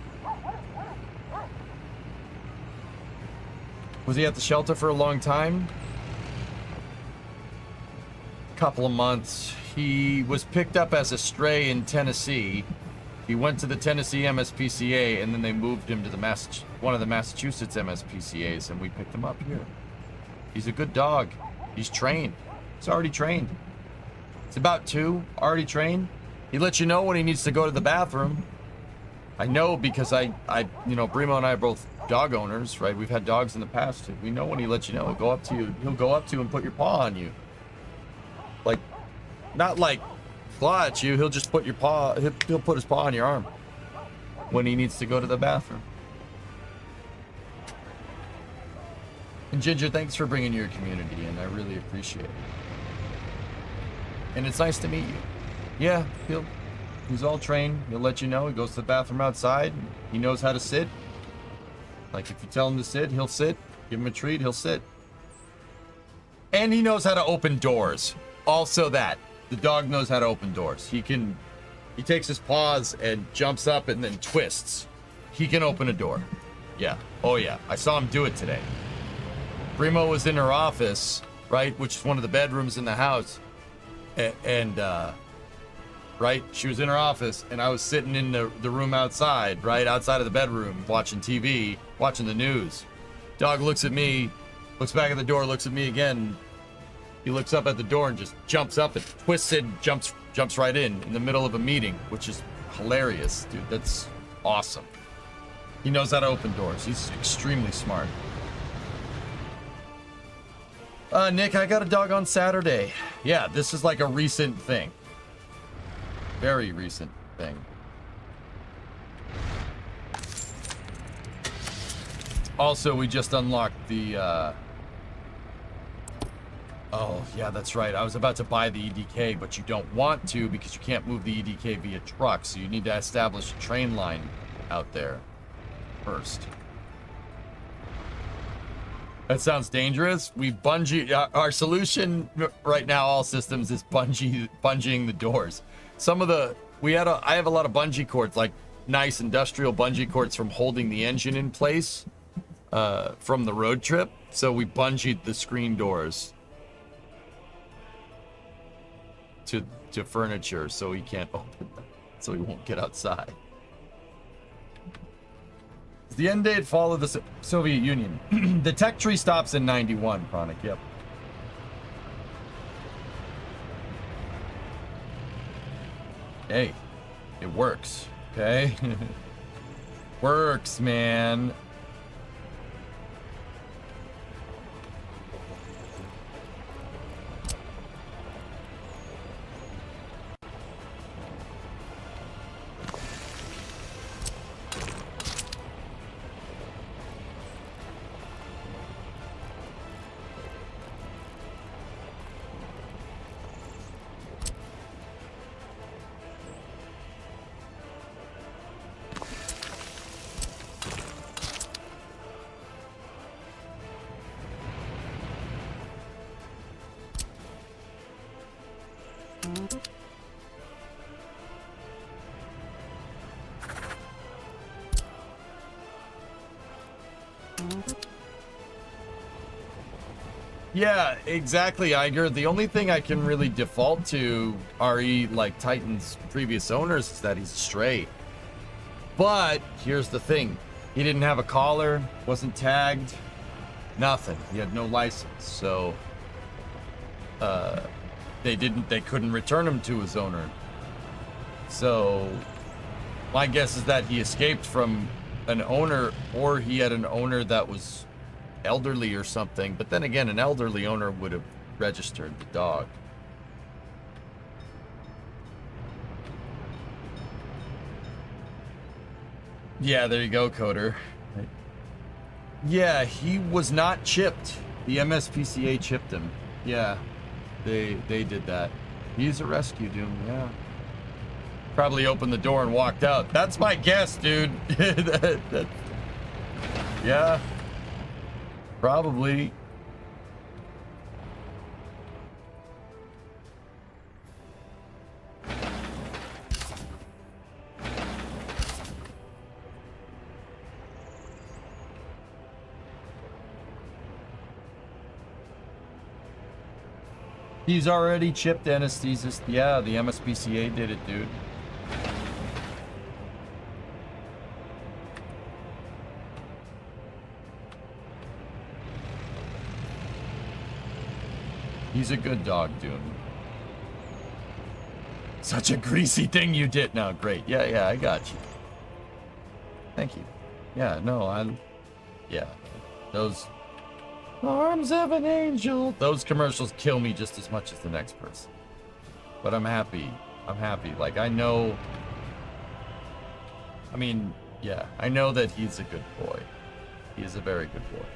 Was he at the shelter for a long time? Couple of months. He was picked up as a stray in Tennessee. He went to the Tennessee MSPCA, and then they moved him to one of the Massachusetts MSPCAs, and we picked him up here. He's a good dog. He's trained. He's already trained. He's about 2, already trained. He lets you know when he needs to go to the bathroom. I know because I you know, Brimo and I are both dog owners, right? We've had dogs in the past. We know when he lets you know. He'll go up to you. He'll go up to you and put your paw on you. Like, not like claw at you. He'll just put your paw. He'll put his paw on your arm when he needs to go to the bathroom. And Ginger, thanks for bringing your community in. I really appreciate it. And it's nice to meet you. Yeah, he's all trained. He'll let you know. He goes to the bathroom outside. He knows how to sit. Like, if you tell him to sit, he'll sit. Give him a treat, he'll sit. And he knows how to open doors. Also that. The dog knows how to open doors. He takes his paws and jumps up and then twists. He can open a door. Yeah. Oh yeah. I saw him do it today. Primo was in her office, right, which is one of the bedrooms in the house. And right, she was in her office, and I was sitting in the room outside, right, outside of the bedroom, watching TV, watching the news. Dog looks at me, looks back at the door, looks at me again. He looks up at the door and just jumps up and twists it, and jumps right in the middle of a meeting, which is hilarious, dude. That's awesome. He knows how to open doors. He's extremely smart. Nick, I got a dog on Saturday. Yeah, this is like a recent thing. Very recent thing. Also, we just unlocked the, oh, yeah, that's right. I was about to buy the EDK, but you don't want to because you can't move the EDK via truck, so you need to establish a train line out there first. That sounds dangerous. We bungee. Our solution right now, all systems, is bungeeing the doors. Some of the I have a lot of bungee cords, like nice industrial bungee cords from holding the engine in place from the road trip. So we bungeed the screen doors to furniture, so he can't open them, so he won't get outside. The end date fall of the Soviet Union. The tech tree stops in 91, Chronic, yep. Hey, it works, okay? Works, man. Yeah, exactly, Iger. The only thing I can really default to RE, like Titan's previous owners, is that he's straight. But here's the thing. He didn't have a collar, wasn't tagged, nothing. He had no license, so they couldn't return him to his owner. So my guess is that he escaped from an owner, or he had an owner that was elderly or something. But then again, an elderly owner would have registered the dog. Yeah, there you go, Coder. Yeah, he was not chipped. The MSPCA chipped him. Yeah, they did that. He's a rescue doom, yeah. Probably opened the door and walked out. That's my guess, dude. Yeah. Probably. He's already chipped anesthesist. Yeah, the MSPCA did it, dude. He's a good dog, Doom. Such a greasy thing you did. No, great. Yeah, I got you. Thank you. Yeah, no, yeah. Those arms of an angel. Those commercials kill me just as much as the next person. But I'm happy. I'm happy. Like, I know. I mean, yeah, I know that he's a good boy. He is a very good boy.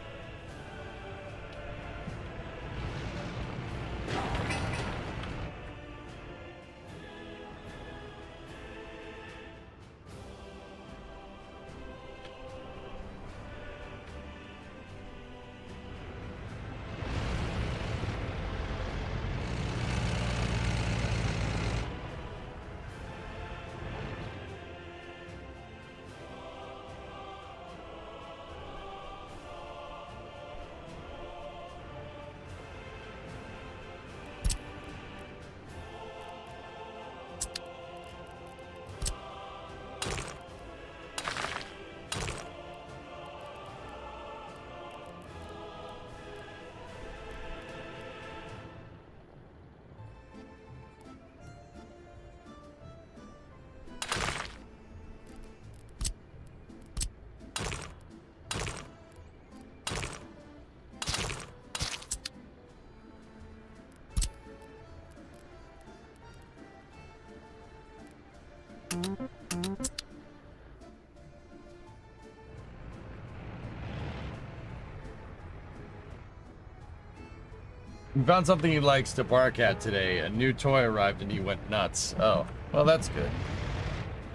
We found something he likes to bark at today. A new toy arrived and he went nuts. Oh, well, that's good,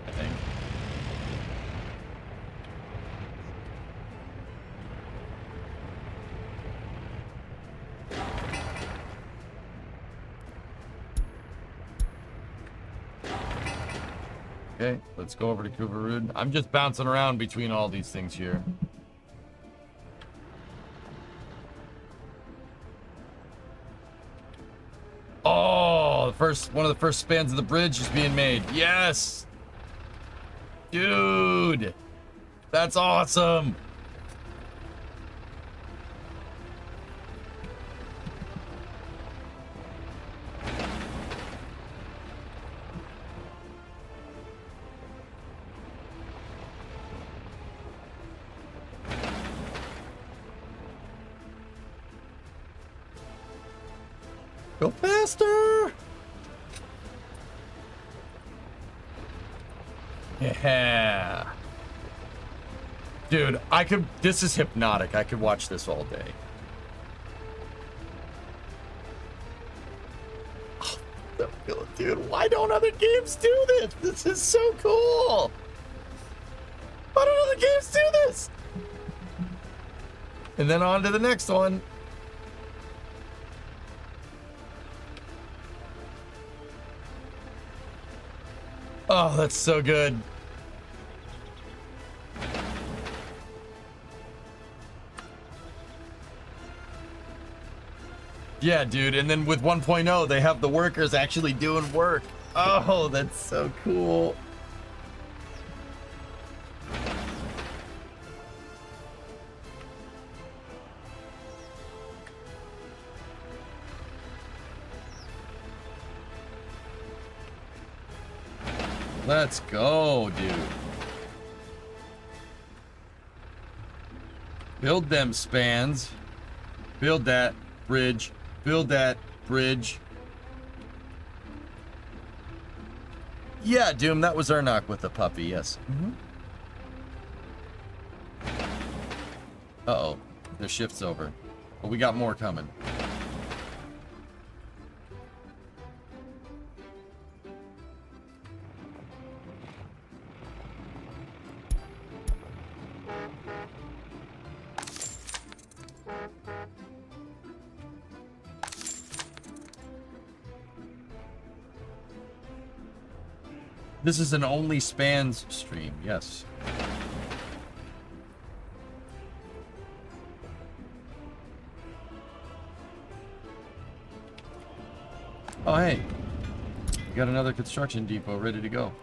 I think. Okay, let's go over to Kuvarud. I'm just bouncing around between all these things here. Oh, one of the first spans of the bridge is being made. Yes! Dude! That's awesome! Go faster! Yeah. Dude, this is hypnotic. I could watch this all day. Oh, dude, why don't other games do this? This is so cool. Why don't other games do this? And then on to the next one. Oh, that's so good. Yeah, dude. And then with 1.0, they have the workers actually doing work. Oh, that's so cool. Let's go, dude. Build them spans. Build that bridge. Build that bridge. Yeah, Doom, that was Ernok with the puppy, yes. Uh-oh. Their shift's over. But we got more coming. This is an only spans stream, yes. Oh, hey. We got another construction depot ready to go.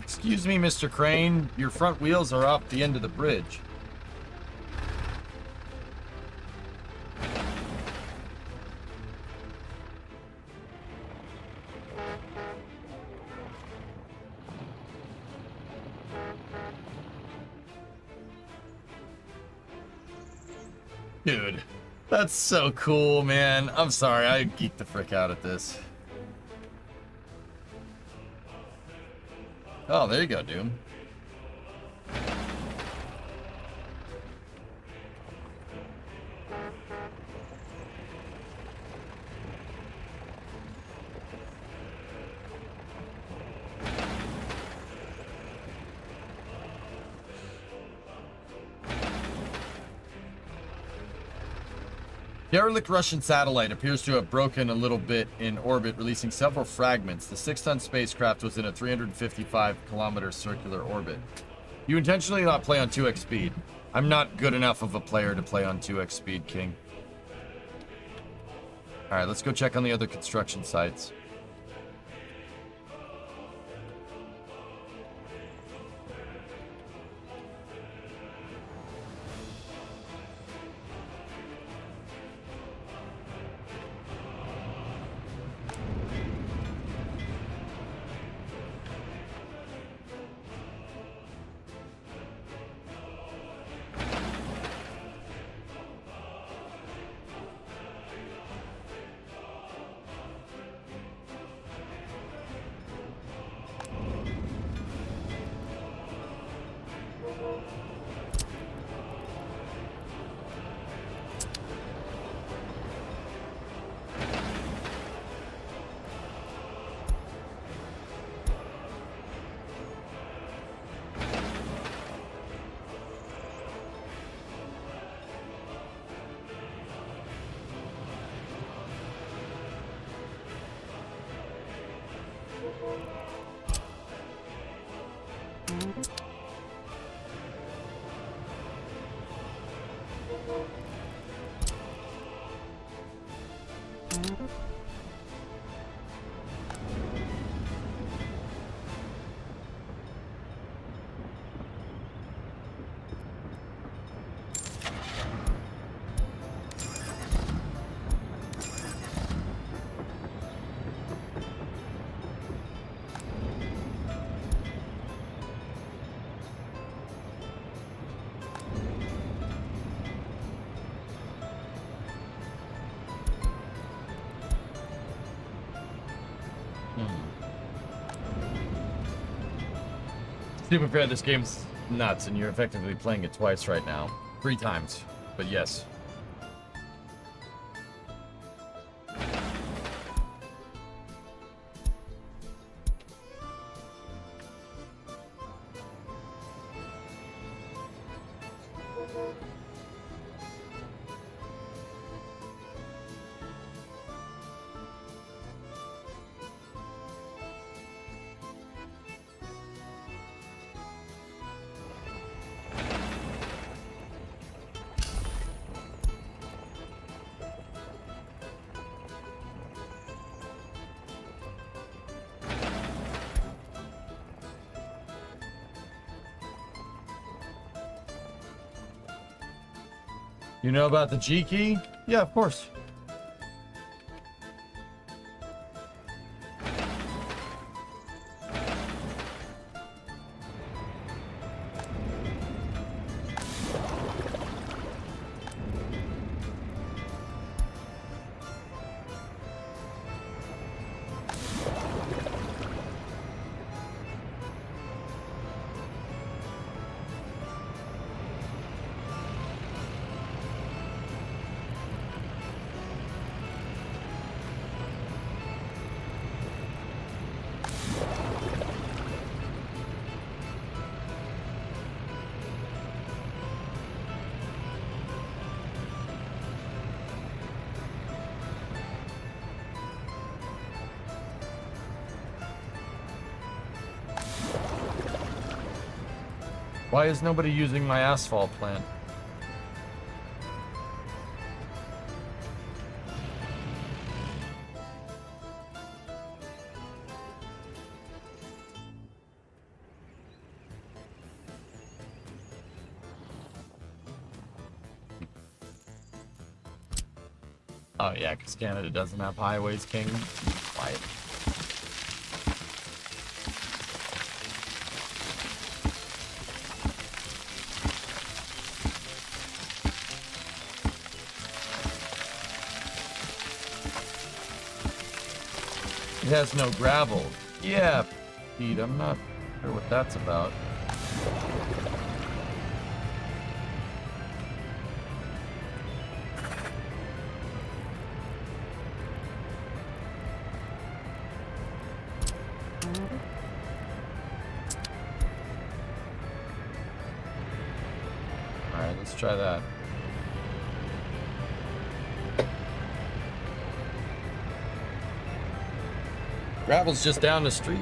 Excuse me, Mr. Crane. Your front wheels are off the end of the bridge. Dude, that's so cool, man. I'm sorry, I geeked the frick out at this. Oh, there you go, Doom. Derelict Russian satellite appears to have broken a little bit in orbit, releasing several fragments. The 6-ton spacecraft was in a 355-kilometer circular orbit. You intentionally not play on 2x speed. I'm not good enough of a player to play on 2x speed, King. Alright, let's go check on the other construction sites. To be fair, this game's nuts, and you're effectively playing it twice right now. 3 times, but yes. You know about the G key? Yeah, of course. Why is nobody using my asphalt plant? Oh yeah, because Canada doesn't have highways, King. Quiet. It has no gravel. Yeah, Pete, I'm not sure what that's about. Alright, let's try that. Gravel's just down the street.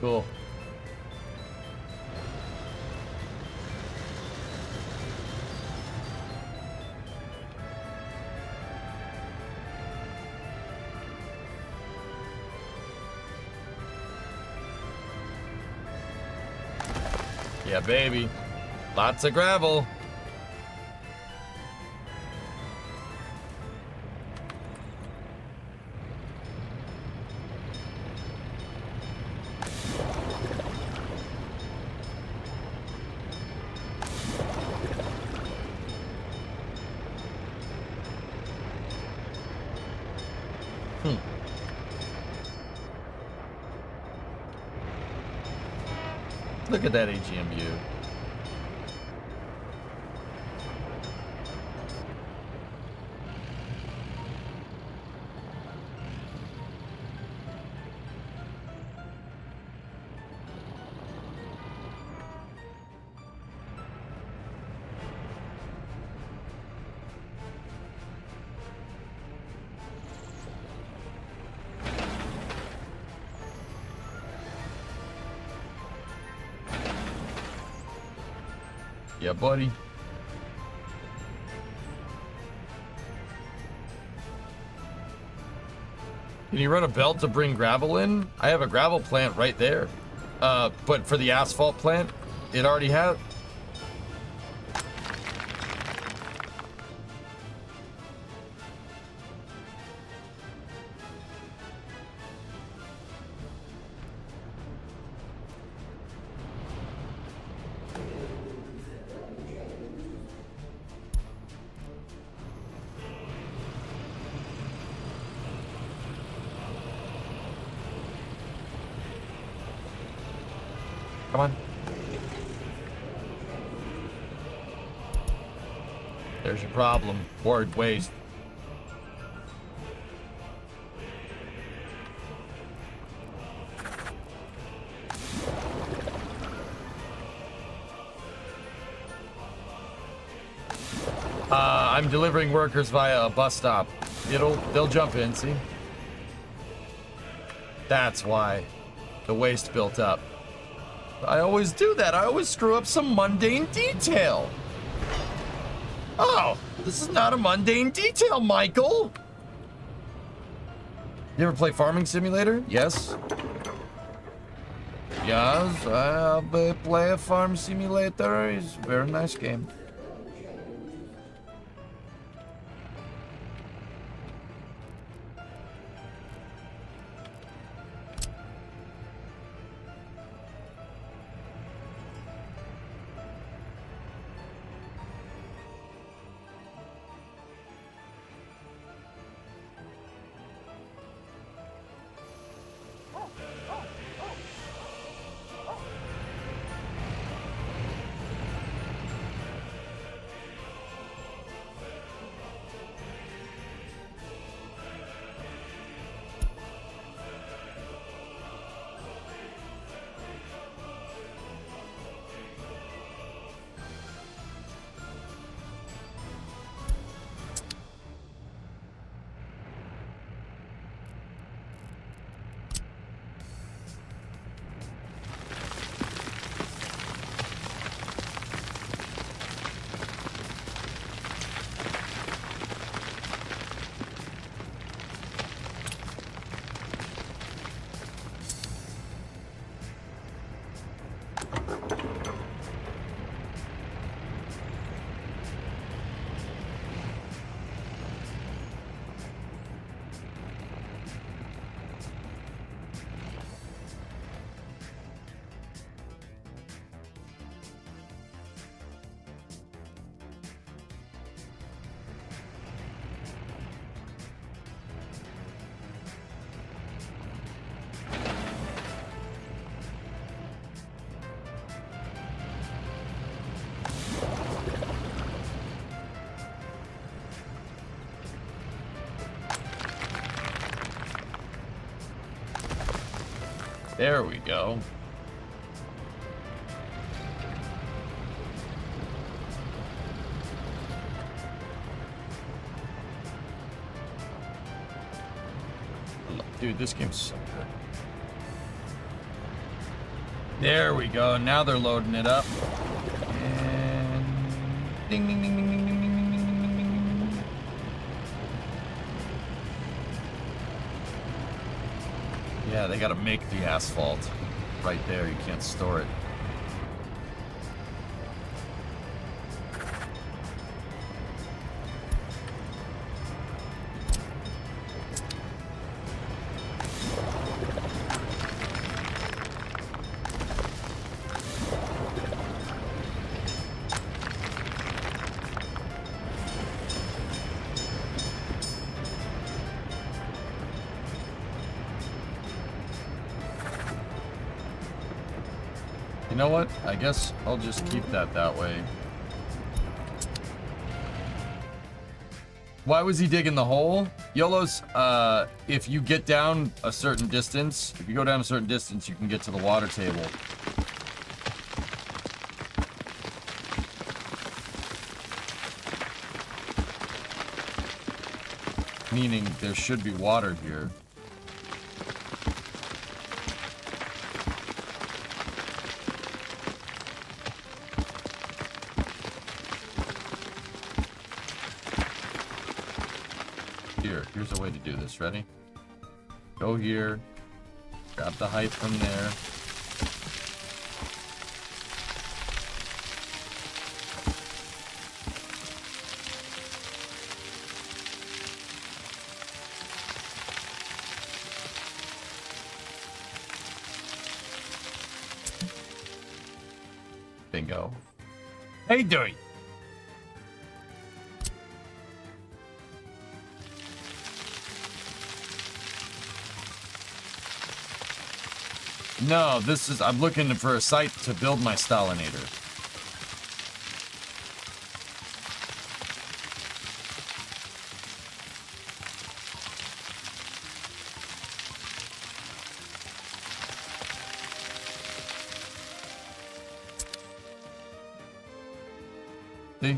Cool. Yeah, baby. Lots of gravel. Look at that AGMU. Yeah, buddy. Can you run a belt to bring gravel in? I have a gravel plant right there. But for the asphalt plant, it already has. Come on. There's your problem. Word waste. I'm delivering workers via a bus stop. They'll jump in, see? That's why the waste built up. I always do that. I always screw up some mundane detail. Oh, this is not a mundane detail, Michael. You ever play Farming Simulator? Yes. Yes, I play a Farm Simulator. It's a very nice game. There we go. Dude, this game's so good. There we go. Now they're loading it up. And ding ding ding ding ding ding ding ding ding ding ding ding. Yeah, they gotta make the asphalt right there. You can't store it. You know what? I guess I'll just keep that way. Why was he digging the hole? YOLO's, if you get down a certain distance, if you go down a certain distance, you can get to the water table. Meaning there should be water here. Here's a way to do this. Ready? Go here. Grab the height from there. Bingo. How you doing? No, this is, I'm looking for a site to build my Stalinator. See?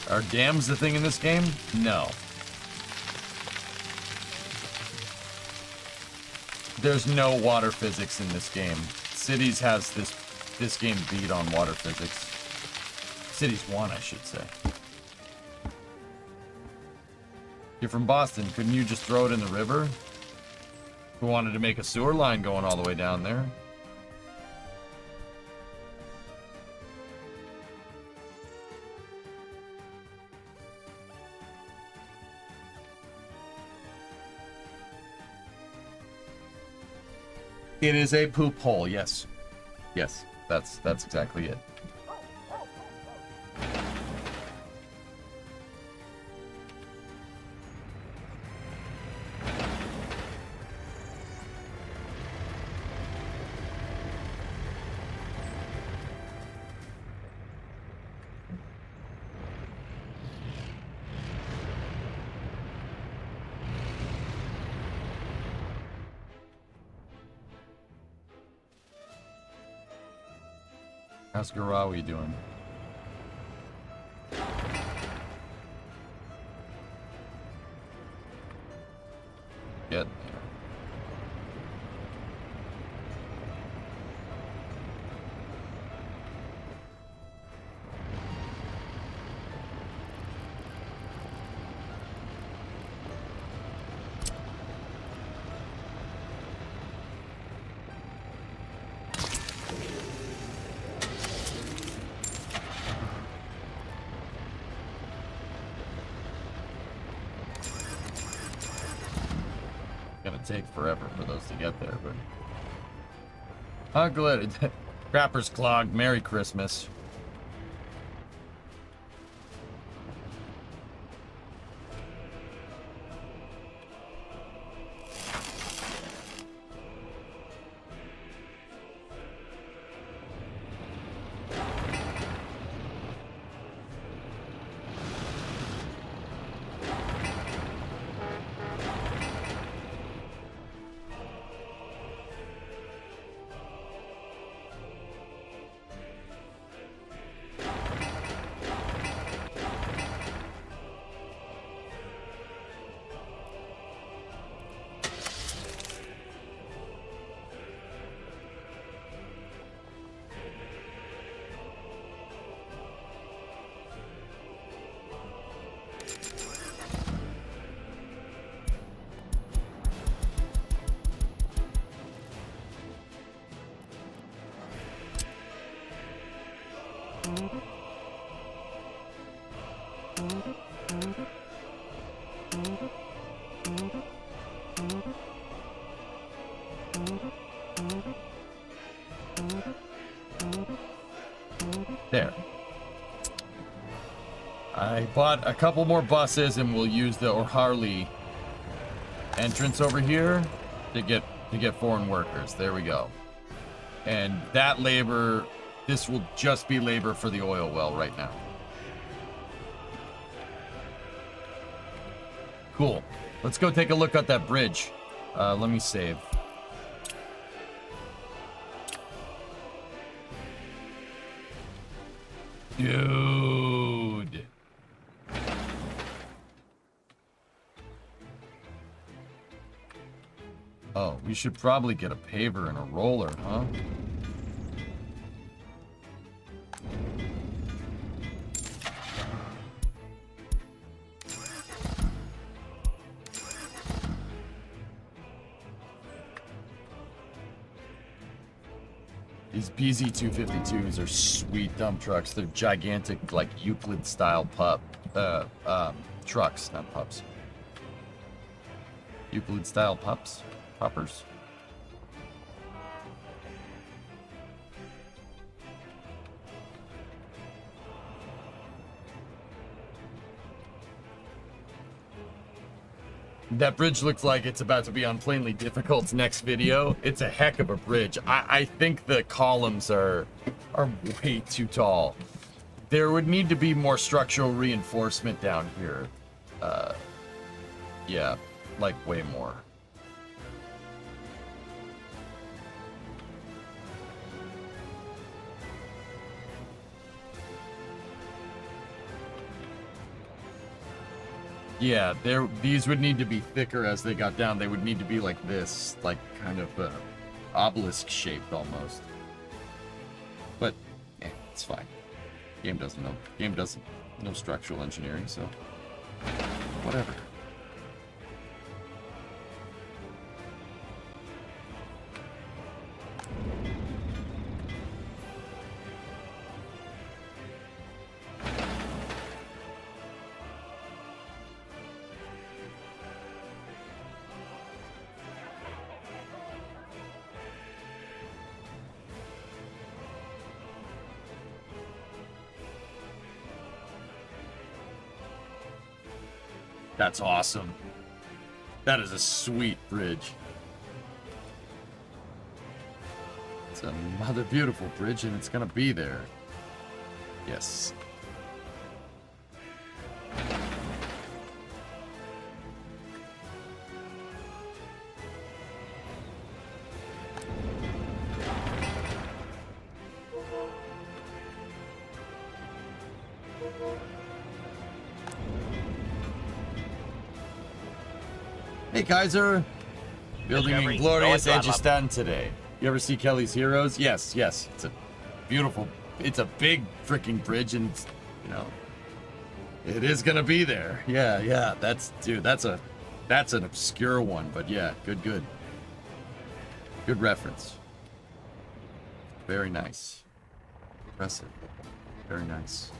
Are dams the thing in this game? No. There's no water physics in this game. Cities has this game beat on water physics. Cities 1, I should say. You're from Boston. Couldn't you just throw it in the river? Who wanted to make a sewer line going all the way down there? It is a poop hole, yes. Yes, that's exactly it. How's Garawi doing? Get. Gonna take forever for those to get there, but Uncle Eddie, Crapper's Clog, Merry Christmas. There. I bought a couple more buses and we'll use the O'Harley entrance over here to get foreign workers. There we go. And that labor, this will just be labor for the oil well right now. Cool. Let's go take a look at that bridge. Let me save. Dude. Oh, we should probably get a paver and a roller, huh? These BZ252s are sweet dump trucks. They're gigantic, like Euclid-style trucks, not pups. Euclid-style pups? Puppers? That bridge looks like it's about to be on Plainly Difficult's next video. It's a heck of a bridge. I think the columns are way too tall. There would need to be more structural reinforcement down here. Yeah, like way more. Yeah, these would need to be thicker as they got down. They would need to be like this, like kind of obelisk shaped almost. But yeah, it's fine. Game doesn't know structural engineering, so whatever. That's awesome. That is a sweet bridge. It's a mother beautiful bridge, and it's gonna be there. Yes. Hey Kaiser, building Discovery, in glorious go and throttle Edgestan today. You ever see Kelly's Heroes? Yes, yes. It's a beautiful, it's a big freaking bridge, and it's, you know, it is gonna be there. Yeah, yeah. That's, dude. That's an obscure one, but yeah, good reference. Very nice, impressive, very nice.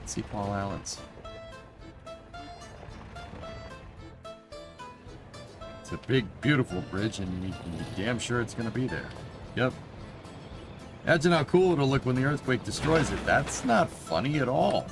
Let's see Paul Allen's. A big, beautiful bridge, and you can be damn sure it's going to be there. Yep. Imagine how cool it'll look when the earthquake destroys it. That's not funny at all.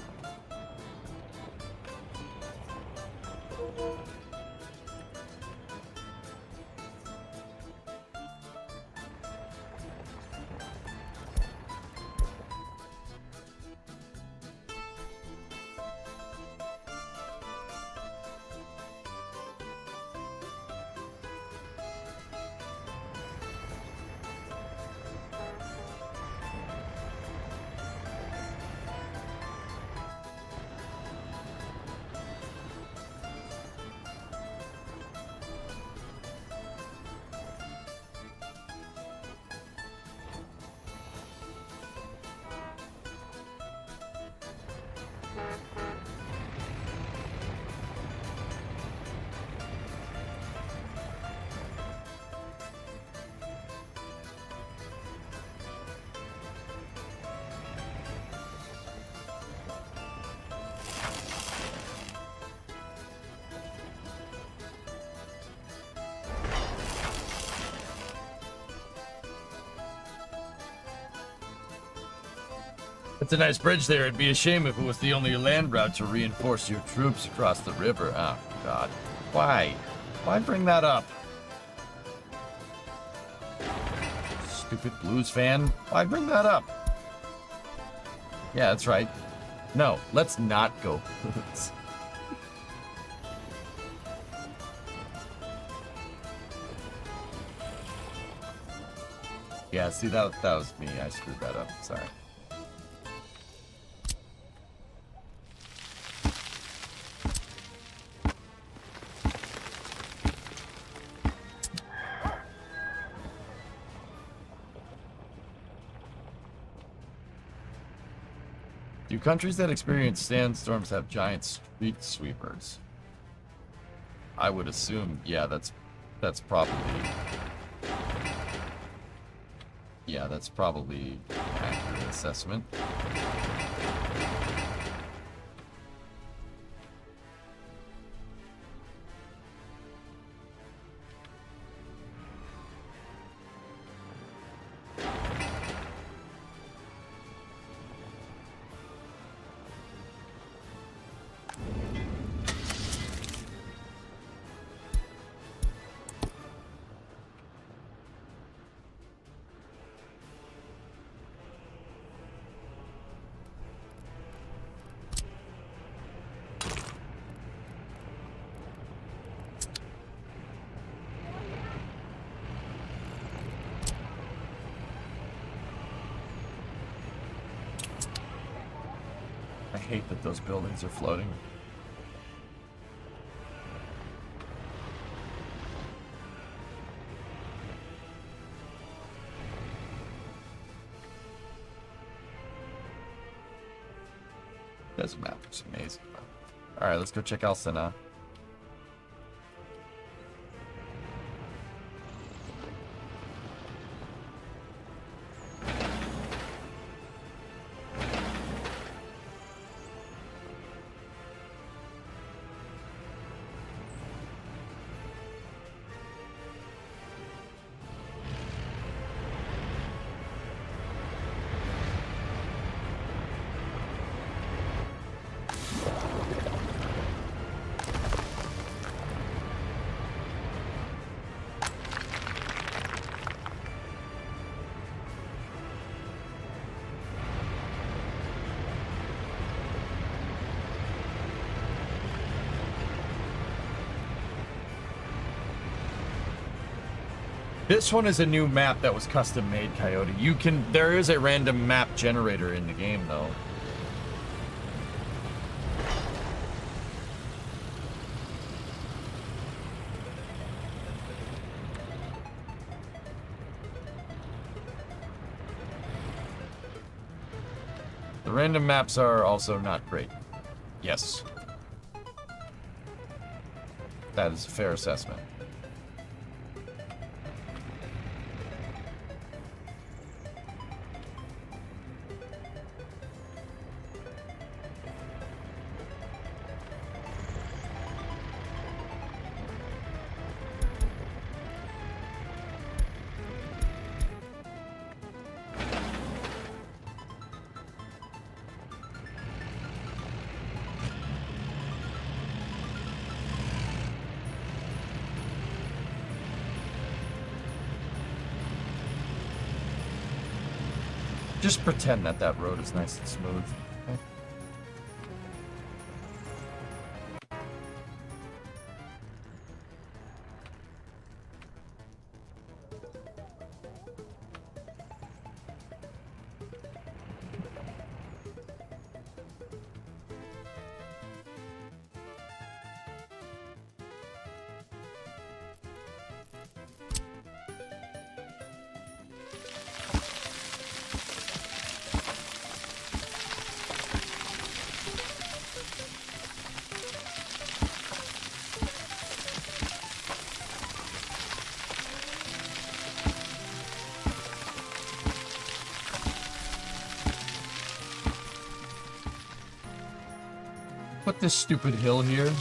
It's a nice bridge there. It'd be a shame if it was the only land route to reinforce your troops across the river. Oh, God. Why? Why bring that up? Stupid Blues fan. Why bring that up? Yeah, that's right. No, let's not go Blues. Yeah, see, that was me. I screwed that up. Sorry. Do countries that experience sandstorms have giant street sweepers? I would assume, yeah, that's probably... Yeah, that's probably an accurate assessment. I hate that those buildings are floating. This map is amazing. Alright, let's go check Alcina. This one is a new map that was custom made, Coyote. There is a random map generator in the game, though. The random maps are also not great. Yes. That is a fair assessment. Just pretend that that road is nice and smooth. Okay? Put this stupid hill here.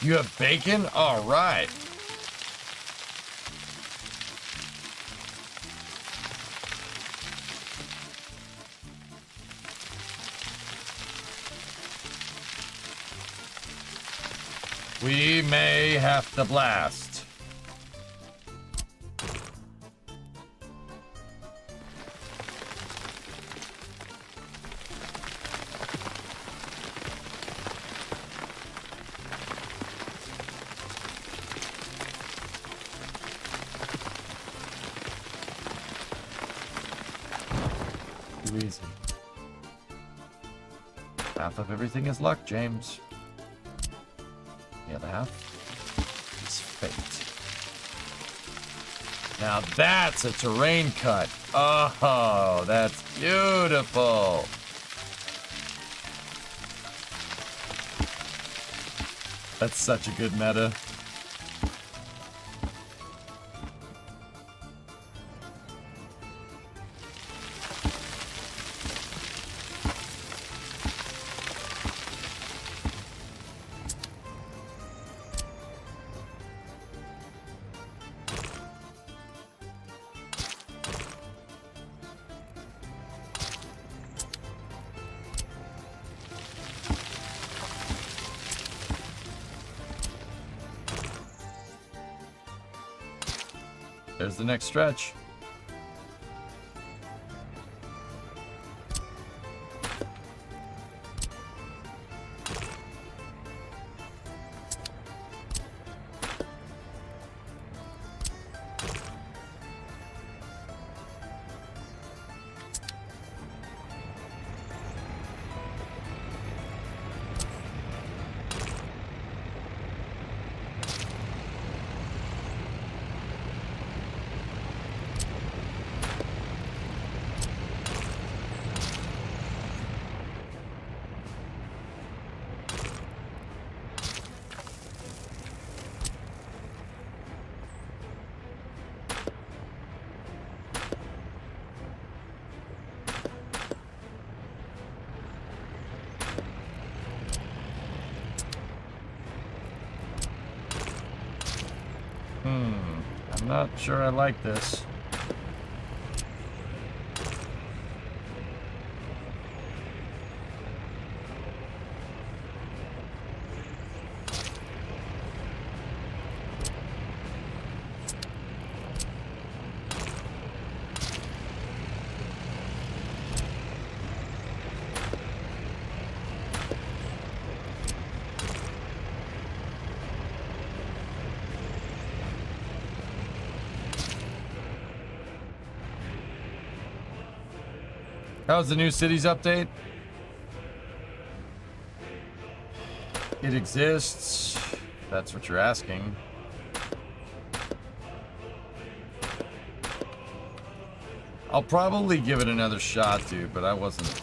You have bacon? All right. We may have to blast. Too easy. Half of everything is luck, James. The other half is fate. Now that's a terrain cut. Oh, that's beautiful. That's such a good meta. There's the next stretch. I'm not sure I like this. How's the new cities update? It exists. If that's what you're asking. I'll probably give it another shot, dude, but I wasn't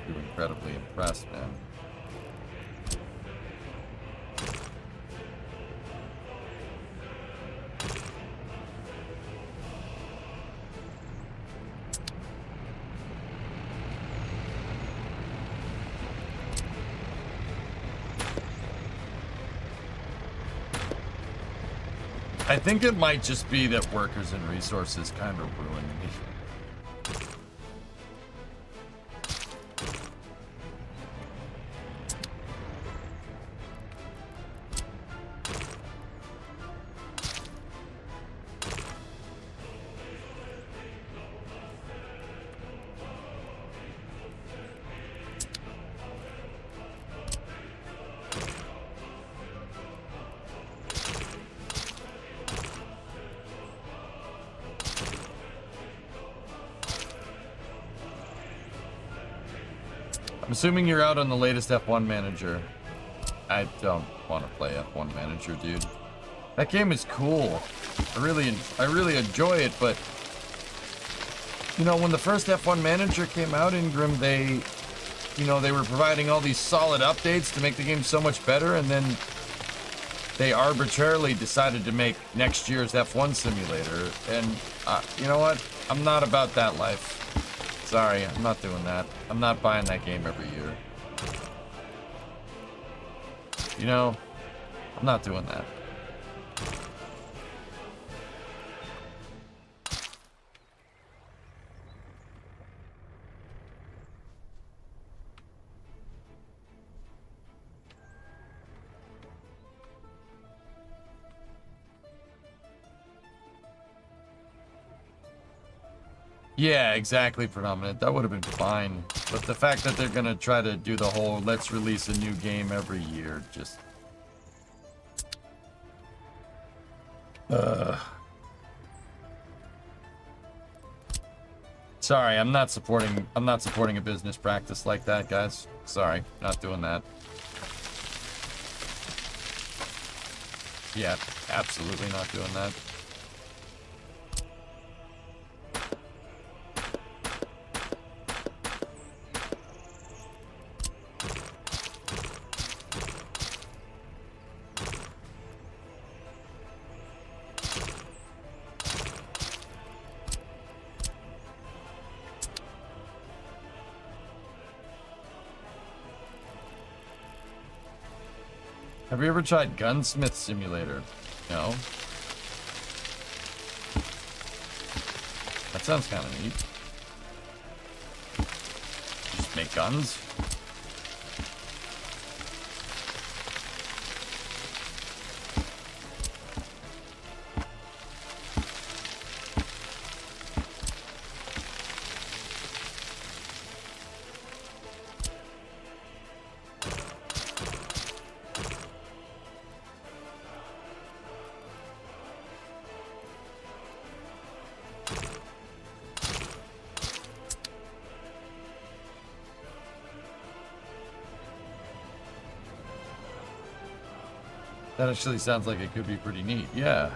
too incredibly impressed, man. I think it might just be that workers and resources kind of ruined me. I'm assuming you're out on the latest F1 manager. I don't want to play F1 manager, dude. That game is cool. I really enjoy it, but you know, when the first F1 manager came out, Ingram, they were providing all these solid updates to make the game so much better, and then they arbitrarily decided to make next year's F1 simulator. And you know what? I'm not about that life. Sorry, I'm not doing that. I'm not buying that game every year. You know, I'm not doing that. Yeah, exactly, Predominant. That would have been fine. But the fact that they're going to try to do the whole let's release a new game every year, just... Sorry, I'm not supporting a business practice like that, guys. Sorry, not doing that. Yeah, absolutely not doing that. Have you ever tried Gunsmith Simulator? No. That sounds kind of neat. Just make guns? That actually sounds like it could be pretty neat, yeah.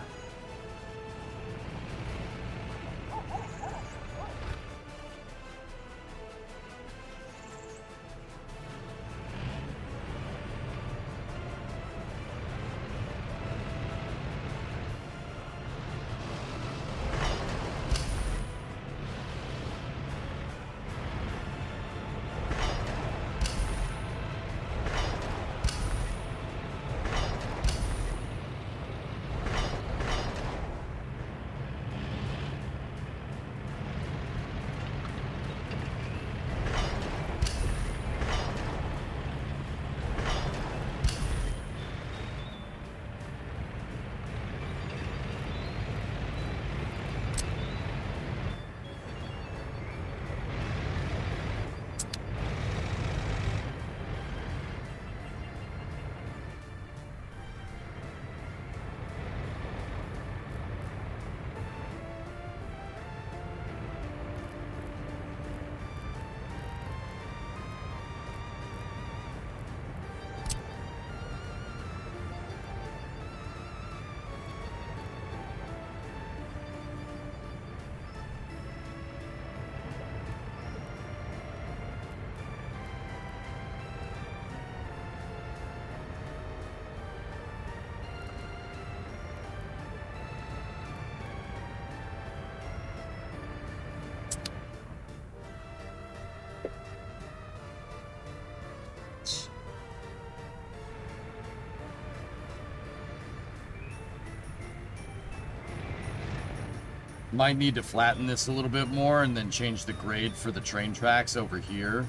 Might need to flatten this a little bit more and then change the grade for the train tracks over here.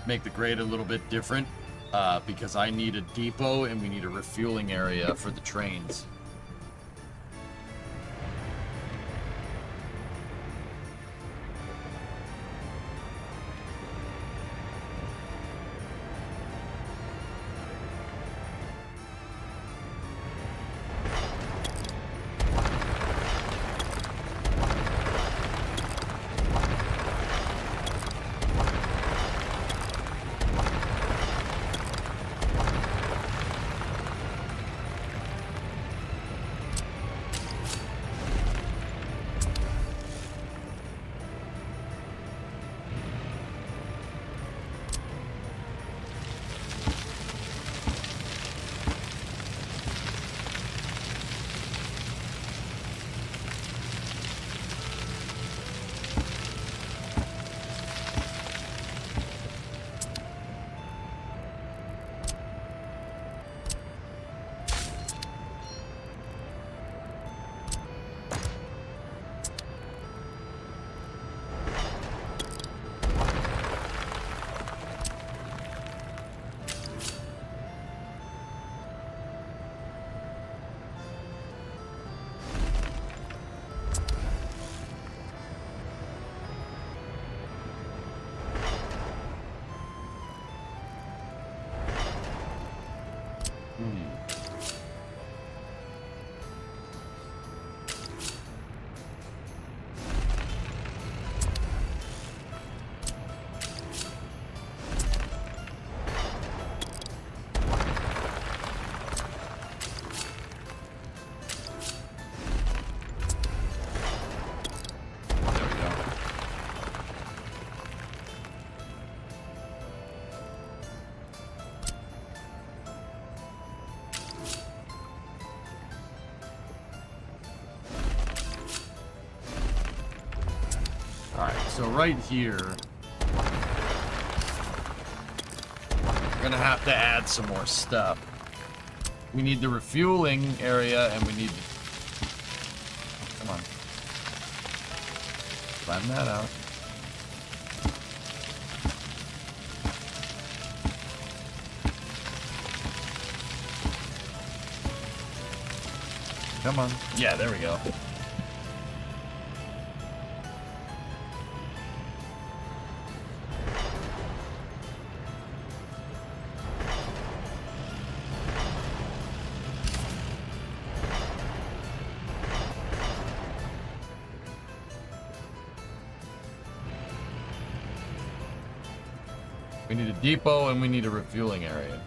Make the grade a little bit different because I need a depot and we need a refueling area for the trains. There we go. Alright, so right here, we're gonna have to add some more stuff. We need the refueling area, and we need to... Come on. Climb that out. Come on. Yeah, there we go. We need a depot and we need a refueling area.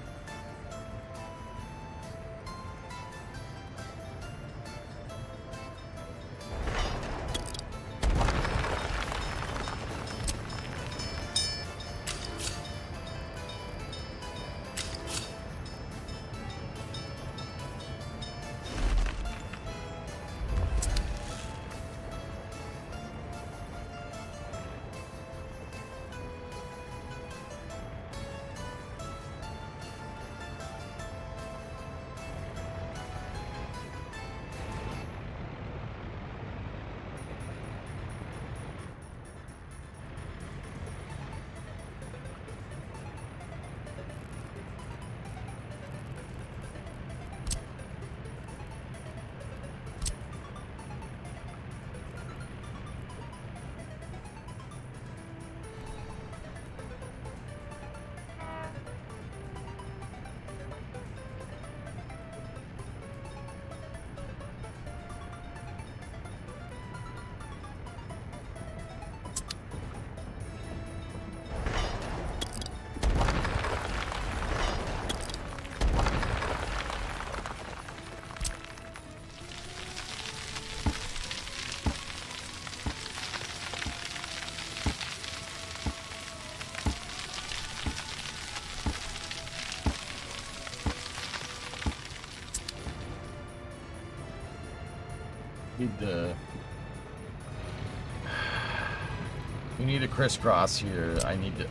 We need a crisscross here. I need to...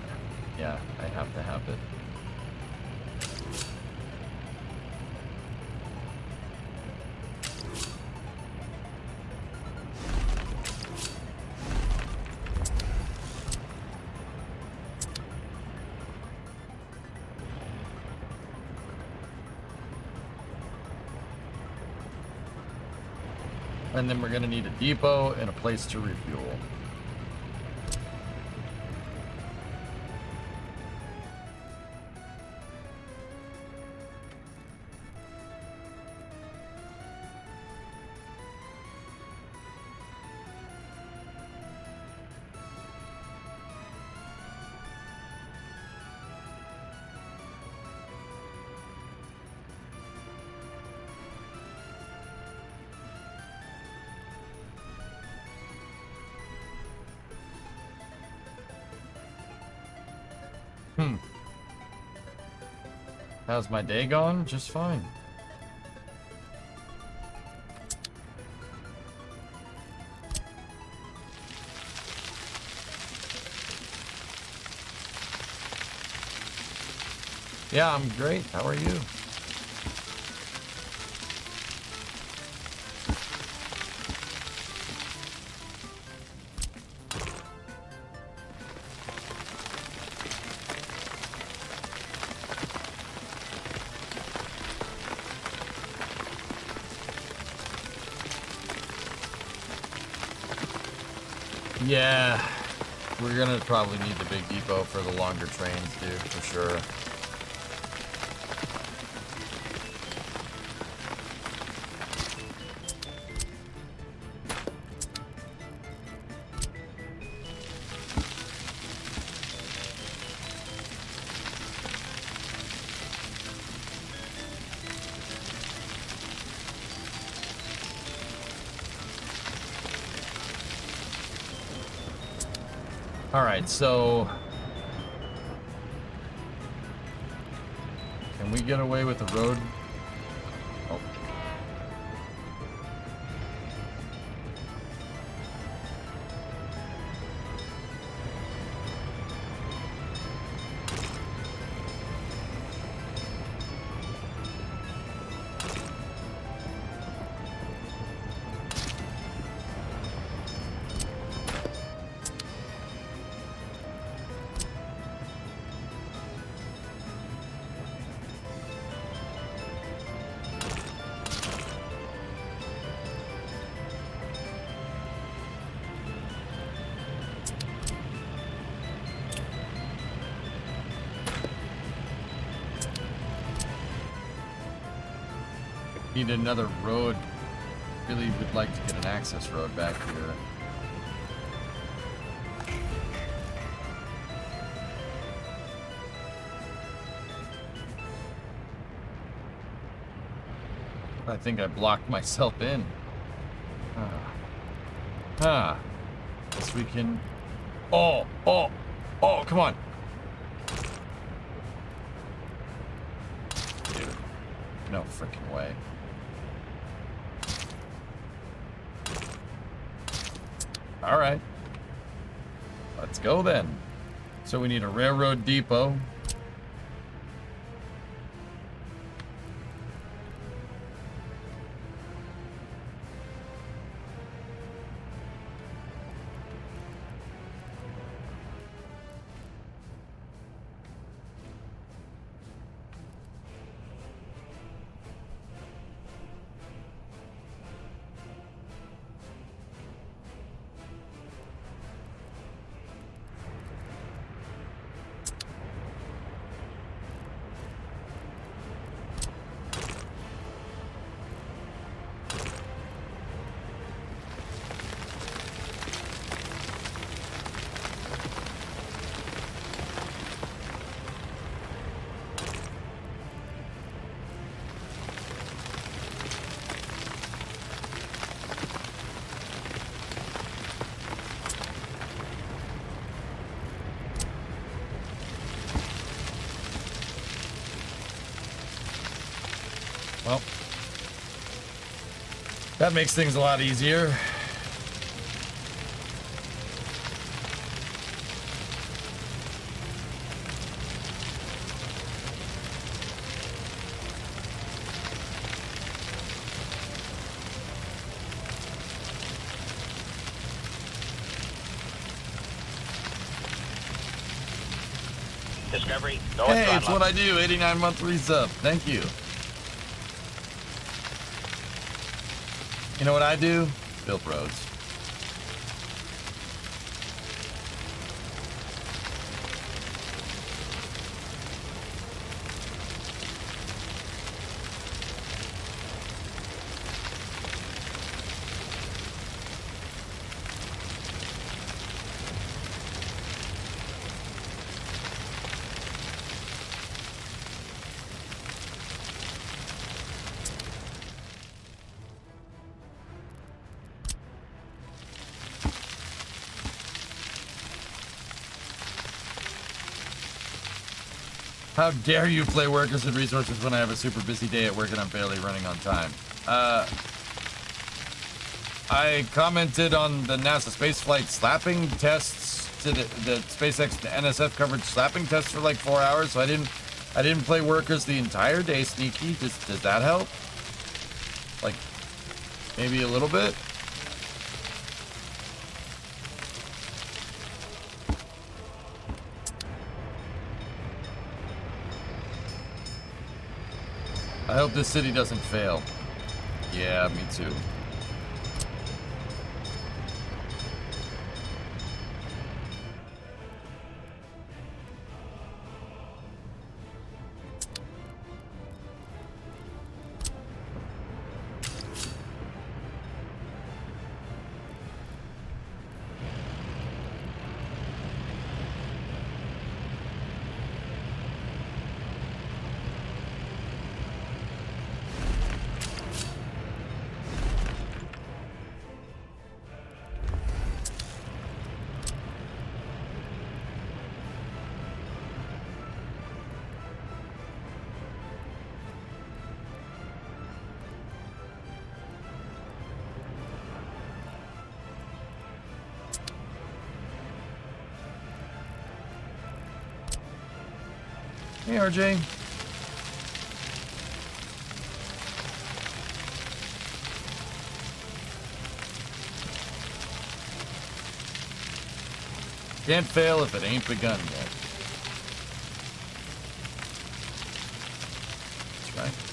Yeah, I have to have it. And then we're going to need a depot and a place to refuel. How's my day going? Just fine. Yeah, I'm great. How are you? Yeah, we're gonna probably need the big depot for the longer trains, dude, for sure. All right, so can we get away with the road? Oh. Need another road. Really would like to get an access road back here. I think I blocked myself in. Guess we can. Oh, come on. Dude, no freaking way. All right, let's go then. So we need a railroad depot. Well, that makes things a lot easier. Discovery, go Hey, and it's what I do. 89 monthly sub. Thank you. You know what I do? Build roads. How dare you play workers and resources when I have a super busy day at work and I'm barely running on time? I commented on the NASA spaceflight slapping tests to the SpaceX and NSF covered slapping tests for like 4 hours, so I didn't play workers the entire day, Sneaky. Does that help? Like, maybe a little bit? I hope this city doesn't fail. Yeah, me too. Hey, RJ. Can't fail if it ain't begun yet. That's right.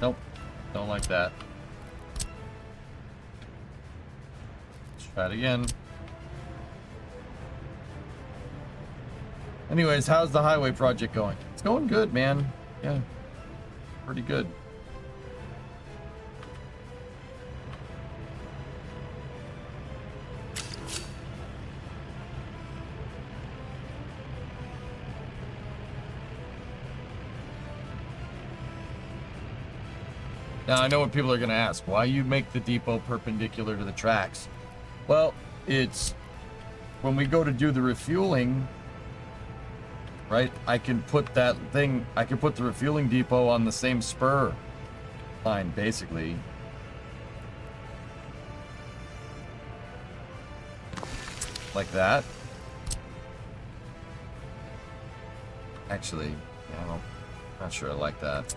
Nope. Don't like that. Let's try it again. Anyways, how's the highway project going? It's going good, man. Yeah. Pretty good. Now, I know what people are going to ask. Why you make the depot perpendicular to the tracks? Well, it's when we go to do the refueling, right? I can put the refueling depot on the same spur line, basically. Like that. Actually, I'm not sure I like that.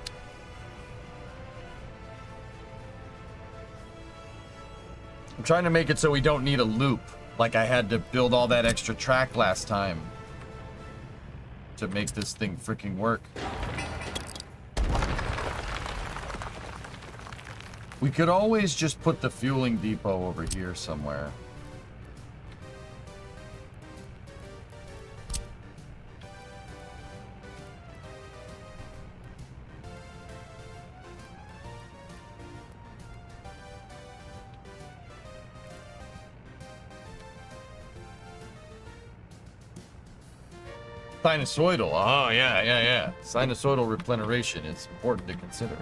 I'm trying to make it so we don't need a loop, like I had to build all that extra track last time to make this thing freaking work. We could always just put the fueling depot over here somewhere. Sinusoidal. Oh, yeah. Sinusoidal replenisation is important to consider.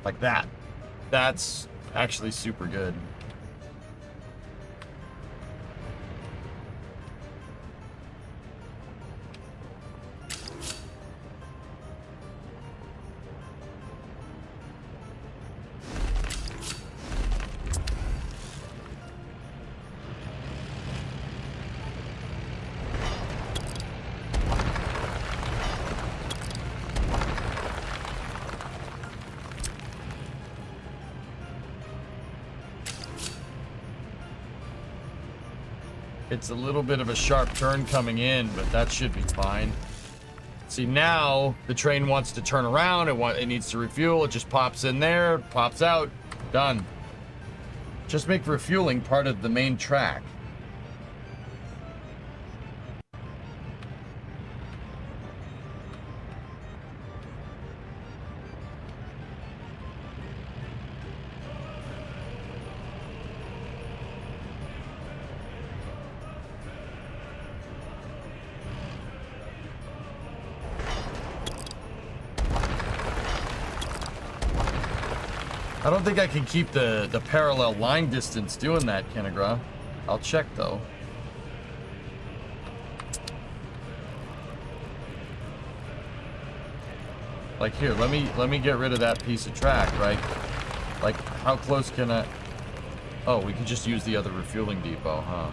Like that. That's actually super good. It's a little bit of a sharp turn coming in, but that should be fine. See, now the train wants to turn around. It needs to refuel. It just pops in there, pops out, done. Just make refueling part of the main track. I don't think I can keep the parallel line distance doing that, Kinagra. I'll check though. Like here, let me get rid of that piece of track, right? Like how close can I? Oh, we can just use the other refueling depot, huh?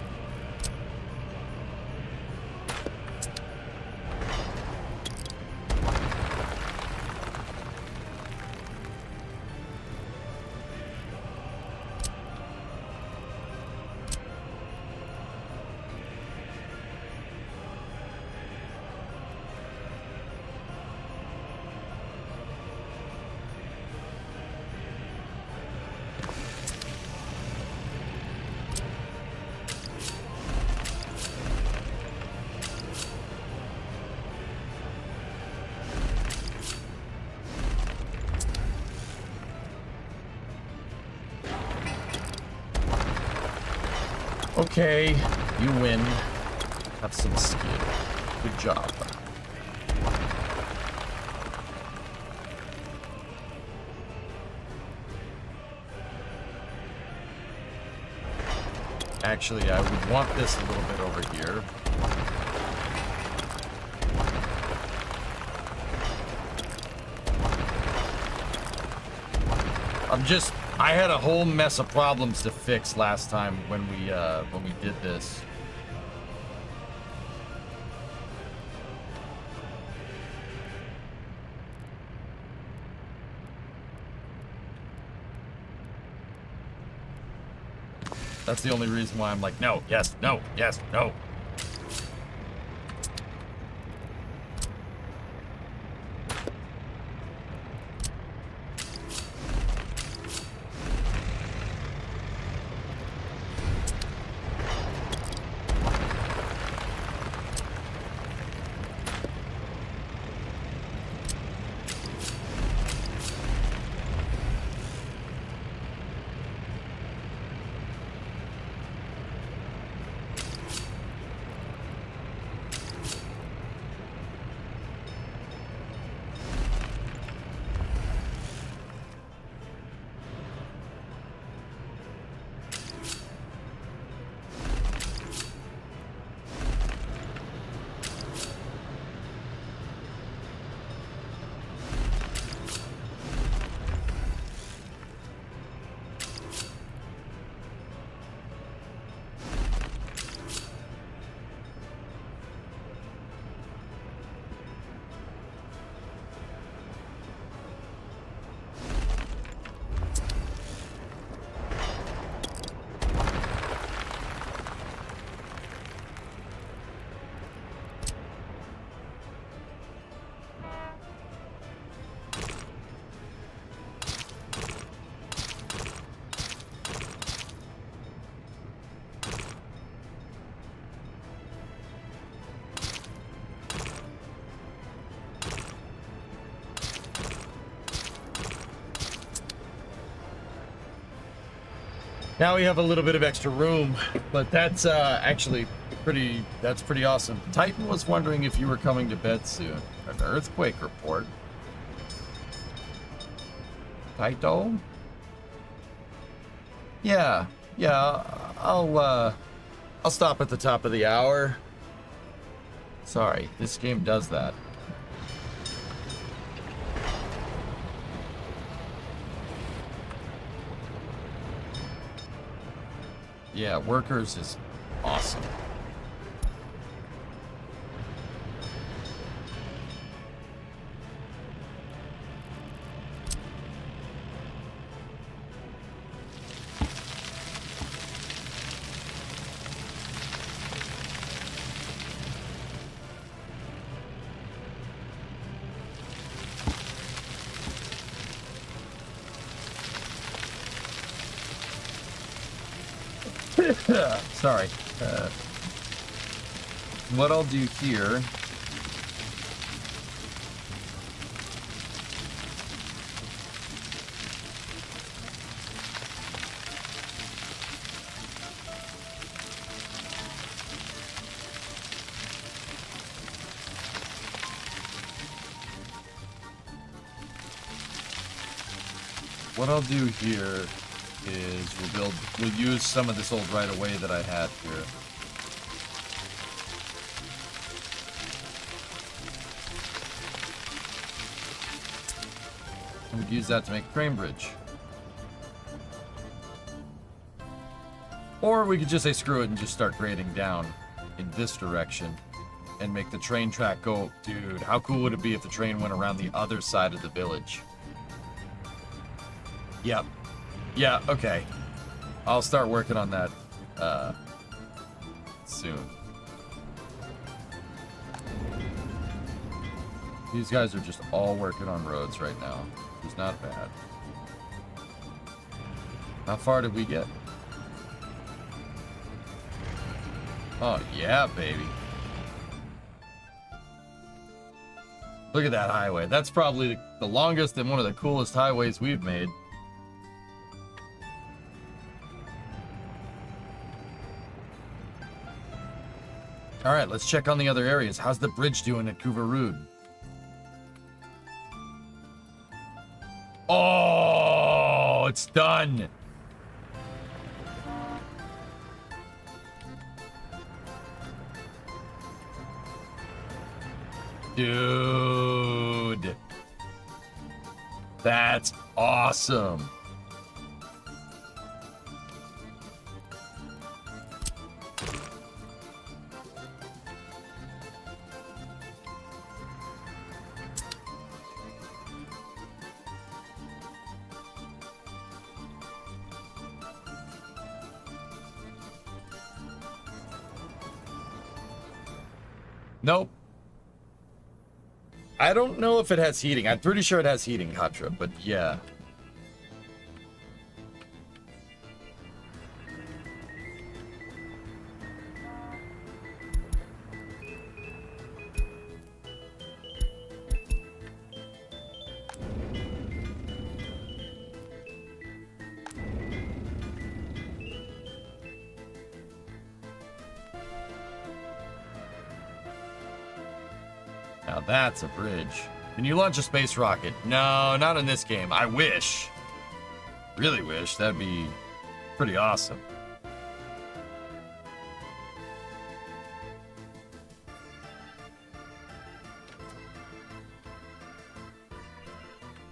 Okay, you win. Have some skill. Good job. Actually, I would want this a little bit over here. I had a whole mess of problems to fix last time when we did this. That's the only reason why I'm like, no, yes, no, yes, no. Now we have a little bit of extra room, but that's actually pretty awesome. Titan was wondering if you were coming to bed soon. An earthquake report. Kaito? Yeah, I'll stop at the top of the hour. Sorry, this game does that. Yeah, workers is awesome. Sorry. What I'll do here. What I'll do here is we'll use some of this old right away that I had here. And we'd use that to make a train bridge. Or we could just say screw it and just start grading down in this direction and make the train track go. Dude, how cool would it be if the train went around the other side of the village? Yep. Yeah, okay. I'll start working on that soon. These guys are just all working on roads right now. It's not bad. How far did we get? Oh, yeah, baby. Look at that highway. That's probably the longest and one of the coolest highways we've made. All right, let's check on the other areas. How's the bridge doing at Kuvarud? Oh, it's done. Dude. That's awesome. Nope. I don't know if it has heating. I'm pretty sure it has heating, Katra, but yeah. Now that's a bridge. Can you launch a space rocket? No, not in this game. I wish. Really wish. That'd be pretty awesome.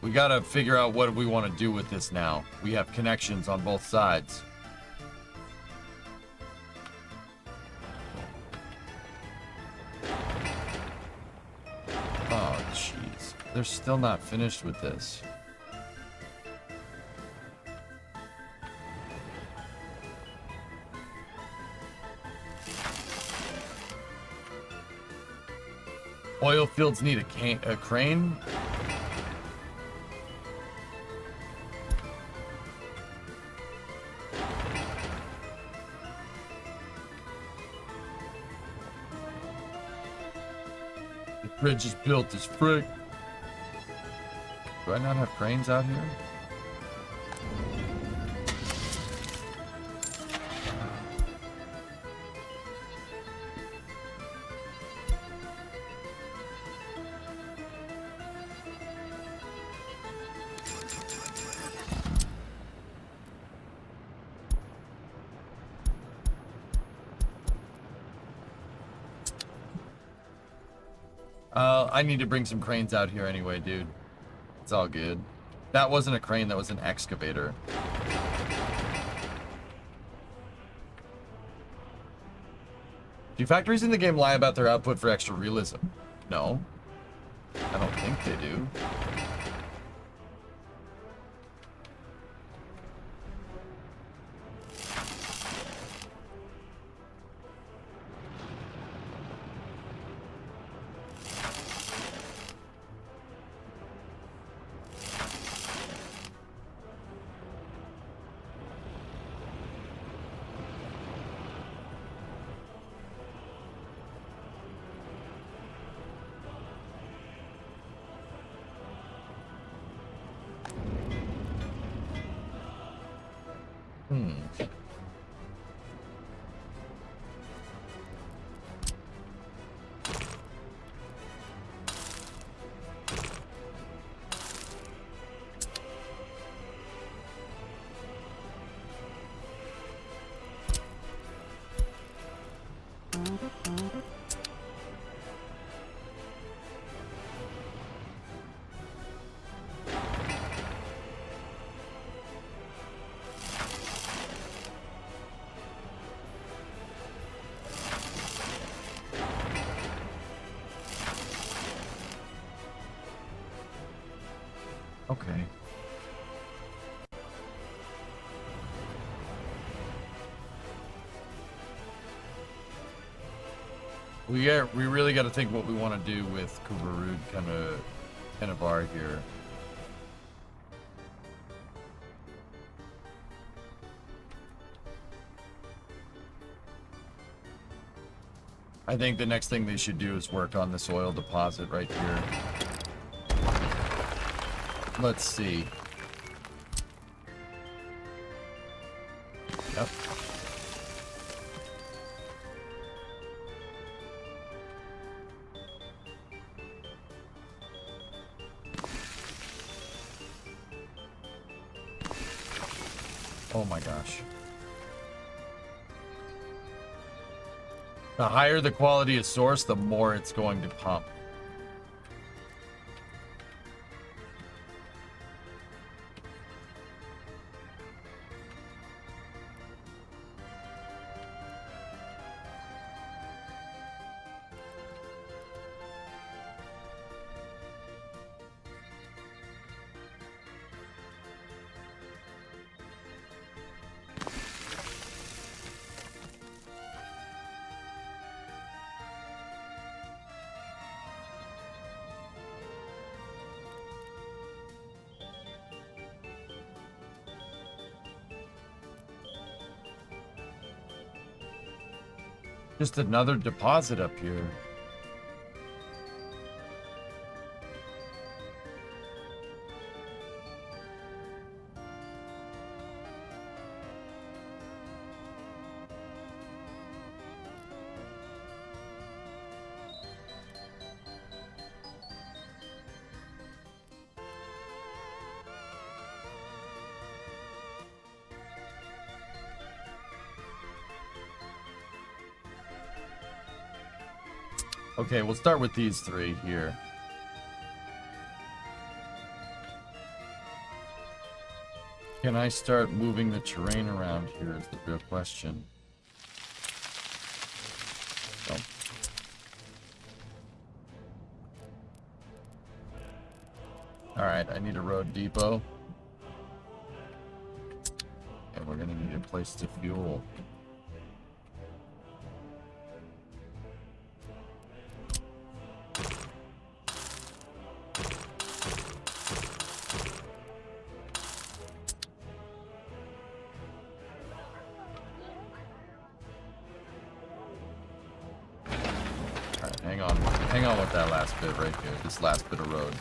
We gotta figure out what we want to do with this now. We have connections on both sides. Oh, jeez. They're still not finished with this. Oil fields need a crane? Bridge is built as frick. Do I not have cranes out here? I need to bring some cranes out here anyway, dude. It's all good. That wasn't a crane, that was an excavator. Do factories in the game lie about their output for extra realism? No. I don't think they do. Okay. We really got to think what we want to do with Kubarud kind of bar here. I think the next thing they should do is work on this oil deposit right here. Let's see. Yep. Oh my gosh. The higher the quality of source, the more it's going to pump. Just another deposit up here. Okay, we'll start with these three here. Can I start moving the terrain around here is the real question. Nope. Alright, I need a road depot. And we're gonna need a place to fuel. Hang on with that last bit right here, this last bit of road.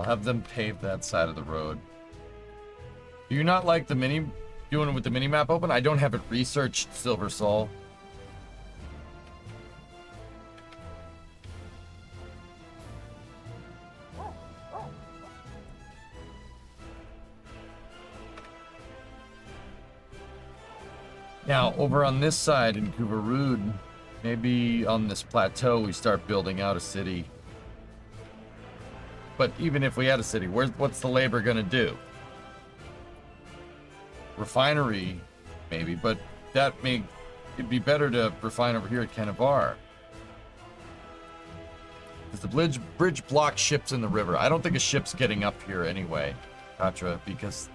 I'll have them pave that side of the road. Do you not like the mini, doing it with the mini map open? I don't have it researched, Silver Soul. Now, over on this side in Kuvarud, maybe on this plateau, we start building out a city. But even if we had a city, what's the labor going to do? Refinery, maybe, but it'd be better to refine over here at Canavar. Because the bridge blocks ships in the river. I don't think a ship's getting up here anyway, Katra, because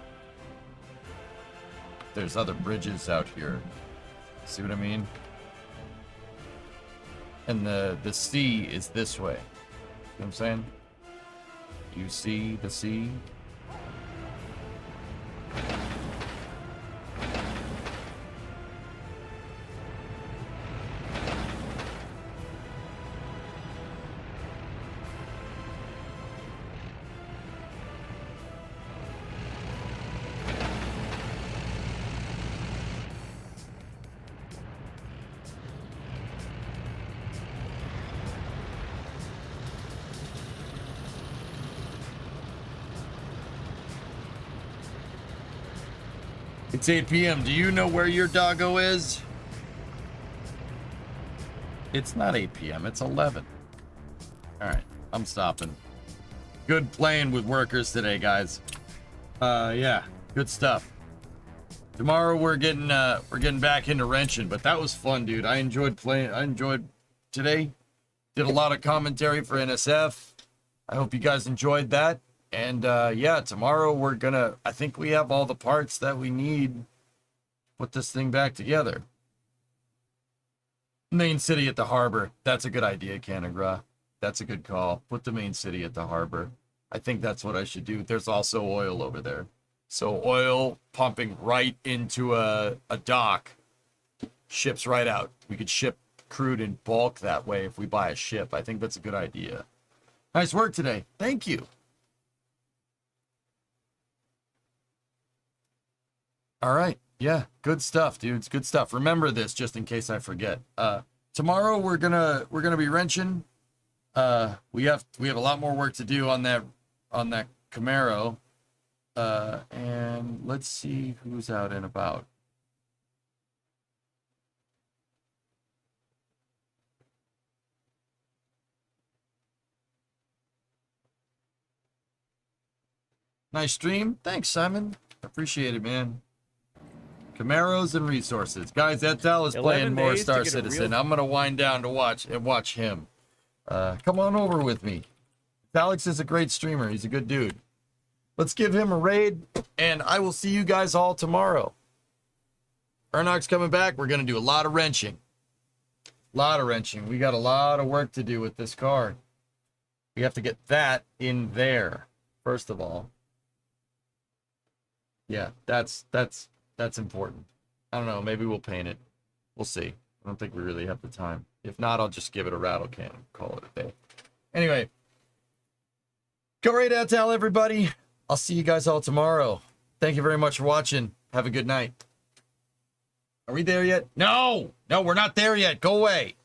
there's other bridges out here. See what I mean? And the sea is this way. You know what I'm saying? You see the sea? It's 8 p.m. Do you know where your doggo is? It's not 8 p.m. It's 11. All right, I'm stopping. Good playing with workers today, guys. Yeah, good stuff. Tomorrow we're getting back into wrenching, but that was fun, dude. I enjoyed playing. I enjoyed today. Did a lot of commentary for NSF. I hope you guys enjoyed that. And yeah, tomorrow I think we have all the parts that we need to put this thing back together. Main city at the harbor. That's a good idea, Canagra. That's a good call. Put the main city at the harbor. I think that's what I should do. There's also oil over there. So oil pumping right into a dock. Ships right out. We could ship crude in bulk that way if we buy a ship. I think that's a good idea. Nice work today. Thank you. All right. Yeah, good stuff, dudes. Good stuff. Remember this just in case I forget. Tomorrow we're gonna be wrenching. We have a lot more work to do on that Camaro. And let's see who's out and about. Nice stream. Thanks, Simon. Appreciate it, man. Camaros and resources. Guys, Etal is playing more Star Citizen. I'm going to wind down to watch him. Come on over with me. Alex is a great streamer. He's a good dude. Let's give him a raid, and I will see you guys all tomorrow. Ernok's coming back. We're going to do a lot of wrenching. We got a lot of work to do with this car. We have to get that in there, first of all. Yeah, that's important. I don't know. Maybe we'll paint it. We'll see. I don't think we really have the time. If not, I'll just give it a rattle can and call it a day. Anyway, go raid Etal, everybody. I'll see you guys all tomorrow. Thank you very much for watching. Have a good night. Are we there yet? No, we're not there yet. Go away.